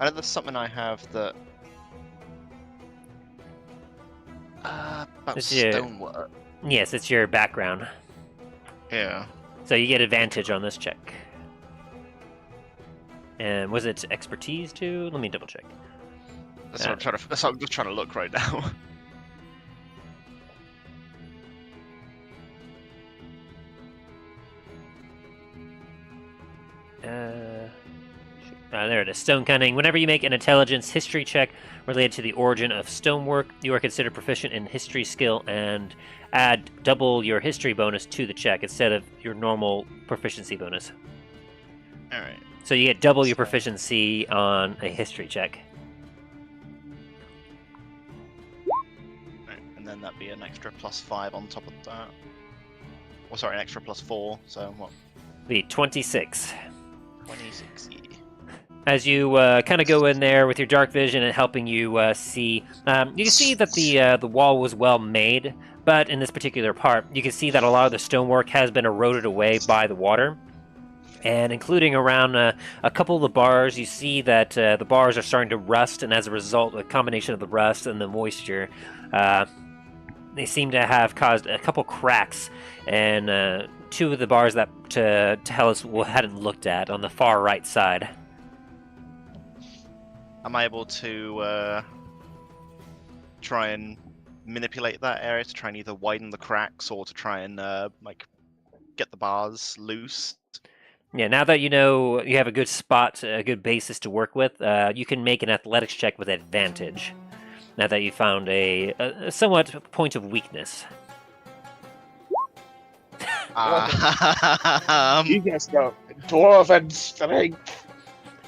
I know there's something I have that. About This is stonework. Yes, it's your background, Yeah. so you get advantage on this check. And was it expertise too? Let me double check. That's what I'm just trying to look right now. There it is. Stone cunning. Whenever you make an intelligence history check related to the origin of stonework, you are considered proficient in history skill and add double your history bonus to the check instead of your normal proficiency bonus. Alright. So you get double your proficiency on a history check. Right, and then that'd be an extra +5 on top of that. Oh, sorry, an extra +4. So what? Be 26. 26. Yeah. As you kind of go in there with your dark vision and helping you see, you can see that the wall was well made, but in this particular part, you can see that a lot of the stonework has been eroded away by the water. And including around a couple of the bars, you see that the bars are starting to rust, and as a result, a combination of the rust and the moisture, they seem to have caused a couple cracks, and two of the bars that Talos hadn't looked at on the far right side. Am I able to try and manipulate that area to try and either widen the cracks or to try and like get the bars loose? Yeah, now that you know you have a good spot, a good basis to work with, you can make an athletics check with advantage. Now that you found a somewhat point of weakness. You guys know dwarven strength.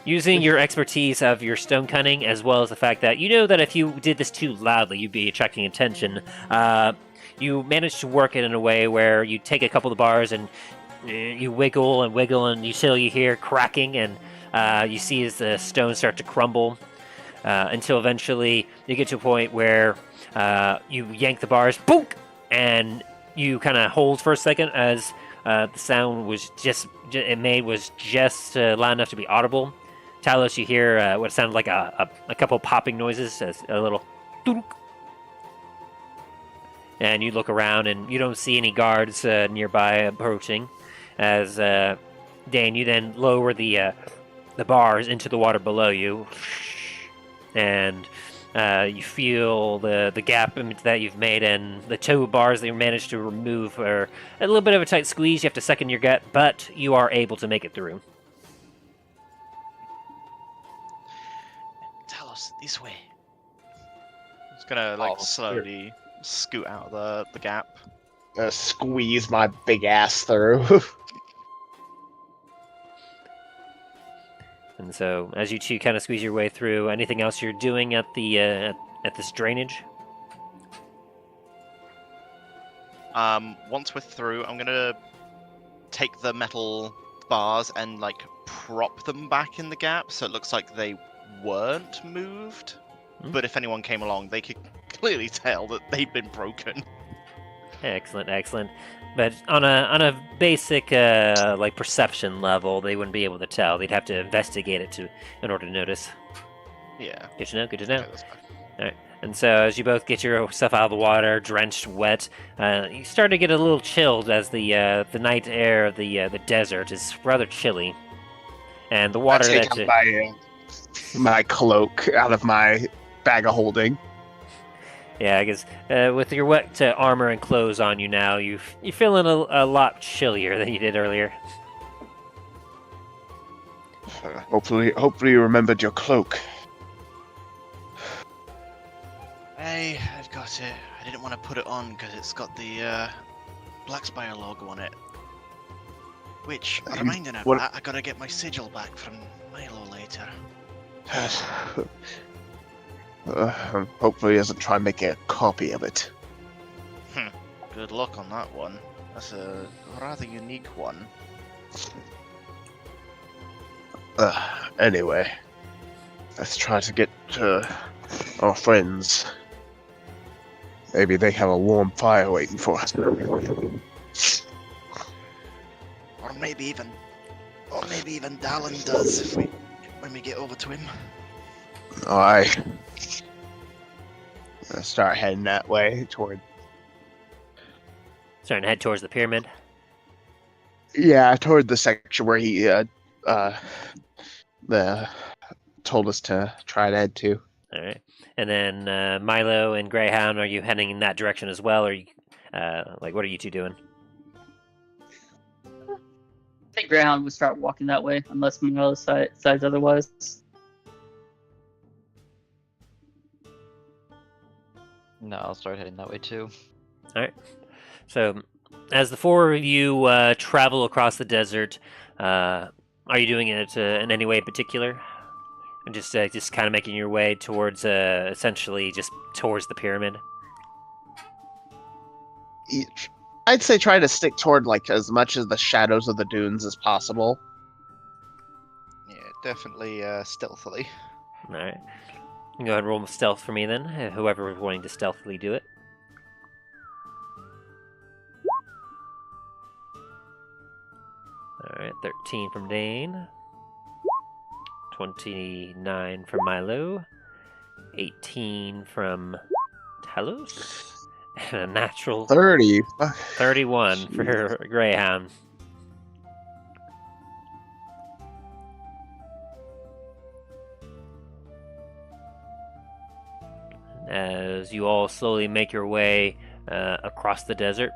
Using your expertise of your stone cunning, as well as the fact that you know that if you did this too loudly, you'd be attracting attention, you managed to work it in a way where you take a couple of the bars and you wiggle and wiggle until you hear cracking, and you see as the stones start to crumble, until eventually you get to a point where you yank the bars, boom, and you kind of hold for a second as the sound was just loud enough to be audible. Talos, you hear what sounded like a couple popping noises, as a little dunk. And you look around and you don't see any guards nearby approaching. As Dain, you then lower the bars into the water below you, and you feel the gap that you've made, and the two bars that you managed to remove are a little bit of a tight squeeze. You have to second your gut, but you are able to make it through. Talos, this way. It's gonna like slowly scoot out of the gap. Squeeze my big ass through. And so, as you two kind of squeeze your way through, anything else you're doing at the at this drainage? Once we're through, I'm gonna take the metal bars and like prop them back in the gap, so it looks like they weren't moved. But if anyone came along, they could clearly tell that they'd been broken. Excellent, excellent. But on a basic like perception level, they wouldn't be able to tell. They'd have to investigate it in order to notice. Yeah. Good to know. Good to know. Okay, that's fine. All right. And so, as you both get your stuff out of the water, drenched, wet, you start to get a little chilled as the night air of the desert is rather chilly, and the water I take out my cloak out of my bag of holding. Yeah, I guess with your wet armor and clothes on you now, you're feeling a lot chillier than you did earlier. Hopefully you remembered your cloak. Hey, I've got it. I didn't want to put it on because it's got the Blackspire logo on it. Which, reminding of what- that, I gotta get my sigil back from Milo later. Hopefully he doesn't try making a copy of it. Good luck on that one. That's a rather unique one. Anyway, let's try to get to our friends. Maybe they have a warm fire waiting for us. Or maybe even Dallin does when we get over to him. Alright. Let's start heading that way toward. Starting to head towards the pyramid. Yeah, toward the section where he told us to try to head to. All right. And then Milo and Greyhound, are you heading in that direction as well, or you, what are you two doing? I think Greyhound would start walking that way, unless Milo decides otherwise. No, I'll start heading that way too. All right. So, as the four of you travel across the desert, are you doing it in any way in particular? And just kind of making your way towards, essentially, just towards the pyramid? I'd say try to stick toward like as much of the shadows of the dunes as possible. Yeah, definitely stealthily. All right. You can go ahead and roll stealth for me then, whoever is wanting to stealthily do it. All right, 13 from Dain. 29 from Milo. 18 from Talos. And a natural 30. 31 for Greyhound. As you all slowly make your way across the desert.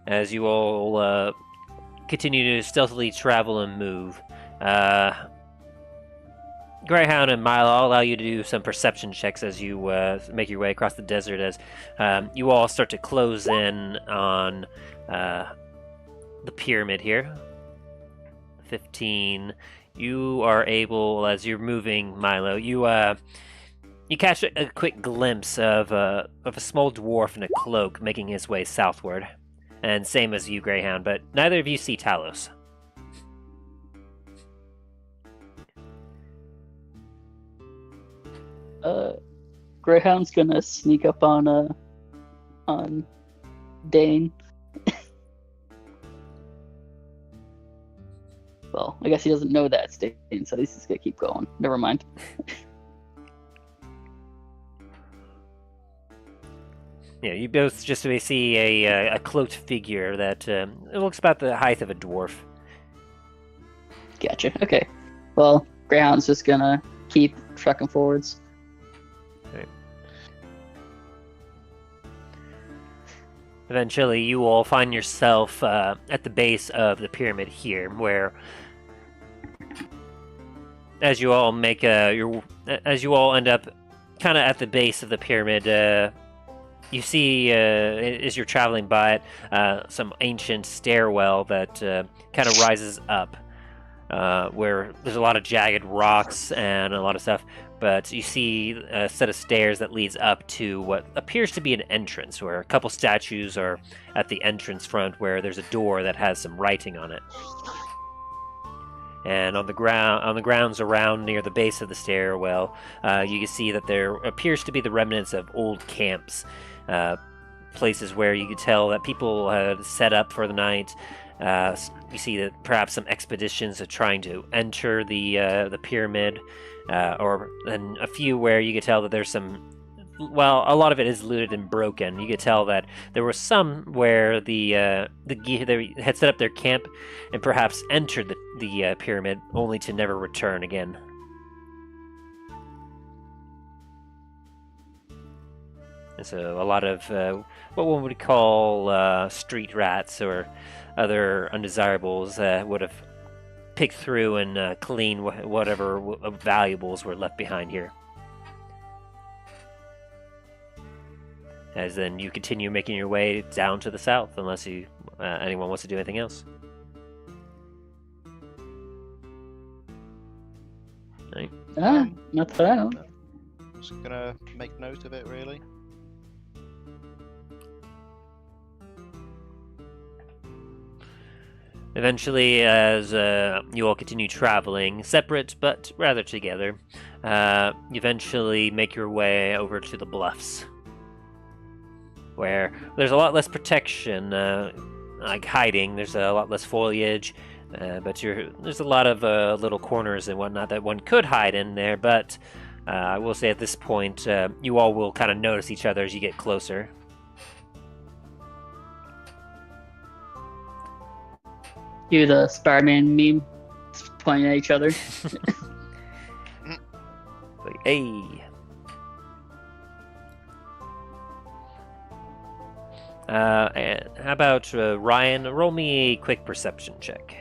As you all continue to stealthily travel and move, Greyhound and Milo, I'll allow you to do some perception checks as you make your way across the desert as you all start to close in on the pyramid here. 15. You are able, as you're moving, Milo, you catch a quick glimpse of a small dwarf in a cloak making his way southward. And same as you, Greyhound, but neither of you see Talos. Greyhound's gonna sneak up on Dain. Well, I guess he doesn't know that's Dain, so he's just gonna keep going. Never mind. Yeah, you both just see a cloaked figure that it looks about the height of a dwarf. Gotcha. Okay. Well, Greyhound's just gonna keep trucking forwards. Eventually, you will find yourself at the base of the pyramid here, where, as you all make as you all end up kind of at the base of the pyramid, you see as you're traveling by it, some ancient stairwell that kind of rises up, where there's a lot of jagged rocks and a lot of stuff. But you see a set of stairs that leads up to what appears to be an entrance, where a couple statues are at the entrance front, where there's a door that has some writing on it. And on the grounds around near the base of the stairwell, you can see that there appears to be the remnants of old camps, places where you could tell that people had set up for the night. You see that perhaps some expeditions are trying to enter the pyramid. And a few where you could tell that there's some. Well, a lot of it is looted and broken. You could tell that there was some where they had set up their camp and perhaps entered the pyramid, only to never return again. And so a lot of what one would call street rats or other undesirables would have pick through and clean whatever valuables were left behind here. As then you continue making your way down to the south, unless anyone wants to do anything else. Right. Not that I know. Just gonna make note of it, really. Eventually, as you all continue traveling, separate but rather together, you eventually make your way over to the bluffs, where there's a lot less protection, like hiding. There's a lot less foliage, but there's a lot of little corners and whatnot that one could hide in there, but I will say at this point, you all will kind of notice each other as you get closer. Do the Spider-Man meme, pointing at each other. Like, hey. And how about Ryan? Roll me a quick perception check.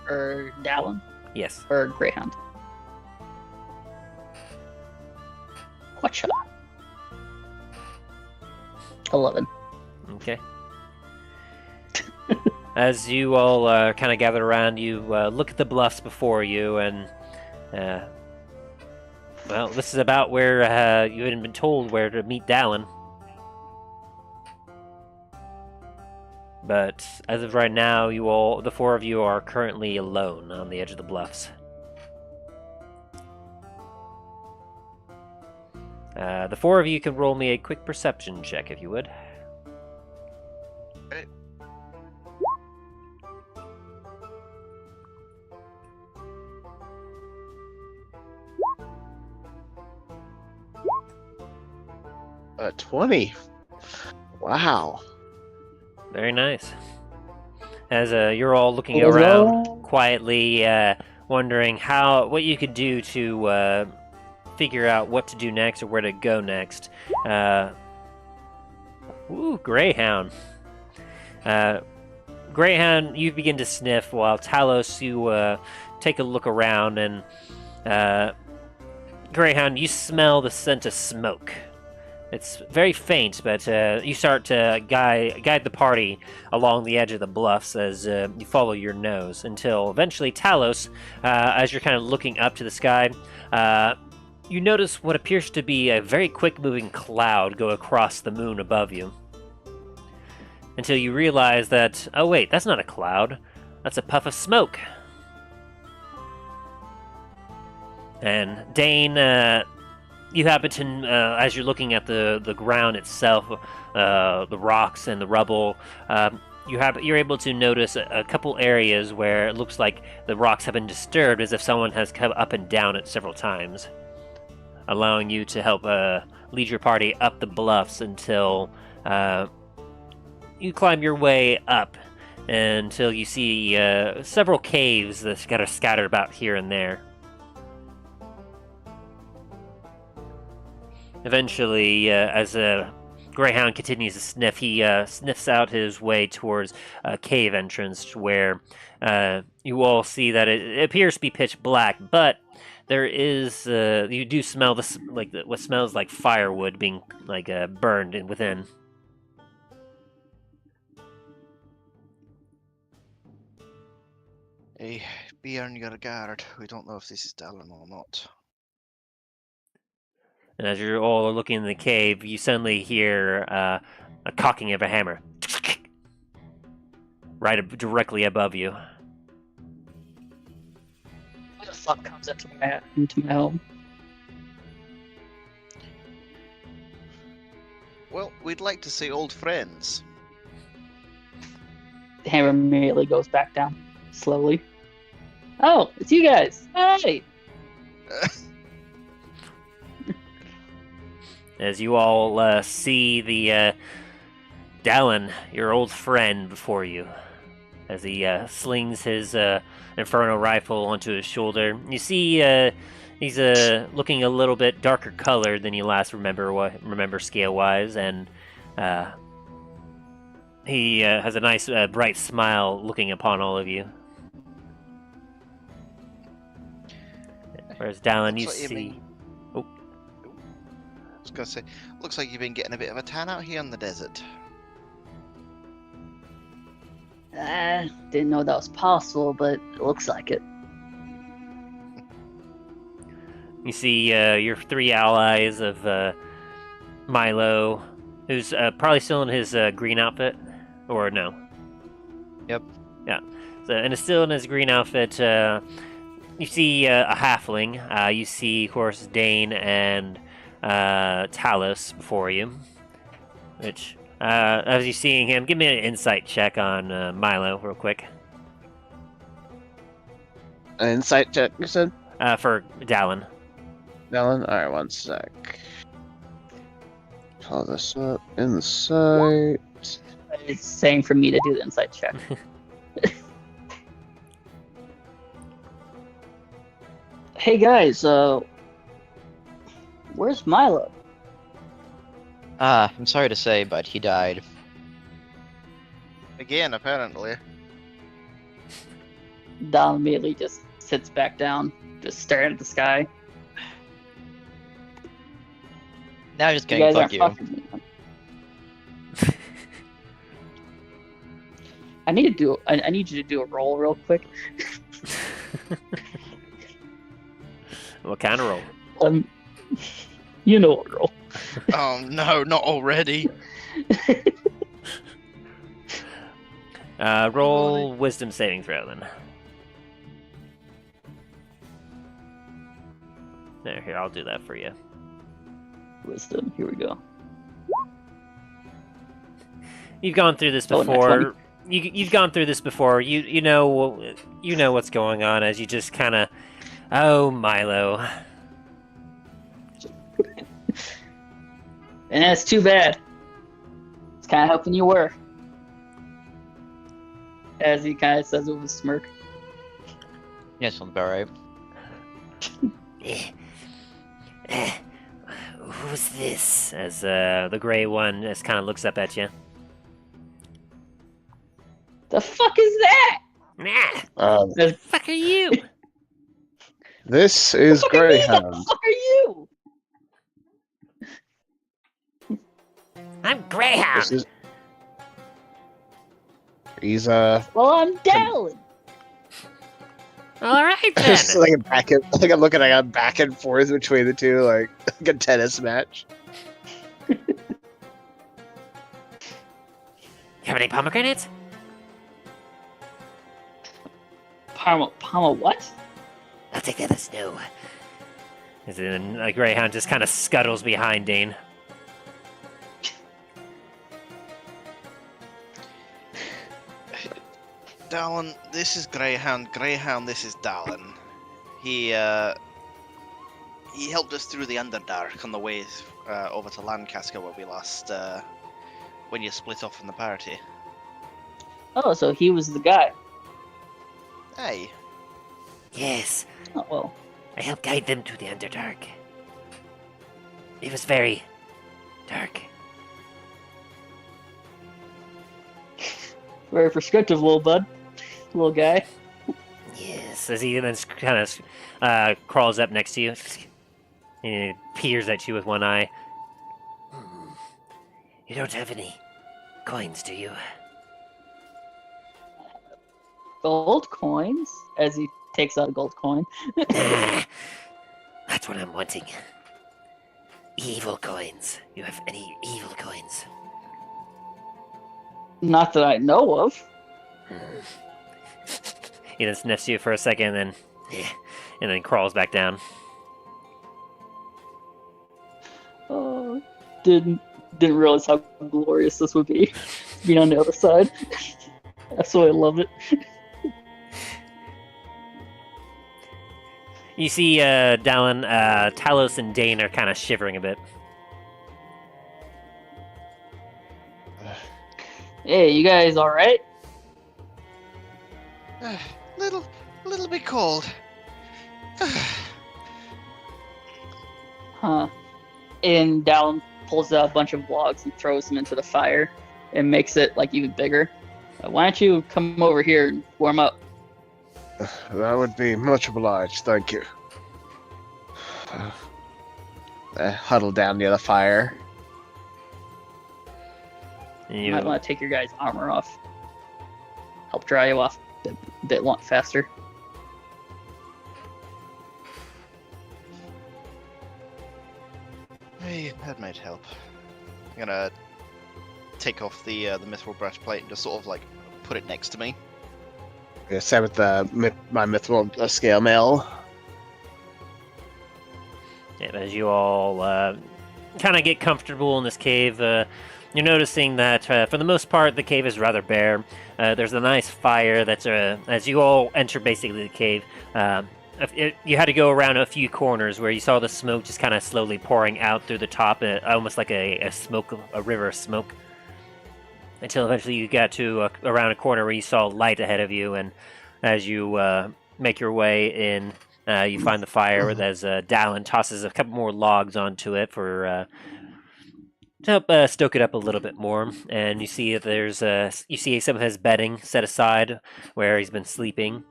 Or Dallin? Yes. Or Greyhound? Whatcha? 11. Okay. As you all kind of gather around, you look at the bluffs before you, and well, this is about where you had been told where to meet Dallin. But as of right now, the four of you are currently alone on the edge of the bluffs. The four of you can roll me a quick perception check, if you would. Okay. A 20. Wow. Very nice. As you're all looking Hello? around quietly, wondering what you could do to figure out what to do next or where to go next. Greyhound. Greyhound, you begin to sniff, while Talos, you take a look around, and Greyhound, you smell the scent of smoke. It's very faint, but you start to guide the party along the edge of the bluffs as you follow your nose, until eventually Talos, as you're kind of looking up to the sky, you notice what appears to be a very quick-moving cloud go across the moon above you. Until you realize that, oh wait, that's not a cloud, that's a puff of smoke. And Dain, you happen to, as you're looking at the ground itself, the rocks and the rubble, you're able to notice a couple areas where it looks like the rocks have been disturbed, as if someone has come up and down it several times, allowing you to help lead your party up the bluffs until you climb your way up until you see several caves that are scattered about here and there. Eventually, as Greyhound continues to sniff, he sniffs out his way towards a cave entrance where you all see that it appears to be pitch black, but there is you do smell this what smells like firewood being burned within. Hey, be on your guard. We don't know if this is Dallin or not. And as you're all looking in the cave, you suddenly hear a cocking of a hammer. Directly above you. What the fuck comes into my home? Well, we'd like to see old friends. The hammer immediately goes back down, slowly. Oh, it's you guys! Hey! As you all see the Dallin, your old friend, before you, as he slings his inferno rifle onto his shoulder. You see he's looking a little bit darker colored than you last remember scale-wise, and he has a nice bright smile looking upon all of you. Whereas Dallin, you see... Oh. I was going to say, looks like you've been getting a bit of a tan out here in the desert. Didn't know that was possible, but it looks like it. You see your three allies of Milo, who's probably still in his green outfit, or no? Yep. Yeah. So, and is still in his green outfit. You see a halfling. You see, of course, Dain and Talos before you. Which, as you're seeing him, give me an insight check on Milo, real quick. An insight check, you said? For Dallin. Dallin? Alright, one sec. Call this up. Insight. It's saying for me to do the insight check. Hey guys, where's Milo? I'm sorry to say, but he died. Again, apparently. Dom immediately just sits back down, just staring at the sky. Now I'm just You kidding, guys fuck aren't you. fucking me. I need you to do a roll real quick. What kind of roll? You know what roll. Oh no, not already. Roll wisdom saving throw then. There, here, I'll do that for you. Wisdom, here we go. You've gone through this Oh, before. You've gone through this before. You know what's going on as you just kind of, oh, Milo. And that's too bad. It's kind of hoping you were. As he kind of says it with a smirk. Yeah, sounds about right. Who's this? As the gray one just kind of looks up at you. The fuck is that? Nah, The fuck are you? This is fuck are me? The Greyhound. fuck are you? I'm Greyhound. This is. He's Well, I'm Dallin. All right then. just like I'm looking at a back and forth between the two, like a tennis match. You have any pomegranates? Parma what? I'll take that as no. And then a Greyhound just kind of scuttles behind Dain. Dallin, this is Greyhound. Greyhound, this is Dallin. He helped us through the Underdark on the way over to Lancaster where we lost when you split off from the party. Oh, so he was the guy. Hey. Yes, Oh, well. I helped guide them to the Underdark. It was very dark. Very prescriptive, little bud. Little guy. Yes. As he then kind of crawls up next to you. And he peers at you with one eye. You don't have any coins, do you? Gold coins? As he takes out a gold coin. That's what I'm wanting. Evil coins. You have any evil coins? Not that I know of. He then sniffs you for a second and then crawls back down. Oh, didn't realize how glorious this would be. Being on the other side. That's why I love it. You see Dallin, Talos, and Dain are kind of shivering a bit. Hey, you guys alright? Little bit cold. Huh. And Dallin pulls out a bunch of logs and throws them into the fire and makes it like even bigger. Why don't you come over here and warm up? That would be much obliged, thank you. Huddle down near the fire. And You you, might want to take your guys' armor off. Help dry you off a bit faster. Hey, that might help. I'm gonna take off the mithril breastplate and just sort of like put it next to me. Yeah, same with my mithril scale mail. yeah, as you all kind of get comfortable in this cave, you're noticing that for the most part the cave is rather bare. There's a nice fire that's as you all enter basically the cave. You had to go around a few corners where you saw the smoke just kind of slowly pouring out through the top, almost like a river of smoke. Until eventually you got to around a corner where you saw light ahead of you, and as you make your way in, you find the fire as Dallin tosses a couple more logs onto it to help stoke it up a little bit more. And you see you see some of his bedding set aside where he's been sleeping.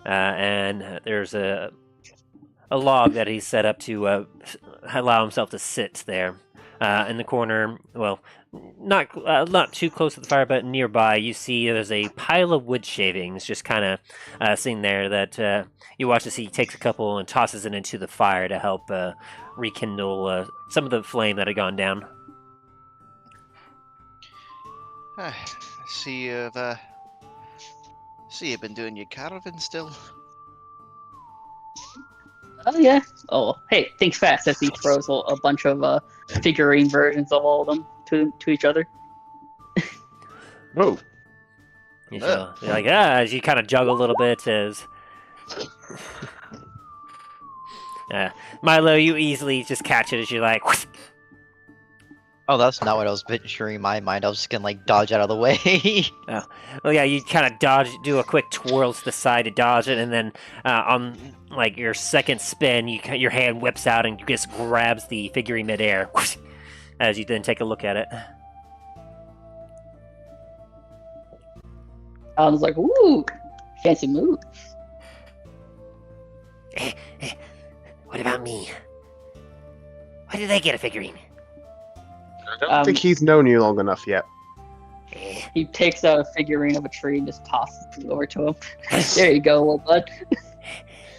And there's a log that he's set up to allow himself to sit there. In the corner, well, not too close to the fire, but nearby, you see there's a pile of wood shavings just kind of sitting there that you watch as he takes a couple and tosses it into the fire to help rekindle some of the flame that had gone down. See you've been doing your caravan still. Oh yeah. Oh, hey, think fast as he throws a bunch of figurine versions of all of them to each other. Whoa. You're like, as you kind of juggle a little bit as... Milo, you easily just catch it as you're like... Oh, that's not what I was picturing in my mind. I was just gonna like dodge out of the way. Well, yeah, you kind of dodge, do a quick twirl to the side to dodge it, and then on like your second spin, your hand whips out and just grabs the figurine midair, as you then take a look at it. Alan's like, ooh, fancy move. What about me? Why did I get a figurine? I don't think he's known you long enough yet. He takes out a figurine of a tree and just tosses it over to him. There you go, little bud.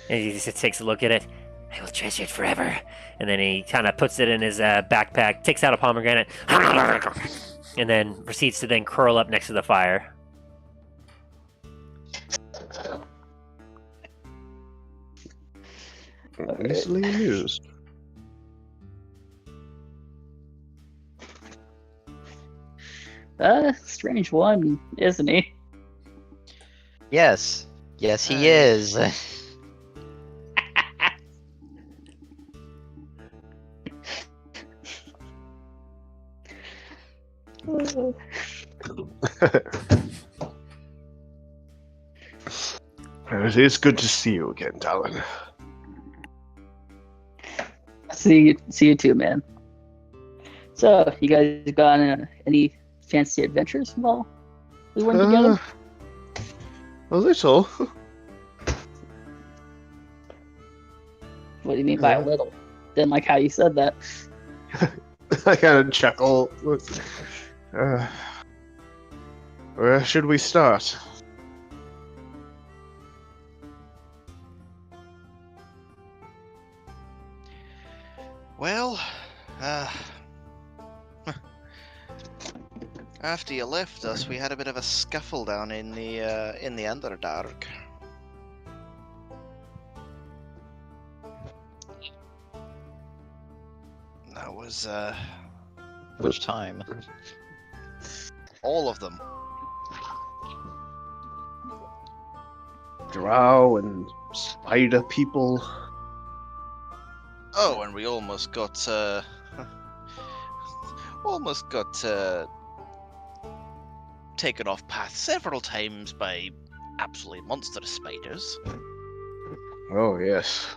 And he just takes a look at it. I will treasure it forever. And then he kind of puts it in his backpack, takes out a pomegranate, and then proceeds to then curl up next to the fire. Easily amused. Strange one, isn't he? Yes. Yes, he is. It is good to see you again, Talon. See you too, man. So, you guys got any fancy adventures while we went together? A little. What do you mean by a little? Didn't like how you said that. I kind of chuckle. Where should we start? Well, after you left us, we had a bit of a scuffle down in the Underdark. That was Which time? all of them. Drow and spider people. Oh, and we almost got taken off path several times by absolutely monstrous spiders. Oh yes.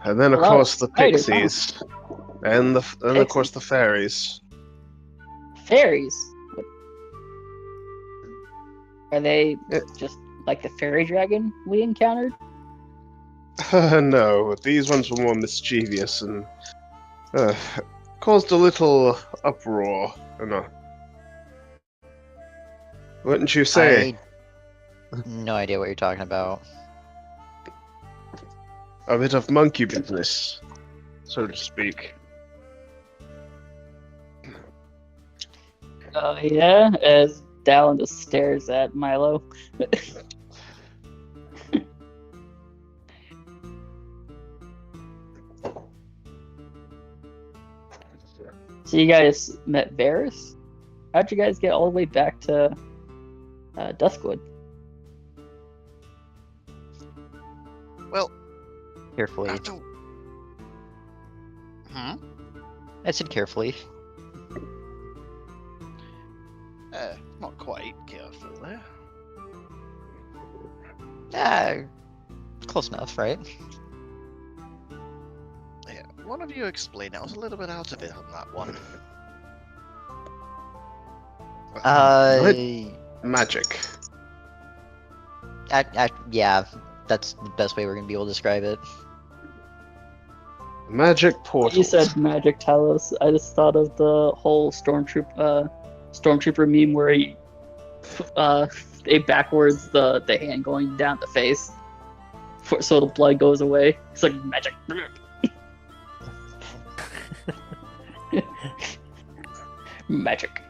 And then of Well, course the spiders, huh? pixies, and of course the fairies. Fairies? Are they Yeah. just like the fairy dragon we encountered? No, these ones were more mischievous and caused a little uproar. Wouldn't you say? No idea what you're talking about. A bit of monkey business, so to speak. Oh yeah, as Dallin just stares at Milo. So you guys met Varys? How'd you guys get all the way back to Duskwood? Well, Carefully. after... I said carefully. Not quite careful there. Close enough, right? Yeah, one of you explain. I was a little bit out of it on that one. Magic. Yeah, that's the best way we're gonna be able to describe it. Magic portals. You said magic Talos. I just thought of the whole stormtrooper meme where he backwards the hand going down the face, so the blood goes away. It's like magic. Magic.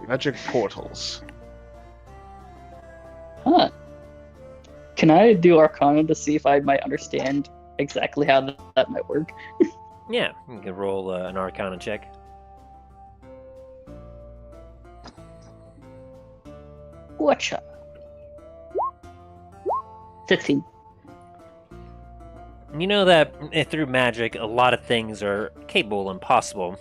Magic portals. Huh. Can I do Arcana to see if I might understand exactly how that might work? Yeah, you can roll an Arcana check. Whatcha? 15. You know that through magic, a lot of things are capable and possible.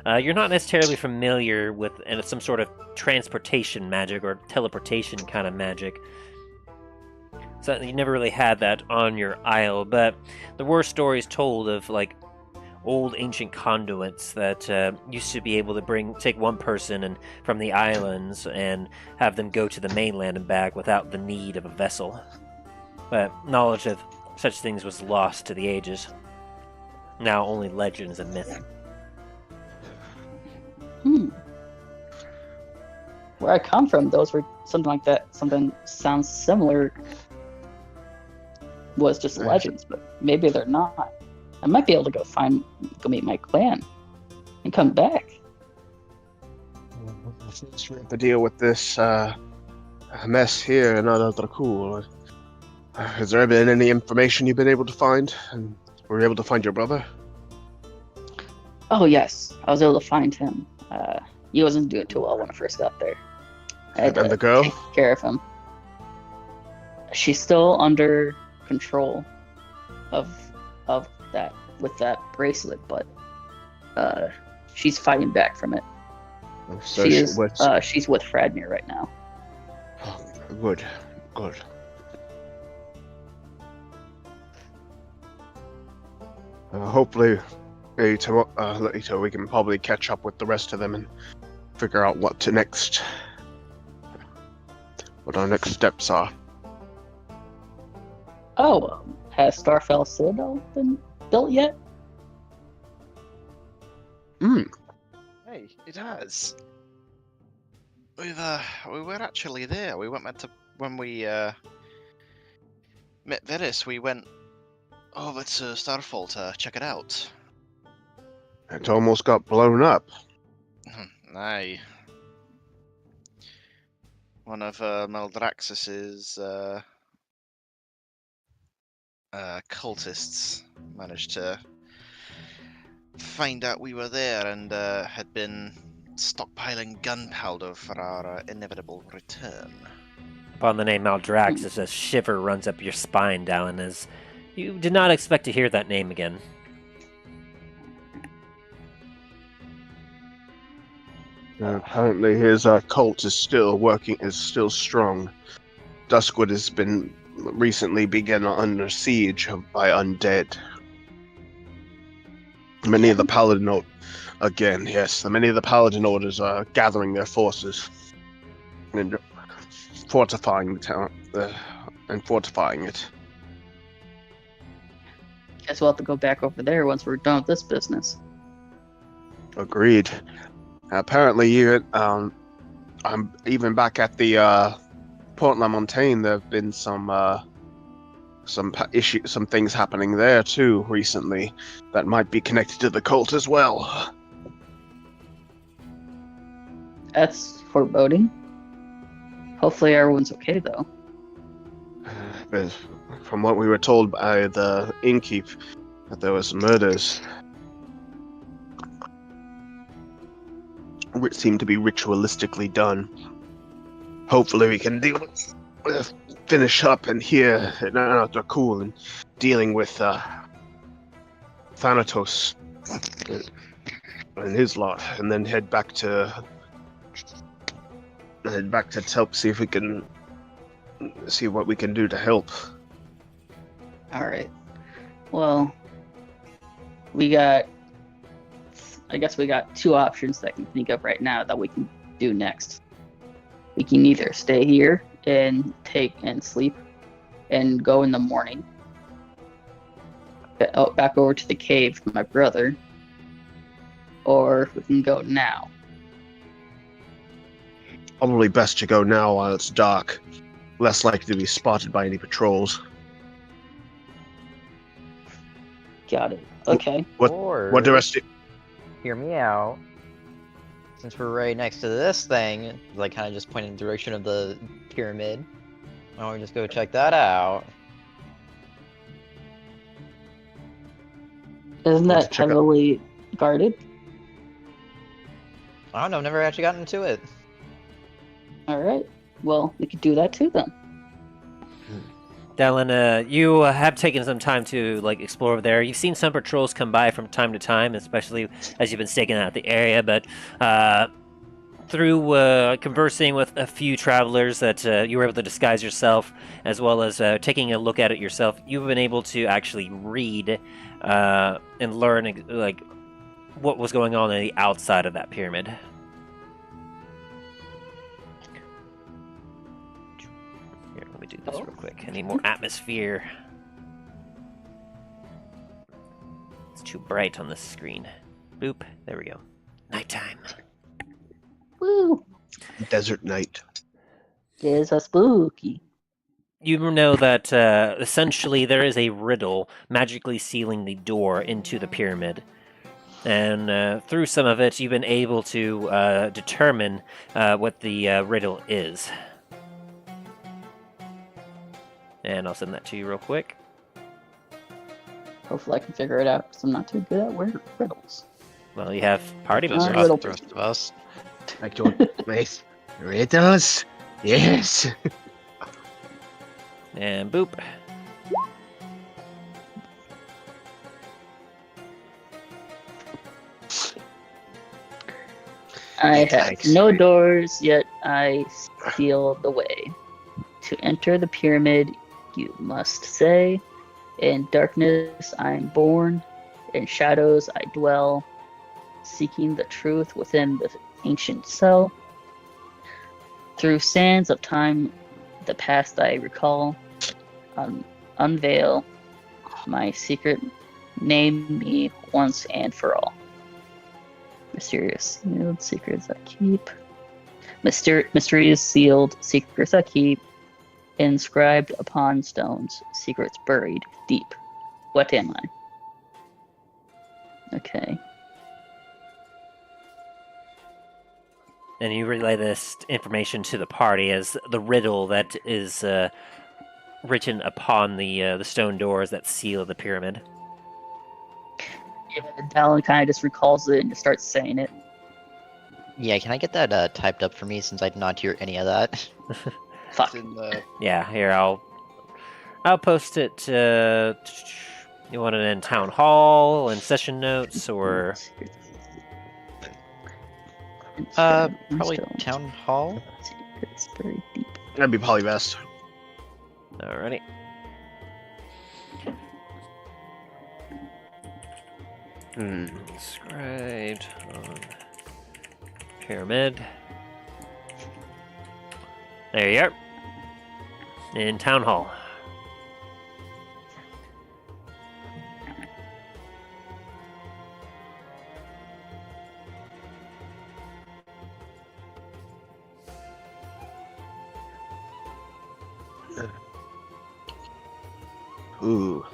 You're not necessarily familiar with some sort of transportation magic or teleportation kind of magic. So you never really had that on your isle, but there were stories told of, like, old ancient conduits that used to be able to take one person and from the islands and have them go to the mainland and back without the need of a vessel. But knowledge of such things was lost to the ages. Now only legends and myth. Where I come from, those were something like that. Something sounds similar. Was just legends, but maybe they're not. I might be able to go meet my clan, and come back. Since we have to deal with this mess here in Anar Dracul, has there been any information you've been able to find? And were you able to find your brother? Oh yes, I was able to find him. He wasn't doing too well when I first got there. I had And to the girl? take care of him. She's still under control of that with that bracelet, but she's fighting back from it. So she's with Fradnir right now. Oh, good. Hopefully, later we can probably catch up with the rest of them and figure out what our next steps are. Oh, has Starfell Citadel been built yet? Hey, it has. We were actually there. We went to when we met Veris. We went over to Starfall to check it out. It almost got blown up. Aye. One of Maldraxxus's cultists managed to find out we were there and had been stockpiling gunpowder for our inevitable return. Upon the name Maldraxxus, a shiver runs up your spine, Dallin, as you did not expect to hear that name again. Apparently his cult is still strong. Duskwood has been recently begun under siege by undead. Many of the paladin orders are gathering their forces and fortifying the town and fortifying it. Guess we'll have to go back over there once we're done with this business. Agreed. Apparently, I'm even back at the Port La Montagne. There have been some things happening there too recently that might be connected to the cult as well. That's foreboding. Hopefully, everyone's okay though. But from what we were told by the innkeep, that there was murders. Which seem to be ritualistically done. Hopefully we can finish up and here at Anar Dracul and dealing with Thanatos and his lot, and then head back to help see if we can see what we can do to help. All right. Well, I guess we got two options that I can think of right now that we can do next. We can either stay here and sleep and go in the morning back over to the cave with my brother, or we can go now. Probably best to go now while it's dark. Less likely to be spotted by any patrols. Got it. Okay. What the rest of... Hear me out. Since we're right next to this thing, like kind of just pointing in the direction of the pyramid, why don't we just go check that out? Isn't that heavily guarded? I don't know, never actually gotten into it. Alright. Well, we could do that too then. Dallin, you have taken some time to explore over there. You've seen some patrols come by from time to time, especially as you've been staking out the area. But through conversing with a few travelers that you were able to disguise yourself, as well as taking a look at it yourself, you've been able to actually read and learn like what was going on the outside of that pyramid. Here, let me do this real quick. I need more atmosphere. It's too bright on this screen. Boop. There we go. Nighttime. Woo! Desert night. It's a spooky. You know that essentially there is a riddle magically sealing the door into the pyramid. And through some of it, you've been able to determine what the riddle is. And I'll send that to you real quick. Hopefully I can figure it out, because I'm not too good at riddles. Well, you have party Those members. are riddle the rest of us. I don't wait. Riddles? Yes. And boop. I have Thanks. no doors, yet I feel the way. To enter the pyramid, you must say, in darkness I am born, in shadows I dwell, seeking the truth within the ancient cell. Through sands of time, the past I recall, unveil my secret, name me once and for all. Mysterious sealed secrets I keep. Mysterious sealed secrets I keep. Inscribed upon stones, secrets buried deep. What am I? Okay. And you relay this information to the party as the riddle that is written upon the stone doors that seal the pyramid. Yeah, Dallin kind of just recalls it and just starts saying it. Yeah, can I get that typed up for me since I did not hear any of that? Fuck. In the Yeah, here I'll post it. You want it in town hall and session notes, or Probably town hall. Secrets buried deep. That'd be probably best. alrighty. Inscribed on pyramid. There you are. In town hall. Ooh.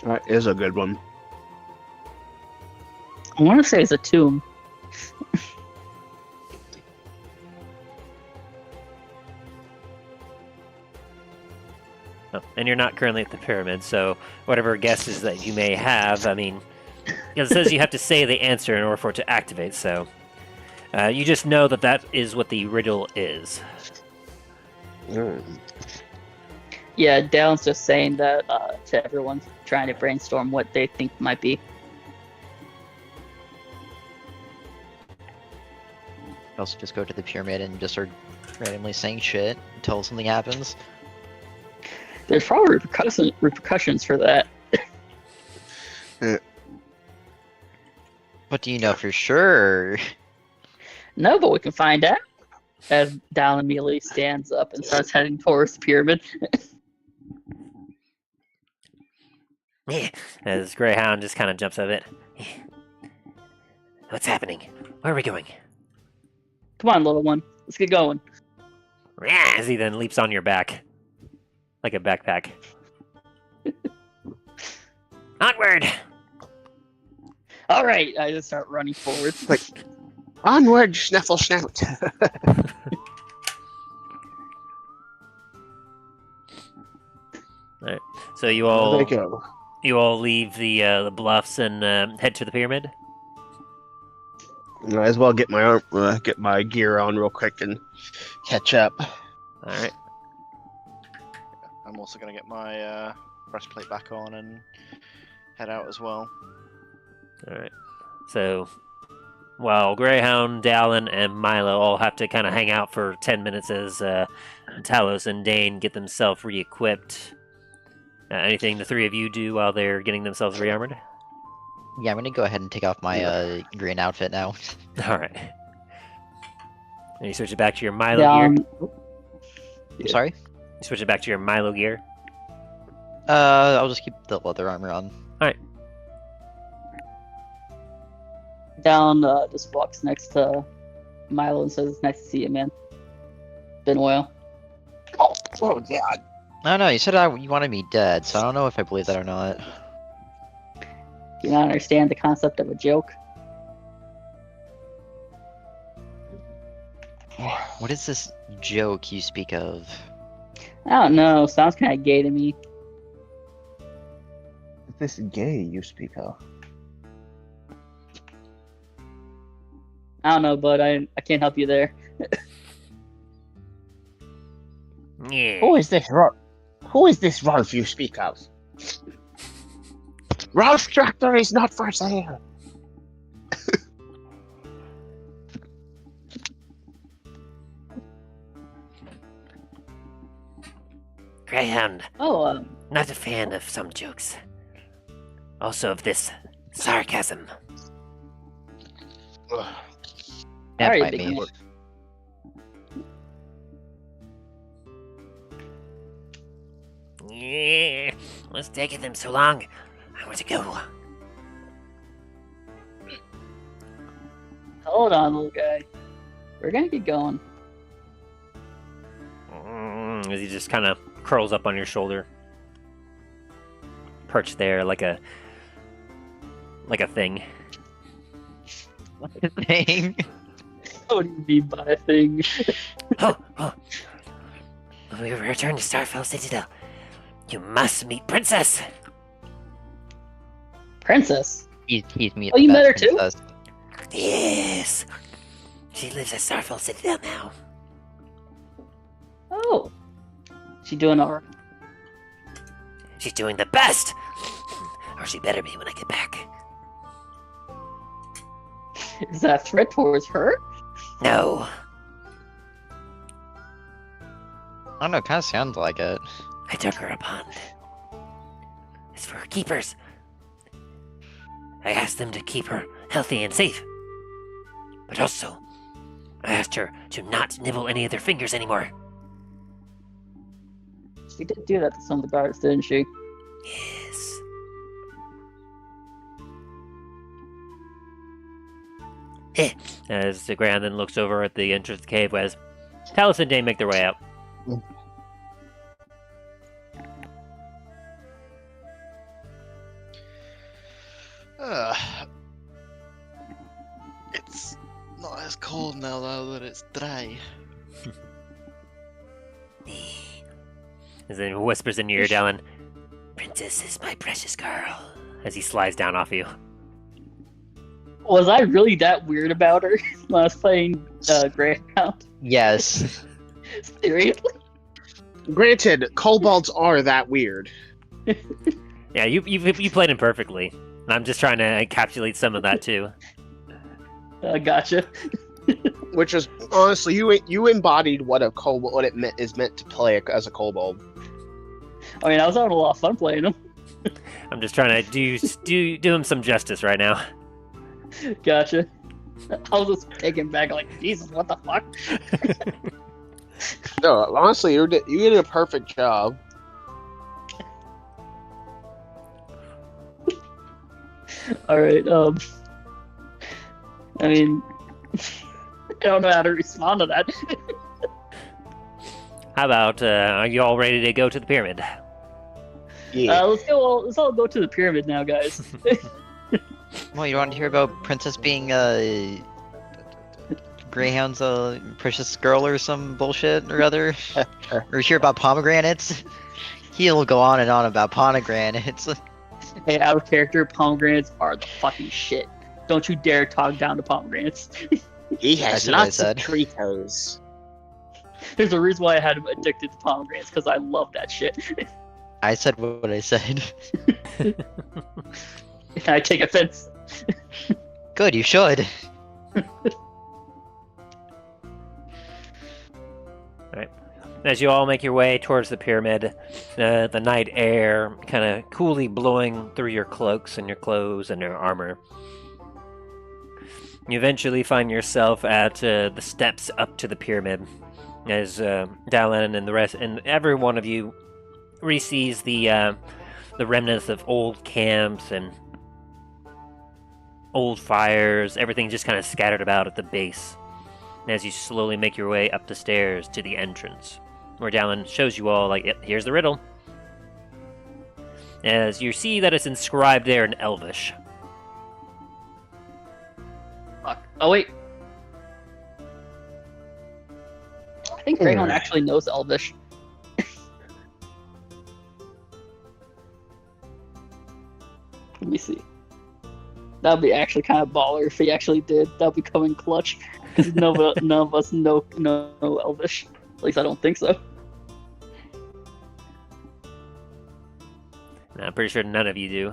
That is a good one. I want to say it's a tomb. Oh, and you're not currently at the pyramid, so whatever guesses that you may have, I mean, it says you have to say the answer in order for it to activate, so you just know that that is what the riddle is. Yeah, Dallin's just saying that to everyone, trying to brainstorm what they think might be. Also, just go to the pyramid and just start randomly saying shit until something happens. There's probably repercussions for that. What do you know for sure? No, but we can find out. As Dallin immediately stands up and starts heading towards the pyramid. As Greyhound just kind of jumps out of it. What's happening? Where are we going? Come on, little one. Let's get going. As he then leaps on your back. Like a backpack. Onward! All right, I just start running forward. Like, onward, snuffle snout. Alright. So you There all they go. leave the bluffs and head to the pyramid? Might as well get my gear on real quick and catch up. Alright. I'm also gonna get my breastplate back on and head out as well. Alright. So, while Greyhound, Dallin, and Milo all have to kind of hang out for 10 minutes as Talos and Dain get themselves re-equipped. Anything the three of you do while they're getting themselves re-armored? Yeah, I'm gonna go ahead and take off my green outfit now. Alright. And you switch it back to your Milo gear? I'm sorry? You switch it back to your Milo gear? I'll just keep the leather armor on. Alright. Down just walks next to Milo and says, "Nice to see you, man. Been a while." Oh, yeah. I don't know, you said you wanted me dead, so I don't know if I believe that or not. Do you not understand the concept of a joke? What is this joke you speak of? I don't know. Sounds kind of gay to me. This gay you speak of. I don't know, but I can't help you there. Yeah. Who is this Rolf you speak of? Rolf's tractor is not for sale. Greyhound, Oh, not a fan of some jokes. Also of this sarcasm. That Alright, might big be. man. Yeah. What's taking them so long? I want to go. Hold on, little guy. We're gonna get going. As he just kind of curls up on your shoulder. Perched there like a thing. Thing. What do you mean by a thing? Oh. When we return to Starfell Citadel, you must meet Princess. Princess? He's me. Oh, you met her too? Yes. She lives at Starfell Citadel now. Oh. She doing alright? She's doing the best. Or she better be when I get back. Is that a threat towards her? No. I don't know, it kind of sounds like it. I took her a pond. It's for her keepers. I asked them to keep her healthy and safe. But also, I asked her to not nibble any of their fingers anymore. She did do that to some of the guards, didn't she? Yes. As the Grand then looks over at the entrance of the cave as Talos and Dain make their way out. It's not as cold now though that it's dry. As then whispers in your ear, Dallin, Princess is my precious girl. as he slides down off you. Was I really that weird about her when I was playing Greyhound? Yes. Seriously? Granted, kobolds are that weird. Yeah, you played him perfectly. And I'm just trying to encapsulate some of that too. Gotcha. Which is honestly, you embodied what a kobold, what is meant to play as a kobold. I mean, I was having a lot of fun playing them. I'm just trying to do him some justice right now. Gotcha. I was just taken back like, Jesus, what the fuck? No, honestly, you did a perfect job. Alright, I mean, I don't know how to respond to that. How about, are you all ready to go to the pyramid? Yeah. Let's all go to the pyramid now, guys. Well, you want to hear about Princess being Greyhound's precious girl or some bullshit or other? Or hear about pomegranates? He'll go on and on about pomegranates. Hey, out of character, pomegranates are the fucking shit. Don't you dare talk down to pomegranates. He has That's what I lots of said. Treetos. There's a reason why I had him addicted to pomegranates, because I love that shit. I said what I said. I take offense. Good, you should. As you all make your way towards the pyramid, the night air kind of coolly blowing through your cloaks and your clothes and your armor. You eventually find yourself at the steps up to the pyramid, as Dallin and the rest, and every one of you re-sees the remnants of old camps and old fires, everything just kind of scattered about at the base. And as you slowly make your way up the stairs to the entrance, where Dallin shows you all, like, yep, here's the riddle. As you see that it's inscribed there in Elvish. Fuck. Oh, wait. I think Greyhound actually knows Elvish. Let me see. That'd be actually kind of baller if he actually did. That'd be coming clutch. Because none of us know Elvish. At least I don't think so. I'm pretty sure none of you do.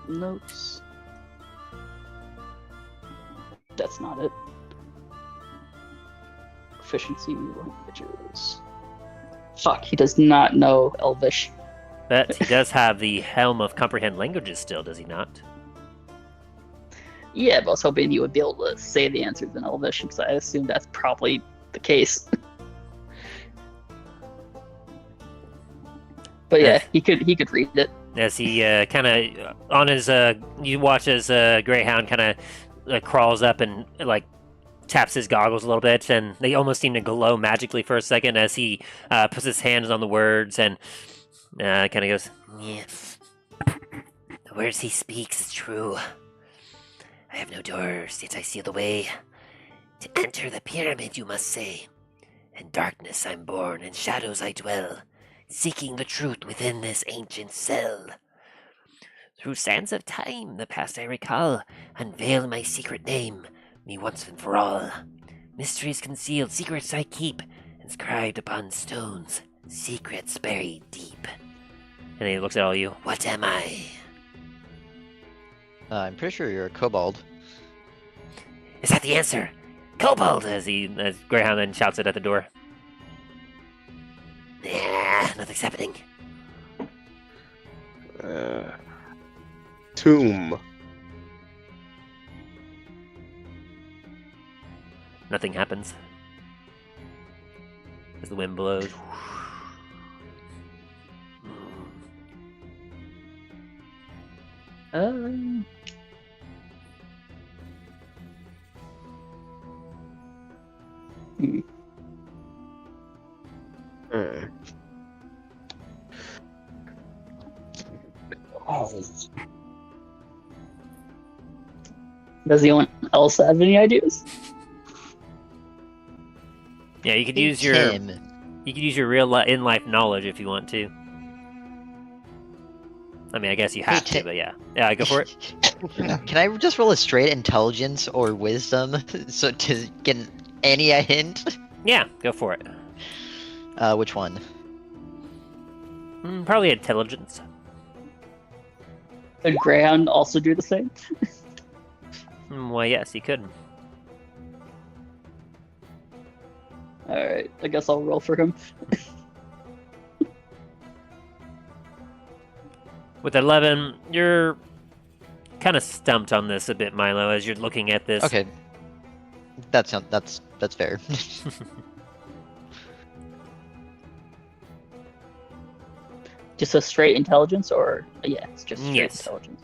Notes. That's not it. Proficiency languages. Fuck, he does not know Elvish. But he does have the Helm of Comprehend Languages still, does he not? Yeah, but I was hoping you would be able to say the answers in Elvish, because I assume that's probably the case. But yeah, he could read it. As he kind of on his you watch as Greyhound kind of crawls up and like taps his goggles a little bit, and they almost seem to glow magically for a second as he puts his hands on the words and kind of goes, Yes. The words he speaks is true. I have no doors, yet I see the way. To enter the pyramid, you must say. In darkness I'm born, in shadows I dwell, seeking the truth within this ancient cell. Through sands of time, the past I recall, unveil my secret name, me once and for all. Mysteries concealed, secrets I keep, inscribed upon stones, secrets buried deep. and he looks at all you. What am I? I'm pretty sure you're a kobold. Is that the answer? Kobold! As Greyhound then shouts it at the door. Nah, nothing's happening. Tomb. Nothing happens. As the wind blows. Does anyone else have any ideas? Yeah, you could use your real in life knowledge if you want to. I mean, I guess you have to, but yeah. Yeah, go for it. Can I just roll a straight intelligence or wisdom so to get any hint? Yeah, go for it. Which one? Probably intelligence. Did Greyhound also do the same? Well, yes, he could. Alright, I guess I'll roll for him. With 11, you're kind of stumped on this a bit, Milo, as you're looking at this. Okay. That's fair. Just a straight intelligence, or yeah, it's just straight Yes. intelligence.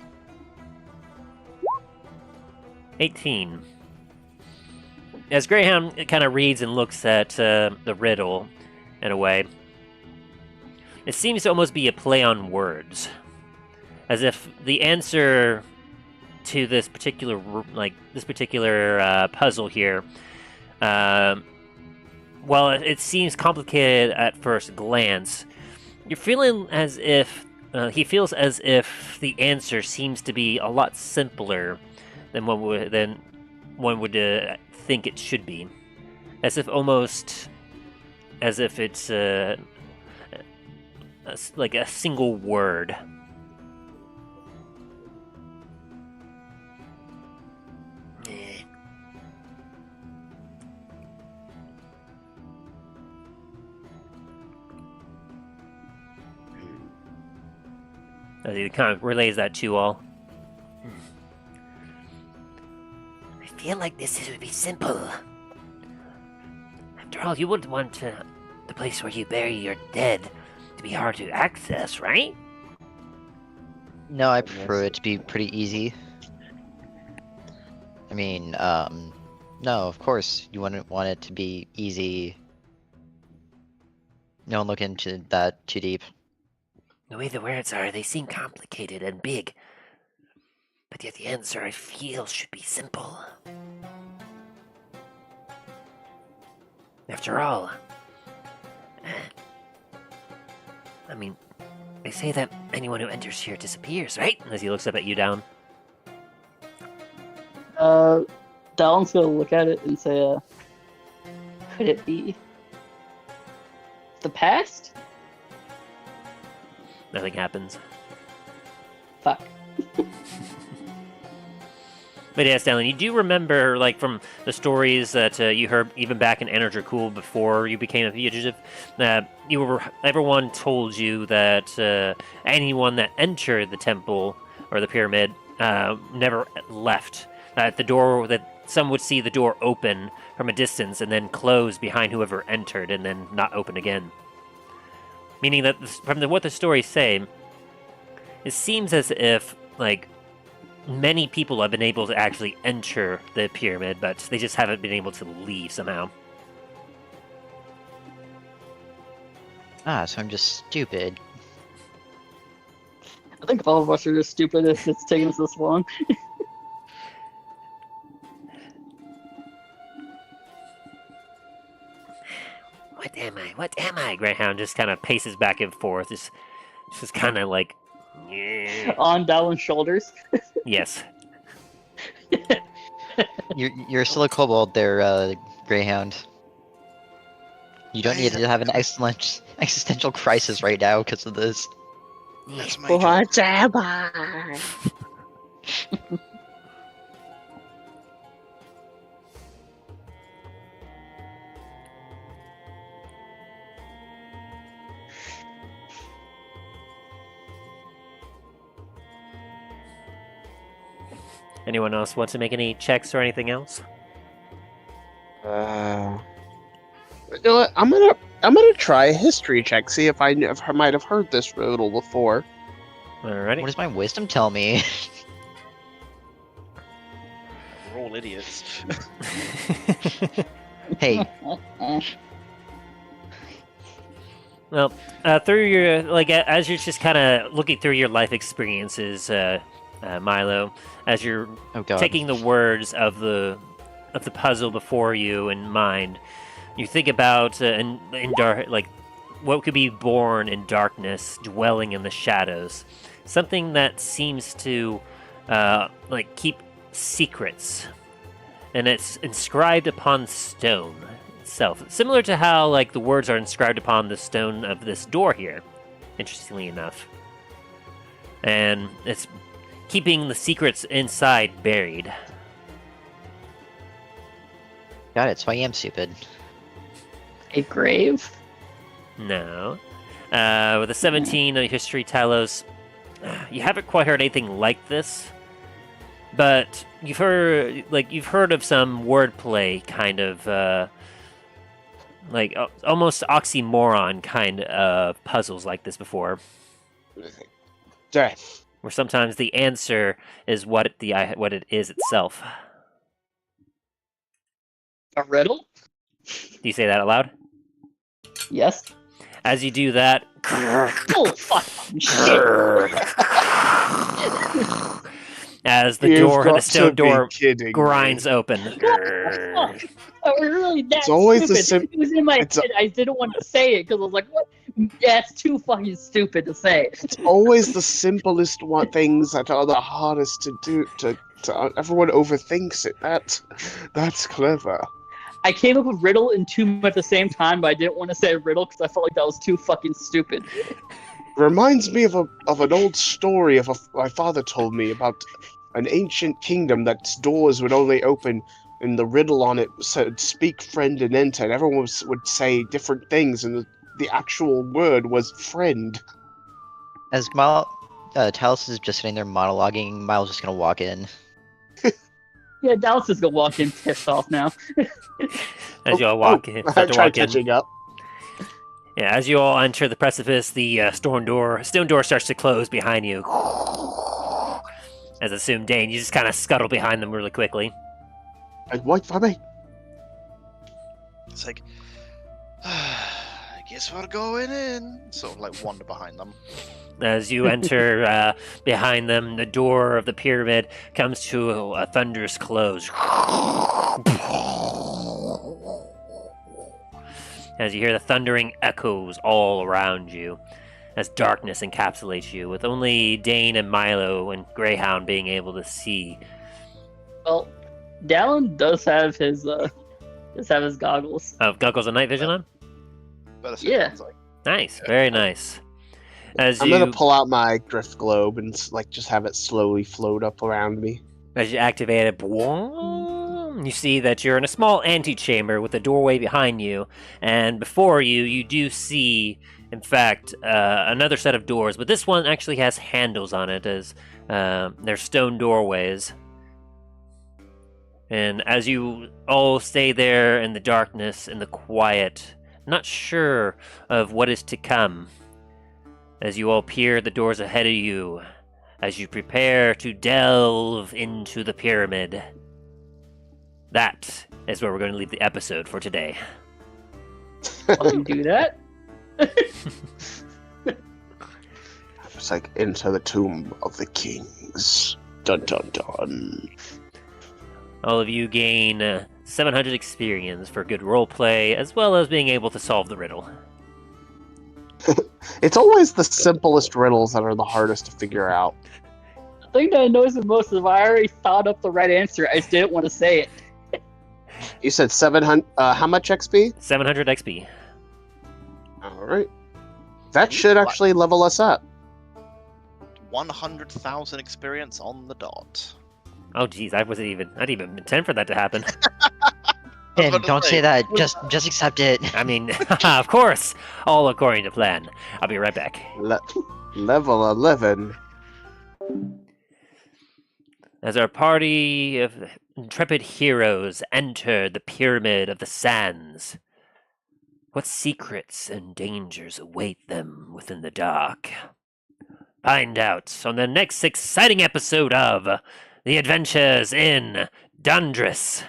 18. As Greyhound kind of reads and looks at the riddle, in a way, it seems to almost be a play on words. As if the answer to this particular puzzle here, while it seems complicated at first glance, you're feeling as if he feels as if the answer seems to be a lot simpler than one would think it should be, as if it's like a single word. He kind of relays that to you all. I feel like this would be simple. After all, you wouldn't want the place where you bury your dead to be hard to access, right? No, I prefer it to be pretty easy. I mean, no, of course, you wouldn't want it to be easy. Don't look into that too deep. The way the words are, they seem complicated and big. But yet the answer, I feel, should be simple. After all, I mean, they say that anyone who enters here disappears, right? As he looks up at you, Down. Down's gonna look at it and say, could it be the past? Nothing happens. Fuck. But yeah, Stanley, you do remember, like, from the stories that you heard even back in Anar Dracul before you became a fugitive, everyone told you that anyone that entered the temple or the pyramid never left. At the door, that some would see the door open from a distance and then close behind whoever entered and then not open again. Meaning that from what the stories say, it seems as if, like, many people have been able to actually enter the pyramid, but they just haven't been able to leave somehow. Ah, so I'm just stupid. I think all of us are just stupid if it's taking us this long. What am I? What am I? Greyhound just kind of paces back and forth, just kind of like... On Down's shoulders. Yes. You're still a kobold there, Greyhound. You don't need to have an excellent existential crisis right now because of this. That's my job. What am I? Anyone else want to make any checks or anything else? You know what? I'm gonna try a history check. See if I might have heard this riddle before. Alrighty. What does my wisdom tell me? We're all idiots. Hey, Well, through your, like, as you're just kind of looking through your life experiences, Milo, as you're oh god. taking the words of the puzzle before you in mind, you think about in dark, like, what could be born in darkness, dwelling in the shadows, something that seems to like keep secrets, and it's inscribed upon stone itself, similar to how, like, the words are inscribed upon the stone of this door here, interestingly enough, and it's keeping the secrets inside buried. Got it, so I am stupid. A grave? No. With a 17 on history, Talos, you haven't quite heard anything like this, but you've heard of some wordplay, kind of, like, almost oxymoron kind of puzzles like this before, Death. where sometimes the answer is what it is itself. A riddle? Do you say that out loud? Yes. As you do that, Oh, fuck. Shit. as the You've got the to stone be door kidding me. grinds open. Oh, we're really that It's always the stupid. It was in my it's a- head. I didn't want to say it because I was like, what? That's too fucking stupid to say. It's always the simplest things that are the hardest to do. To everyone overthinks it. That's clever. I came up with riddle and tomb at the same time, but I didn't want to say riddle because I felt like that was too fucking stupid. reminds me of an old story my father told me about an ancient kingdom that's doors would only open and the riddle on it said "Speak, friend, and enter." And everyone would say different things, and the actual word was "friend." As Talos is just sitting there monologuing, Miles just gonna walk in. Yeah, Dallas is gonna walk in pissed off now. As you all walk in, I start to tried walk in. catching up. Yeah, as you all enter the precipice, the stone door starts to close behind you. As assumed Dain, you just kind of scuttle behind them really quickly. Wait for me. It's like, I guess we're going in. Sort of like wander behind them. As you enter behind them, the door of the pyramid comes to a thunderous close. As you hear the thundering echoes all around you, as darkness encapsulates you, with only Dain and Milo and Greyhound being able to see. Well, Dallin does have his goggles. Oh, goggles and night vision on? Better say Yeah. it's like, Nice, very nice. As I'm you gonna pull out my drift globe and just have it slowly float up around me. As you activate it, you see that you're in a small antechamber with a doorway behind you, and before you, you do see, in fact, another set of doors, but this one actually has handles on it, as they're stone doorways. And as you all stay there in the darkness, in the quiet, not sure of what is to come, as you all peer at the doors ahead of you, as you prepare to delve into the pyramid. That is where we're going to leave the episode for today. While you do that, It's like into the tomb of the kings. Dun dun dun. All of you gain 700 experience for good roleplay, as well as being able to solve the riddle. It's always the simplest riddles that are the hardest to figure out. the thing that annoys me most is I already thought up the right answer. I just didn't want to say it. You said 700. How much XP? 700 XP. All right. That should actually level us up. 100,000 experience on the dot. Oh, geez, I didn't even intend for that to happen. Ben, about to don't say, say that. Just accept it. I mean, of course, all according to plan. I'll be right back. Level 11. As our party of intrepid heroes enter the Pyramid of the Sands, what secrets and dangers await them within the dark? Find out on the next exciting episode of The Adventures in Dundras.